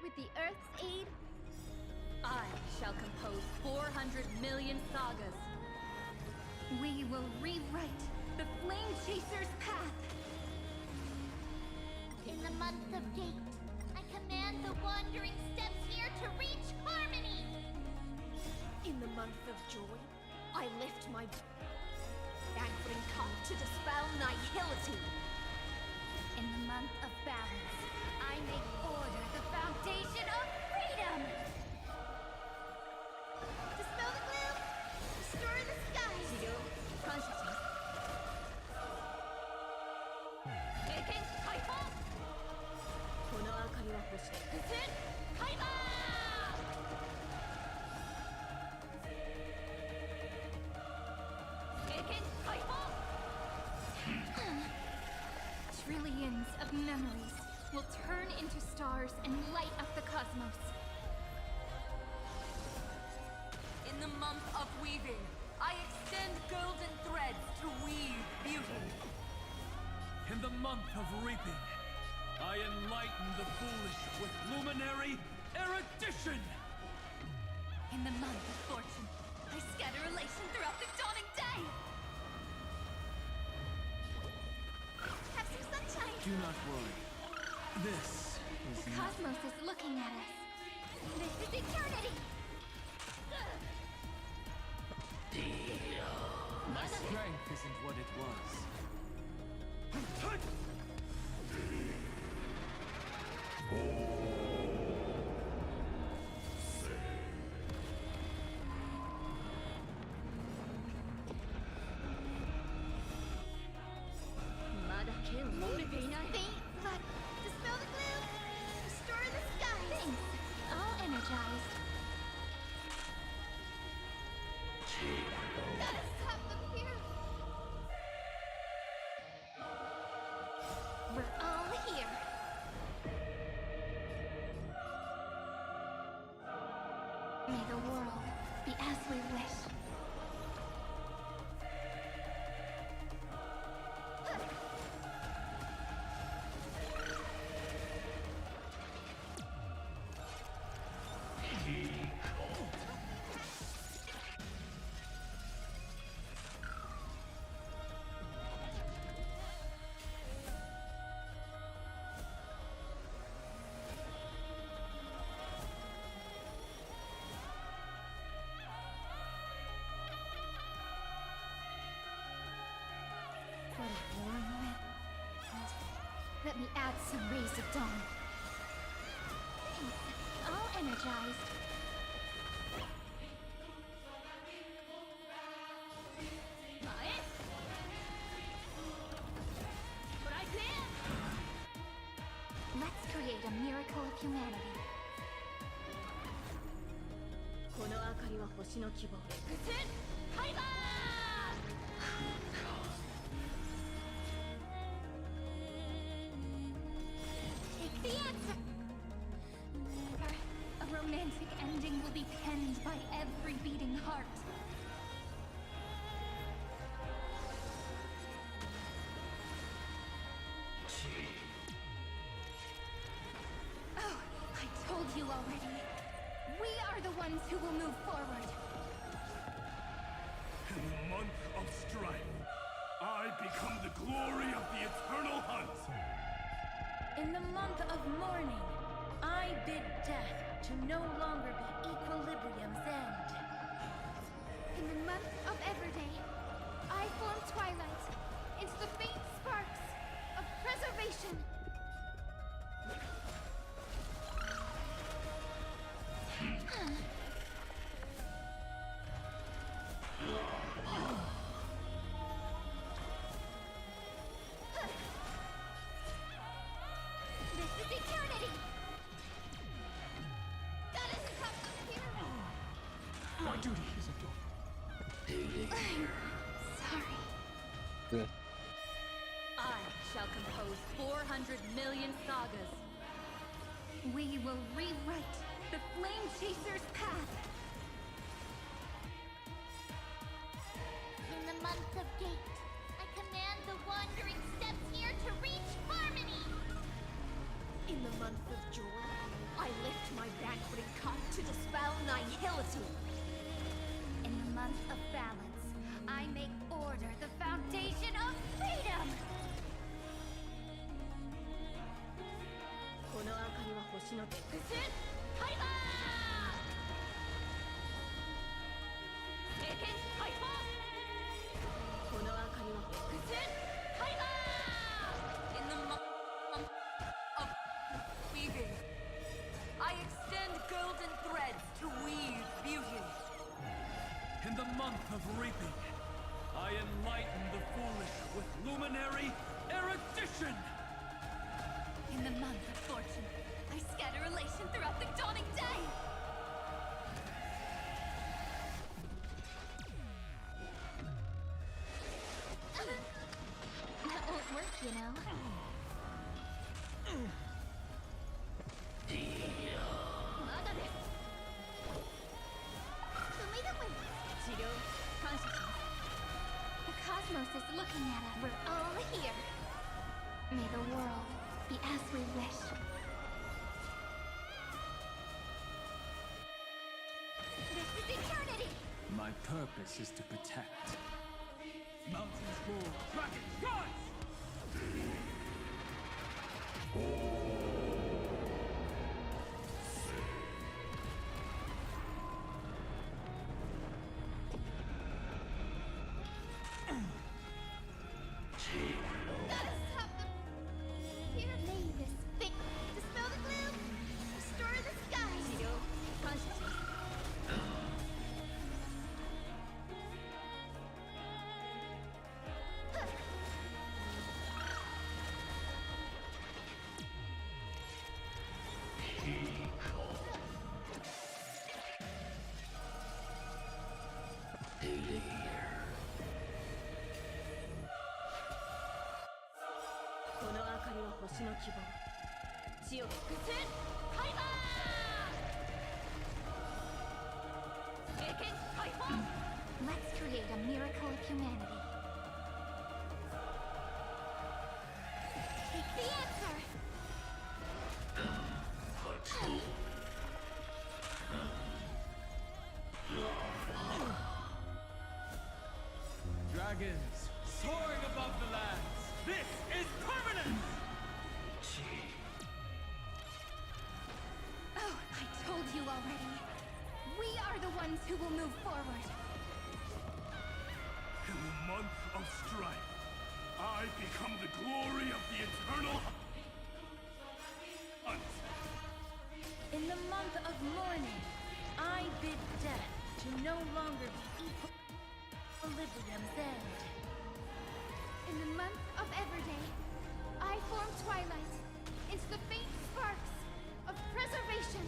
With the Earth's aid, I shall compose 400 million sagas. We will rewrite the Flame Chaser's path. In the month of Gate, I command the wandering steps here to reach harmony! In the month of Joy, I lift my anchoring cup to dispel nihility. In the month of balance, I make order the foundation of freedom! Dispel the gloom! Restore the skies! Consciousness. Trillions of memories will turn into stars and light up the cosmos. In the month of weaving, I extend golden threads to weave beauty. In the month of reaping, I enlighten the foolish with luminary erudition! In the month of fortune, I scatter elation throughout the dawning day! Have some sunshine! Do not worry. This is The not... cosmos is looking at us. This is eternity! My strength isn't what it was. Faint, but dispel the gloom! Restore the skies! Thanks. All energized. Gotta stop them here! We're all here. May the world be as we wish. What a warm wind. Let me add some rays of dawn. Thanks. All energized. Let's create a miracle of humanity. この明かりは星の希望。タイガー Take the answer! A romantic ending will be penned by every beating heart. Oh, I told you already. We are the ones who will move forward. In the month of strife, I become the glory of the eternal hunt. In the month of mourning, I bid death to no longer be equilibrium's end. In the month of Everday, I form twilight into the faint sparks of preservation. This is eternity! That is how the pyramid. My duty isn't over. Sorry. Good. I shall compose 400 million sagas. We will rewrite the Flame Chaser's path. In the month of Gate, I command the wandering steps here to reach harmony! In the month of Joy, I lift my banqueting cup to dispel nihility. In the month of balance, I make order the foundation of freedom! この明かりは星のタイガー聖剣解放この明かりはタイガー In the month of weaving, I extend golden threads to weave beauty. In the month of reaping, I enlighten the foolish with luminary erudition. In the month of fortune, I scatter elation throughout the dawning day! That won't work, you know. まだです。治療感謝します。The cosmos is looking at us. We're all here. May the world be as we wish. This is eternity! My purpose is to protect. Mountains roar, dragons rise! That is how the pyramid. Lay this thick. Dispel the gloom. Restore the sky. 治療感謝します。この明かりは星の希望。地を尽くせタイガー聖剣解放 Let's create a miracle of humanity. Take the answer! Dragons soaring above the lands. This is permanence! Oh, I told you already. We are the ones who will move forward. In the month of strife, I become the glory of the eternal hunt. In the month of mourning, I bid death to no longer be equilibrium's end. In the month of Everday, I form twilight into the faint sparks of preservation.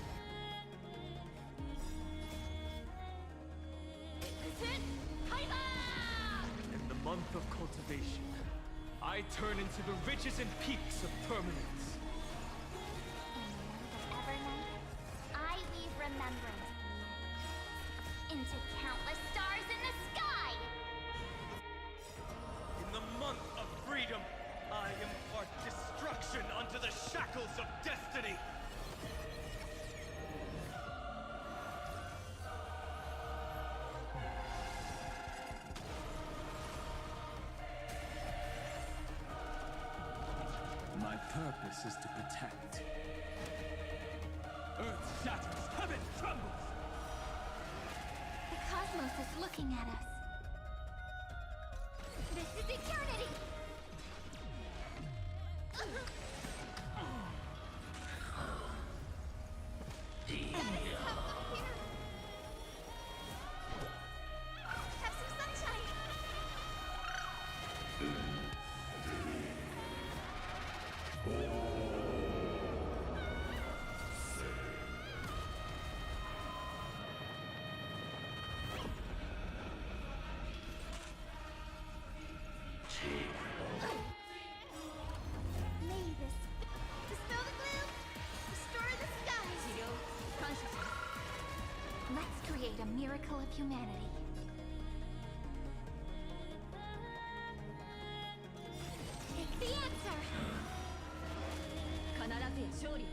cultivation, I turn into the ridges and peaks of permanence. In the month of Evernight, I weave remembrance into countless stars in the sky! In the month of freedom, I impart destruction unto the shackles of destiny! My purpose is to protect. Earth shatters, heaven trembles! The cosmos is looking at us. This is eternity! Have some sunshine! May this dispel the gloom, restore the skies. Consciousness. Let's create a miracle of humanity. Take the answer. 必ずや勝利を。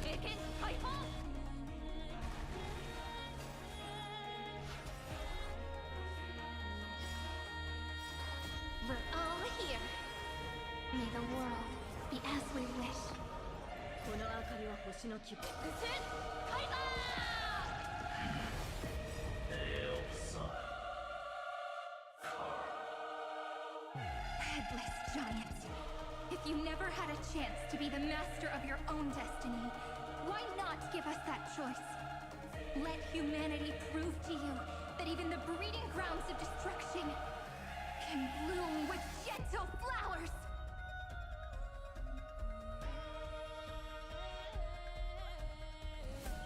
経験解放。We're all here. May the world be as we wish. この明かりは星の希望。開幕。 Headless giants. If you never had a chance to be the master of your own destiny, why not give us that choice? Let humanity prove to you that even the breeding grounds of destruction can bloom with gentle flowers.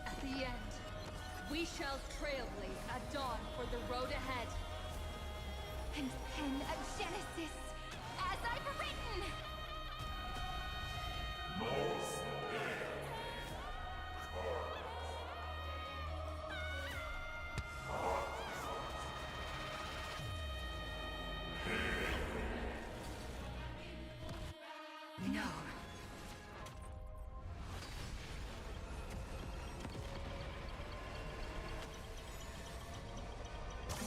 At the end, we shall trailblaze at dawn for the road ahead. And pen a Genesis as I've written! No.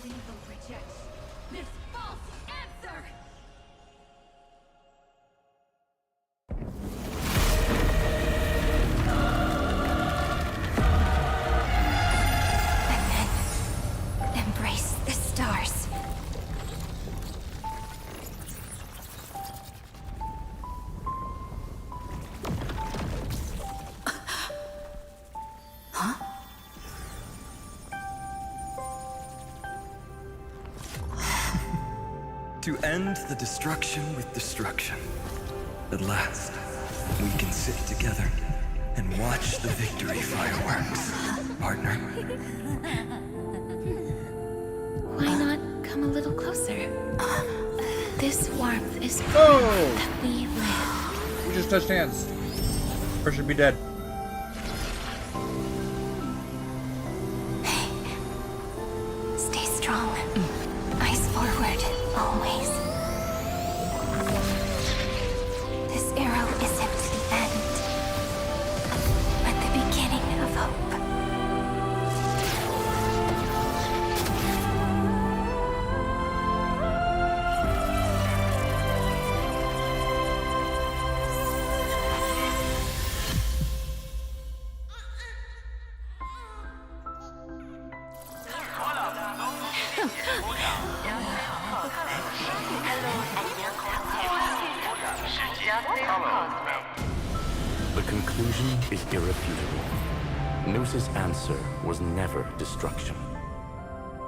We will reject this false answer! Embrace the stars. To end the destruction with destruction. At last, we can sit together and watch the victory fireworks, partner. Why not come a little closer? This warmth is proof Oh! that we live. We just touched hands. Or should be dead. Stay strong. Eyes forward, always. This arrow isn't the end, but the beginning of hope. The conclusion is irrefutable. Noos's answer was never destruction.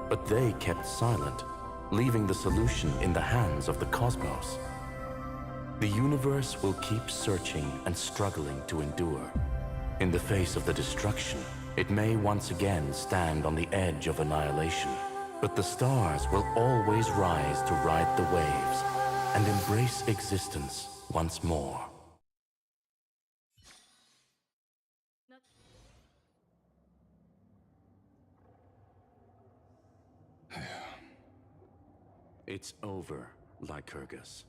But they kept silent, leaving the solution in the hands of the cosmos. The universe will keep searching and struggling to endure. In the face of the destruction, It may once again stand on the edge of annihilation, but the stars will always rise to ride the waves and embrace existence once more. It's over, Lycurgus.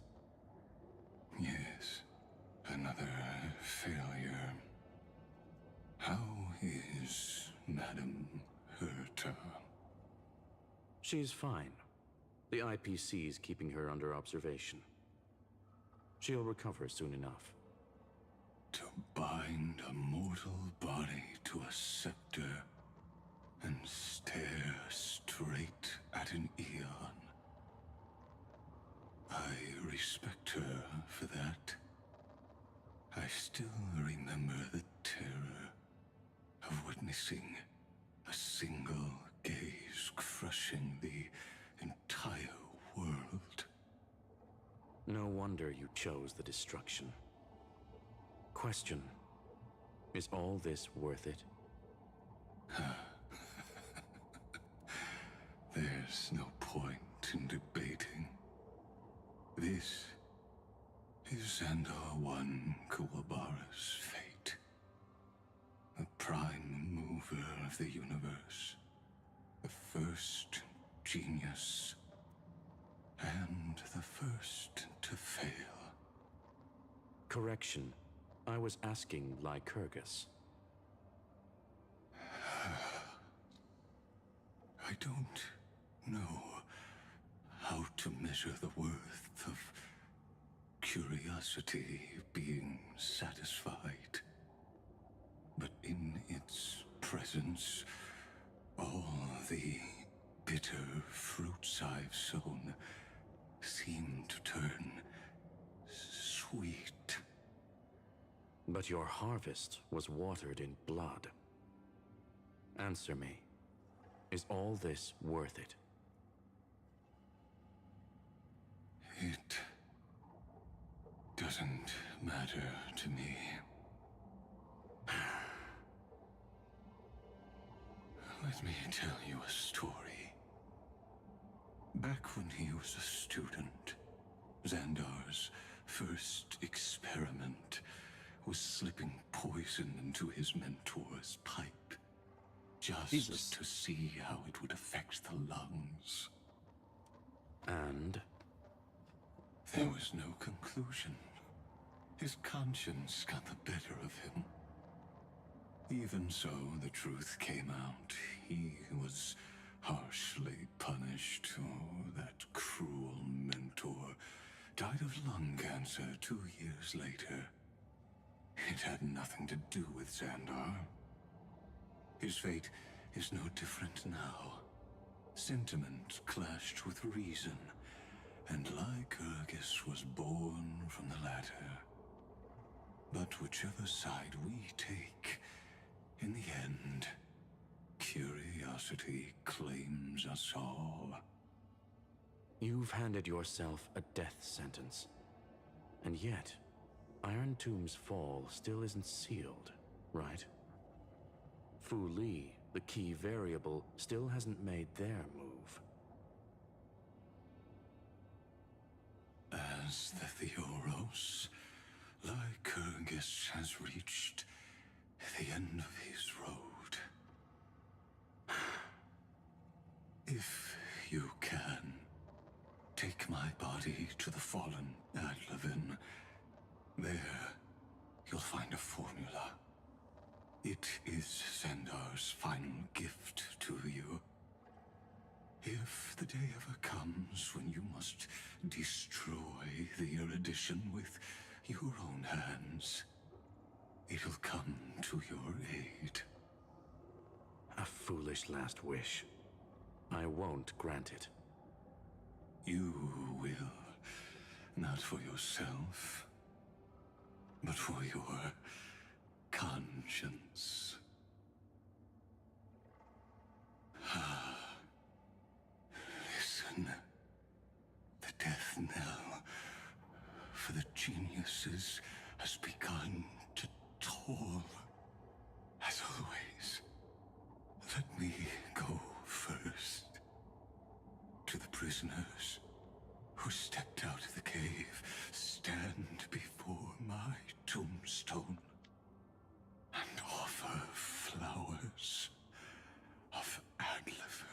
Yes, another failure. How is Madame Herta? She's fine. The IPC is keeping her under observation. She'll recover soon enough. To bind a mortal body to a scepter and stare straight at an eon. I respect her for that. I still remember the terror of witnessing a single gaze crushing the entire world. No wonder you chose the destruction. Question: is all this worth it? There's no point in debating. This is Xandar One Kuwabara's fate. The prime mover of the universe. The first genius. And the first to fail. Correction. I was asking Lycurgus. I don't know how to measure the worth of curiosity being satisfied. But in its presence, all the bitter fruits I've sown seem to turn sweet. But your harvest was watered in blood. Answer me. Is all this worth it? It doesn't matter to me. Let me tell you a story. Back when he was a student, Xandar's first experiment was slipping poison into his mentor's pipe. Just to see how it would affect the lungs. And? There was no conclusion. His conscience got the better of him. Even so, the truth came out. He was harshly punished. Oh, that cruel mentor died of lung cancer 2 years later. It had nothing to do with Xandar. His fate is no different now. Sentiment clashed with reason, and Lycurgus was born from the latter. But whichever side we take, in the end, curiosity claims us all. You've handed yourself a death sentence. And yet, Iron Tomb's fall still isn't sealed, right? Fu Li, the key variable, still hasn't made their move. As the Theoros, Lycurgus has reached the end of his road. If you can, take my body to the fallen Adlevin. There, you'll find a formula. It is Xandar's final gift to you. If the day ever comes when you must destroy the erudition with your own hands, it'll come to your aid. A foolish last wish. I won't grant it. You will. Not for yourself, but for your conscience. Listen. The death knell for the geniuses has begun to toll. As always, gravestone and offer flowers of Adlefin.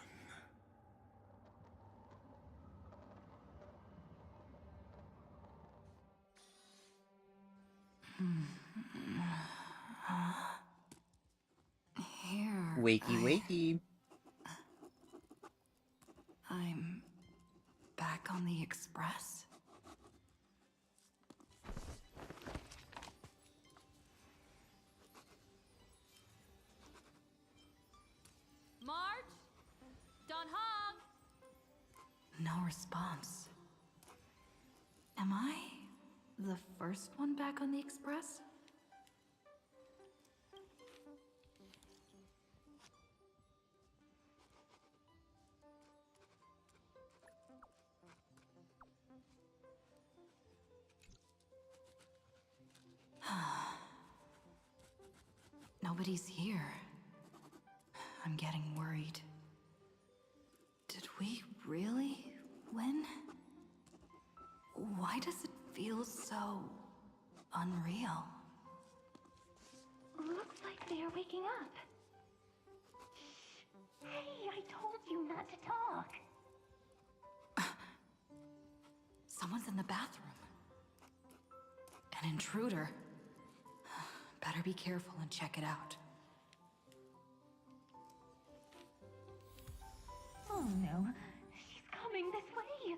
Here. Wakey, wakey. I'm back on the express. March? Don Hong? No response. Am I the first one back on the express? Nobody's here. I'm getting worried. Did we really win? Why does it feel so unreal? Looks like they are waking up. Hey, I told you not to talk. Someone's in the bathroom. An intruder. Better be careful and check it out. Oh no, she's coming this way.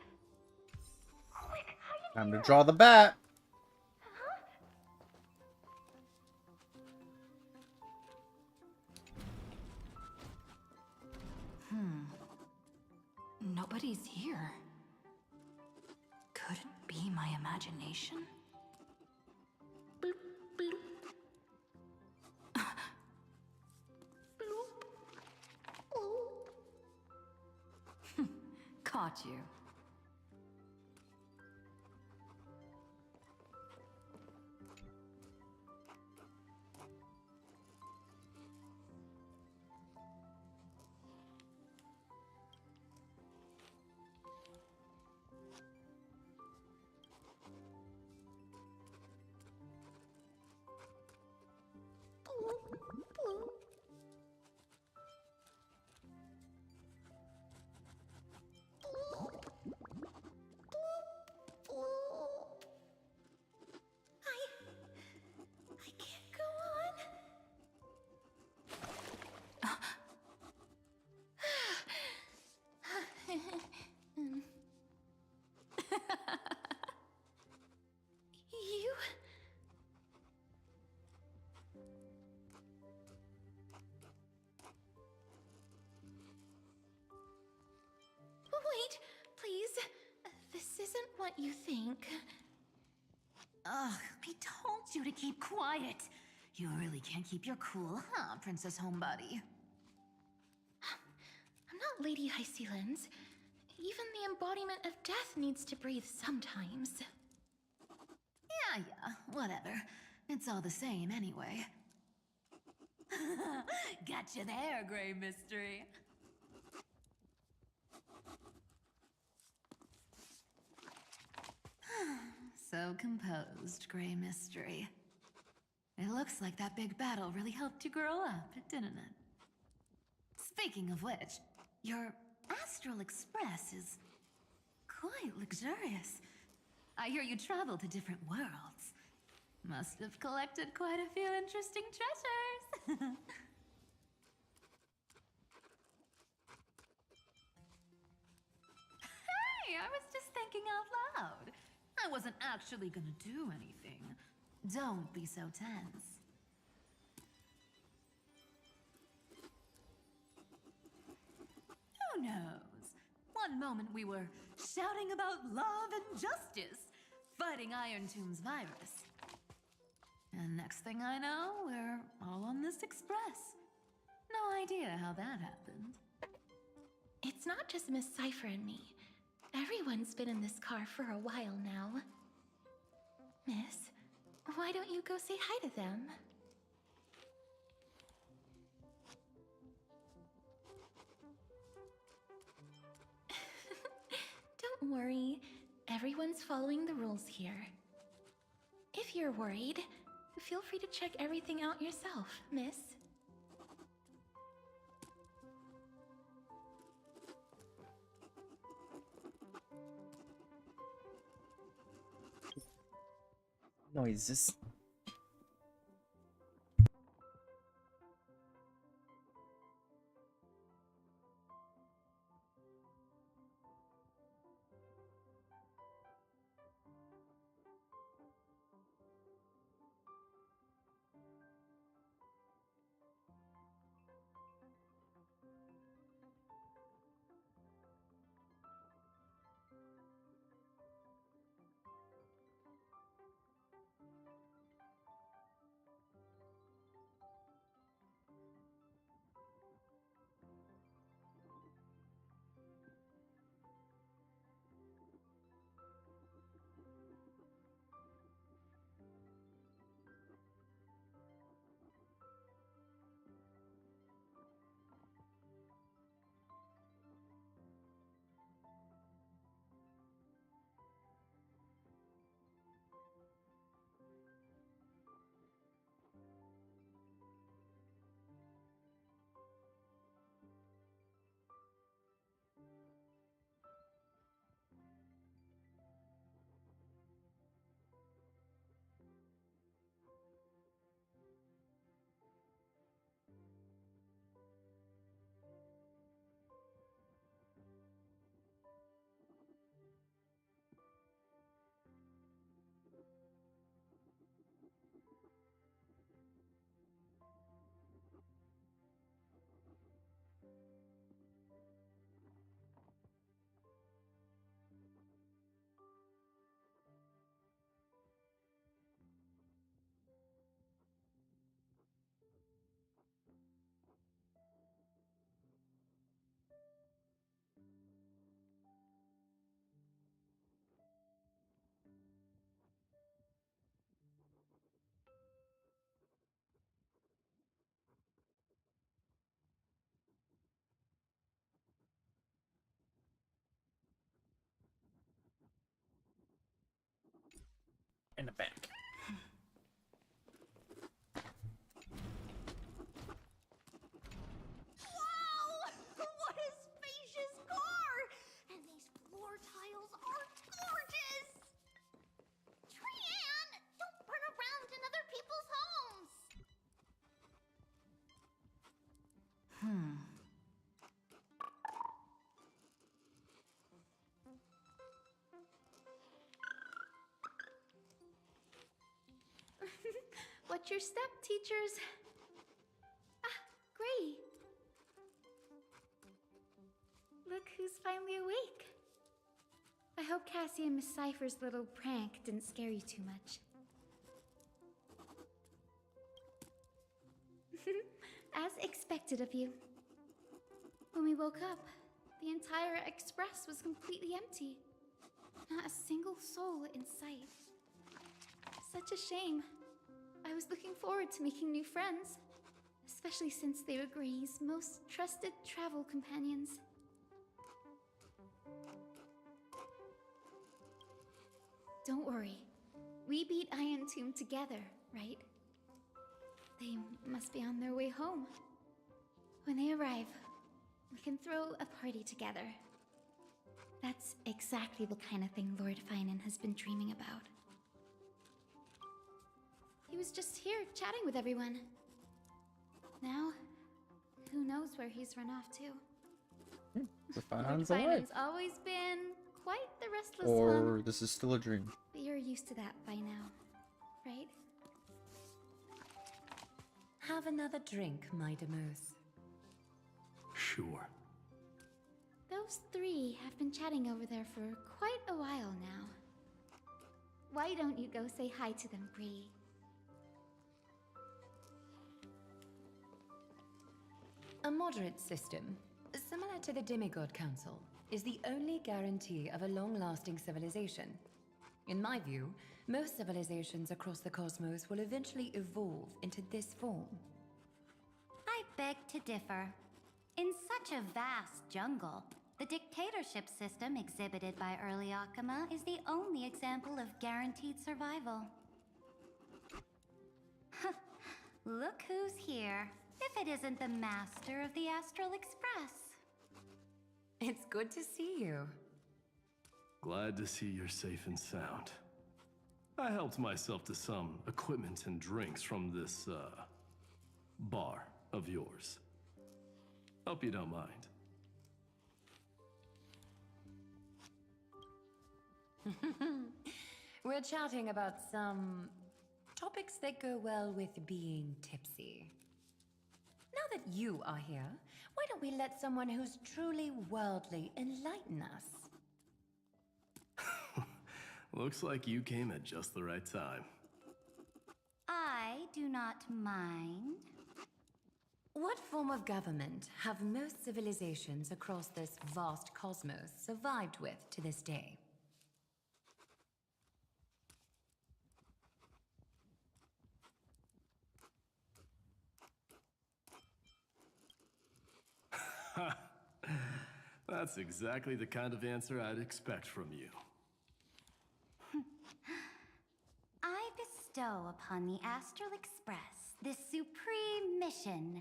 Quick, hide Time to here. draw the bat. Nobody's here. Could it be my imagination? Caught you. I can't go on. You? Wait, please. This isn't what you think. Ugh, I told you to keep quiet. You really can't keep your cool, huh, Princess Homebody? I'm not Lady High Sealands. Even the embodiment of death needs to breathe sometimes. Yeah, whatever. It's all the same anyway. Gotcha there, Grey Mystery. So composed, Grey Mystery. It looks like that big battle really helped you grow up, didn't it? Speaking of which, your Astral Express is quite luxurious. I hear you travel to different worlds. Must have collected quite a few interesting treasures. Hey, I was just thinking out loud. I wasn't actually gonna do anything. Don't be so tense. Who knows? One moment we were shouting about love and justice, fighting Iron Tomb's virus. And next thing I know, we're all on this express. No idea how that happened. It's not just Miss Cypher and me. Everyone's been in this car for a while now. Miss, why don't you go say hi to them? Don't worry. Everyone's following the rules here. If you're worried, Feel free to check everything out yourself, miss. Noises. In the back. Wow! What a spacious car! And these floor tiles are gorgeous! Trianne, don't run around in other people's homes! Watch your step, teachers. Ah, Gray. Look who's finally awake. I hope Cassie and Miss Cypher's little prank didn't scare you too much. As expected of you. When we woke up, the entire express was completely empty. Not a single soul in sight. Such a shame. I was looking forward to making new friends, especially since they were Gray's most trusted travel companions. Don't worry. We beat Iron Tomb together, right? They must be on their way home. When they arrive, we can throw a party together. That's exactly the kind of thing Lord Finan has been dreaming about. He was just here chatting with everyone. Now, who knows where he's run off to? The Lord Finan's alive. Finan's always been quite the restless Or one. this is still a dream. But you're used to that by now, right? Have another drink, my Demouse. Sure. Those three have been chatting over there for quite a while now. Why don't you go say hi to them, Bree? A moderate system, similar to the Demigod Council, is the only guarantee of a long-lasting civilization. In my view, most civilizations across the cosmos will eventually evolve into this form. I beg to differ. In such a vast jungle, the dictatorship system exhibited by early Akama is the only example of guaranteed survival. Look who's here. If it isn't the master of the Astral Express. It's good to see you. Glad to see you're safe and sound. I helped myself to some equipment and drinks from this, bar of yours. Hope you don't mind. We're chatting about some topics that go well with being tipsy. Now that you are here, why don't we let someone who's truly worldly enlighten us? Looks like you came at just the right time. I do not mind. What form of government have most civilizations across this vast cosmos survived with to this day? That's exactly the kind of answer I'd expect from you. I bestow upon the Astral Express this supreme mission.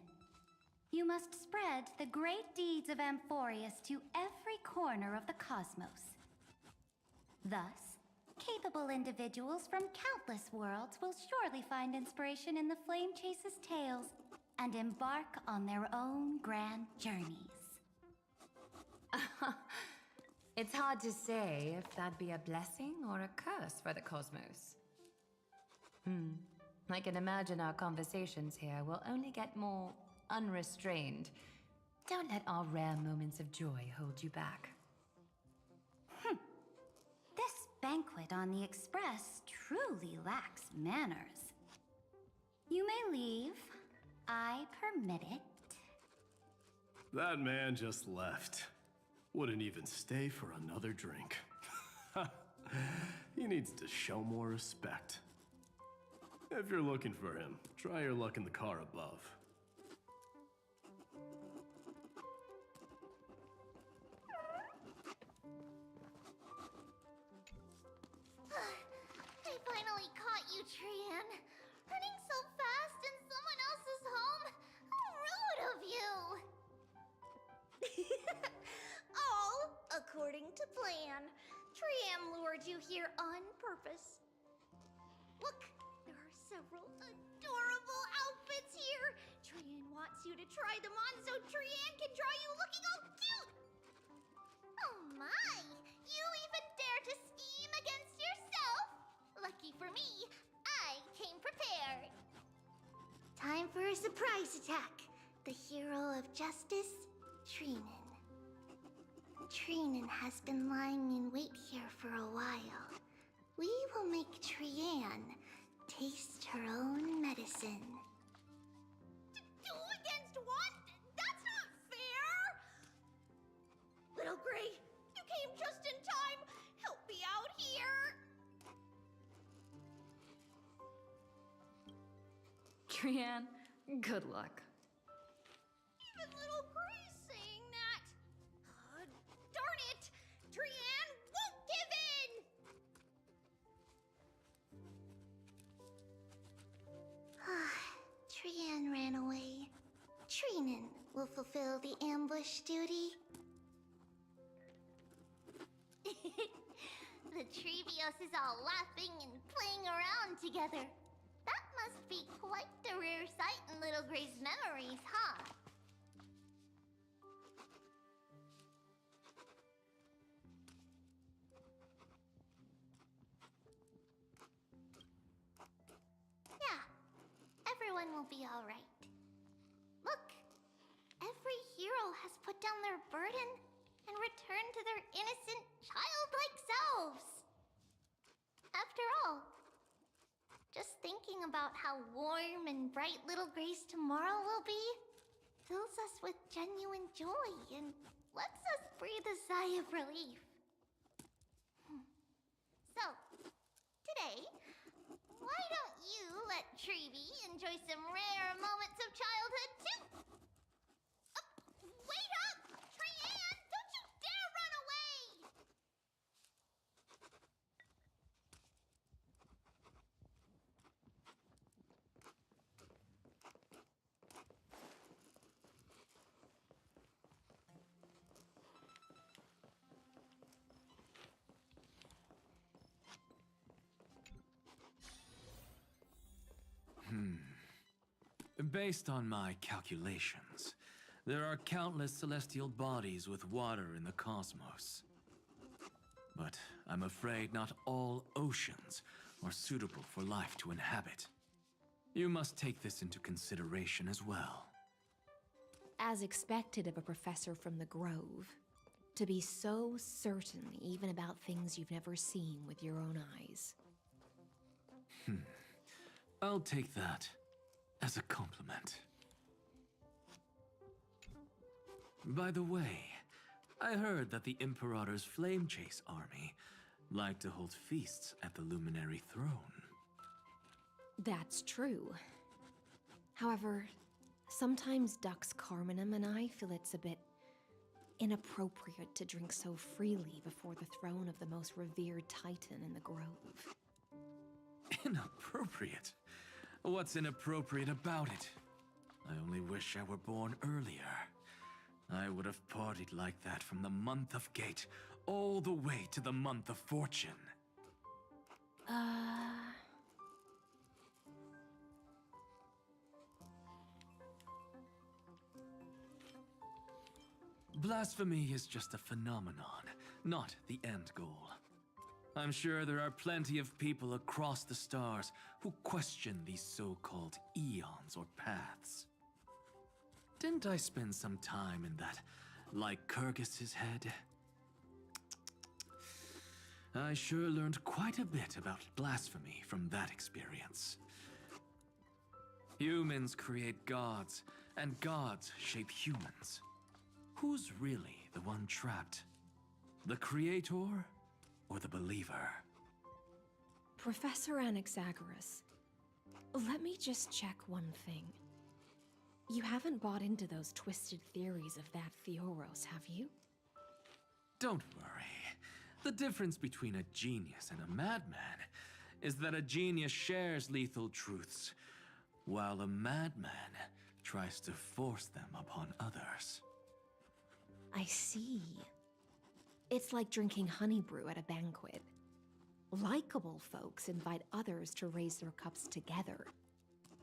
You must spread the great deeds of Amphorius to every corner of the cosmos. Thus, capable individuals from countless worlds will surely find inspiration in the Flame Chase's tales and embark on their own grand journeys. It's hard to say if that'd be a blessing or a curse for the cosmos. I can imagine our conversations here will only get more unrestrained. Don't let our rare moments of joy hold you back. This banquet on the Express truly lacks manners. You may leave. I permit it. That man just left. Wouldn't even stay for another drink. He needs to show more respect. If you're looking for him, try your luck in the car above. I finally caught you, Trian. Running so fast in someone else's home? How rude of you! All according to plan. Trian lured you here on purpose. Look, there are several adorable outfits here. Trian wants you to try them on so Trian can draw you looking all cute. Oh my, you even dare to scheme against yourself? Lucky for me, I came prepared. Time for a surprise attack. The hero of justice, Trinan. Trinan has been lying in wait here for a while. We will make Trian taste her own medicine. Two against one? That's not fair! Little Gray, you came just in time. Help me out here. Trian, good luck. Even little Gray's saying that. Darn it! Trian won't give in! Trian ran away. Trinan will fulfill the ambush duty. The Treevios is all laughing and playing around together. That must be quite the rare sight in Little Gray's memories, huh? Yeah, everyone will be all right. Look, every hero has put down their burden and returned to their innocent, childlike selves. After all, just thinking about how warm and bright Little Gray's tomorrow will be fills us with genuine joy and lets us breathe a sigh of relief. So, today, why don't you let Treevee enjoy some rare moments of childhood too? Wait up! Trian! Don't you dare run away! Based on my calculations, there are countless celestial bodies with water in the cosmos. But I'm afraid not all oceans are suitable for life to inhabit. You must take this into consideration as well. As expected of a professor from the Grove, to be so certain even about things you've never seen with your own eyes. I'll take that as a compliment. By the way, I heard that the Imperator's Flame Chase army like to hold feasts at the Luminary Throne. That's true. However, sometimes Dux Carminum and I feel it's a bit inappropriate to drink so freely before the throne of the most revered Titan in the Grove. Inappropriate? What's inappropriate about it? I only wish I were born earlier. I would have partied like that from the month of Gate all the way to the month of Fortune. Blasphemy is just a phenomenon, not the end goal. I'm sure there are plenty of people across the stars who question these so-called eons or paths. Didn't I spend some time in that Lycurgus's head? I sure learned quite a bit about blasphemy from that experience. Humans create gods, and gods shape humans. Who's really the one trapped? The creator or the believer? Professor Anaxagoras, let me just check one thing. You haven't bought into those twisted theories of that Theoros, have you? Don't worry. The difference between a genius and a madman is that a genius shares lethal truths, while a madman tries to force them upon others. I see. It's like drinking honey brew at a banquet. Likable folks invite others to raise their cups together,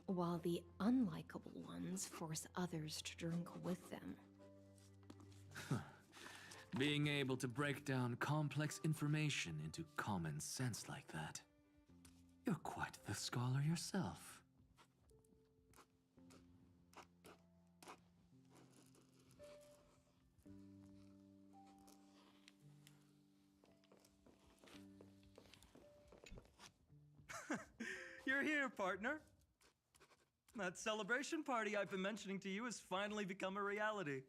while the unlikable ones force others to drink with them. Being able to break down complex information into common sense like that. You're quite the scholar yourself. You're here, partner. That celebration party I've been mentioning to you has finally become a reality.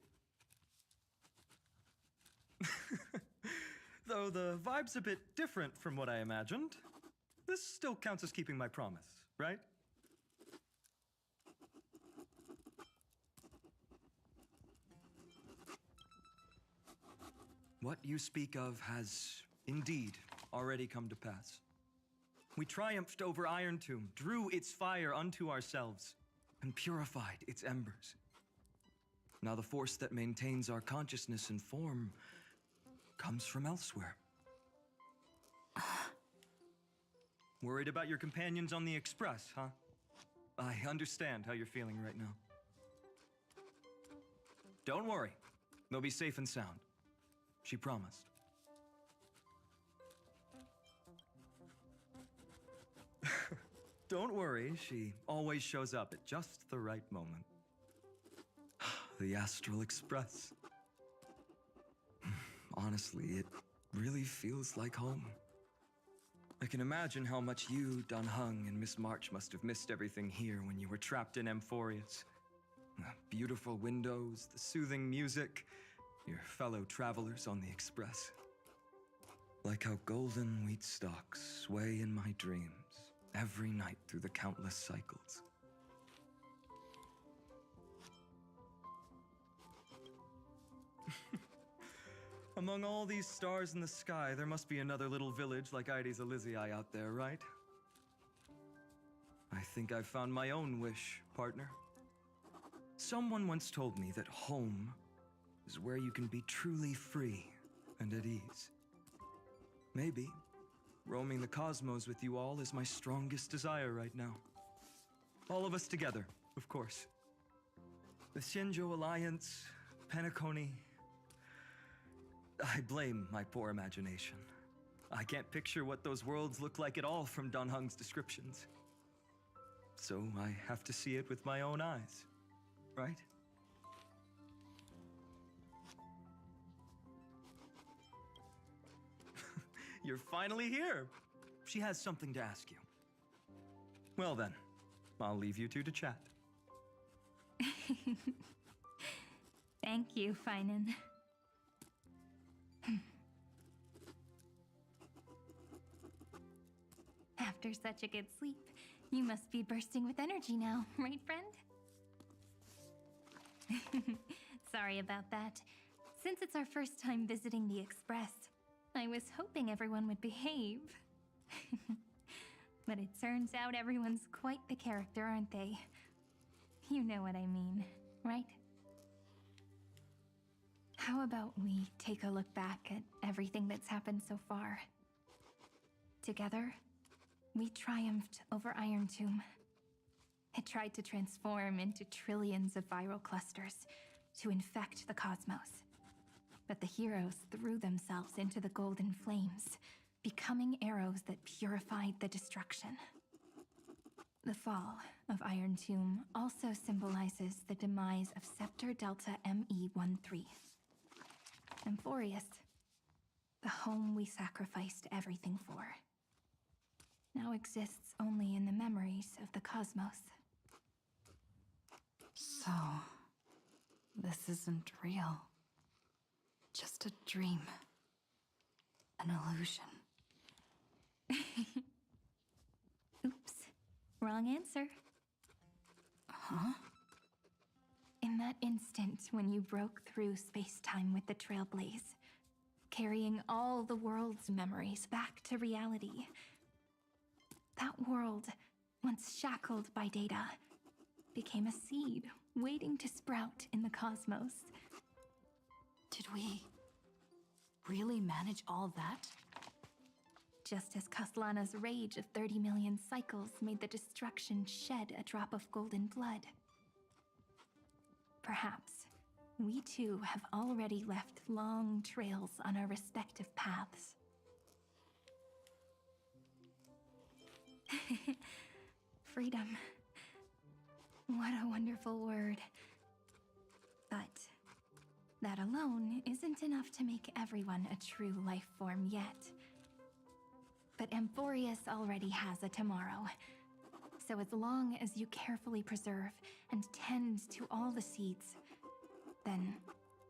Though the vibe's a bit different from what I imagined, this still counts as keeping my promise, right? What you speak of has indeed already come to pass. We triumphed over Iron Tomb, drew its fire unto ourselves, and purified its embers. Now the force that maintains our consciousness and form comes from elsewhere. Worried about your companions on the Express, huh? I understand how you're feeling right now. Don't worry. They'll be safe and sound. She promised. Don't worry, she always shows up at just the right moment. The Astral Express. Honestly, it really feels like home. I can imagine how much you, Don Hung, and Miss March must have missed everything here when you were trapped in Amphorius. The beautiful windows, the soothing music, your fellow travelers on the Express. Like how golden wheat stalks sway in my dreams every night through the countless cycles. Among all these stars in the sky, there must be another little village like Ides Elysiae out there, right? I think I've found my own wish, partner. Someone once told me that home is where you can be truly free and at ease. Maybe roaming the cosmos with you all is my strongest desire right now. All of us together, of course. The Shinjo Alliance, Penacony. I blame my poor imagination. I can't picture what those worlds look like at all from Dan Heng's descriptions. So I have to see it with my own eyes, right? You're finally here. She has something to ask you. Well then, I'll leave you two to chat. Thank you, Feinen. After such a good sleep, you must be bursting with energy now, right, friend? Sorry about that. Since it's our first time visiting the Express, I was hoping everyone would behave. But it turns out everyone's quite the character, aren't they? You know what I mean, right? How about we take a look back at everything that's happened so far? Together, we triumphed over Iron Tomb. It tried to transform into trillions of viral clusters to infect the cosmos. But the heroes threw themselves into the golden flames, becoming arrows that purified the destruction. The fall of Iron Tomb also symbolizes the demise of Scepter Delta ME-13. Amphorius, the home we sacrificed everything for, now exists only in the memories of the cosmos. So, this isn't real. Just a dream. An illusion. Oops. Wrong answer. Huh? In that instant when you broke through space-time with the Trailblaze, carrying all the world's memories back to reality, that world, once shackled by data, became a seed waiting to sprout in the cosmos. Did we really manage all that? Just as Kaslana's rage of 30 million cycles made the destruction shed a drop of golden blood. Perhaps we too have already left long trails on our respective paths. Freedom. What a wonderful word. But that alone isn't enough to make everyone a true life form yet. But Amphorius already has a tomorrow. So as long as you carefully preserve and tend to all the seeds, then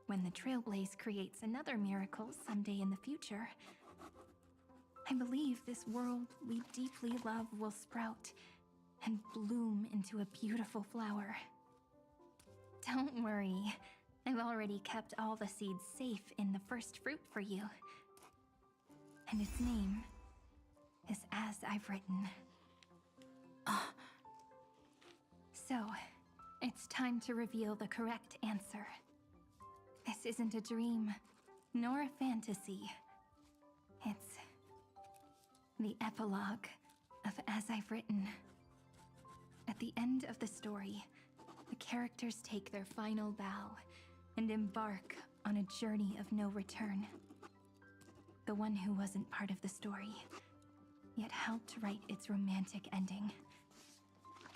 when the Trailblaze creates another miracle someday in the future, I believe this world we deeply love will sprout and bloom into a beautiful flower. Don't worry, I've already kept all the seeds safe in the first fruit for you. And its name is As I've Written. So, it's time to reveal the correct answer. This isn't a dream, nor a fantasy. It's the epilogue of As I've Written. At the end of the story, the characters take their final bow and embark on a journey of no return. The one who wasn't part of the story, yet helped write its romantic ending.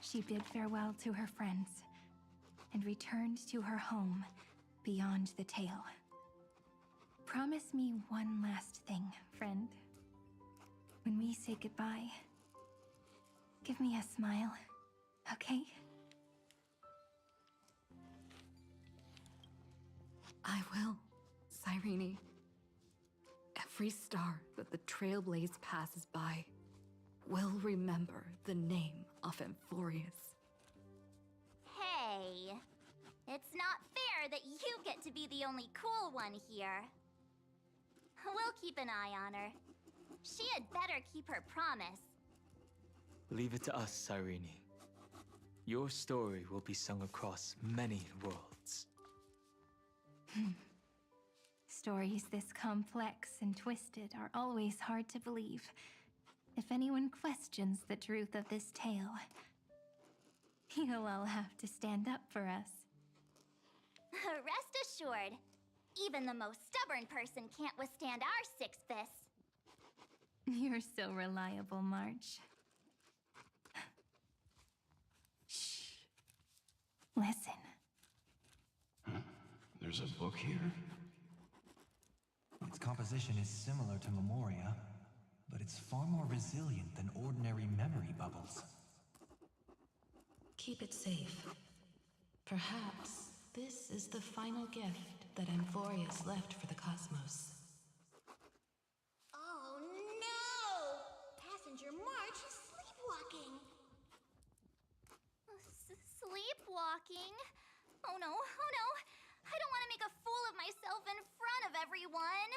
She bid farewell to her friends and returned to her home beyond the tale. Promise me one last thing, friend. When we say goodbye, give me a smile, okay? I will, Cyrene. Every star that the Trailblaze passes by will remember the name of Amphorius. Hey, it's not fair that you get to be the only cool one here. We'll keep an eye on her. She had better keep her promise. Leave it to us, Cyrene. Your story will be sung across many worlds. Stories this complex and twisted are always hard to believe. If anyone questions the truth of this tale, You'll all have to stand up for us. Rest assured, even the most stubborn person can't withstand our six fists. You're so reliable, March. Shh. Listen. There's a book here? Its composition is similar to Memoria, but it's far more resilient than ordinary memory bubbles. Keep it safe. Perhaps this is the final gift that Amphorius left for the cosmos. Oh no! Passenger March is sleepwalking. Sleepwalking? Oh no, oh no! I don't want to make a fool of myself in front of everyone!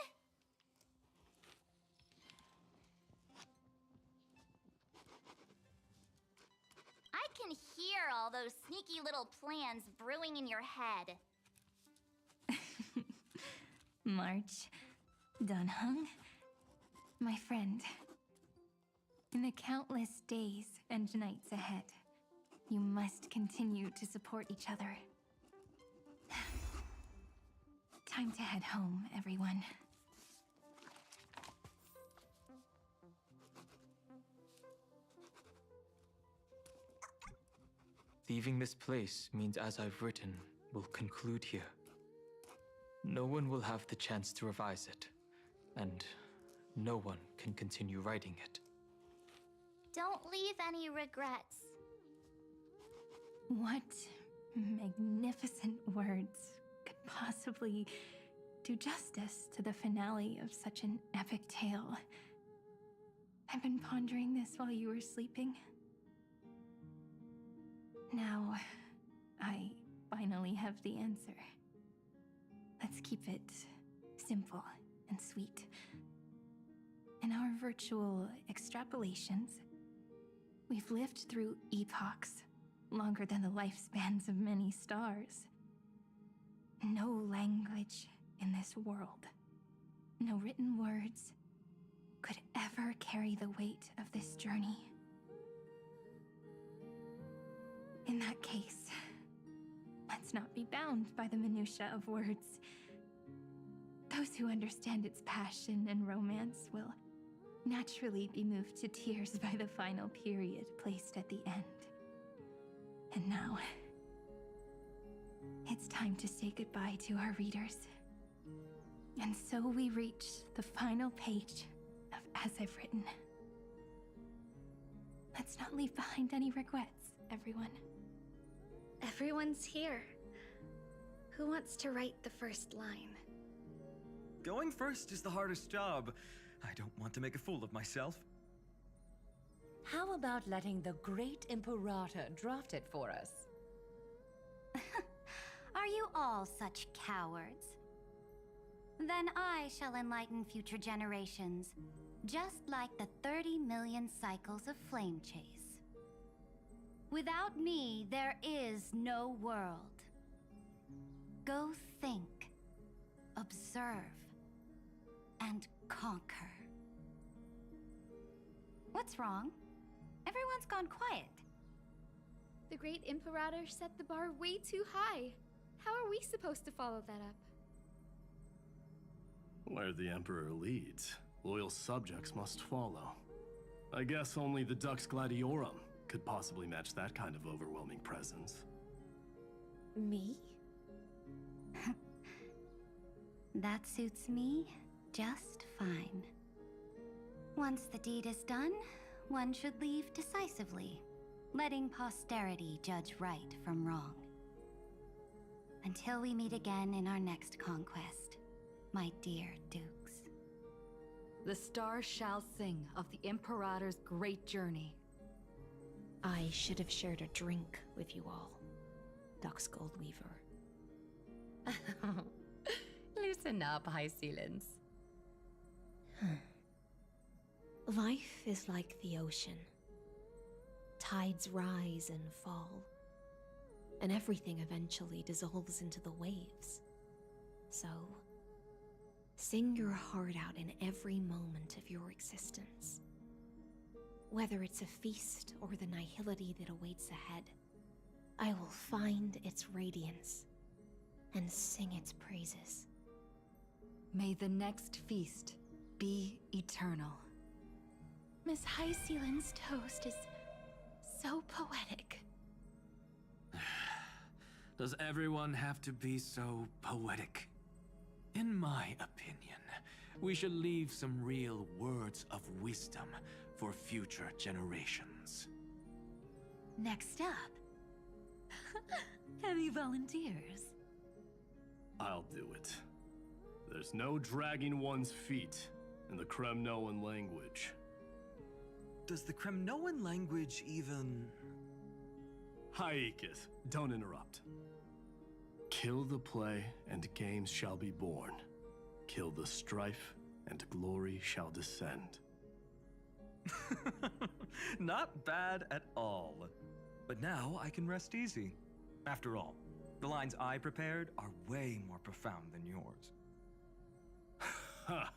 I can hear all those sneaky little plans brewing in your head. March, Dunhung, my friend. In the countless days and nights ahead, you must continue to support each other. Time to head home, everyone. Leaving this place means, as I've written, will conclude here. No one will have the chance to revise it, and no one can continue writing it. Don't leave any regrets. What magnificent words could possibly do justice to the finale of such an epic tale? I've been pondering this while you were sleeping. Now, I finally have the answer. Let's keep it simple and sweet. In our virtual extrapolations, we've lived through epochs longer than the lifespans of many stars. No language in this world, no written words, could ever carry the weight of this journey. In that case, let's not be bound by the minutiae of words. Those who understand its passion and romance will naturally be moved to tears by the final period placed at the end. And now, it's time to say goodbye to our readers. And so we reach the final page of As I've Written. Let's not leave behind any regrets, everyone. Everyone's here. Who wants to write the first line? Going first is the hardest job. I don't want to make a fool of myself. How about letting the great Imperator draft it for us? Are you all such cowards? Then I shall enlighten future generations, just like the 30 million cycles of flame chase. Without me, there is no world. Go think, observe, and conquer. What's wrong? Everyone's gone quiet. The great Imperator set the bar way too high. How are we supposed to follow that up? Where the Emperor leads, loyal subjects must follow. I guess only the Dux Gladiorum could possibly match that kind of overwhelming presence. Me? That suits me just fine. Once the deed is done, one should leave decisively, letting posterity judge right from wrong. Until we meet again in our next conquest, my dear dukes. The stars shall sing of the Imperator's great journey. I should have shared a drink with you all, Dux Goldweaver. Loosen up, High Sealants. Life is like the ocean. Tides rise and fall, and everything eventually dissolves into the waves. So, sing your heart out in every moment of your existence. Whether it's a feast or the nihility that awaits ahead, I will find its radiance and sing its praises. May the next feast be eternal. Miss Highsealand's toast is so poetic. Does everyone have to be so poetic? In my opinion, we should leave some real words of wisdom for future generations. Next up, any volunteers? I'll do it. There's no dragging one's feet in the Kremnoan language. Does the Kremnoan language even... Haikith, don't interrupt. Kill the play, and games shall be born. Kill the strife, and glory shall descend. Not bad at all. But now I can rest easy. After all, the lines I prepared are way more profound than yours. Ha!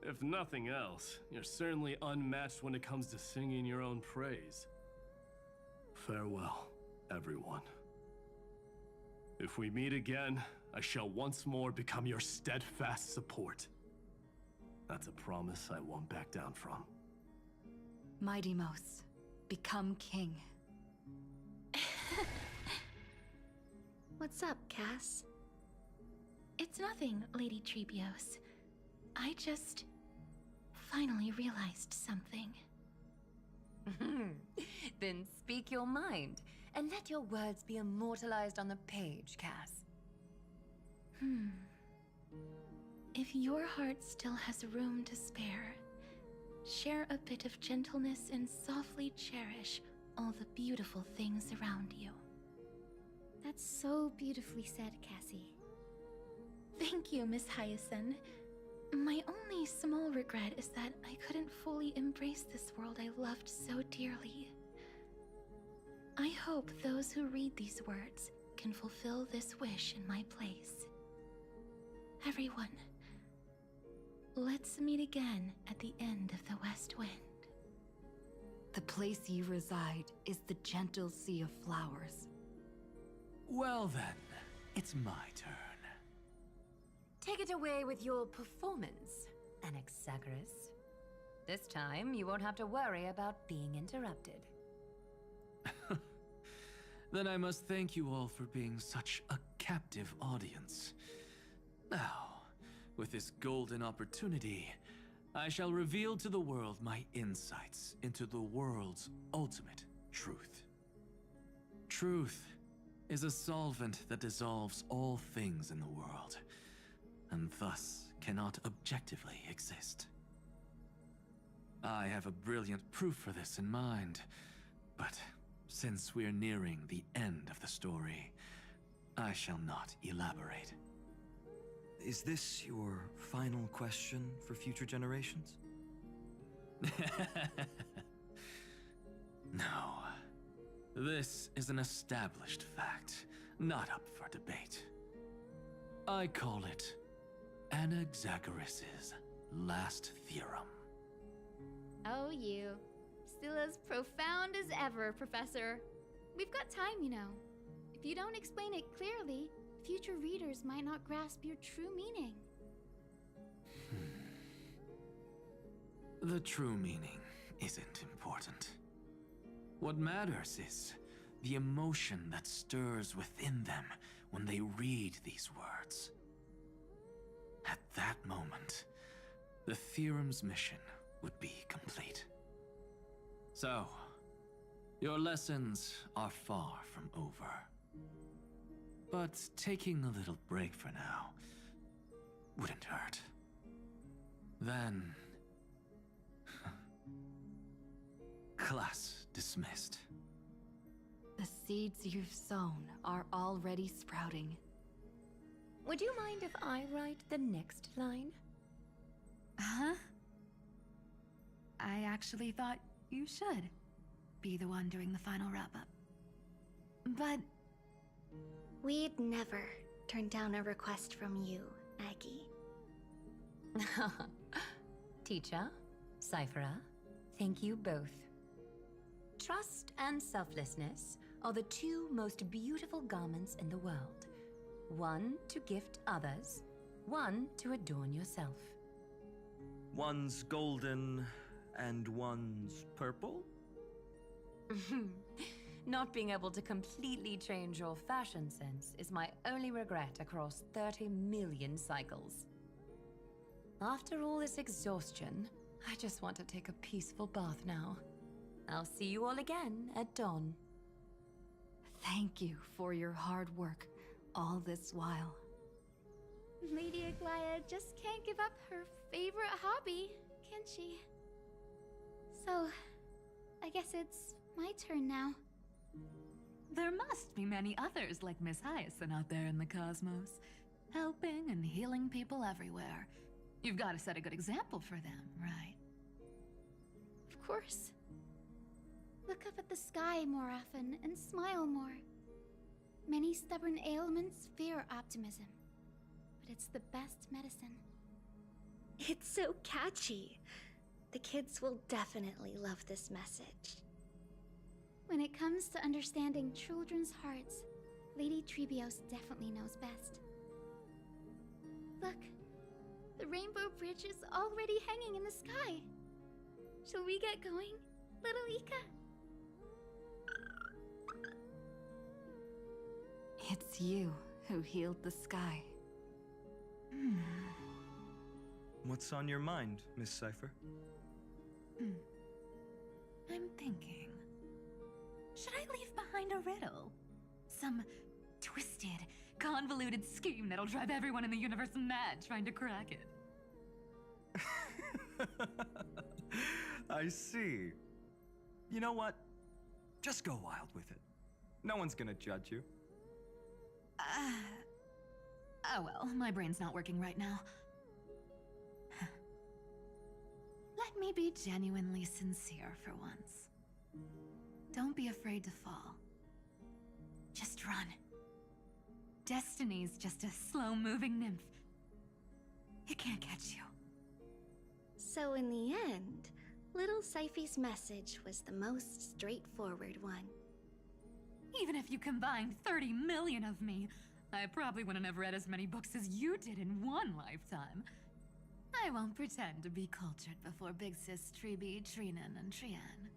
If nothing else, you're certainly unmatched when it comes to singing your own praise. Farewell, everyone. If we meet again, I shall once more become your steadfast support. That's a promise I won't back down from. Mighty Mos, become king. What's up, Cass? It's nothing, Lady Trebios. I just finally realized something. Then speak your mind, and let your words be immortalized on the page, Cass. If your heart still has room to spare, share a bit of gentleness and softly cherish all the beautiful things around you. That's so beautifully said, Cassie. Thank you, Miss Hyacinth. My only small regret is that I couldn't fully embrace this world I loved so dearly. I hope those who read these words can fulfill this wish in my place. Everyone, let's meet again at the end of the West Wind. The place you reside is the gentle sea of flowers. Well then, it's my turn. Take it away with your performance, Anaxagoras. This time, you won't have to worry about being interrupted. Then I must thank you all for being such a captive audience. Now, with this golden opportunity, I shall reveal to the world my insights into the world's ultimate truth. Truth is a solvent that dissolves all things in the world, and thus cannot objectively exist. I have a brilliant proof for this in mind, but since we're nearing the end of the story, I shall not elaborate. Is this your final question for future generations? No. This is an established fact, not up for debate. I call it Anaxagoras' last theorem. Oh, you. Still as profound as ever, Professor. We've got time, you know. If you don't explain it clearly, future readers might not grasp your true meaning. The true meaning isn't important. What matters is the emotion that stirs within them when they read these words. At that moment, the theorem's mission would be complete. So, your lessons are far from over. But taking a little break for now wouldn't hurt. Then... class dismissed. The seeds you've sown are already sprouting. Would you mind if I write the next line? Huh? I actually thought you should be the one doing the final wrap-up. But... We'd never turn down a request from you, Aggie. Teacher, Cyphera, thank you both. Trust and selflessness are the two most beautiful garments in the world. One to gift others, one to adorn yourself. One's golden and one's purple? Not being able to completely change your fashion sense is my only regret across 30 million cycles. After all this exhaustion, I just want to take a peaceful bath now. I'll see you all again at dawn. Thank you for your hard work all this while. Lady Aglaia just can't give up her favorite hobby, can she? So, I guess it's my turn now. There must be many others like Miss Hyacinth out there in the cosmos, helping and healing people everywhere. You've got to set a good example for them, right? Of course. Look up at the sky more often and smile more. Many stubborn ailments fear optimism, but it's the best medicine. It's so catchy. The kids will definitely love this message. When it comes to understanding children's hearts, Lady Trebios definitely knows best. Look, the Rainbow Bridge is already hanging in the sky. Shall we get going, little Ika? It's you who healed the sky. What's on your mind, Miss Cypher? I'm thinking. Should I leave behind a riddle? Some twisted, convoluted scheme that'll drive everyone in the universe mad trying to crack it. I see. You know what? Just go wild with it. No one's gonna judge you. Oh well, my brain's not working right now. Let me be genuinely sincere for once. Don't be afraid to fall. Just run. Destiny's just a slow-moving nymph. It can't catch you. So in the end, little Syphy's message was the most straightforward one. Even if you combined 30 million of me, I probably wouldn't have read as many books as you did in one lifetime. I won't pretend to be cultured before Big Sis Treeby, Trinan, and Trian.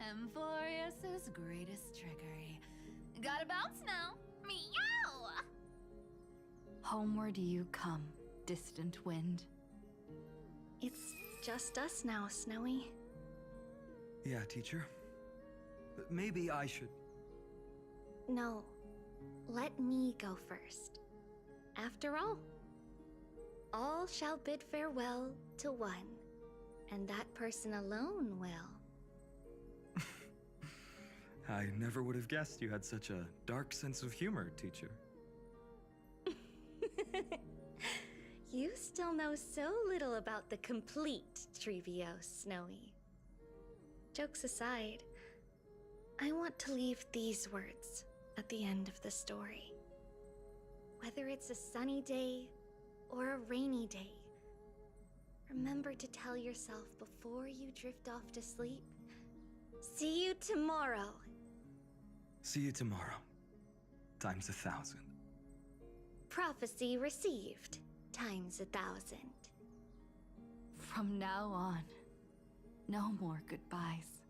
Emphorius's greatest trickery. Gotta bounce now. Meow! Homeward you come, distant wind. It's just us now, Snowy. Yeah, teacher. But maybe I should... No, let me go first. After all shall bid farewell to one, and that person alone will. I never would have guessed you had such a dark sense of humor, teacher. You still know so little about the complete Trebios, Snowy. Jokes aside, I want to leave these words at the end of the story. Whether it's a sunny day or a rainy day, remember to tell yourself before you drift off to sleep, see you tomorrow. See you tomorrow. Times 1,000. Prophecy received. Times 1,000. From now on, no more goodbyes.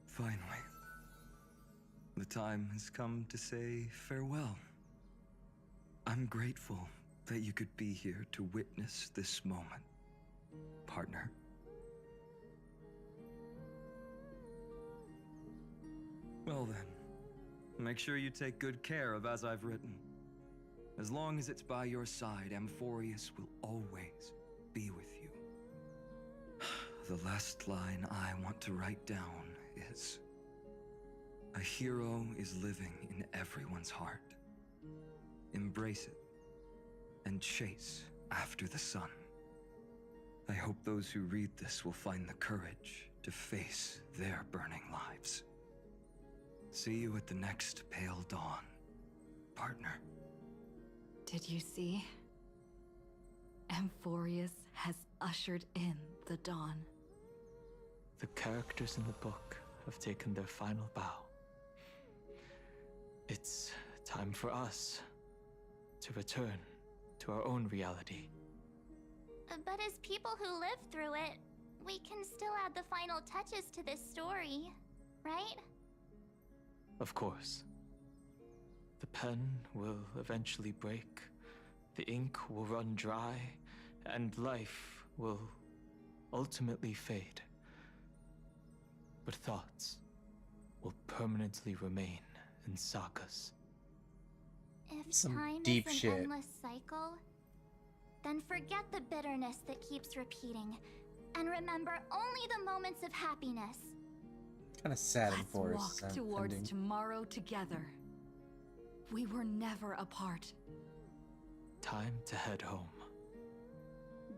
Finally. The time has come to say farewell. I'm grateful that you could be here to witness this moment, partner. Well then, make sure you take good care of as I've written. As long as it's by your side, Amphorius will always be with you. The last line I want to write down is, a hero is living in everyone's heart. Embrace it, and chase after the sun. I hope those who read this will find the courage to face their burning lives. See you at the next pale dawn, partner. Did you see? Amphorius has ushered in the dawn. The characters in the book have taken their final bow. It's time for us to return to our own reality. But as people who lived through it, we can still add the final touches to this story, right? Of course. The pen will eventually break, the ink will run dry, and life will ultimately fade. But thoughts will permanently remain in sagas. If Some time deep is an shit. endless cycle, then forget the bitterness that keeps repeating, and remember only the moments of happiness. Kind of sad and Let's forced. walk towards tomorrow together. We were never apart. Time to head home.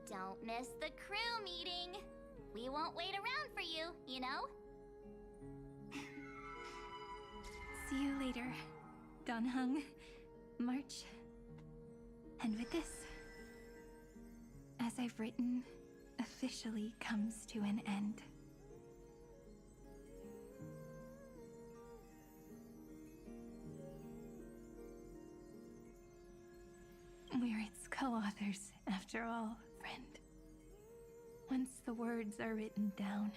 Don't miss the crew meeting. We won't wait around for you, you know? See you later, Don Hung, March. And with this, as I've written, officially comes to an end. We're its co-authors, after all, friend. Once the words are written down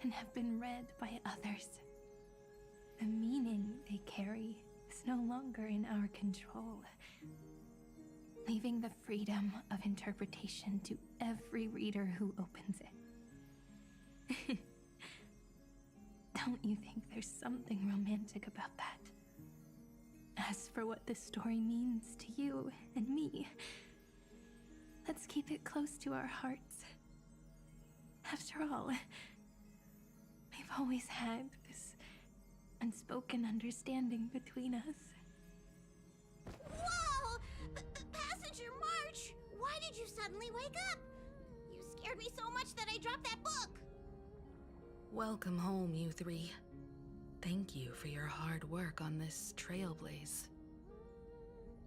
and have been read by others, the meaning they carry is no longer in our control, leaving the freedom of interpretation to every reader who opens it. Don't you think there's something romantic about that? As for what this story means to you and me, let's keep it close to our hearts. After all, we've always had this unspoken understanding between us. Whoa! Passenger March! Why did you suddenly wake up? You scared me so much that I dropped that book! Welcome home, you three. Thank you for your hard work on this trailblaze.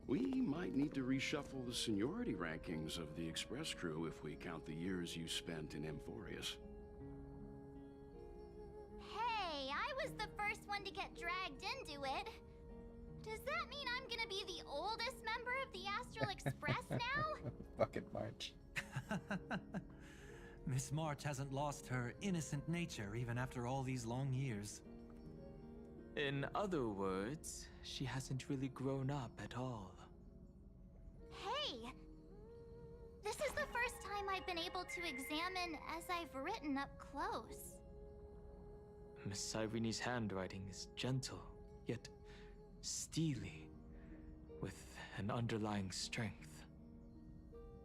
We might need to reshuffle the seniority rankings of the Express crew if we count the years you spent in Amphorius. Hey, I was the first one to get dragged into it. Does that mean I'm gonna be the oldest member of the Astral Express now? Fucking March. Miss March hasn't lost her innocent nature even after all these long years. In other words, she hasn't really grown up at all. Hey! This is the first time I've been able to examine as I've written up close. Miss Irene's handwriting is gentle, yet steely, with an underlying strength.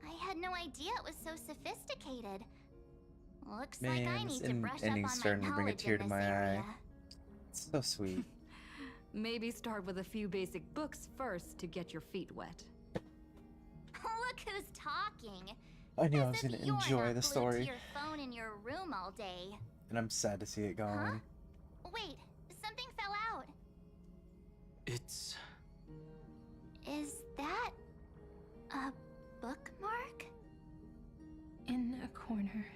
I had no idea it was so sophisticated. Looks Man, like I this need to brush up on ending's my starting to bring a knowledge tear in to this my area. eye. It's so sweet. Maybe start with a few basic books first to get your feet wet. Look who's talking. I knew I As was if gonna you're enjoy not the glued story. to your phone in your room all day. And I'm sad to see it going. Wait, something fell out. It's... Is that a bookmark? In a corner,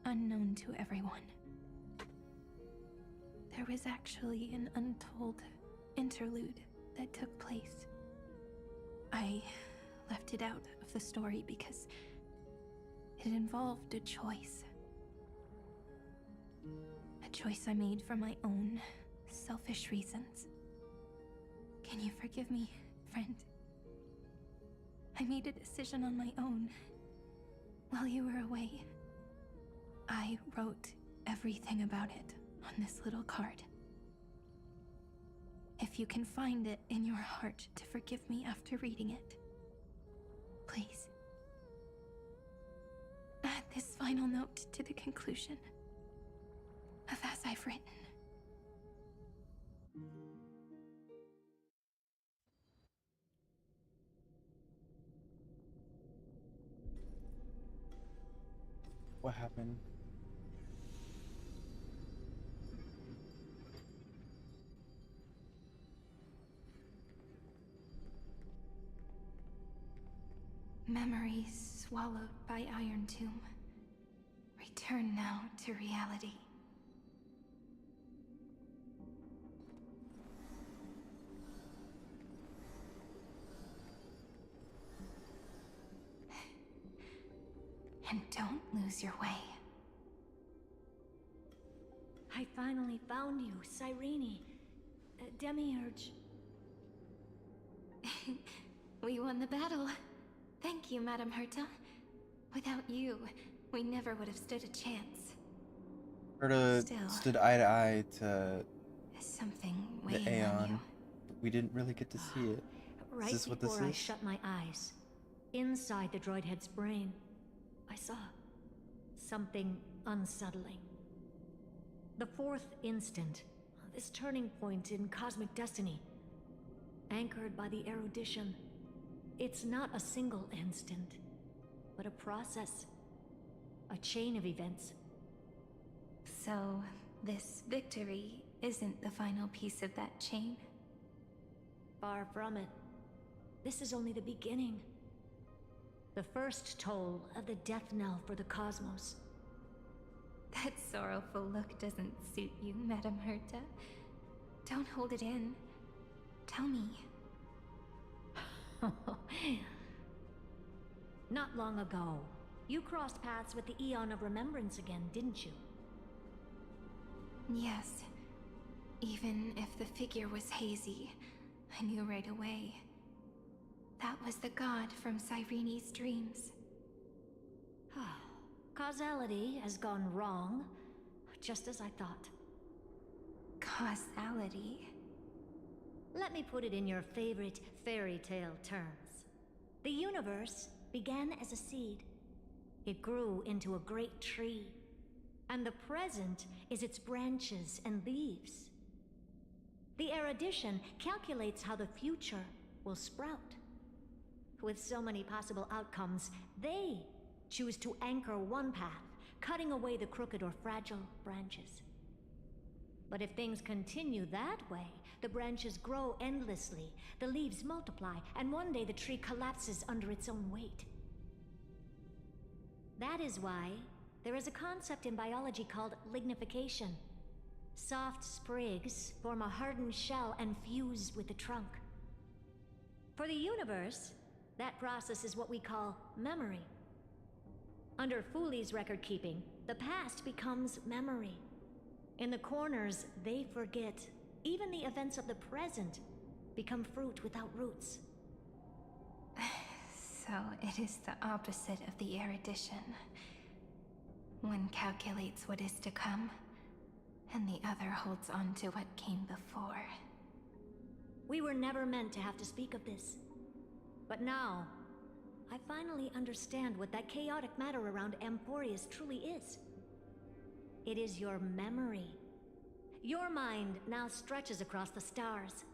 unknown to everyone. There was actually an untold interlude that took place. I left it out of the story because it involved a choice. A choice I made for my own selfish reasons. Can you forgive me, friend? I made a decision on my own. While you were away, I wrote everything about it on this little card. If you can find it in your heart to forgive me after reading it, please. Add this final note to the conclusion of As I've Written. What happened? Memories swallowed by Iron Tomb. Return return now to reality. And don't lose your way. I finally found you, Cyrene. Demiurge. We won the battle. Thank you, Madame Herta. Without you, we never would have stood a chance. Herta Still, stood eye to eye to something the weighing on you. Aeon, but we didn't really get to see it. Right Is this what this before I is? shut my eyes, inside the droid head's brain, I saw something unsettling. The fourth instant, this turning point in cosmic destiny, anchored by the erudition. It's not a single instant, but a process, a chain of events. So, this victory isn't the final piece of that chain? Far from it. This is only the beginning. The first toll of the death knell for the cosmos. That sorrowful look doesn't suit you, Madame Herta. Don't hold it in. Tell me. Not long ago, you crossed paths with the Eon of Remembrance again, didn't you? Yes. Even if the figure was hazy, I knew right away. That was the god from Cyrene's dreams. Causality has gone wrong, just as I thought. Causality? Let me put it in your favorite fairy tale terms. The universe began as a seed. It grew into a great tree. And the present is its branches and leaves. The erudition calculates how the future will sprout. With so many possible outcomes, they choose to anchor one path, cutting away the crooked or fragile branches. But if things continue that way, the branches grow endlessly, the leaves multiply, and one day the tree collapses under its own weight. That is why there is a concept in biology called lignification. Soft sprigs form a hardened shell and fuse with the trunk. For the universe, that process is what we call memory. Under Fooley's record-keeping, the past becomes memory. In the corners, they forget. Even the events of the present become fruit without roots. So it is the opposite of the erudition. One calculates what is to come, and the other holds on to what came before. We were never meant to have to speak of this. But now, I finally understand what that chaotic matter around Amphorius truly is. It is your memory. Your mind now stretches across the stars,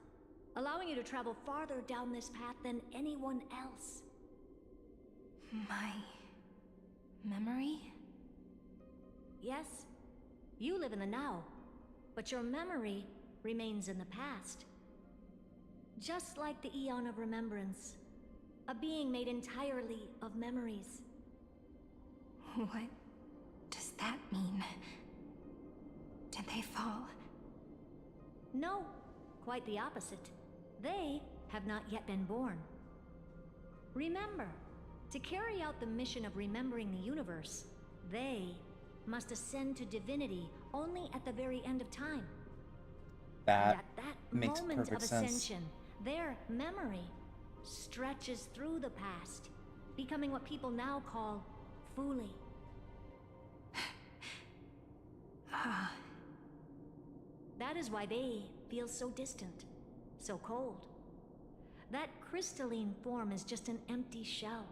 allowing you to travel farther down this path than anyone else. My memory? Yes, you live in the now, but your memory remains in the past. Just like the Eon of Remembrance, a being made entirely of memories. What does that mean? Did they fall? No, quite the opposite. They have not yet been born. Remember, to carry out the mission of remembering the universe, they must ascend to divinity only at the very end of time. That and at that makes moment perfect of sense. ascension, their memory stretches through the past, becoming what people now call Fooley. That is why they feel so distant, so cold. That crystalline form is just an empty shell.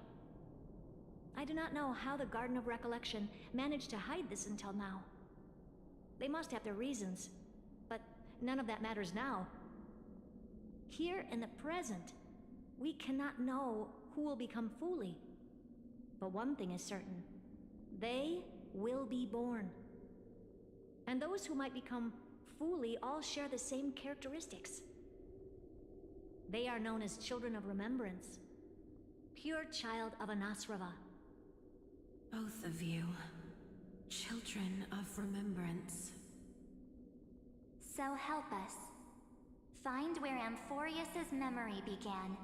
I do not know how the Garden of Recollection managed to hide this until now. They must have their reasons, but none of that matters now. Here in the present, we cannot know who will become Fooley. But one thing is certain. They will be born. And those who might become Fooley all share the same characteristics. They are known as Children of Remembrance. Pure child of Anasrava. Both of you. Children of remembrance. So help us. Find where Amphorius's memory began,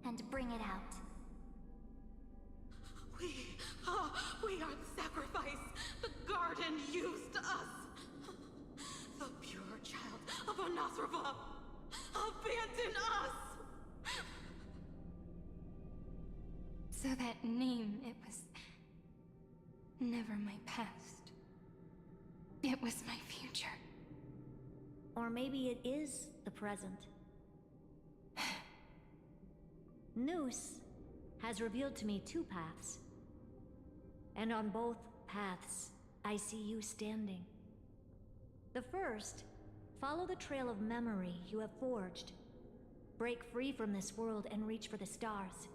and bring it out. We are the sacrifice. The garden used us. The pure child of Anathrava. Abandon us! So that name, it was never my past. It was my future. Or maybe it is the present. Noose has revealed to me two paths. And on both paths, I see you standing. The first, follow the trail of memory you have forged. Break free from this world and reach for the stars.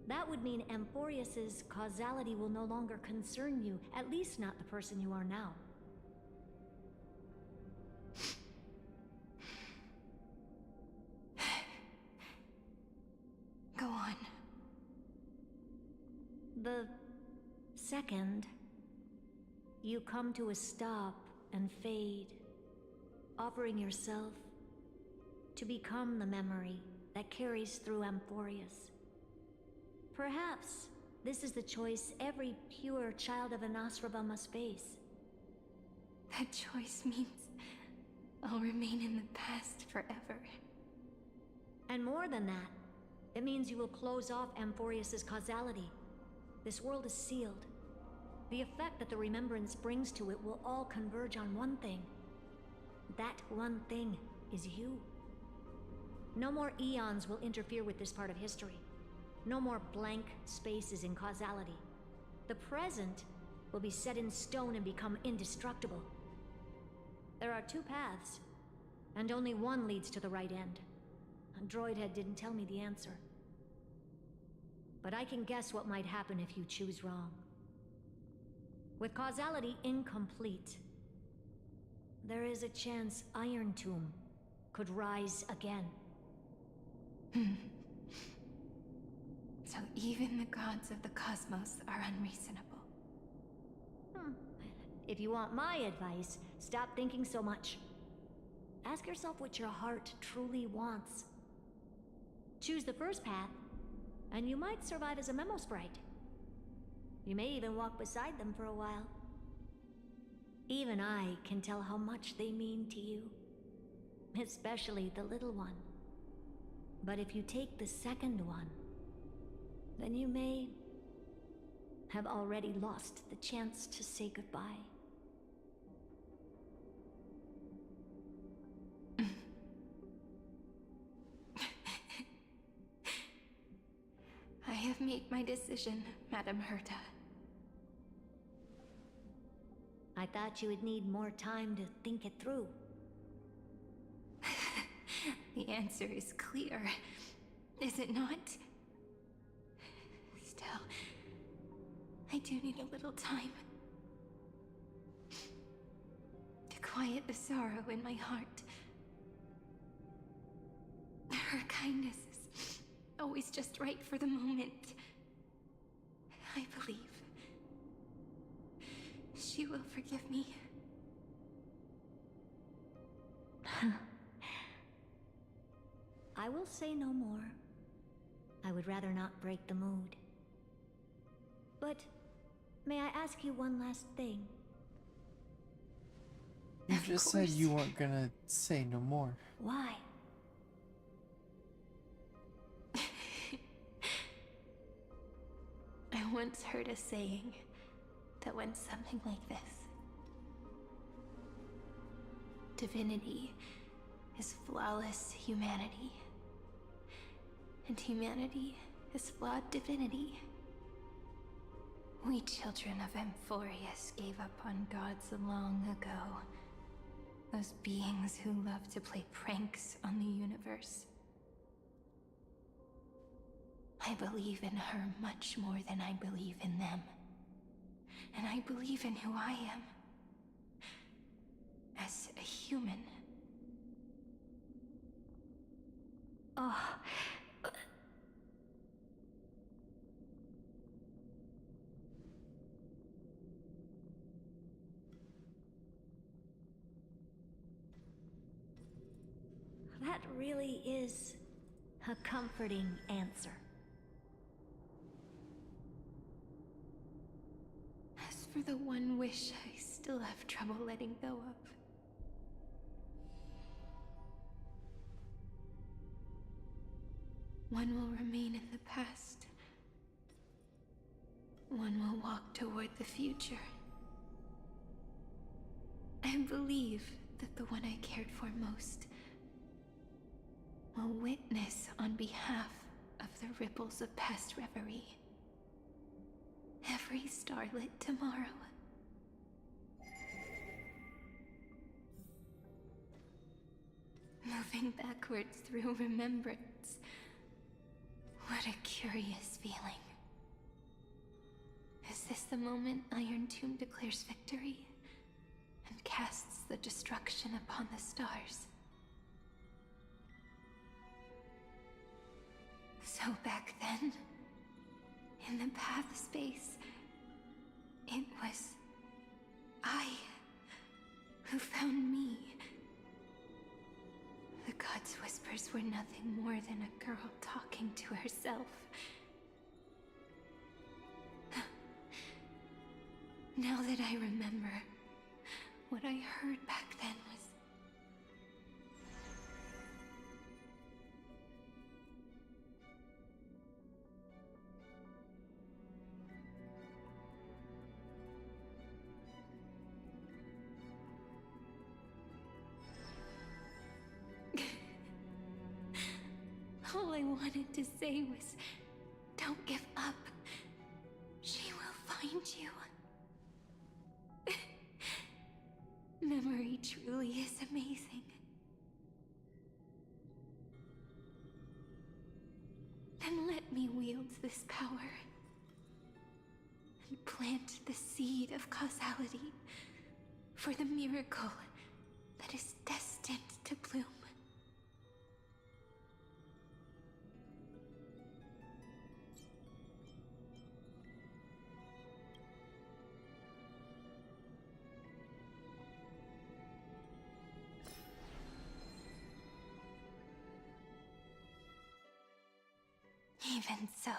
That would mean Amphorius's causality will no longer concern you, at least not the person you are now. Go on. The second, you come to a stop and fade, offering yourself to become the memory that carries through Amphorius. Perhaps this is the choice every pure child of Anasraba must face. That choice means I'll remain in the past forever. And more than that, it means you will close off Amphorius's causality. This world is sealed. The effect that the remembrance brings to it will all converge on one thing. That one thing is you. No more eons will interfere with this part of history. No more blank spaces in causality. The present will be set in stone and become indestructible. There are two paths, and only one leads to the right end. Droidhead didn't tell me the answer. But I can guess what might happen if you choose wrong. With causality incomplete, there is a chance Iron Tomb could rise again. So even the gods of the cosmos are unreasonable. If you want my advice, stop thinking so much. Ask yourself what your heart truly wants. Choose the first path, and you might survive as a memo sprite. You may even walk beside them for a while. Even I can tell how much they mean to you. Especially the little one. But if you take the second one, then you may have already lost the chance to say goodbye. I have made my decision, Madam Herta. I thought you would need more time to think it through. The answer is clear, is it not? Still, I do need a little time to quiet the sorrow in my heart. Her kindness is always just right for the moment. I believe she will forgive me. I will say no more. I would rather not break the mood. But may I ask you one last thing? You just said you weren't gonna say no more. Why? I once heard a saying that went something like this. Divinity is flawless humanity, and humanity is flawed divinity. We children of Amphorius gave up on gods long ago. Those beings who love to play pranks on the universe. I believe in her much more than I believe in them. And I believe in who I am. As a human. Oh. That really is a comforting answer. As for the one wish I still have trouble letting go of, one will remain in the past. One will walk toward the future. I believe that the one I cared for most will witness on behalf of the ripples of past reverie every starlit tomorrow. Moving backwards through remembrance. What a curious feeling. Is this the moment Iron Tomb declares victory and casts the destruction upon the stars? So back then, in the path space, it was I who found me. The gods' whispers were nothing more than a girl talking to herself. Now that I remember, what I heard back then was... All I wanted to say was, don't give up. She will find you. Memory truly is amazing. Then let me wield this power and plant the seed of causality for the miracle that is destined to bloom. Even so,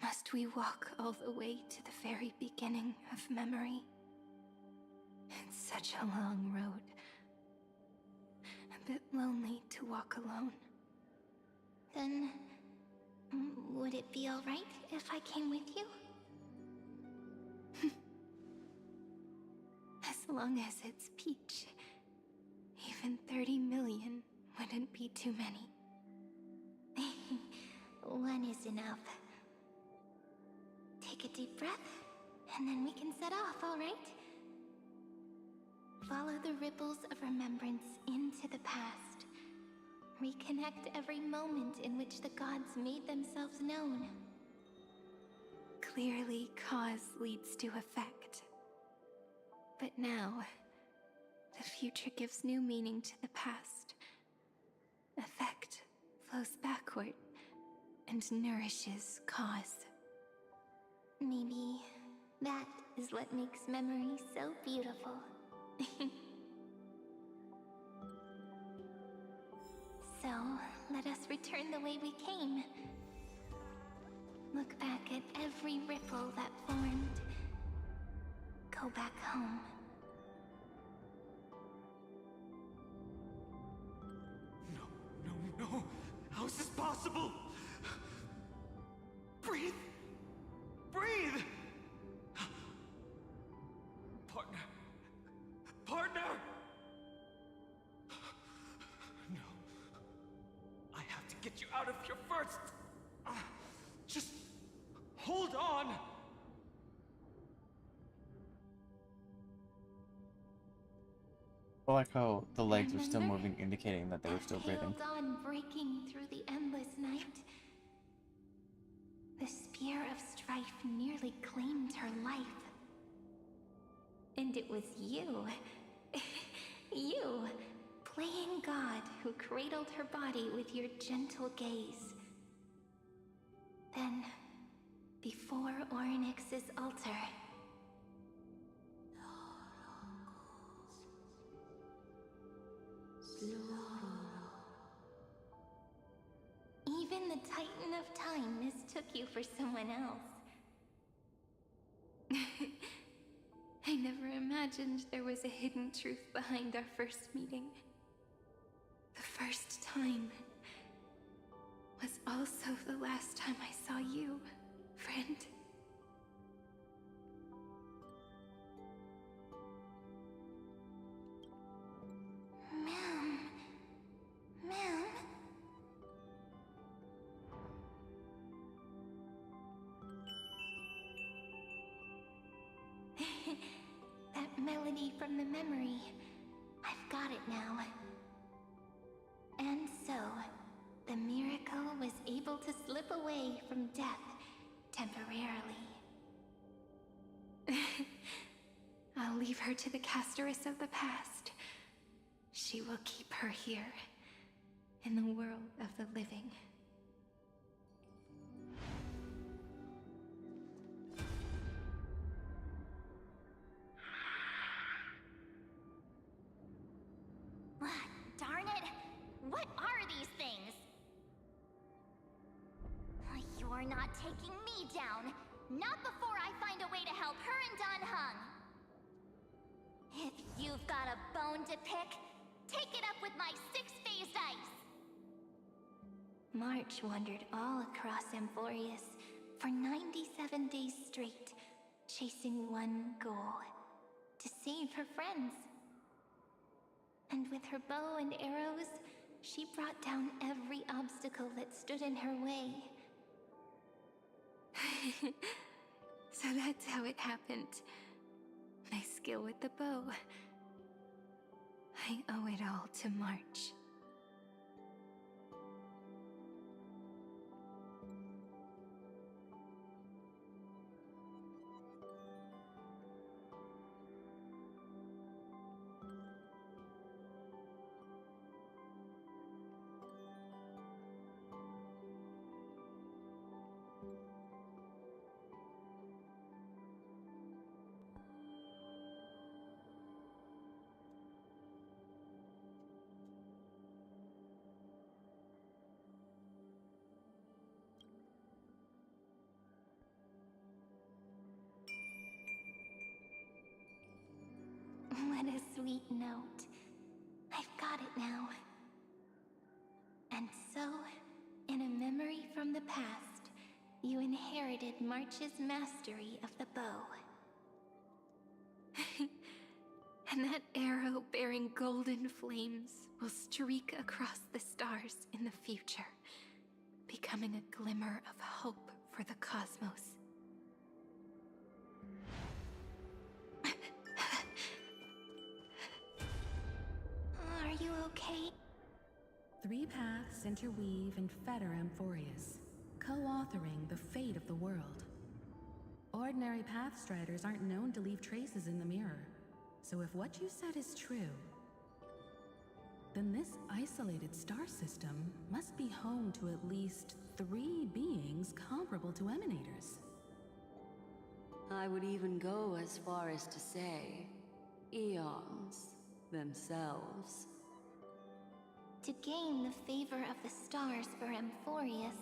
must we walk all the way to the very beginning of memory? It's such a long road. A bit lonely to walk alone. Then, would it be alright if I came with you? As long as it's Peach, even 30 million wouldn't be too many. One is enough. Take a deep breath, and then we can set off, alright? Follow the ripples of remembrance into the past. Reconnect every moment in which the gods made themselves known. Clearly, cause leads to effect. But now, the future gives new meaning to the past. Effect flows backward and nourishes cause. Maybe that is what makes memory so beautiful. So, let us return the way we came. Look back at every ripple that formed. Go back home. No. How is this possible? Breathe. Breathe. Partner. No. I have to get you out of here first. Just hold on. I like how the legs are still moving, indicating that they were still breathing. Dawn breaking through the endless night. The spear of strife nearly claimed her life. And it was you, you, playing God, who cradled her body with your gentle gaze. Then, before Ornyx's altar, Slow. you for someone else. I never imagined there was a hidden truth behind our first meeting. The first time was also the last time I saw you, friend. Ma'am. Ma'am. That melody from the memory. I've got it now. And so, the miracle was able to slip away from death temporarily. I'll leave her to the casteress of the past. She will keep her here, in the world of the living. Darn it! What are these things? You're not taking me down. Not before I find a way to help her and Don Hung. If you've got a bone to pick, take it up with my six-phased ice. March wandered all across Amphorius for 97 days straight, chasing one goal: to save her friends. And with her bow and arrows, she brought down every obstacle that stood in her way. So that's how it happened. My skill with the bow. I owe it all to March. What a sweet note. I've got it now. And so, in a memory from the past, you inherited March's mastery of the bow. And that arrow bearing golden flames will streak across the stars in the future, becoming a glimmer of hope for the cosmos. Are you okay? Three paths interweave and fetter Amphorius, co-authoring the fate of the world. Ordinary pathstriders aren't known to leave traces in the mirror, so if what you said is true, then this isolated star system must be home to at least 3 beings comparable to Emanators. I would even go as far as to say, eons themselves. To gain the favor of the stars for Amphorius,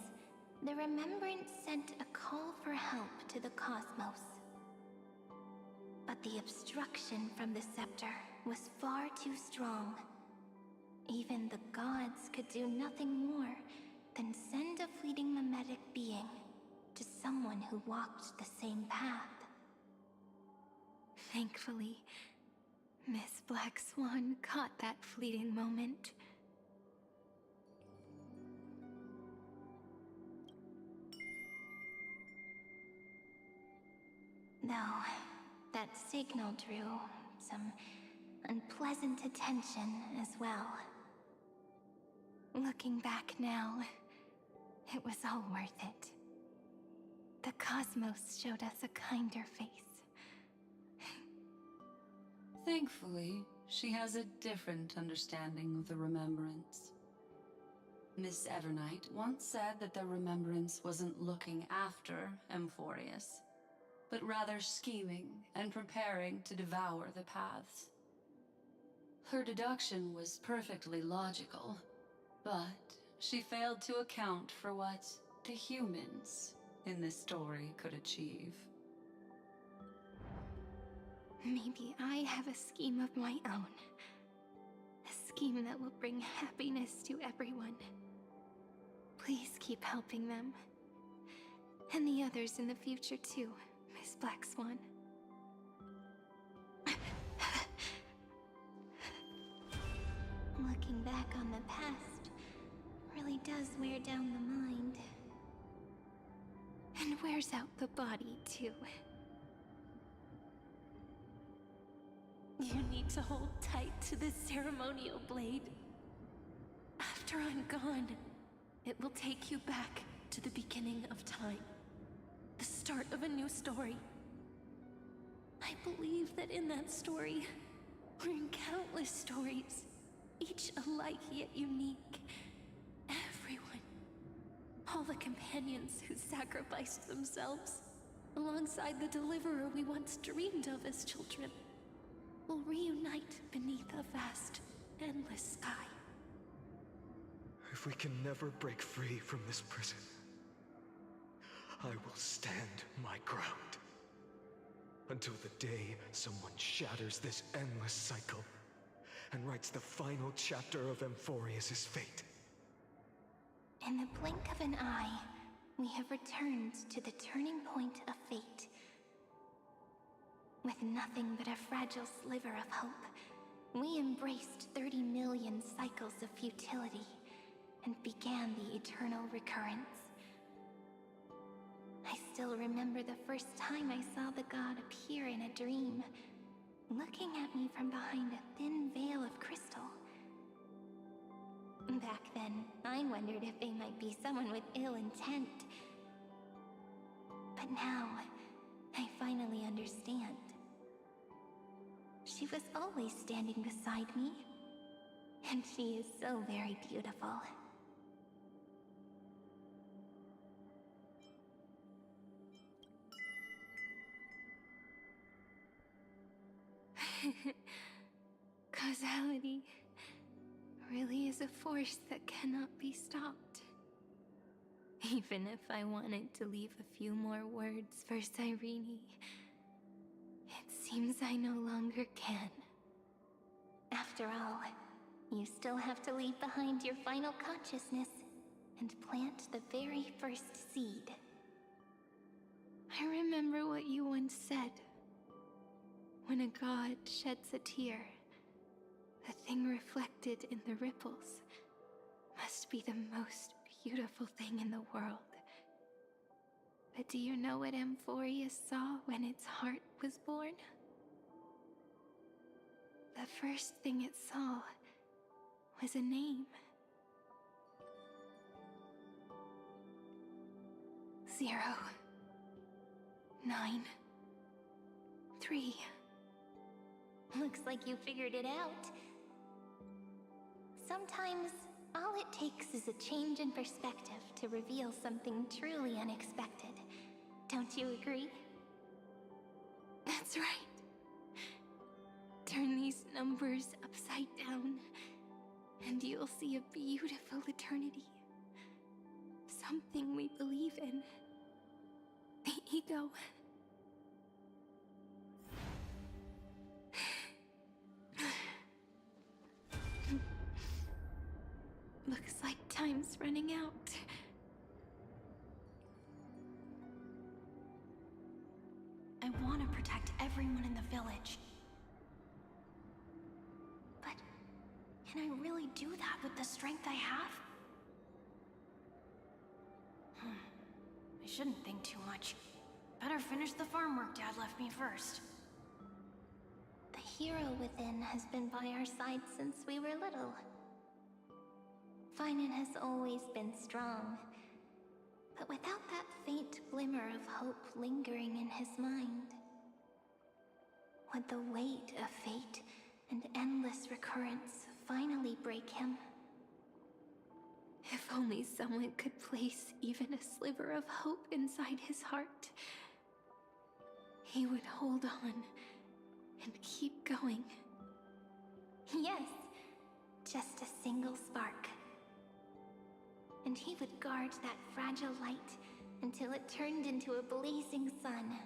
the Remembrance sent a call for help to the cosmos. But the obstruction from the scepter was far too strong. Even the gods could do nothing more than send a fleeting mimetic being to someone who walked the same path. Thankfully, Miss Black Swan caught that fleeting moment. Though, that signal drew some unpleasant attention as well. Looking back now, it was all worth it. The cosmos showed us a kinder face. Thankfully, she has a different understanding of the Remembrance. Miss Evernight once said that the Remembrance wasn't looking after Amphorius, but rather scheming and preparing to devour the paths. Her deduction was perfectly logical, but she failed to account for what, to humans, in this story could achieve. Maybe I have a scheme of my own. A scheme that will bring happiness to everyone. Please keep helping them. And the others in the future too, Miss Black Swan. Looking back on the past really does wear down the mind. And wears out the body too. You need to hold tight to this ceremonial blade. After I'm gone, it will take you back to the beginning of time. The start of a new story. I believe that in that story, or in countless stories, each alike yet unique, everyone, all the companions who sacrificed themselves, alongside the deliverer we once dreamed of as children, will reunite beneath a vast, endless sky. If we can never break free from this prison, I will stand my ground. Until the day someone shatters this endless cycle and writes the final chapter of Amphorius' fate. In the blink of an eye, we have returned to the turning point of fate. With nothing but a fragile sliver of hope, we embraced 30 million cycles of futility and began the eternal recurrence. I still remember the first time I saw the god appear in a dream, looking at me from behind a thin veil of crystal. Back then, I wondered if they might be someone with ill intent. But now, I finally understand. She was always standing beside me, and she is so very beautiful. Causality really is a force that cannot be stopped. Even if I wanted to leave a few more words for Cyrene, it seems I no longer can. After all, you still have to leave behind your final consciousness and plant the very first seed. I remember what you once said. When a god sheds a tear, the thing reflected in the ripples must be the most beautiful thing in the world. But do you know what Amphorius saw when its heart was born? The first thing it saw was a name. 0, 9, 3. Looks like you figured it out. Sometimes, all it takes is a change in perspective to reveal something truly unexpected. Don't you agree? That's right. Turn these numbers upside down, and you'll see a beautiful eternity. Something we believe in. The ego. Looks like time's running out. I want to protect everyone in the village. But can I really do that with the strength I have? I shouldn't think too much. Better finish the farm work Dad left me first. The hero within has been by our side since we were little. Finan has always been strong, but without that faint glimmer of hope lingering in his mind, would the weight of fate and endless recurrence finally break him? If only someone could place even a sliver of hope inside his heart, he would hold on and keep going. Yes, just a single spark. And he would guard that fragile light until it turned into a blazing sun.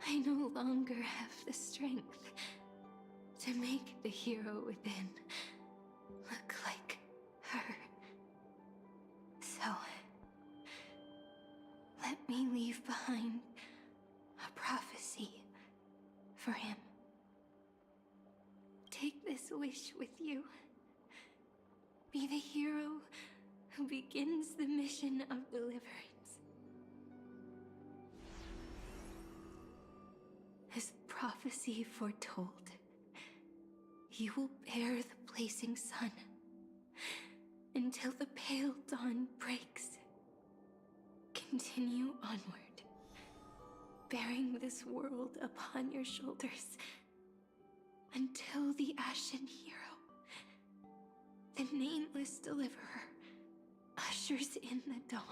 I no longer have the strength to make the hero within look like her. So, let me leave behind a prophecy for him. Take this wish with you. Be the hero who begins the mission of deliverance. As prophecy foretold, you will bear the blazing sun until the pale dawn breaks. Continue onward, bearing this world upon your shoulders until the Ashen Hero, the nameless deliverer, ushers in the dawn.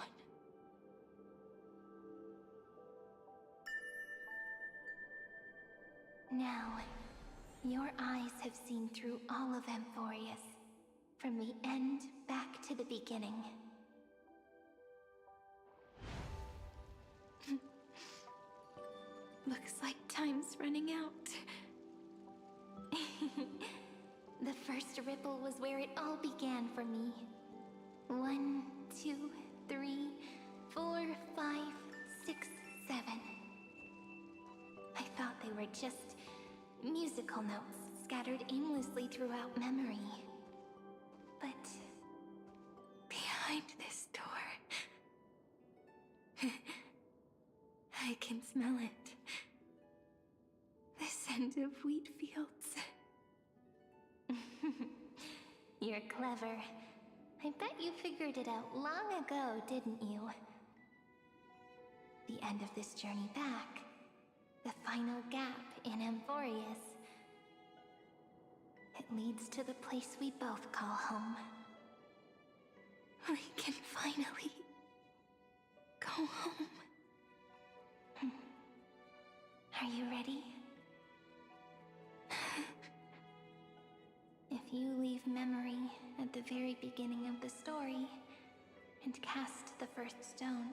Now, your eyes have seen through all of Amphorius, from the end back to the beginning. Looks like time's running out. The first ripple was where it all began for me. 1, 2, 3, 4, 5, 6, 7. I thought they were just musical notes scattered aimlessly throughout memory. But behind this door, I can smell it. The scent of wheat fields. You're clever. I bet you figured it out long ago, didn't you? The end of this journey back. The final gap in Amphorius. It leads to the place we both call home. We can finally go home. Are you ready? If you leave memory at the very beginning of the story and cast the first stone,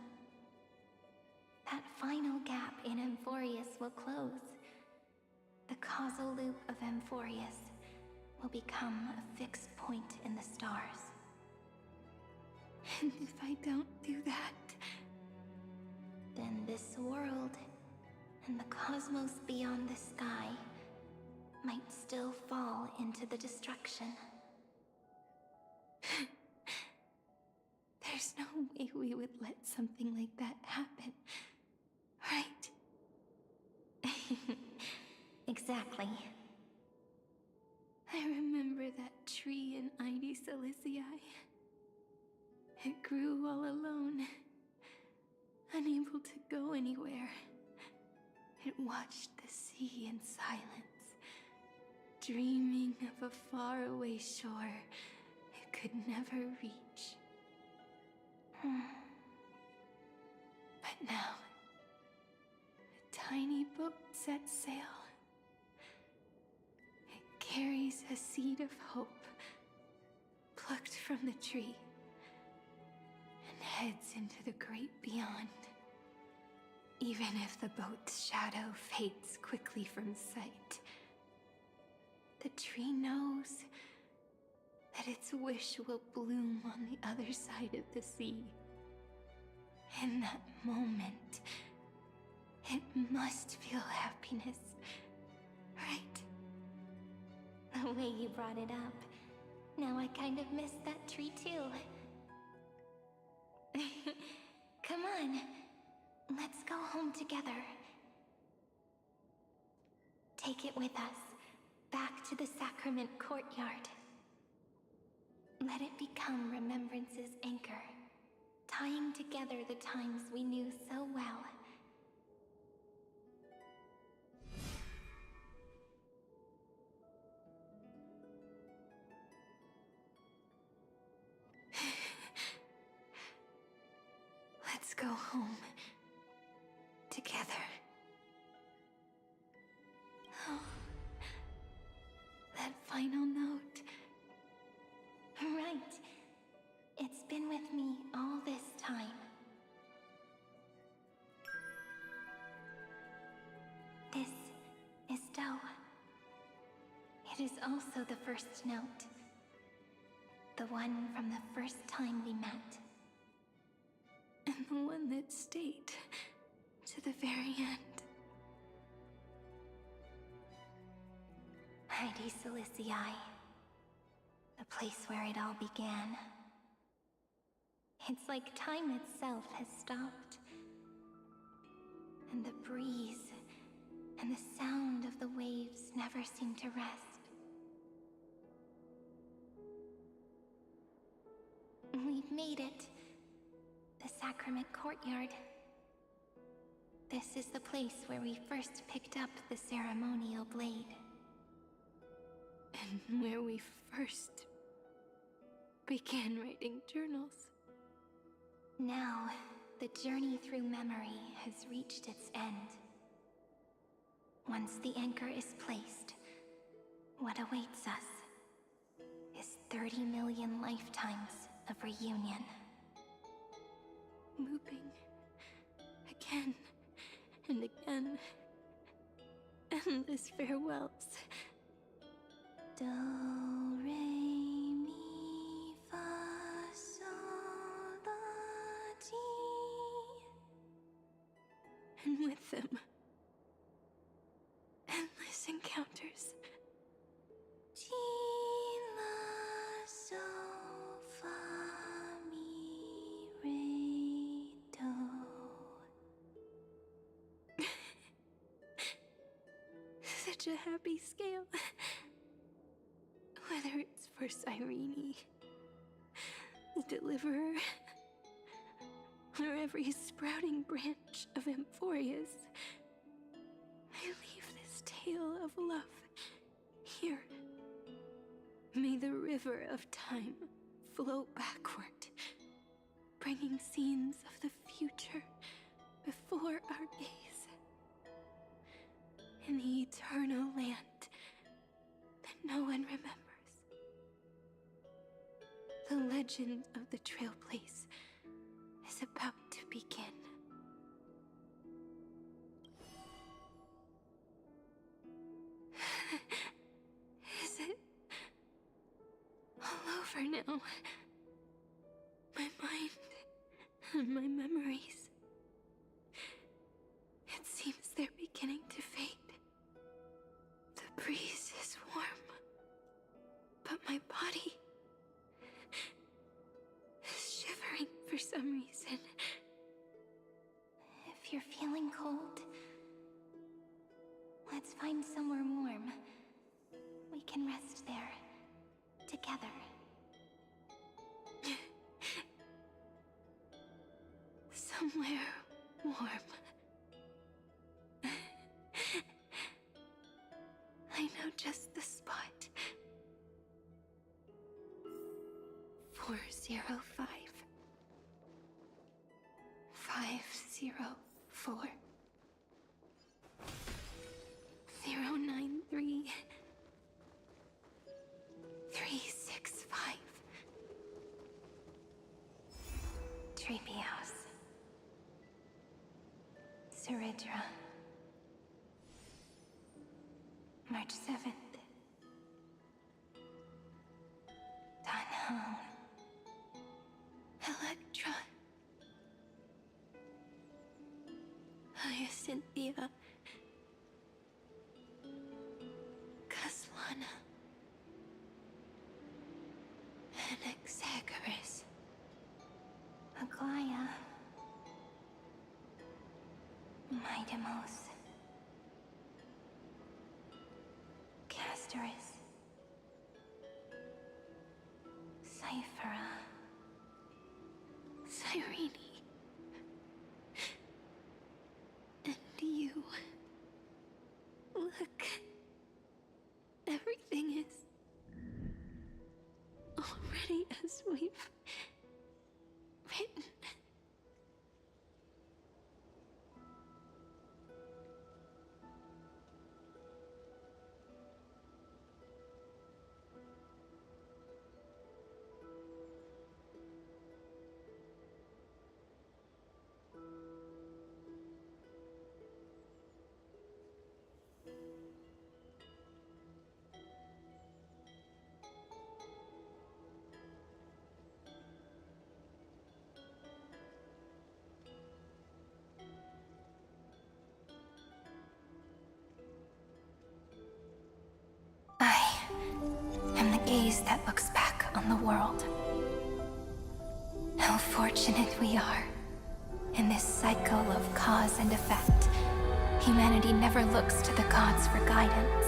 that final gap in Amphorius will close. The causal loop of Amphorius will become a fixed point in the stars. And if I don't do that, then this world and the cosmos beyond the sky might still fall into the destruction. There's no way we would let something like that happen, right? Exactly. I remember that tree in Ide Silicii. It grew all alone, unable to go anywhere. It watched the sea in silence, dreaming of a faraway shore it could never reach. But now, a tiny boat sets sail. It carries a seed of hope, plucked from the tree, and heads into the great beyond. Even if the boat's shadow fades quickly from sight, the tree knows that its wish will bloom on the other side of the sea. In that moment, it must feel happiness, right? The way you brought it up, now I kind of miss that tree too. Come on, let's go home together. Take it with us, back to the sacrament courtyard. Let it become remembrance's anchor, tying together the times we knew so well. Let's go home together. Oh, that final note so. It is also the first note. The one from the first time we met. And the one that stayed to the very end. Heidi Silicii. The place where it all began. It's like time itself has stopped. And the breeze and the sound of the waves never seem to rest. We've made it. The Sacrament Courtyard. This is the place where we first picked up the ceremonial blade. And where we first began writing journals. Now, the journey through memory has reached its end. Once the anchor is placed, what awaits us is 30 million lifetimes of reunion. Looping again and again. Endless farewells. Do, re, mi, fa, sol, la, ti. And with them, endless encounters. Ti, la, sol, fa, mi, re, do. Such a happy scale. Whether it's for Cyrene, the Deliverer, or every sprouting branch of Emphorius, I leave this tale of love here. May the river of time flow backward, bringing scenes of the future before our gaze. In the eternal land that no one remembers. The legend of the Trail Place is about to begin. Is it all over now? My mind and my memories. It seems they're beginning to fade. The breeze is warm, but my body is shivering for some reason. If you're feeling cold, let's find somewhere warm. We can rest there, together. Somewhere warm. I know just the spot. 405. 504. 093. 365. Treepy House. Seridra. March 7th. Dunhown. Electra. Hyacinthia. Caslana. Anaxagoras. Aglaya. Midemos. Castoris. Cyphera. Cyrene. And you. Look. Everything is already as we've written. gaze that looks back on the world. How fortunate we are. In this cycle of cause and effect, humanity never looks to the gods for guidance.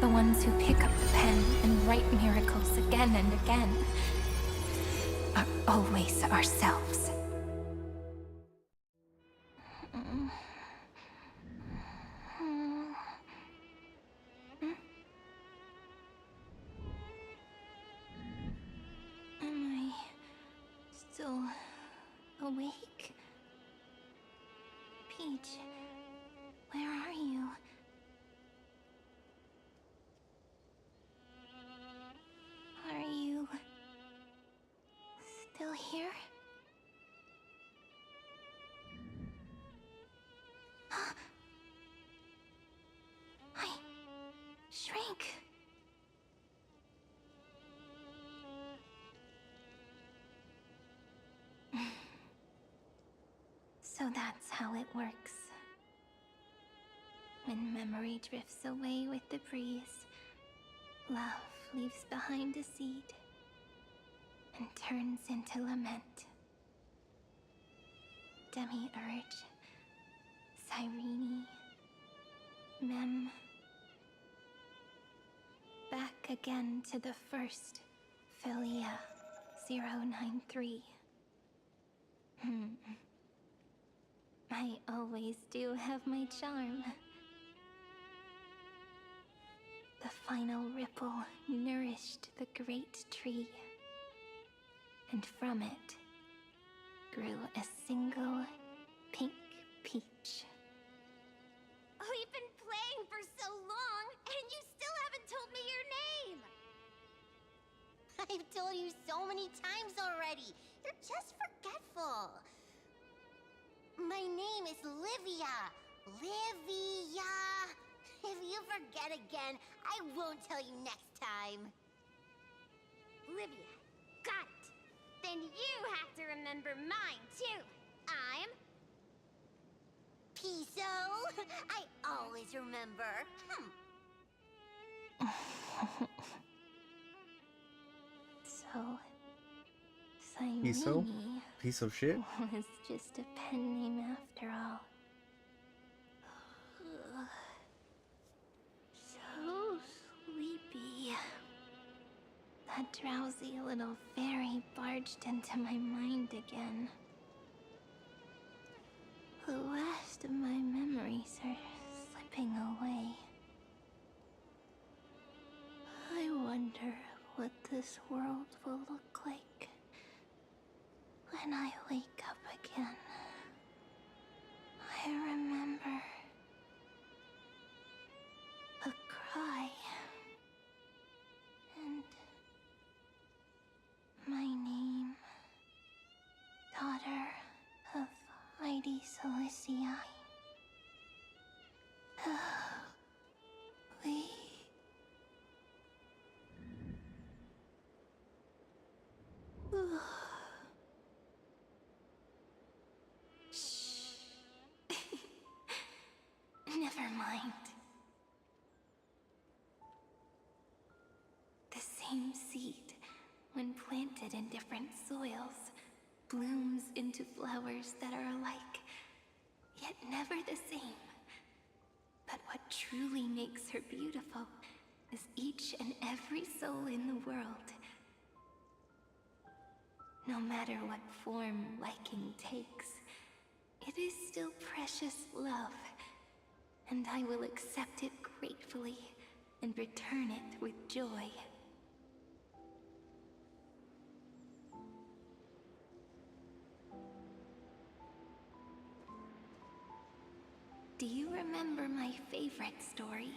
The ones who pick up the pen and write miracles again and again are always ourselves. Am I still awake? Peach, where are you? Are you still here? I shrank. So that's how it works. When memory drifts away with the breeze, love leaves behind a seed and turns into lament. Demiurge, Cyrene, Mem. Back again to the first, Philia 093. I always do have my charm. The final ripple nourished the great tree, and from it grew a single pink peach. We've been playing for so long, and you still haven't told me your name! I've told you so many times already. You're just forgetful. My name is Livia. Livia. If you forget again, I won't tell you next time. Livia. Got it. Then you have to remember mine, too. I'm... Piso. I always remember. So, Cyrene Piece of shit? was just a pen name after all. So sleepy. That drowsy little fairy barged into my mind again. The last of my memories are slipping away. I wonder what this world will look like when I wake up again. I remember a cry and my name, daughter of Mighty Celestii. We... Shh. Never mind. The same seed, when planted in different soils, blooms into flowers that are alike, yet never the same. But what truly makes her beautiful is each and every soul in the world. No matter what form liking takes, it is still precious love, and I will accept it gratefully and return it with joy. Do you remember my favorite story?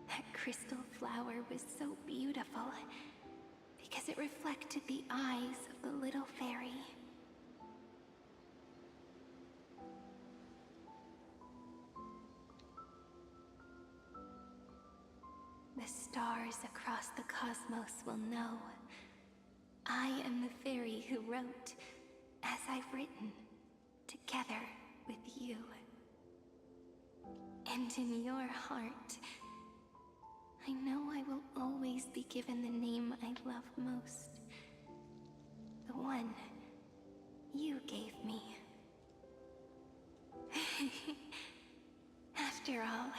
That crystal flower was so beautiful because it reflected the eyes of the little fairy. The stars across the cosmos will know. I am the fairy who wrote, as I've written, together with you. And in your heart, I know I will always be given the name I love most. The one you gave me. After all,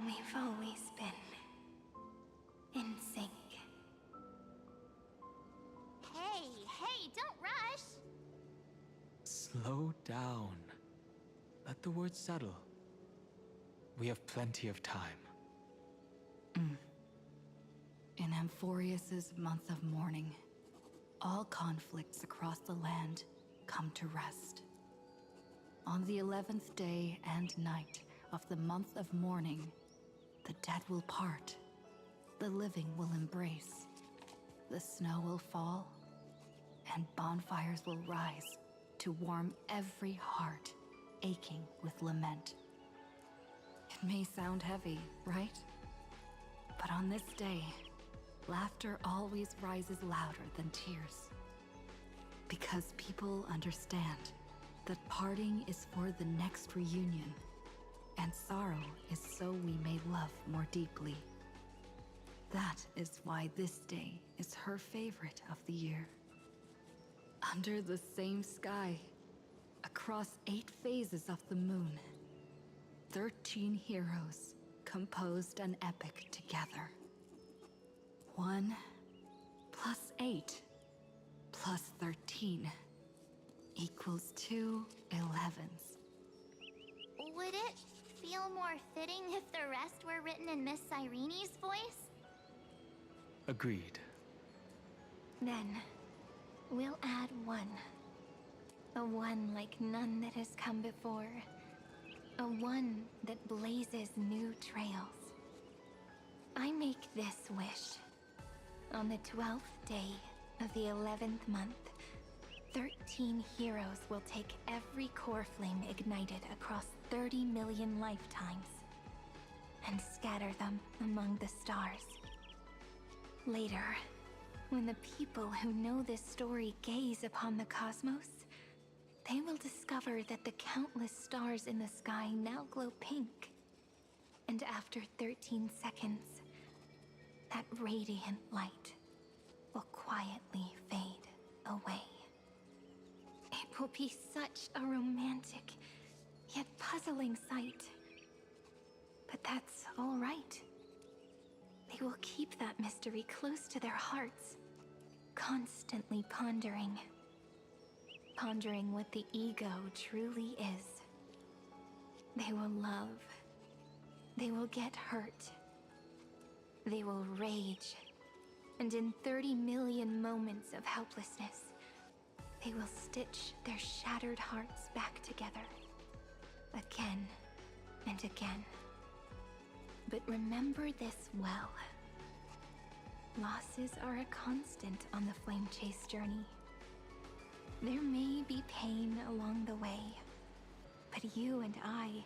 we've always been in sync. Hey, don't rush! Slow down. Let the words settle. We have plenty of time. In Amphorius's month of mourning, all conflicts across the land come to rest. On the 11th day and night of the month of mourning, the dead will part, the living will embrace, the snow will fall, and bonfires will rise to warm every heart aching with lament. It may sound heavy, right? But on this day, laughter always rises louder than tears. Because people understand that parting is for the next reunion, and sorrow is so we may love more deeply. That is why this day is her favorite of the year. Under the same sky, across 8 phases of the moon, 13 heroes composed an epic together. 1 plus 8 plus 13 equals 2 11s. Would it feel more fitting if the rest were written in Miss Cyrene's voice? Agreed. Then, we'll add 1. A 1 like none that has come before. A 1 that blazes new trails. I make this wish. On the 12th day of the 11th month, 13 heroes will take every core flame ignited across 30 million lifetimes and scatter them among the stars. Later, when the people who know this story gaze upon the cosmos, they will discover that the countless stars in the sky now glow pink. And after 13 seconds, that radiant light will quietly fade away. It will be such a romantic, yet puzzling sight. But that's all right. They will keep that mystery close to their hearts, constantly pondering what the ego truly is. They will love. They will get hurt. They will rage. And in 30 million moments of helplessness, they will stitch their shattered hearts back together. Again and again. But remember this well. Losses are a constant on the Flame Chase journey. There may be pain along the way, but you and I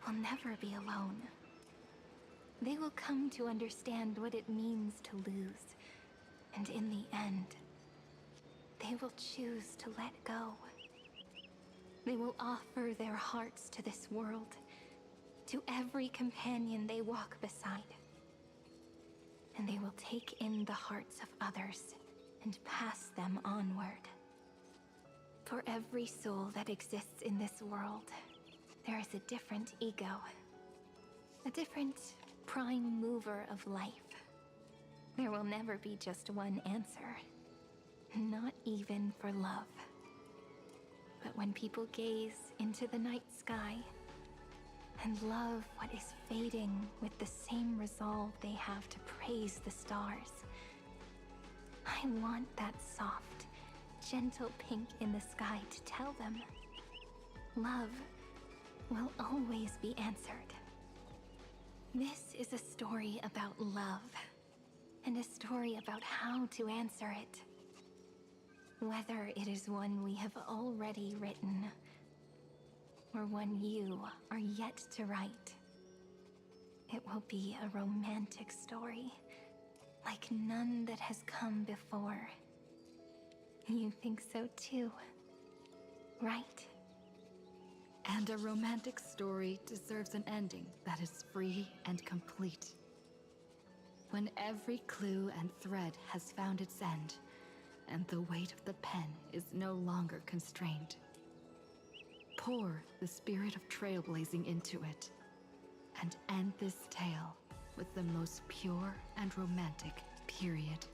will never be alone. They will come to understand what it means to lose, and in the end, they will choose to let go. They will offer their hearts to this world, to every companion they walk beside. And they will take in the hearts of others and pass them onward. For every soul that exists in this world, there is a different ego, a different prime mover of life. There will never be just one answer, not even for love. But when people gaze into the night sky and love what is fading with the same resolve they have to praise the stars, I want that soft, gentle pink in the sky to tell them, love will always be answered. This is a story about love, and a story about how to answer it. Whether it is one we have already written, or one you are yet to write, it will be a romantic story, like none that has come before. You think so too, right? And a romantic story deserves an ending that is free and complete. When every clue and thread has found its end, and the weight of the pen is no longer constrained. Pour the spirit of trailblazing into it, and end this tale with the most pure and romantic period.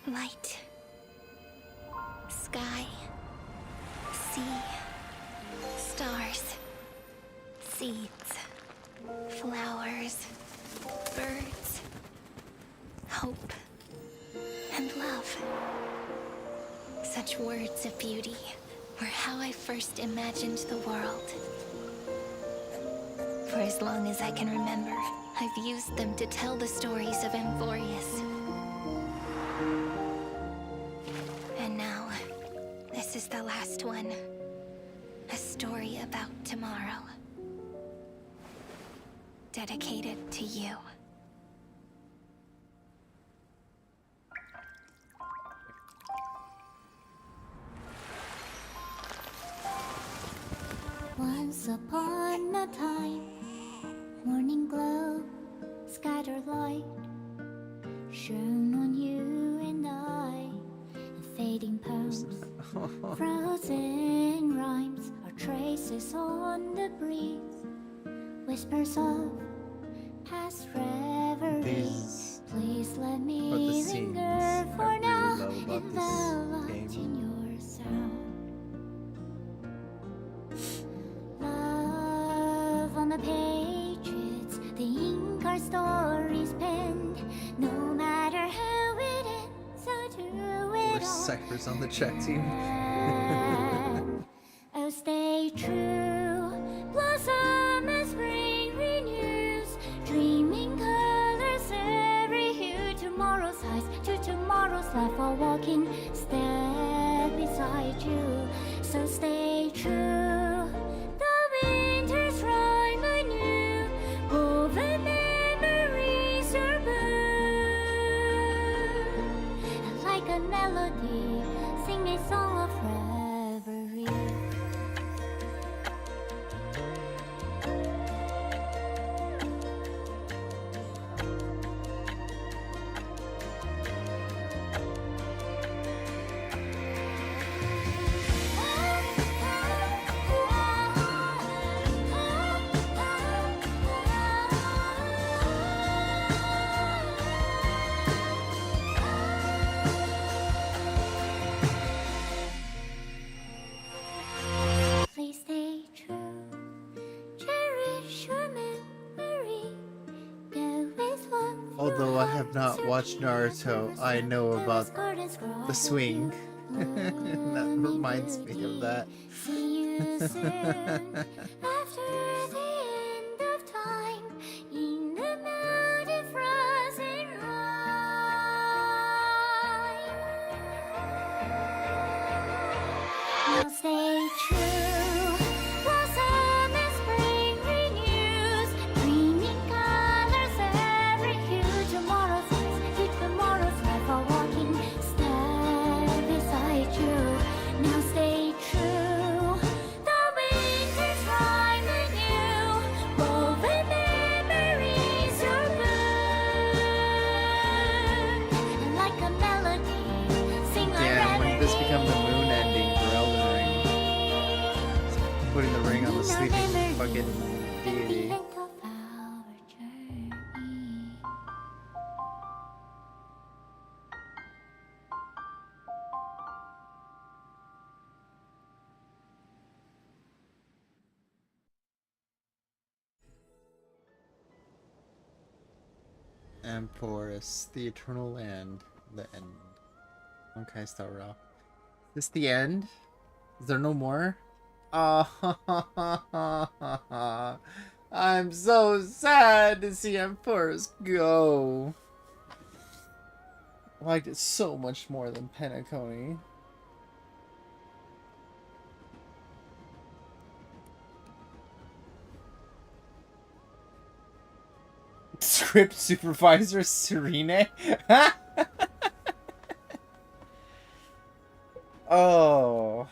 Light. Sky. Sea. Stars. Seeds. Flowers. Birds. Hope. And love. Such words of beauty were how I first imagined the world. For as long as I can remember, I've used them to tell the stories of Amphorius. And now, this is the last one. A story about tomorrow. Dedicated to you. Once upon a time, morning glow, scattered light, shone on you and I, and fading poems, frozen rhymes, or traces on the breeze, whispers of past reveries. Please let me linger for now, enveloped in your sound. Love on the pages, the ink our stories penned. No matter how it ends, so do it We're all. ciphers on the chat team. Oh, stay true. Blossom as spring renews, dreaming colors every hue. Tomorrow's highs to tomorrow's life, while walking step beside you. So stay true. The winter's rhyme anew, woven memories are blue. And like a melody, sing a song of reverie. Please stay true. Cherish your memory. Go with love. Although I have not watched Naruto, I know about the swing. That reminds me of that. See you soon. After the end of time, in the mountain frozen rime. Now stay true. Blossom as spring renews, dreaming colors every hue. Tomorrow's eyes to tomorrow's life, are walking step beside you. Now stay true. The winter's rhyme anew, woven memories are blue. And like a melody, sing a Damn, when did this become the moon ending for Elden Ring? Putting the ring on the sleeping fucking deity. length of our journey. Amphorus, the eternal land, the end. Okay, start off. Is this the end? Is there no more? Oh, I'm so sad to see Amphorus go. I liked it so much more than Penacony. Script supervisor Serene. Oh.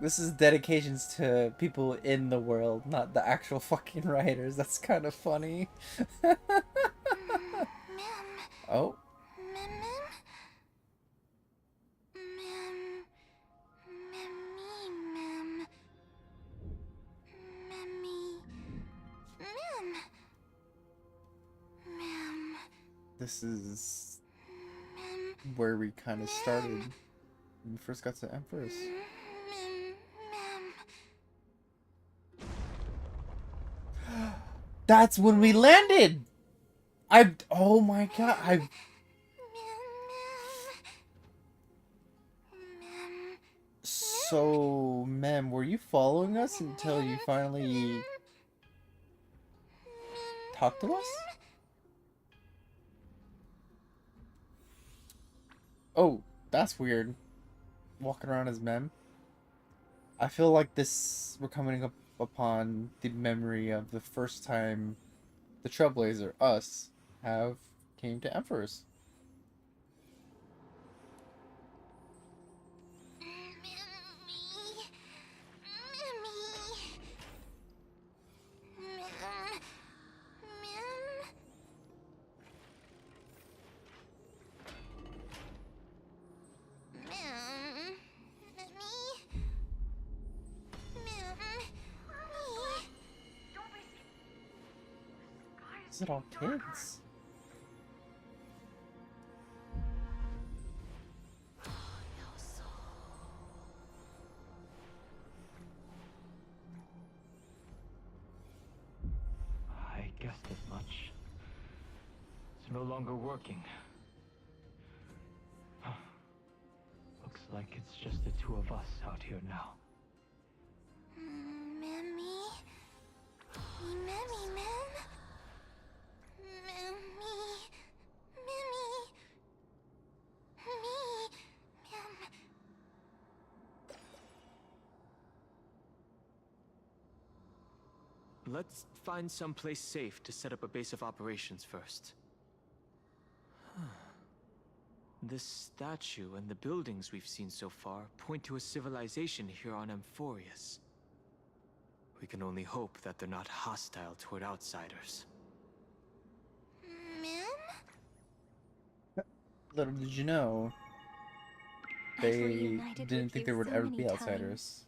This is dedications to people in the world, not the actual fucking writers. That's kind of funny. Oh. This is where we kind of started when we first got to Empress. That's when we landed! Oh my god, So, Mem, were you following us until you finally talked to us? Oh, that's weird. Walking around as Mem. I feel like we're coming up upon the memory of the first time the Trailblazer, us, came to Empress. Is it all kids? I guessed as much. It's no longer working. Looks like it's just the two of us out here now. Let's find some place safe to set up a base of operations first. This statue and the buildings we've seen so far point to a civilization here on Amphorius. We can only hope that they're not hostile toward outsiders. Little did you know, they didn't think there would ever be outsiders.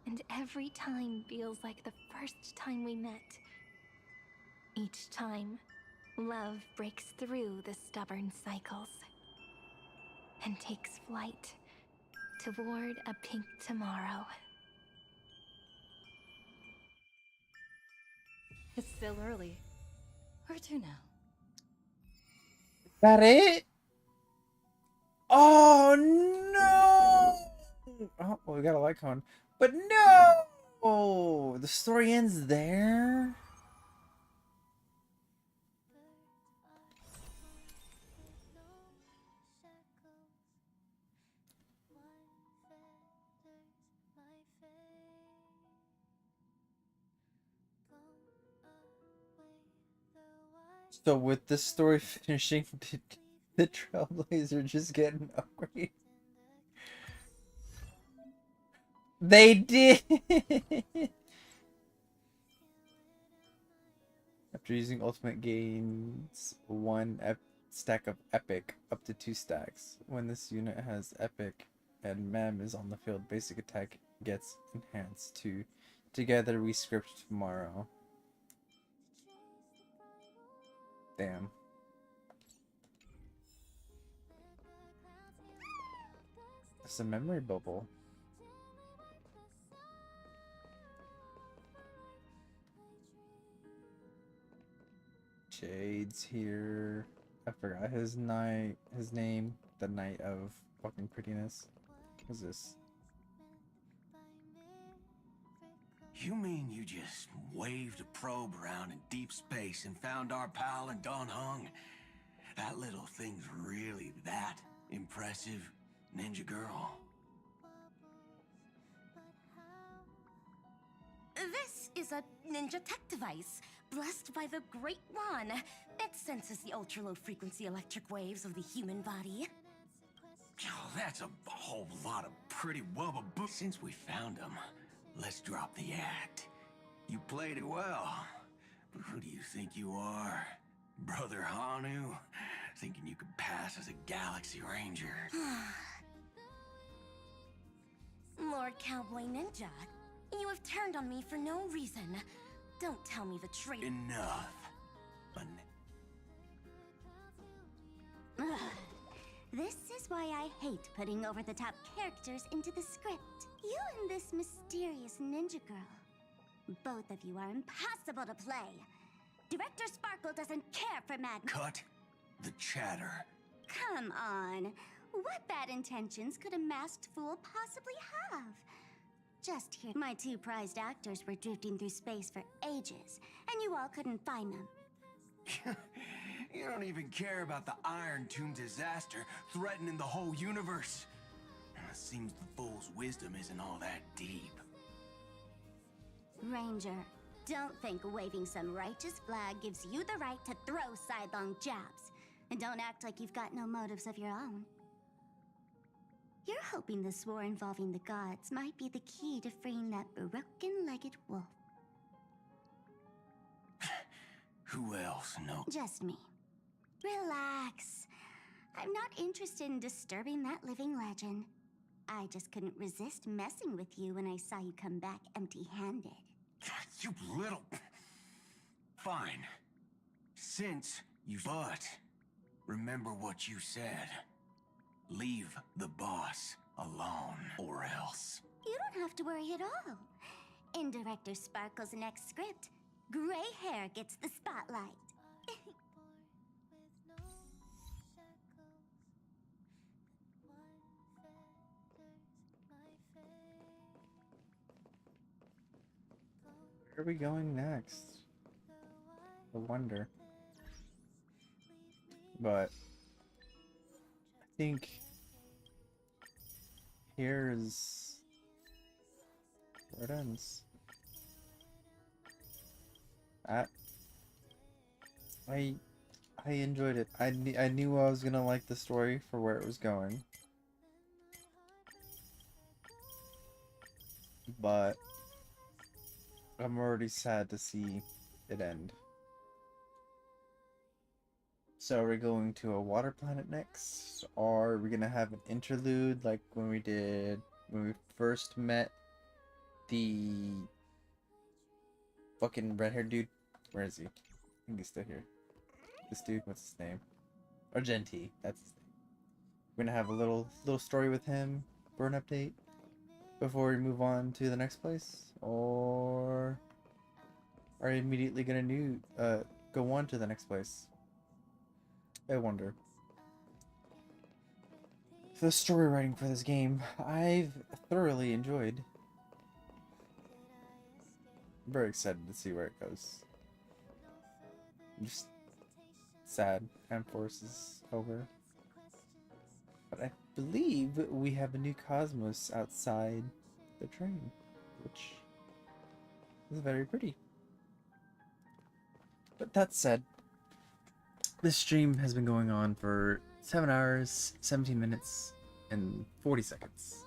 And every time feels like the first time we met. Each time, love breaks through the stubborn cycles and takes flight toward a pink tomorrow. It's still early. Where to now? That it? Oh no! Oh, well, we got a Lycon. But no! Oh, the story ends there? So with this story finishing, did the Trailblazer just get an upgrade? They did! After using ultimate gains 1 stack of epic up to 2 stacks. When this unit has epic and Mem is on the field, basic attack gets enhanced to together we script tomorrow. Damn. It's a memory bubble. Jade's here. I forgot his name. The Knight of fucking Prettiness. What's this? You mean you just waved a probe around in deep space and found our pal and Don Hung? That little thing's really that impressive, ninja girl. This is a ninja tech device, blessed by the Great One. It senses the ultra-low frequency electric waves of the human body. Oh, that's a whole lot of pretty wubba boo. Since we found him, let's drop the act. You played it well. But who do you think you are? Brother Hanu? Thinking you could pass as a Galaxy Ranger? Lord Cowboy Ninja, you have turned on me for no reason. Don't tell me the truth. Enough. This is why I hate putting over-the-top characters into the script. You and this mysterious ninja girl. Both of you are impossible to play. Director Sparkle doesn't care for Mad... Cut the chatter. Come on. What bad intentions could a masked fool possibly have? Just here, my two prized actors were drifting through space for ages, and you all couldn't find them. You don't even care about the Iron Tomb disaster threatening the whole universe. It seems the fool's wisdom isn't all that deep. Ranger, don't think waving some righteous flag gives you the right to throw sidelong jabs. And don't act like you've got no motives of your own. You're hoping this war involving the gods might be the key to freeing that broken-legged wolf. Who else knows? Just me. Relax. I'm not interested in disturbing that living legend. I just couldn't resist messing with you when I saw you come back empty-handed. You little... Fine. Since you... But remember what you said. Leave the boss alone, or else. You don't have to worry at all. In Director Sparkle's next script, gray hair gets the spotlight. Where are we going next? I wonder. But I think here's where it ends. I enjoyed it. I knew I was gonna like the story for where it was going, but I'm already sad to see it end. So are we going to a water planet next? Or are we gonna have an interlude like when we first met the fucking red-haired dude? Where is he? I think he's still here. This dude, what's his name? Argenti, that's his name. We're gonna have a little story with him for an update before we move on to the next place? Or are we immediately gonna go on to the next place? I wonder. The story writing for this game, I've thoroughly enjoyed. I'm very excited to see where it goes. I'm just sad M-Force is over. But I believe we have a new cosmos outside the train, which is very pretty. But that said, this stream has been going on for 7 hours, 17 minutes, and 40 seconds.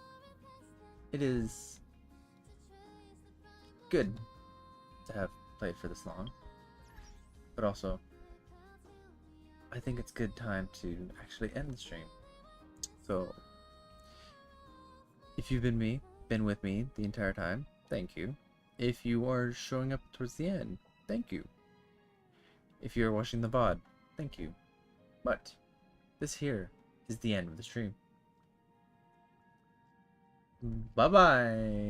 It is good to have played for this long, but also I think it's good time to actually end the stream. So if you've been with me the entire time, thank you. If you are showing up towards the end, thank you. If you're watching the VOD, thank you. But this here is the end of the stream. Bye-bye.